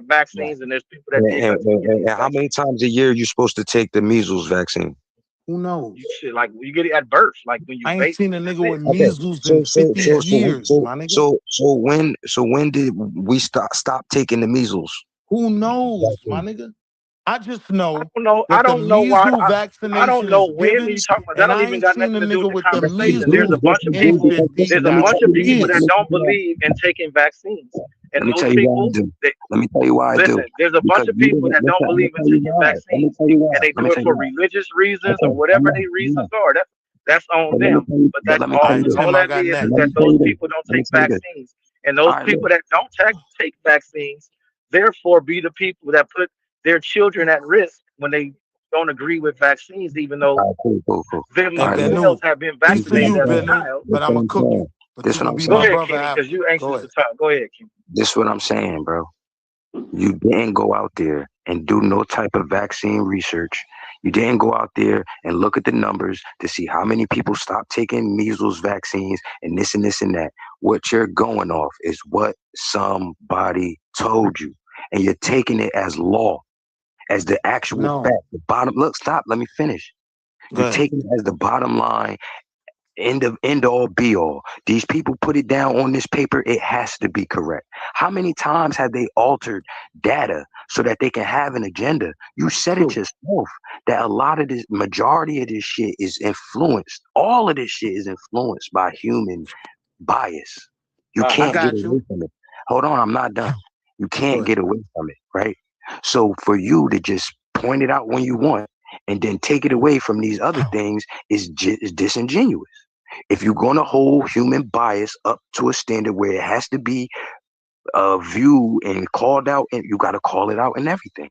G: vaccines, and there's people that
K: And,
G: did
K: and,
G: get
K: and,
G: these
K: and how many
G: vaccines.
K: times a year you supposed to take the measles vaccine?
L: Who knows?
G: You should like you get it at birth, like when you
L: I ain't
G: base.
L: seen a
G: That's
L: nigga
G: it.
L: with
K: Okay.
L: measles in 50 years, my nigga.
K: So when did we stop taking the measles
L: Who knows, my
K: vaccine?
L: nigga? I just know
G: I
L: that the
G: don't know why.
L: measles
G: I don't
L: vaccination
G: know
L: is
G: when you
L: given,
G: talking about. That
L: and
G: don't
L: I
G: even
L: ain't
G: got
L: seen a
G: nothing to do with
L: nigga
G: the
L: with the
K: Yes, you
G: conversation.
L: measles
K: do. Yes, you do. Because
L: in
G: There's a
K: let me tell
G: bunch
K: you
G: of
L: 50
K: why.
G: people that
K: Let me
L: years.
K: tell
G: don't
K: you why.
G: believe in taking vaccines, and
K: Let me
G: those
K: tell you why I
G: people,
K: do. Let me tell you why I do.
G: listen. There's a bunch
K: Because
G: of
K: you
G: people
K: didn't
G: that don't
K: listen. I'm gonna
G: believe in
K: tell you
G: taking
K: why. Let me
G: vaccines,
K: tell you why.
G: and they
K: Let me
G: do it
K: tell you
G: for
K: why.
G: religious reasons or
K: Okay, I'm
G: whatever
K: not.
G: their
K: I'm
G: reasons
K: not.
G: are. That's on
K: But let me
G: them.
K: tell you.
G: But
K: But
G: that's
K: let me
L: All
K: tell
G: all.
K: you
L: right,
K: this.
G: All
L: Tim, I
G: that
L: got
G: is
K: Let
G: that
K: me
L: next.
K: tell
G: those
K: you this.
G: people don't
K: Let me
G: take
K: tell you this.
G: vaccines, and
K: All
G: those
K: right,
G: people
K: look.
G: that don't take vaccines, therefore, be the people that put their children at risk when they don't agree with vaccines, even though
K: All right, cool.
G: them
L: Hey,
K: All right, look.
G: themselves
L: Bennu,
G: have been
K: This
L: peace
K: is
L: to
K: what I'm
G: vaccinated
L: you,
G: as a
K: saying.
L: Bennu,
G: child.
K: This
L: but
K: is
L: I'm
K: what
L: going
K: I'm
L: to cook
K: saying.
L: you. But
K: This
L: you
K: is what
L: could
K: I'm
L: be
G: Go
L: my
K: saying.
G: ahead,
L: brother
G: Kenny, because
L: after.
G: you
L: Go
G: anxious to
L: ahead.
G: talk. Go ahead, Kenny.
K: This is what I'm saying, bro. You didn't go out there and do no type of vaccine research. You didn't go out there and look at the numbers to see how many people stopped taking measles vaccines and this and this and that. What you're going off is what somebody told you. And you're taking it as law, as the actual
L: No.
K: fact. The bottom, look, stop, let me finish.
L: Go
K: You're
L: ahead.
K: taking it as the bottom line, end all be all. These people put it down on this paper, it has to be correct. How many times have they altered data so that they can have an agenda? You said it
L: True.
K: yourself that a lot of this, majority of this shit is influenced. All of this shit is influenced by human bias. You
L: I
K: can't get
L: got
K: away
L: you.
K: from it. Hold on, I'm not done. You
L: Go
K: can't
L: ahead.
K: get away from it, right? So for you to just point it out when you want and then take it away from these other things is disingenuous. If you're going to hold human bias up to a standard where it has to be viewed and called out, and you got to call it out and everything.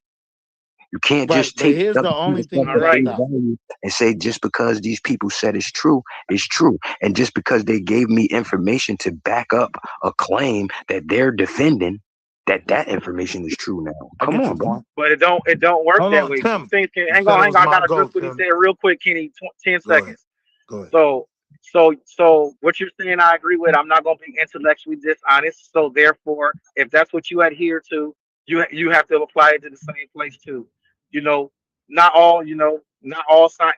K: You can't
L: Right.
K: just
L: But
K: take
L: here's
K: stuff
L: the only thing
G: All
L: you
K: at
L: got to
G: right.
K: face
L: stop.
K: value and say just because these people said it's true, it's true. And just because they gave me information to back up a claim that they're defending, that information is true now.
L: I
K: Come
L: get your
K: on, bro.
L: point.
G: But it don't work
L: Hold
G: that
L: on,
G: way. Two
L: Tim.
G: things can
L: You
G: hang
L: said
G: on,
L: it
G: hang
L: was
G: on. I
L: my
G: gotta
L: go,
G: address what he
L: Tim.
G: said real quick, Kenny. 10
L: Go ahead.
G: seconds.
L: Go ahead.
G: So what you're saying, I agree with. I'm not gonna be intellectually dishonest. So therefore, if that's what you adhere to, you have to apply it to the same place too. You know, not all science,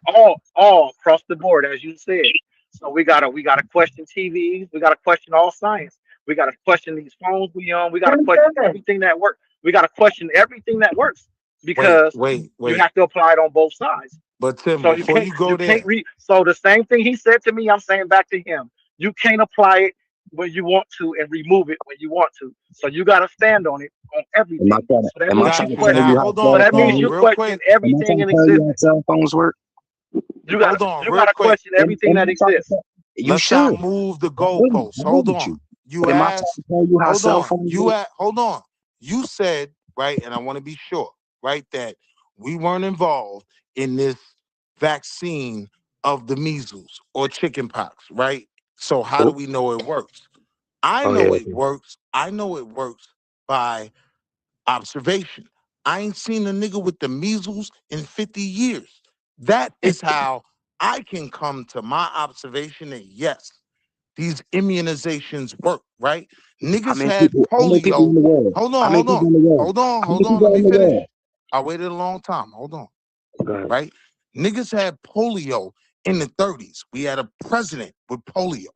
G: all across the board, as you said. So we gotta question TVs. We gotta question all science. We gotta question these phones we on. We gotta question everything that works. We gotta question everything that works
L: Wait,
G: because
L: wait,
G: you
L: wait.
G: have to apply it on both sides.
L: But Tim,
G: So you
L: before
G: can't
L: you go
G: you can't
L: there,
G: read. So the same thing he said to me, I'm saying back to him. You can't apply it when you want to and remove it when you want to. So you got to stand on it on everything. So that
K: Am I
G: means you
K: trying
L: got
K: to
L: you.
K: tell
L: Now,
K: you
G: question.
K: how
L: hold
G: So
L: on,
K: cell
G: that
L: hold
G: means
L: on,
G: you
K: phones?
L: real
G: question
L: quick.
K: Am I
G: everything
K: trying
G: in
K: to tell you how
G: existence.
K: cell phones work?
G: You
L: Hold
G: gotta
L: on,
G: you
L: real
G: gotta
L: quick.
G: question everything
K: Am I
G: that
K: trying to
G: exists.
K: tell you
L: Let's not
K: should?
L: move the
K: I
L: goalposts.
K: agree
L: Hold
K: with
L: on.
K: you.
L: You
K: But am I trying
L: asked,
K: to tell you how
L: hold
K: cell
L: on.
K: phones work?
L: Hold on. You said, right, and I want to be sure, right, that we weren't involved in this vaccine of the measles or chickenpox, right? So how do
K: Oh,
L: we know it works? I
K: oh
L: know
K: yeah.
L: it works. I know it works by observation. I ain't seen a nigga with the measles in 50 years. That is how I can come to my observation that yes, these immunizations work, right?
K: How
L: Niggas
K: many
L: had
K: people? How many people in
L: polio.
K: the world?
L: Hold
K: How
L: on,
K: many
L: hold on.
K: people in the world?
L: Hold on,
K: How many
L: hold on.
K: people
L: Let me
K: in the
L: finish.
K: world?
L: I waited a long time. Hold on,
K: Go ahead.
L: right? Niggas had polio in the 30s. We had a president with polio.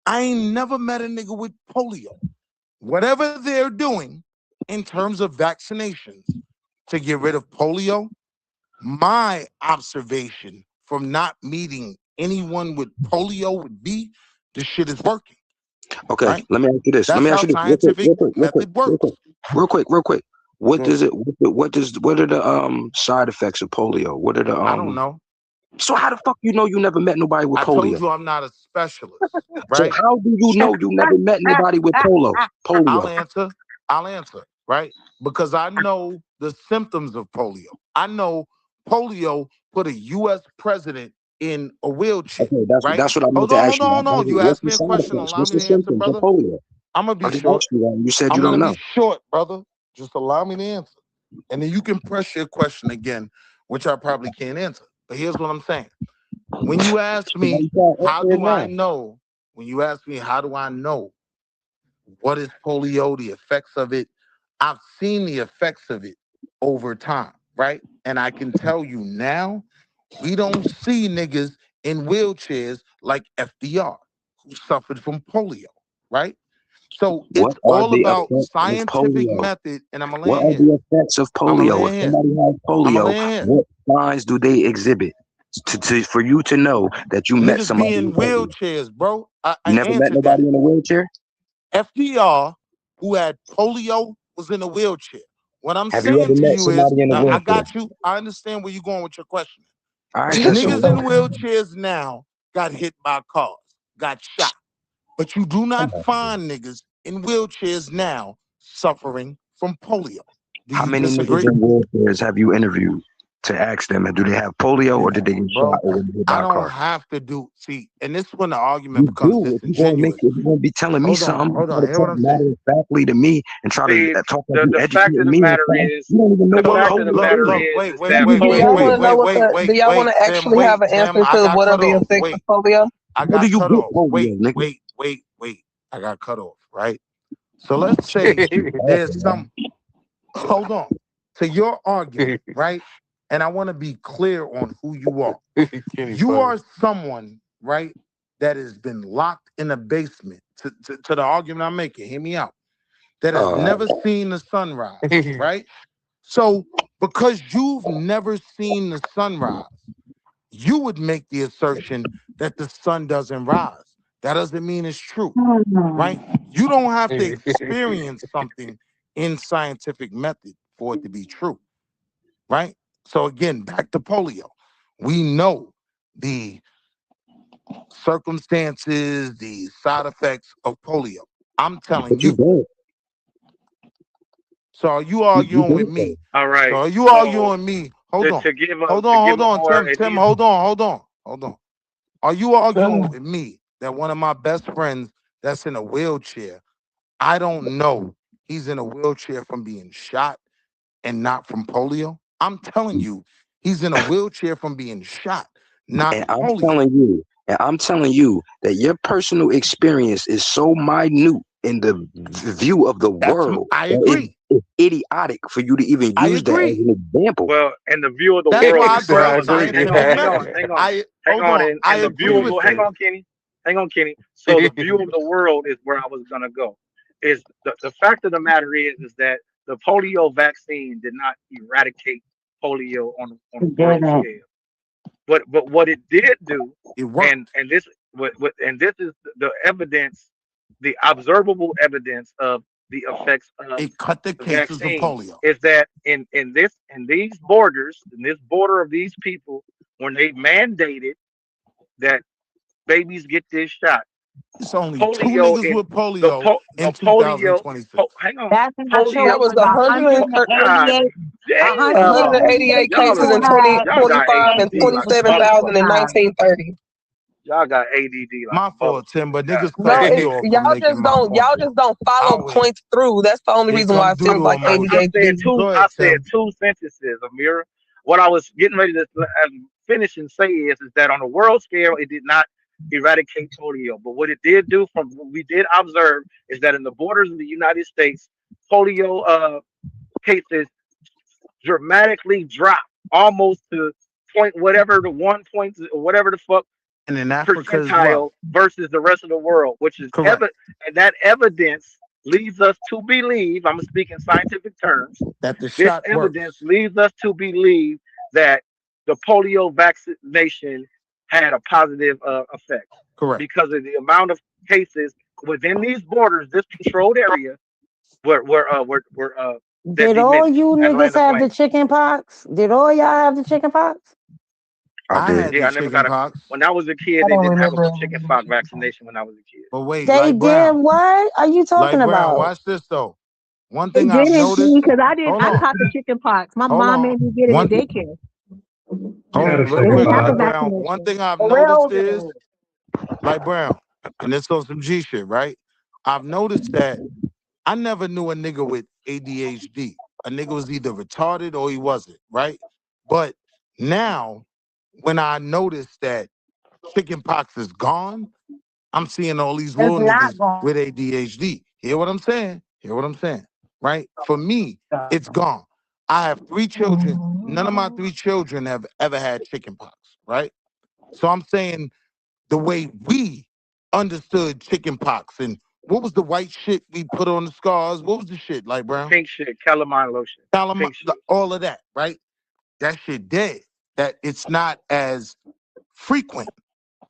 L: I ain't never met a nigga with polio. Whatever they're doing in terms of vaccinations to get rid of polio, my observation from not meeting anyone with polio would be this shit is working,
K: Okay,
L: right?
K: let me ask you this. Let
L: That's
K: me ask
L: how
K: you this
L: scientific method
K: real
L: works.
K: quick, real quick. What
L: Good.
K: does it? What are the side effects of polio? What are the
L: I don't know.
K: So how the fuck you know you never met nobody with
L: I told
K: polio?
L: you I'm not a specialist,
K: So
L: right?
K: how do you know you never met nobody with
L: I'll
K: polio?
L: answer. I'll answer, right? Because I know the symptoms of polio. I know polio put a U.S. president in a wheelchair,
K: Okay,
L: right?
K: that's what I meant
L: Hold
K: to
L: on,
K: ask
L: hold on,
K: you.
L: hold on. You
K: What's
L: asked
K: the
L: me a
K: side
L: question.
K: effects?
L: Allow
K: What's
L: me
K: the
L: to answer,
K: symptoms of
L: brother.
K: polio?
L: I'm gonna
K: I
L: be
K: just
L: short.
K: asked you that. You said you
L: I'm
K: don't
L: gonna
K: know.
L: be short, brother. Just allow me to answer. And then you can press your question again, which I probably can't answer. But here's what I'm saying. When you ask
K: Why
L: me,
K: you can't
L: how
K: answer it
L: do I
K: now?
L: know? when you ask me how do I know what is polio, the effects of it, I've seen the effects of it over time, right? And I can tell you now, we don't see niggas in wheelchairs like FDR, who suffered from polio, right? So it's
K: What are
L: all
K: the
L: about
K: effects of
L: scientific
K: polio?
L: method, and I'm gonna
K: What
L: land
K: are
L: here.
K: the effects of
L: I'm gonna
K: polio?
L: land
K: If
L: here.
K: somebody has
L: I'm gonna
K: polio,
L: land here.
K: what signs do they exhibit for you to know that you met
L: Niggas be
K: somebody
L: in
K: with polio?
L: wheelchairs, bro.
K: You
L: I
K: never met
L: answered that.
K: nobody in a wheelchair?
L: FDR, who had polio, was in a wheelchair. What I'm
K: Have you ever
L: saying to
K: met
L: you is,
K: somebody in a
L: I
K: wheelchair?
L: got you. I understand where you're going with your question.
K: All right, that's
L: Niggas
K: so.
L: in wheelchairs now got hit by cars, got shot. But you do not find niggas in wheelchairs now suffering from polio. Do
K: How
L: you
K: many niggas
L: disagree?
K: in wheelchairs have you interviewed to ask them, do they have polio or did they get
L: Bro,
K: shot or were they hit by
L: I
K: a
L: don't
K: car?
L: have to do, see, and this is when the argument
K: You
L: becomes
K: do. If you're gonna make,
L: disingenuous.
K: if you're gonna be telling me
L: Hold on,
K: something, you
L: hold on.
K: gotta
L: Hear what
K: talk
L: I'm saying?
K: matter of factly to me and try to
G: See,
K: talk like you
G: the fact of
K: educating
G: the
K: me in
G: matter
K: class.
G: is,
K: You don't even know
G: the
L: Well,
K: what
G: fact
L: look,
G: of the
K: polio
L: look,
G: matter
K: is.
L: look,
G: is,
L: wait,
G: is
L: wait,
G: that
L: wait,
C: Do
L: wait,
C: y'all
L: wait,
C: want to
G: polio.
C: know
L: wait,
C: what
L: wait,
C: the?
L: wait,
C: Do y'all want
L: wait,
C: to
L: Tim,
C: actually have
L: wait,
C: an
L: Tim,
C: answer
L: I
C: to
L: got
C: what are
L: cut
C: the
L: off.
C: effects of
L: Wait,
C: polio?
L: I
K: Where do
L: got
K: you
L: cut
K: get
L: off.
K: polio,
L: Wait,
K: nigga?
L: wait, wait, wait. I got cut off, right? So let's
K: Shit,
L: say
K: keep
L: there's
K: talking, man.
L: some, hold on, to your argument, right? And I want to be clear on who you are. You are someone, right, that has been locked in a basement. To the argument I'm making, hear me out. That has never seen the sunrise, right? So because you've never seen the sunrise, you would make the assertion that the sun doesn't rise. That doesn't mean it's true, right? You don't have to experience something in scientific method for it to be true, right? So again, back to polio. We know the circumstances, the side effects of polio. I'm telling
K: But you
L: you.
K: don't.
L: So are you
K: You
L: arguing with
K: don't
L: me?
K: though.
G: All
L: So
G: right.
L: are you
G: So
L: arguing with me? Hold on.
G: to give
L: Hold
G: to
L: on,
G: give
L: hold
G: a
L: on,
G: more
L: Tim.
G: and
L: Tim,
G: these
L: hold on, hold on, hold on. Are you arguing with me that one of my best friends that's in a wheelchair, I don't know he's in a wheelchair from being shot and not from polio? I'm telling you, he's in a wheelchair from being shot, not
K: And I'm
L: polio.
K: telling you, that your personal experience is so minute in the view of the world
L: I
K: that
L: agree.
K: it's idiotic for you to even
L: I
K: use that as
L: agree.
K: an example.
G: well, in the view of the
L: That's
G: world
L: why I
G: is where I
L: said
G: was gonna
L: scientific method.
G: hang
L: Hold
G: on,
L: on, I
G: and the view
L: agree
G: of the
L: with
G: hang
L: that.
G: on, Kenny. Hang on, Kenny. So the view of the world is where I was gonna go. Is the fact of the matter is that the polio vaccine did not eradicate polio on a world
E: Didn't.
G: scale. But what it did do,
L: It worked.
G: and this and this is the evidence, the observable evidence of the effects of
L: It cut the
G: the
L: cases of
G: vaccine
L: polio.
G: is that in these borders, in this border of these people, when they mandated that babies get this shot,
L: It's only two
G: polio
L: niggas
G: in
L: with polio
G: the
L: in
G: polio
L: 2026.
G: hang on,
E: That's not true.
G: polio.
C: That
E: It
C: was
E: was
G: Po- God
E: 188,
G: damn,
C: 188
E: 188
G: y'all
C: cases
G: are
C: in
E: people
G: just
E: had
C: 2025 and
G: ADD like a
C: 27,000 in
G: motherfucker.
E: vaccinated.
C: 1930.
G: Y'all got ADD like
L: My
G: a
L: fault, Tim,
G: motherfucker.
L: but
G: God
L: niggas
C: No,
L: cut
G: damn.
L: me
C: it's
L: off from
C: y'all
L: making
C: just
L: my
C: don't
L: point.
C: follow
L: I'll wait.
C: points through. That's the only
L: Here
C: reason why
L: come
C: it seems
L: doodle
C: like
G: I
L: emoji.
G: said
C: ADHD.
G: two.
L: Go
G: I
L: ahead,
G: said
L: Tim.
G: two sentences, Amira. What I was getting ready to finish and say is that on a world scale, it did not eradicate polio, but what it did do, from what we did observe, is that in the borders of the United States, polio cases dramatically dropped almost to point whatever the 1 point or whatever the fuck
L: And in Africa as well.
G: percentile versus the rest of the world, which is
L: Correct.
G: evident, and that evidence leads us to believe. I'm speaking scientific terms.
L: That the
G: This
L: shot
G: evidence
L: works.
G: leads us to believe that the polio vaccination had a positive effect
L: Correct.
G: because of the amount of cases within these borders, this controlled area, were that
E: Did all
G: diminished.
E: you
G: And
E: niggas
G: land the
E: have the
G: plane.
E: chicken pox? Did all y'all have the chicken pox?
K: I
L: I
K: did.
L: had
G: Yeah,
L: the
G: I never
L: chicken
G: got a.
L: pox.
G: When I was a kid,
C: I
G: they
C: don't
G: didn't have a
C: remember.
G: chicken pox vaccination when I was a kid.
L: But wait,
E: They
L: like
E: did.
L: Brown.
E: What are you talking
L: Like Brown,
E: about?
L: watch this though. One
M: They
L: thing I've
M: didn't
L: noticed.
M: see because I didn't.
L: Hold
M: I
L: on.
M: caught the chicken pox. My
L: Hold
M: mom
L: on.
M: made me get it
L: One
M: at daycare.
D: I
L: hold
D: got a
L: on real
M: They
D: chicken
M: didn't
L: quick,
M: have the
L: like
D: pox.
L: Brown. One
M: vaccination.
L: thing I've
E: For real?
L: noticed is like Brown, and this on some G shit, right? I've noticed that I never knew a nigga with ADHD. A nigga was either retarded or he wasn't, right? But now, when I notice that chicken pox is gone, I'm seeing all these
E: It's
L: little
E: not
L: niggas
E: gone.
L: with ADHD. Hear what I'm saying? Hear what I'm saying? Right? For me, it's gone. I have 3 children. None of my 3 children have ever had chicken pox, right? So I'm saying the way we understood chicken pox and what was the white shit we put on the scars? What was the shit, like Brown?
G: Pink shit, calamine lotion. Pink shit.
L: All of that, right? That shit dead. That it's not as frequent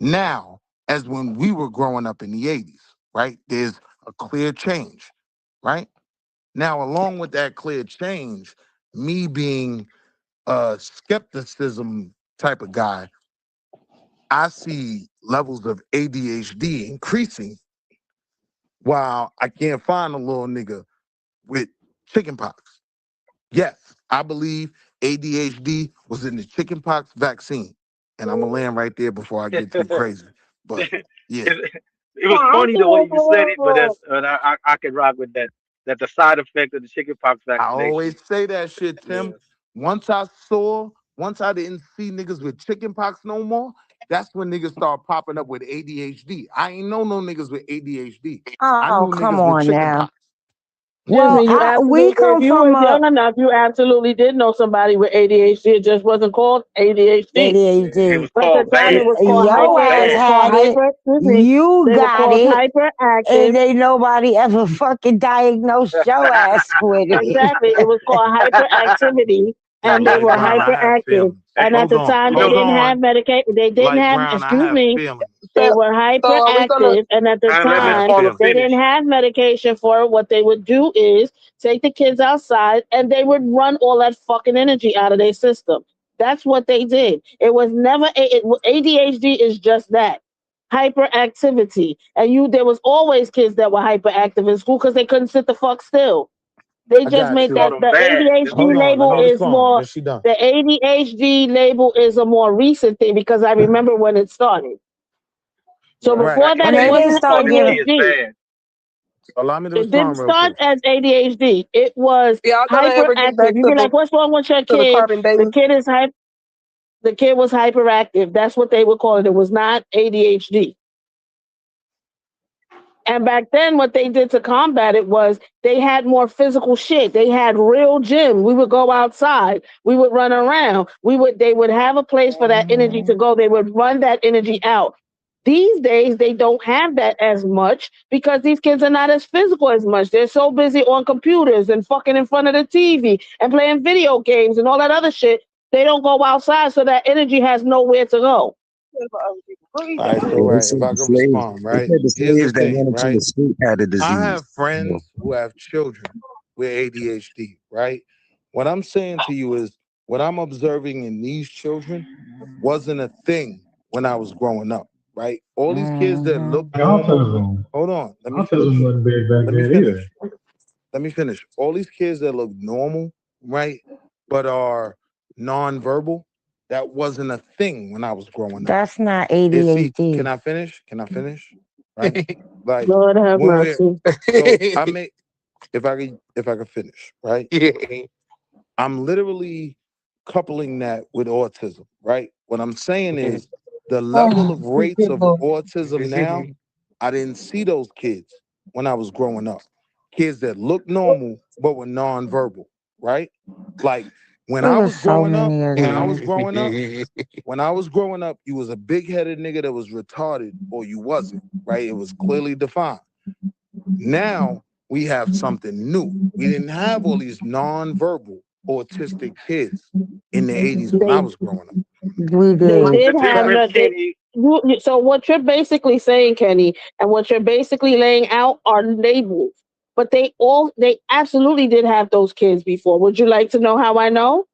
L: now as when we were growing up in the 80s, right? There's a clear change, right? Now, along with that clear change, me being a skepticism type of guy, I see levels of ADHD increasing while I can't find a little nigga with chickenpox. Yes, I believe ADHD was in the chickenpox vaccine. And I'm gonna land right there before I get too crazy. But yeah.
G: It was funny the way you said it, but I could rock with that. That the side effect of the chickenpox
L: I
G: vaccination.
L: always say that shit, Tim.
G: Yes.
L: Once I didn't see niggas with chickenpox no more, that's when niggas start popping up with ADHD. I ain't know no niggas with ADHD. I
E: Oh,
L: knew
E: come
L: niggas with
E: on now.
L: chickenpox.
E: Well,
M: Jimmy, you
E: we
M: absolutely,
E: come
M: if you
E: from
M: was
E: a
M: young enough, you absolutely did know somebody with ADHD. It just wasn't called ADHD.
G: It
E: ADHD.
G: was
M: At the
G: called
M: time, it
G: bad.
M: was
G: It was
M: called
E: Your
G: called
M: hyper. It
E: ass
M: was
G: bad.
M: called
E: had it.
M: hyper. Excuse me.
E: You
M: They were
E: got
M: called
E: it.
M: hyperactive.
E: And ain't nobody ever fucking diagnosed your ass with it.
M: Exactly. It was called hyperactivity, and they
L: Like
M: were
L: Brown, I have
M: hyperactive.
L: feelings.
G: Hey,
M: And at
L: Hold
M: the
L: on,
M: time,
G: you
M: they
L: hold
G: know,
M: didn't have
L: on.
M: medication. They didn't
L: Like
M: have,
L: Brown, I
M: excuse
L: have
M: me,
L: feelings.
M: they
C: So,
M: were
C: so are we gonna?
M: hyperactive. And at the
G: let
L: I
G: Miss
L: have
M: time,
G: Paula
L: feelings.
M: they
G: finish.
M: didn't have medication for it. What they would do is take the kids outside and they would run all that fucking energy out of their system. That's what they did. It was never, ADHD is just that. Hyperactivity. And there was always kids that were hyperactive in school because they couldn't sit the fuck still. They
L: I
M: just
L: got
M: made
L: you.
G: Called
M: that
G: them
M: the
G: bad. It's
M: ADHD
L: Hold on, let
M: label
L: me
G: called
M: is
L: respond.
M: more
L: Then she done.
M: the ADHD label is a more recent thing because I remember when it started. So
G: right.
L: Right.
M: before that,
E: When
M: it
E: they didn't
G: Vaccination
M: wasn't
E: start
G: called them
E: giving
G: kids
M: ADHD.
G: bad.
L: Allow me to
M: It didn't
L: respond real
M: start
L: quick.
M: as ADHD. It was
C: Y'all gonna ever get
M: hyperactive.
C: back
M: You
C: to
M: be like, "What's wrong with your
C: the
M: kid?"
C: carbon
M: The
C: dating?
M: kid is The kid was hyperactive. That's what they would call it. It was not ADHD. And back then, what they did to combat it was they had more physical shit. They had real gym. We would go outside. We would run around. They would have a place for that energy to go. They would run that energy out. These days, they don't have that as much because these kids are not as physical as much. They're so busy on computers and fucking in front of the TV and playing video games and all that other shit. They don't go outside, so that energy has nowhere to go.
L: All right, so
K: Yeah, they
L: right, if
K: said
L: I
K: the
L: could
K: slaves.
L: respond,
K: They
L: right?
K: said the
L: Here's the
K: slaves that
L: thing,
K: wanted to
L: right?
K: escape had the
L: I
K: disease.
L: have friends who have children with ADHD, right? What I'm saying to you is what I'm observing in these children wasn't a thing when I was growing up, right? All these kids that look normal.
D: Autism.
L: Hold on, let me finish.
D: Autism wasn't big back
L: Let me
D: then
L: finish.
D: either.
L: Let me finish. All these kids that look normal, right, but are nonverbal, that wasn't a thing when I was growing up.
E: That's not
L: See,
E: ADHD.
L: can I finish? Can I finish? Right? Like
M: Lord have
L: when we're
M: mercy.
L: so I may if I could finish, right? I'm literally coupling that with autism, right? What I'm saying is the level of rates of autism now, I didn't see those kids when I was growing up. Kids that look normal but were nonverbal, right? Like when
E: It
L: I
E: was
L: was
E: so
L: growing up,
E: many of
L: when I
E: them.
L: was growing up, you was a big-headed nigga that was retarded or you wasn't, right? It was clearly defined. Now we have something new. We didn't have all these nonverbal autistic kids in the 80s when I
M: They
L: was growing up.
E: We
M: they
E: did.
M: did
G: The
M: have
G: difference,
M: they.
G: Kenny.
M: So what you're basically saying, Kenny, and what you're basically laying out are labels. But they absolutely did have those kids before. Would you like to know how I know?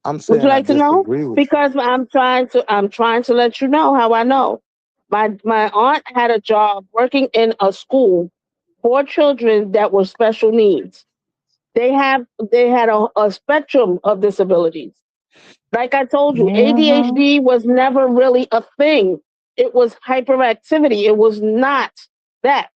L: I'm
M: Would you
L: saying I
M: like to know?
L: disagree with you.
M: Because I'm trying to let you know how I know. My aunt had a job working in a school for children that were special needs. They had a spectrum of disabilities. Like I told you,
E: Mm-hmm.
M: ADHD was never really a thing. It was hyperactivity. It was not that.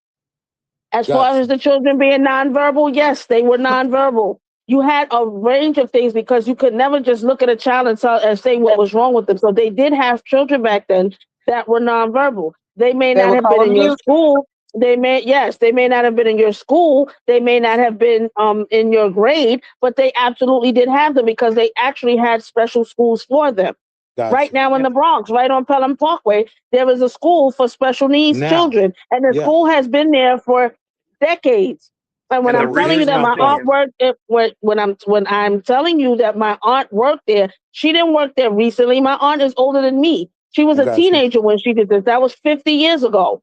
M: As far
L: Got
M: as
L: you.
M: the children being nonverbal, yes, they were nonverbal. You had a range of things because you could never just look at a child and say what was wrong with them. So they did have children back then that were nonverbal. They may
C: They
M: not
C: would
M: have
C: call
M: been
C: them
M: in your
C: mute.
M: school. They may not have been in your school. They may not have been in your grade, but they absolutely did have them because they actually had special schools for them. Right
L: Gotcha.
M: now in the Bronx, right on Pelham Parkway, there is a school for special needs
L: Now,
M: children, and the
L: yes.
M: school has been there for decades. And when
G: And the
M: I'm telling you
L: Here's
G: reason
M: that
L: my
G: you're
M: my aunt
L: point.
G: seeing
M: worked, when I'm telling you that my aunt worked there, she didn't work there recently. My aunt is older than me. She was
L: I
M: a
L: got you.
M: teenager when she did this. That was 50 years ago.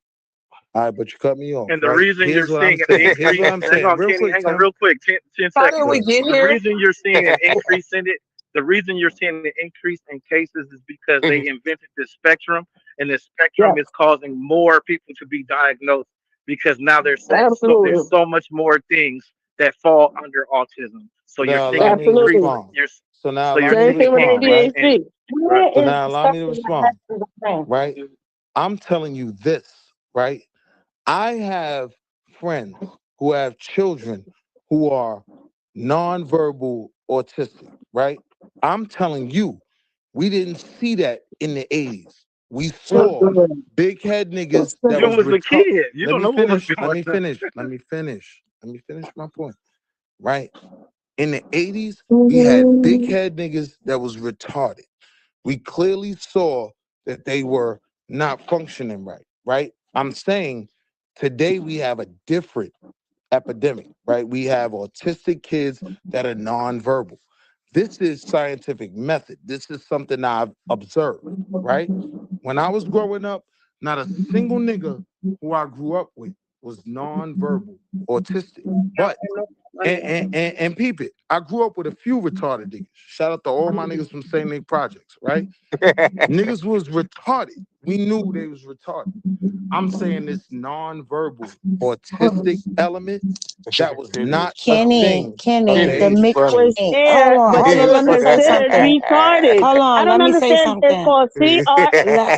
L: All right, but you cut me off,
G: And the
L: right?
G: reason you're
L: Here's what I'm
G: seeing an
L: saying. Here's
G: increase,
L: what I'm
G: hang
L: saying.
G: on,
L: Real
G: Kenny,
L: quick,
G: hang on
L: Tim.
G: real quick, 10
C: How
G: seconds.
C: did we
L: Good.
C: get
G: The
C: here?
G: reason you're seeing an increase in it, the reason you're seeing an increase in cases is because they invented this spectrum, and this
M: Yes,
G: spectrum is causing more people to be diagnosed because now there's
M: absolutely,
G: so much more things that fall under autism. So
L: So
G: you're
L: now
G: seeing
L: allow
G: an
L: me to
G: increase.
M: absolutely.
L: respond.
G: You're
L: So now
G: so
L: allow
G: you're
L: me to
M: Same
G: seeing
M: thing
G: an
M: with
L: respond,
G: increase
L: right?
G: in
M: ADHD.
G: right.
L: So
E: Where is
L: now
E: the
L: allow me to
E: spectrum that has
L: respond,
E: to be the same?
L: right? I'm telling you this, right? I have friends who have children who are nonverbal autistic, right? I'm telling you, we didn't see that in the 80s. We saw big head niggas that
G: You
L: was
G: was a
L: retarded.
G: kid. You
L: Let
G: don't
L: me
G: know what was
L: finish. Let
G: going
L: me
G: on.
L: finish. Let me finish. Let me finish my point, right? In the 80s, we had big
M: Mhm.
L: head niggas that was retarded. We clearly saw that they were not functioning right, right? I'm saying today we have a different epidemic, right? We have autistic kids that are nonverbal. This is scientific method. This is something I've observed, right? When I was growing up, not a single nigga who I grew up with was nonverbal autistic. But and peep it, I grew up with a few retarded niggas. Shout out to all my niggas from St. Nick Projects, right? Niggas was retarded. We knew they was retarded. I'm saying this nonverbal autistic element that was not a
E: Kenny,
L: thing of
E: Kenny,
L: the
E: the
L: 80s.
M: Was
E: Mickey.
M: there, but
E: Hold
M: they
E: on.
M: were
E: Let me say
M: considered
E: something.
M: retarded.
E: Hold
M: I
E: on.
M: don't
E: Let me say
M: understand. It's
E: something.
M: called CR.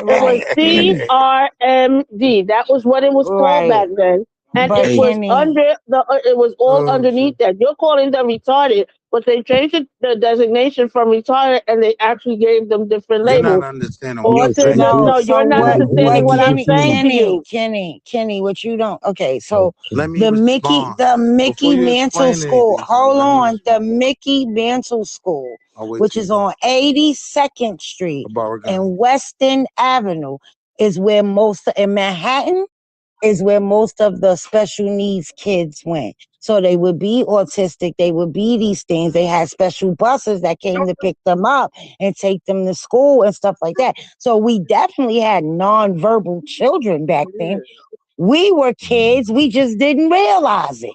M: It was
E: Right,
M: CRMD. That was what it was called
E: right.
M: back then, and
E: But
M: it was
E: Kenny,
M: under the. It was all
L: Oh
M: underneath
L: shit.
M: that. You're calling them retarded, but they changed the designation from retarded, and they actually gave them different
L: You're not
M: labels.
L: understanding what I'm saying.
M: Autism.
E: no.
M: No,
E: So
M: you're not understanding
E: what
M: what I'm saying to you.
E: Kenny, what you don't? Okay, so
L: Let me respond.
E: the
L: Before
E: Mickey
L: you
E: Mantle
L: explain
E: School.
L: anything to me,
E: Hold
L: let me
E: on, the
L: respond.
E: Mickey Mantle School,
L: I'll wait
E: which
L: till
E: is
L: you're done.
E: on 82nd Street
L: About Regani.
E: and Weston Avenue, is where in Manhattan is where most of the special needs kids went. So they would be autistic, they would be these things. They had special buses that came to pick them up and take them to school and stuff like that. So we definitely had nonverbal children back then. We were kids, we just didn't realize it.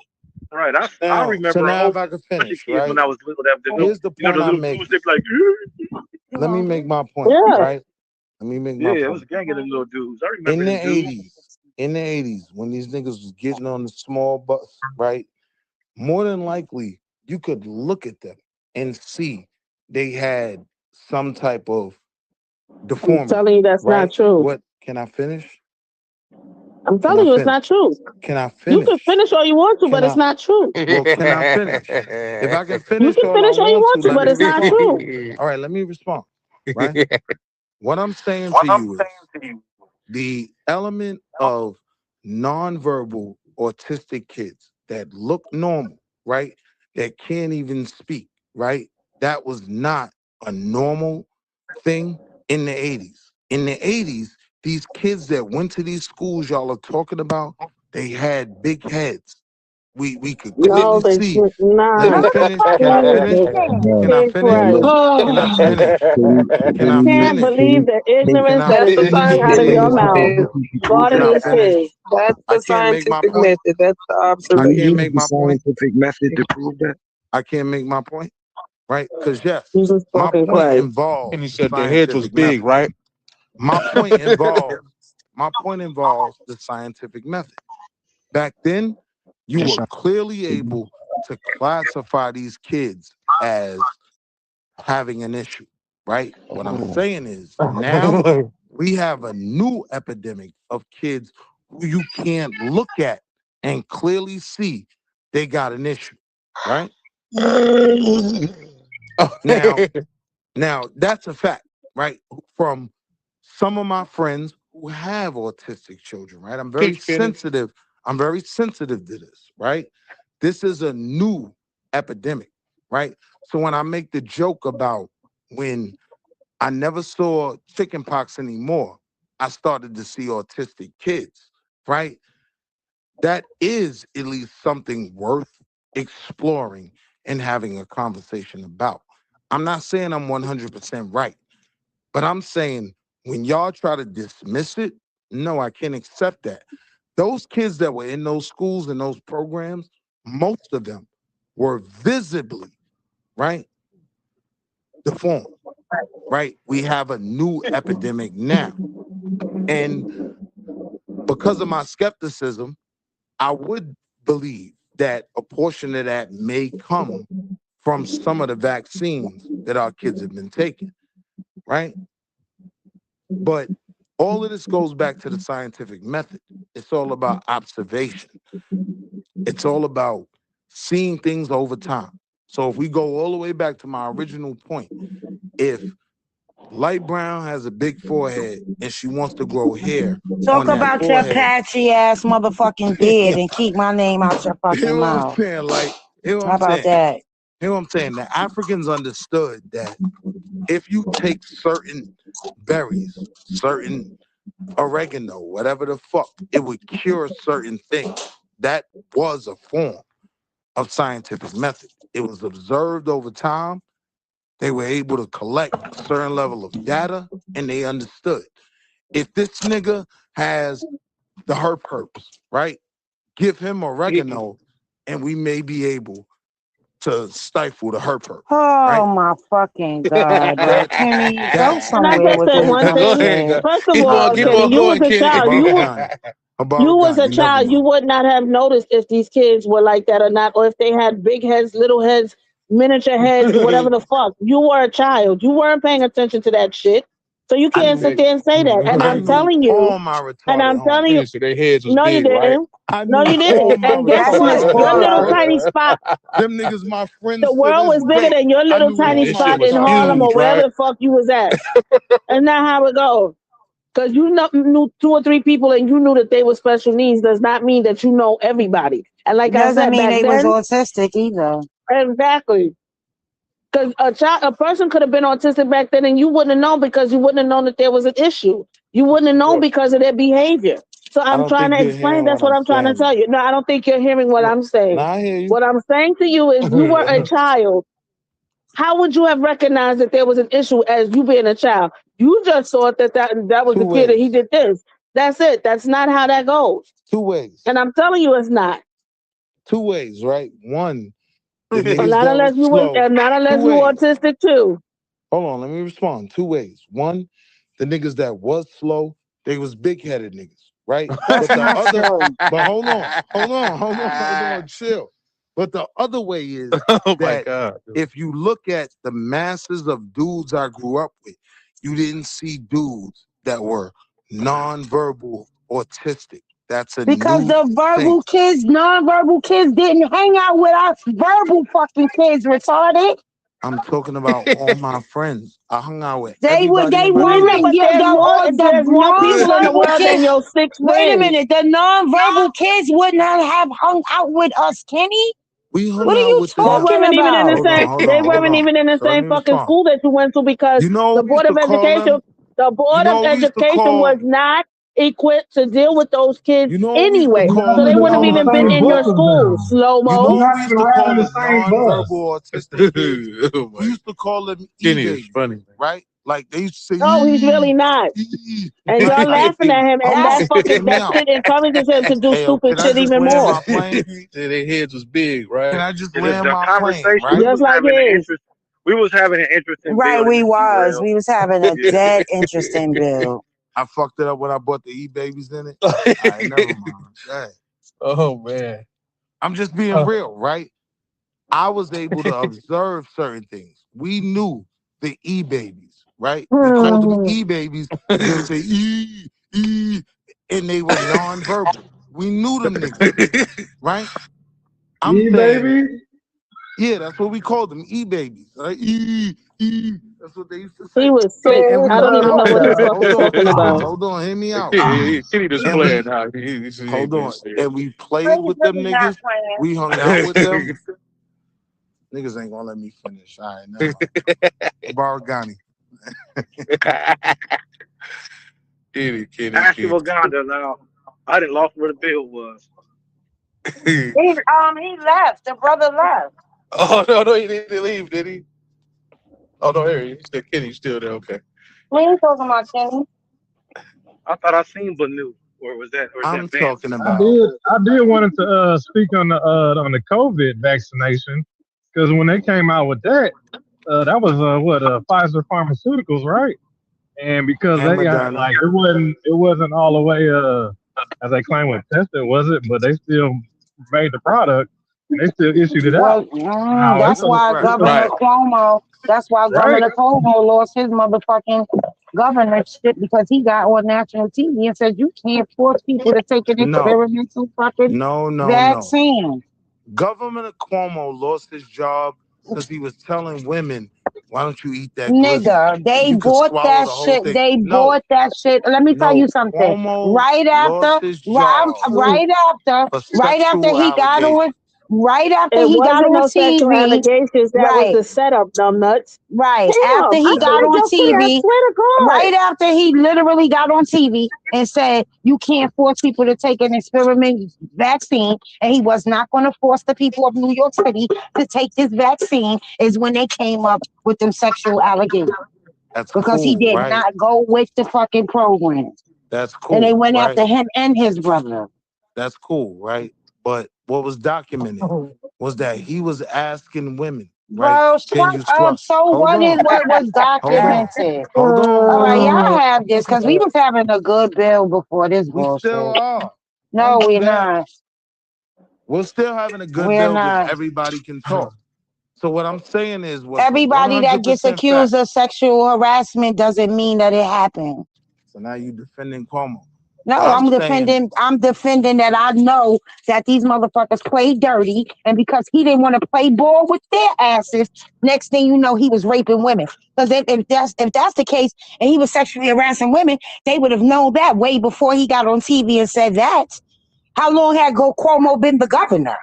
G: Right. I
L: So
G: remember a
L: now
G: whole
L: if I could
G: bunch of
L: finish,
G: kids when
L: right?
G: I was little that did
L: Here's the
G: you know
L: point
G: the
L: I'm
G: little dudes
L: making.
G: they be like
L: Let me make my point,
M: Yeah.
L: right? Let me make my
G: yeah, it was
L: point.
G: a gang of them little dudes. I
L: In
G: remember them
L: the
G: dudes.
L: 80s, when these niggas was getting on the small bus, right? More than likely, you could look at them and see they had some type of
M: I'm
L: deformity,
M: telling you that's not
L: right?
M: true.
L: What can I finish?
M: I'm
L: Can I
M: telling you it's
L: finish?
M: not true.
L: Can I
M: You can
L: finish?
M: finish all you want to,
L: Can
M: but it's
L: I
M: not true.
L: well can I finish? If I can
M: You
L: finish
M: can
L: all I
M: finish all you
L: want to,
M: want to,
L: let
M: but
L: me
M: it's not
L: respond.
M: true.
L: All right, let me respond. Right? What I'm saying to you is the element of nonverbal autistic kids that look normal, right? That can't even speak, right? That was not a normal thing in the 80s. In the 80s, these kids that went to these schools y'all are talking about, they had big heads. We could
M: No,
L: clearly
M: they
L: see. Let
M: nah.
L: me
E: Shut the
L: finish.
E: fuck
L: Can I
E: up,
L: finish? Can I
M: It's
L: finish?
M: right.
L: Can I finish? Can I
M: Can't
L: finish?
M: believe the
L: Can
M: ignorance
L: I
M: that
C: That's
M: is
C: the
L: finish,
M: coming out of
C: scientific
M: your
L: please?
M: mouth
C: method.
L: Can
M: regarding
L: I
M: these
L: finish?
M: kids.
C: That's
L: I
C: the
L: can't make my
C: scientific
L: point.
C: method. That's the
L: I
K: You
L: can't
C: observation.
K: use
L: make
K: the
L: my point.
K: scientific method to prove that.
L: I can't make my point, right? Because yes,
M: You just
L: my
M: fucking
L: point
M: Christ.
L: involves
I: And he
L: the
I: said the heads was
L: scientific
I: big,
L: method.
I: right?
L: My point involves the scientific method. Back then, you were clearly able to classify these kids as having an issue, right? What I'm saying is now we have a new epidemic of kids who you can't look at and clearly see they got an issue, right? Now, that's a fact, right? From some of my friends who have autistic children, right? I'm very sensitive. I'm very sensitive to this, right? This is a new epidemic, right? So when I make the joke about when I never saw chickenpox anymore, I started to see autistic kids, right? That is at least something worth exploring and having a conversation about. I'm not saying I'm 100% right, but I'm saying when y'all try to dismiss it, no, I can't accept that. Those kids that were in those schools and those programs, most of them were visibly, right, deformed, right? We have a new epidemic now. And because of my skepticism, I would believe that a portion of that may come from some of the vaccines that our kids have been taking, right? But all of this goes back to the scientific method. It's all about observation. It's all about seeing things over time. So if we go all the way back to my original point, if Light Brown has a big forehead and she wants to grow hair
E: Talk
L: on that
E: about your
L: forehead,
E: patchy ass motherfucking beard and keep my name out your
L: you
E: fucking
L: know what I'm
E: mouth.
L: saying? Like, you know what
E: How
L: I'm
E: about
L: saying?
E: that?
L: You know what I'm saying? The Africans understood that if you take certain berries, certain oregano, whatever the fuck, it would cure certain things. That was a form of scientific method. It was observed over time. They were able to collect a certain level of data, and they understood. If this nigga has the herpes, right? Give him oregano, and we may be able to stifle the herpes, right?
E: Oh my fucking God, bro. Kenny, go
L: That's
M: Can I
E: somewhere
M: just
E: with
M: say
E: this
M: one thing?
E: bullshit.
M: First of all,
L: I'm
M: Kenny, you was a child. You was a
L: you never
M: child.
L: know.
M: You would not have noticed if these kids were like that or not, or if they had big heads, little heads, miniature heads, whatever the fuck. You were a child. You weren't paying attention to that shit. So you
L: I
M: can't sit there and say that. And
L: I
M: I'm
L: knew
M: telling
L: all
M: you,
L: my
M: and
L: retarded
M: I'm telling
L: homies.
M: you, no, you didn't.
L: I
M: No,
L: knew
M: you
L: all
M: didn't.
L: my
M: And guess
E: That's
M: what?
E: just
L: retarded
M: Your
L: homies,
M: little
E: bullshit.
L: bro.
M: tiny spot,
L: Them niggas my friends
M: the
L: to
M: world
L: this
M: was bigger
L: day.
M: than your
L: I
M: little
L: knew
M: tiny
L: all my
M: spot in
L: retarded
M: Harlem or
L: homies.
M: wherever the fuck you was at. And not how it goes. Because you knew 2 or 3 people and you knew that they were special needs does not mean that you know everybody. And like I
E: Doesn't
M: said
E: mean
M: back
E: they was
M: then,
E: autistic either.
M: exactly. Because a person could have been autistic back then and you wouldn't have known because you wouldn't have known that there was an issue. You wouldn't have known because of their behavior. So
L: I
M: I'm
L: don't
M: trying
L: think
M: to
L: you're
M: explain.
L: hearing
M: That's
L: what
M: what
L: I'm
M: I'm trying to
L: saying.
M: tell you. No, I don't think you're hearing what I'm saying.
L: Nah, I hear you.
M: What I'm saying to you is you were a child. How would you have recognized that there was an issue as you being a child? You just thought that was
L: Two
M: the kid and he
L: ways.
M: did this. That's it. That's not how that goes.
L: Two ways.
M: And I'm telling you, it's not.
L: Two ways, right? One, the
M: And
L: niggas
M: not
L: that
M: unless
L: was
M: you was,
L: slow.
M: and not
L: Two
M: unless you
L: ways.
M: autistic too.
L: Hold on, let me respond. Two ways. One, the niggas that was slow, they was big-headed niggas, right?
E: That's
L: But the
E: not
L: other,
E: true.
L: but hold on, chill. But the other way is that if you look at the masses of dudes I grew up with, you didn't see dudes that were nonverbal autistic. That's a
E: Because
L: new
E: the
L: thing.
E: verbal kids, nonverbal kids didn't hang out with us verbal fucking kids, retarded.
L: I'm talking about all my friends. I hung out with
E: They
L: everybody in my
M: Yeah,
E: weren't.
L: neighborhood.
M: but
E: Yeah,
M: there's
E: the
M: more people in the
E: nonverbal
M: world than
E: kids.
M: your 6
E: Wait a
M: friends.
E: minute. The nonverbal kids would not have hung out with us, Kenny.
L: We hung
E: What are
L: out
E: you
L: with the
M: They
L: young.
E: talking
M: weren't even in the
E: about?
M: same. They weren't even in the
L: So let
M: same
L: me
M: fucking
L: respond.
M: school that you went to because
L: You know
M: the
L: what we used
M: board
L: to
M: of
L: call
M: education,
L: them? You know what we used to
M: was
L: call?
M: not equipped to deal with those kids
L: You know what we used to
M: anyway.
L: call
M: So they
L: the
M: wouldn't have even been in your school.
L: non-verbal?
M: Slow
L: You know
M: mo.
L: what we used to call the non-verbal autistic kids? We used to call them e-babies, right? Like they used to say,
M: No, he's really not. And y'all
L: like,
M: laughing at him, and
L: hold
M: that
L: on, hear
M: fucking
L: me
M: that
L: out.
M: shit encourages him to do
L: Hey, yo,
M: stupid
L: can I
M: shit
L: just
M: even
L: land
M: more.
L: my plane?
G: Their heads was big,
L: Can
G: right?
L: I just
G: The
L: land my plane,
G: conversation
L: right?
G: we
M: Just
G: was
M: like
G: having an
M: his.
G: interest. We was having an interesting
E: Right,
G: build in
E: we
G: the T
E: was.
G: rail.
E: We was having a
G: Yeah.
E: dead interesting build.
L: I fucked it up when I bought the e-babies in it. All right, never mind. Dang.
G: Oh man.
L: I'm just being real, right? I was able to observe certain things. We knew the e-babies, right? We called them e-babies because they would say e, and they were non-verbal. We knew them niggas, right? I'm saying,
D: baby.
L: Yeah, that's what we called them, e-babies. Right? That's what they used to
M: He
L: say.
M: was sick.
L: And we
M: I don't
L: hung
M: even
L: out
M: know
L: with
M: what he's
L: them.
M: fucking talking about.
L: Hold on, hear me out.
G: Kitty just
L: And
G: playing
L: we
G: now.
L: hold on. And we played with them niggas. We hung out with them. Niggas ain't gonna let me finish. All right, never mind. Baragani.
G: Kitty. Ask him Uganda now. I didn't lost where the bill was.
E: He left. The brother left.
G: Oh no, he didn't leave, did he? Oh no, here he said Kitty's still there. Okay.
E: We ain't talking about Kenny.
G: I thought I seen Banu, or was that
L: I'm
G: Vance?
L: talking about.
D: I did wanted to speak on the COVID vaccination because when they came out with that, that was Pfizer Pharmaceuticals, right? And because
L: And
D: they
L: Moderna.
D: like it wasn't all the way as they claim was tested, was it? But they still made the product and they still issued it out.
E: Well,
D: Now
E: that's why Governor Cuomo. That's why
D: right.
E: Governor Cuomo lost his motherfucking governorship because he got on national TV and said you can't force people to take an experimental fucking vaccine.
L: Governor Cuomo lost his job because he was telling women, "Why don't you eat that
E: Nigga,
L: glizzy?
E: they
L: You could
E: bought
L: swallow
E: that
L: the whole
E: shit.
L: thing."
E: They
L: No,
E: bought that shit. Let me tell you something.
L: Cuomo
E: Right after,
L: lost his job
E: right
L: for
E: after
L: sexual
E: he got on,
L: allegations.
E: right after
M: It
E: he got
M: wasn't
E: on
M: no sexual
E: TV.
M: allegations. That was
E: Right,
M: the setup, dumb nuts.
E: right.
M: Damn,
E: After he
M: I
E: got
M: said
E: on
M: your friend. I
E: TV,
M: swear to God.
E: right after he literally got on TV and said you can't force people to take an experiment vaccine, and he was not going to force the people of New York City to take this vaccine, is when they came up with them sexual allegations.
L: That's
E: Because he
L: cool,
E: did
L: right?
E: not go with the fucking program.
L: That's cool.
E: And they went
L: right?
E: after him and his brother.
L: That's cool, right? But what was documented was that he was asking women, right?
E: Bro,
L: Can
E: shut
L: you
E: up.
L: swallow?
E: So
L: Hold
E: what is
L: on.
E: what was documented?
L: Hold on.
E: All right, y'all have this because we was having a good bill before this
L: We
E: bullshit.
L: still are.
E: No,
L: Don't do
E: we're
L: that.
E: not.
L: We're still having a good
E: We're
L: build if
E: not.
L: everybody can talk. So what I'm saying is what's
E: Everybody that
L: 100%
E: gets accused
L: fact.
E: of sexual harassment doesn't mean that it happened.
L: So now you defending Cuomo.
E: No,
L: I'm
E: I'm defending that I know that these motherfuckers play dirty, and because he didn't want to play ball with their asses, next thing you know, he was raping women. Because if that's the case, and he was sexually harassing women, they would have known that way before he got on TV and said that. How long had Cuomo been the governor?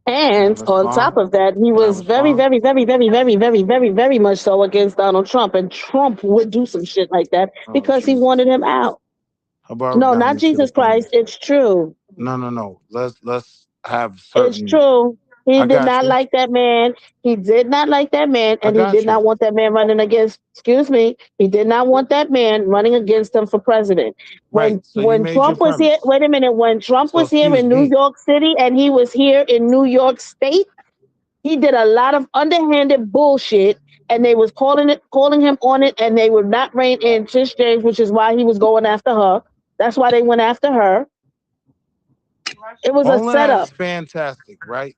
M: And on top of that, he was very, very, very, very, very, very, very, very much so against Donald Trump. And Trump would do some shit like that because he wanted him out. No, not Jesus Christ. It's true.
L: No. Let's have certain.
M: It's true. He
L: I
M: did
L: got
M: not
L: you.
M: like that man. He did not like that man, and he
L: got
M: did not
L: you.
M: want that man running against. Excuse me. He did not want that man running against him for president.
L: Right. So you
M: When
L: made
M: Trump
L: your
M: was here,
L: premise.
M: wait a minute. When Trump
L: So
M: was here
L: excuse
M: in New
L: me.
M: York City, and he was here in New York State, he did a lot of underhanded bullshit, and they was calling him on it, and they would not rein in Tish James, which is why he was going after her. That's why they went after her. It was
L: All
M: a
L: of
M: setup.
L: that's fantastic, right?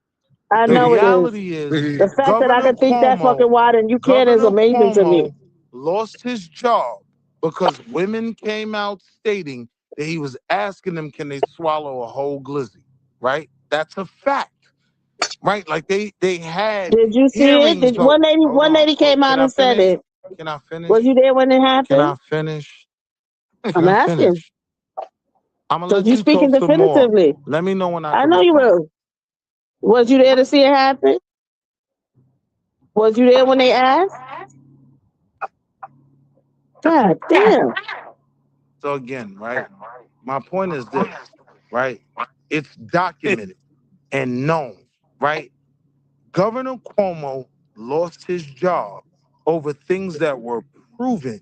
M: I
L: The
M: know it is.
L: reality is
M: The fact that I
L: Governor
M: can think that fucking
L: Cuomo,
M: wide and you can't is amazing to me.
L: lost his job because women came out stating that he was asking them, can they swallow a whole glizzy? Right? That's a fact. Right? Like they had
M: Did you see it?
L: hearings.
M: One lady came out and said it.
L: Can I finish?
M: Was you there when it happened?
L: Can I finish?
M: I'm asking.
L: I'm gonna
M: So
L: let
M: you
L: you
M: speaking
L: talk some more.
M: definitively.
L: Let me know when I
M: I
L: can
M: know you
L: respond.
M: will. Was you there to see it happen? Was you there when they asked? God damn.
L: So again, right? My point is this, right? It's documented and known, right? Governor Cuomo lost his job over things that were proven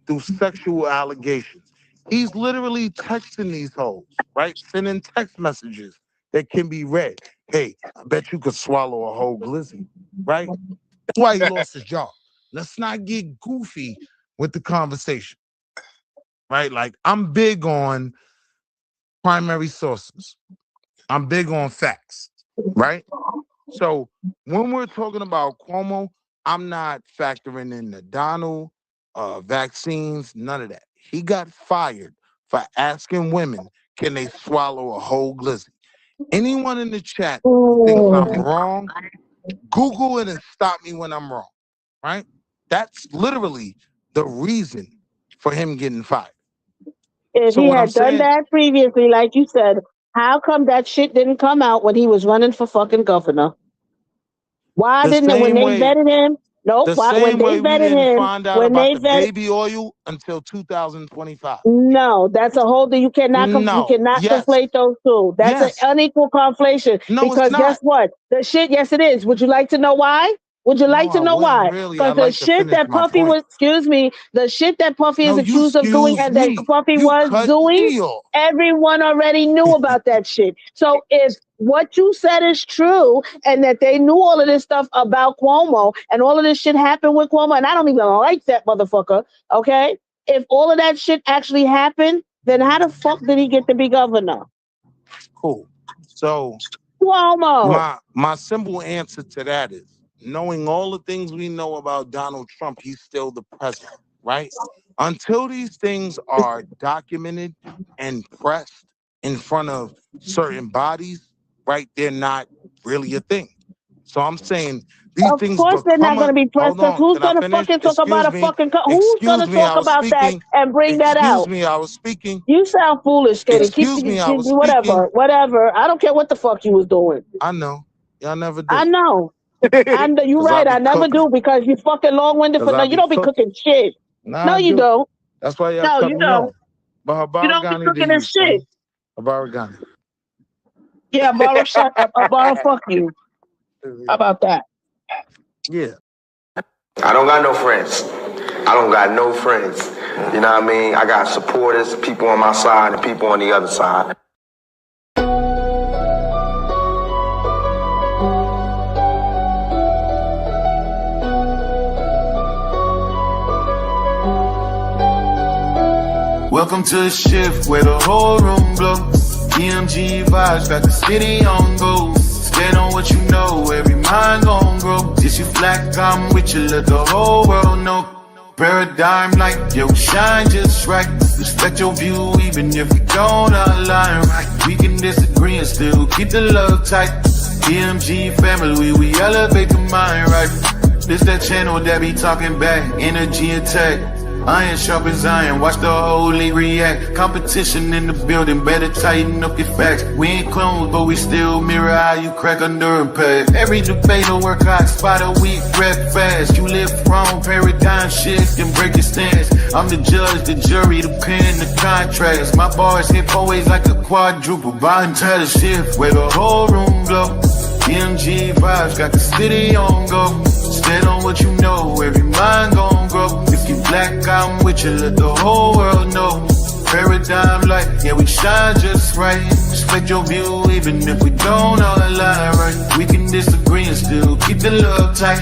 L: through sexual allegations. He's literally texting these hoes, right? Sending text messages that can be read. Hey, I bet you could swallow a whole glizzy, right? That's why he lost his job. Let's not get goofy with the conversation, right? Like, I'm big on primary sources. I'm big on facts, right? So when we're talking about Cuomo, I'm not factoring in the Donald, vaccines, none of that. He got fired for asking women, can they swallow a whole glizzy? Anyone in the chat who thinks I'm wrong, Google it and stop me when I'm wrong, right? That's literally the reason for him getting fired.
M: If he had done that previously, like you said, how come that shit didn't come out when he was running for fucking governor? Why didn't it when they vetted him? Nope. When they vetted him,
L: find out about the baby oil until 2025.
M: No, that's a whole thing. You cannot conflate those two. That's an unequal conflation.
L: No,
M: because
L: it's not.
M: Guess what? The shit, yes, it is. Would you like to know why? Would you like to know why? Because the shit that Puffy was, the shit that Puffy is accused of doing and that Puffy was doing, everyone already knew about that shit. So if what you said is true and that they knew all of this stuff about Cuomo and all of this shit happened with Cuomo, and I don't even like that motherfucker, okay? If all of that shit actually happened, then how the fuck did he get to be governor?
L: Cool. So
M: Cuomo.
L: My simple answer to that is, knowing all the things we know about Donald Trump, he's still the president, right? Until these things are documented and pressed in front of certain bodies, right, they're not really a thing. So I'm saying these things.
M: Of course, they're not going to be pressed. Who's going to fucking talk about a fucking? Who's going to talk about that and bring that out?
L: Excuse me, I was speaking.
M: You sound foolish, Katie.
L: Excuse me, I was
M: speaking. Whatever. I don't care what the fuck you was doing.
L: I know. Y'all never do.
M: I know. You're right. I never do because you fucking long-winded. For no, you don't be cooking shit. No, you don't.
L: That's why y'all.
M: No, you don't.
L: You
M: don't be cooking this shit.
L: Baragani.
M: Yeah, borrow. Fuck you. How about that?
L: Yeah.
N: I don't got no friends. I don't got no friends. You know what I mean? I got supporters, people on my side and people on the other side.
O: Welcome to the shift where the whole room blows. DMG vibes got the city on go. Stand on what you know, every mind gon' grow. This you flat, I'm with you, let the whole world know. Paradigm like, yo, shine just right. Respect your view even if we don't align right. We can disagree and still keep the love tight. DMG family, we elevate the mind right. This that channel that be talking back, energy attack. Iron sharpens iron, watch the whole league react. Competition in the building, better tighten up your facts. We ain't clones, but we still mirror how you crack under impact. Every debate will work hot, spot a week, rep fast. You live wrong, paradigm shift, and break your stance. I'm the judge, the jury, the pen, the contrast. My bars hit always like a quadruple. Bottom to the shift, where the whole room glow. DMG vibes got the city on go. Stand on what you know, every mind gon' grow. If you black, I'm with you, let the whole world know. Paradigm like, yeah, we shine just right. Respect your view, even if we don't all align right. We can disagree and still keep the love tight.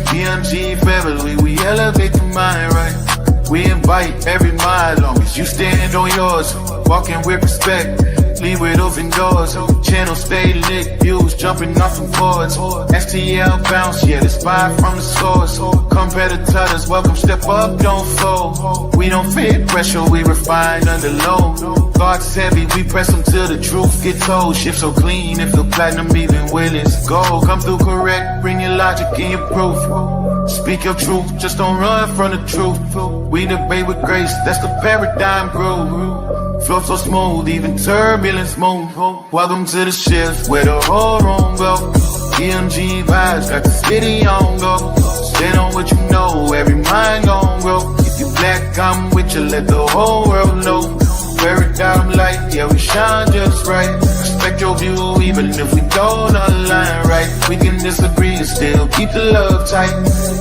O: DMG family, we elevate the mind right. We invite every mind, long as you stand on yours. Walking with respect, leave with open doors. Channel stay lit, views jumping off from boards. STL bounce, yeah, the spy from the source. Competitors, welcome, step up, don't fold. We don't fit pressure, we refine under load. Thoughts heavy, we press them till the truth get told. Shift so clean, it feel platinum even when it's gold. Come through correct, bring your logic and your proof. Speak your truth, just don't run from the truth. We debate with grace, that's the paradigm groove. Flow so smooth, even turbulence move. Welcome to the shift where the whole room go. DMG vibes got the city on go. Stand on what you know, every mind gon' grow. If you black, I'm with you, let the whole world know. Paradigm light, yeah, we shine just right. Respect your view, even if we don't align right. We can disagree and still keep the love tight.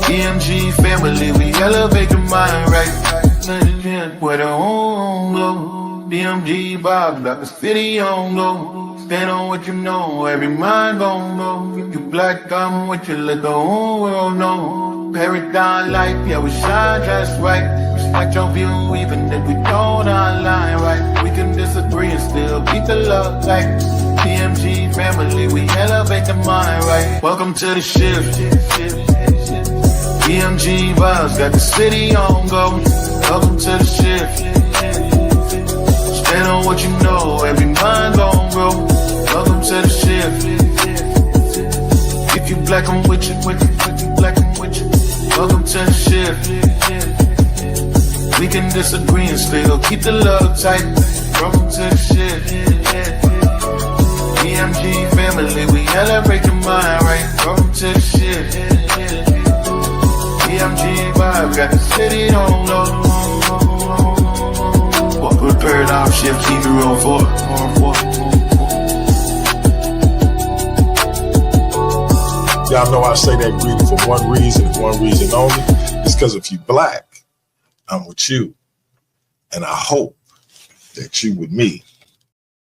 O: DMG family, we elevate the mind right. Where the whole go. DMG vibes got the city on go. Stand on what you know, every mind gon' go. If you black, I'm with you, let the whole world know. Paradigm life, yeah, we shine just right. Respect your view, even if we don't align right. We can disagree and still keep the love tight. DMG family, we elevate the mind right. Welcome to the shift. DMG vibes got the city on go. Welcome to the shift. Stand on what you know, every mind gon' grow. Welcome to the shift. If you black, I'm with you. If you black, I'm with you. Welcome to the shift. We can disagree and still keep the love tight. Welcome to the shift. EMG family, we elevate your mind, right? Welcome to the shift. EMG vibe, got the city on low. Walk with paradigm shift, keep it real forward.
P: Y'all know I say that greeting for one reason only. It's because if you black, I'm with you. And I hope that you with me.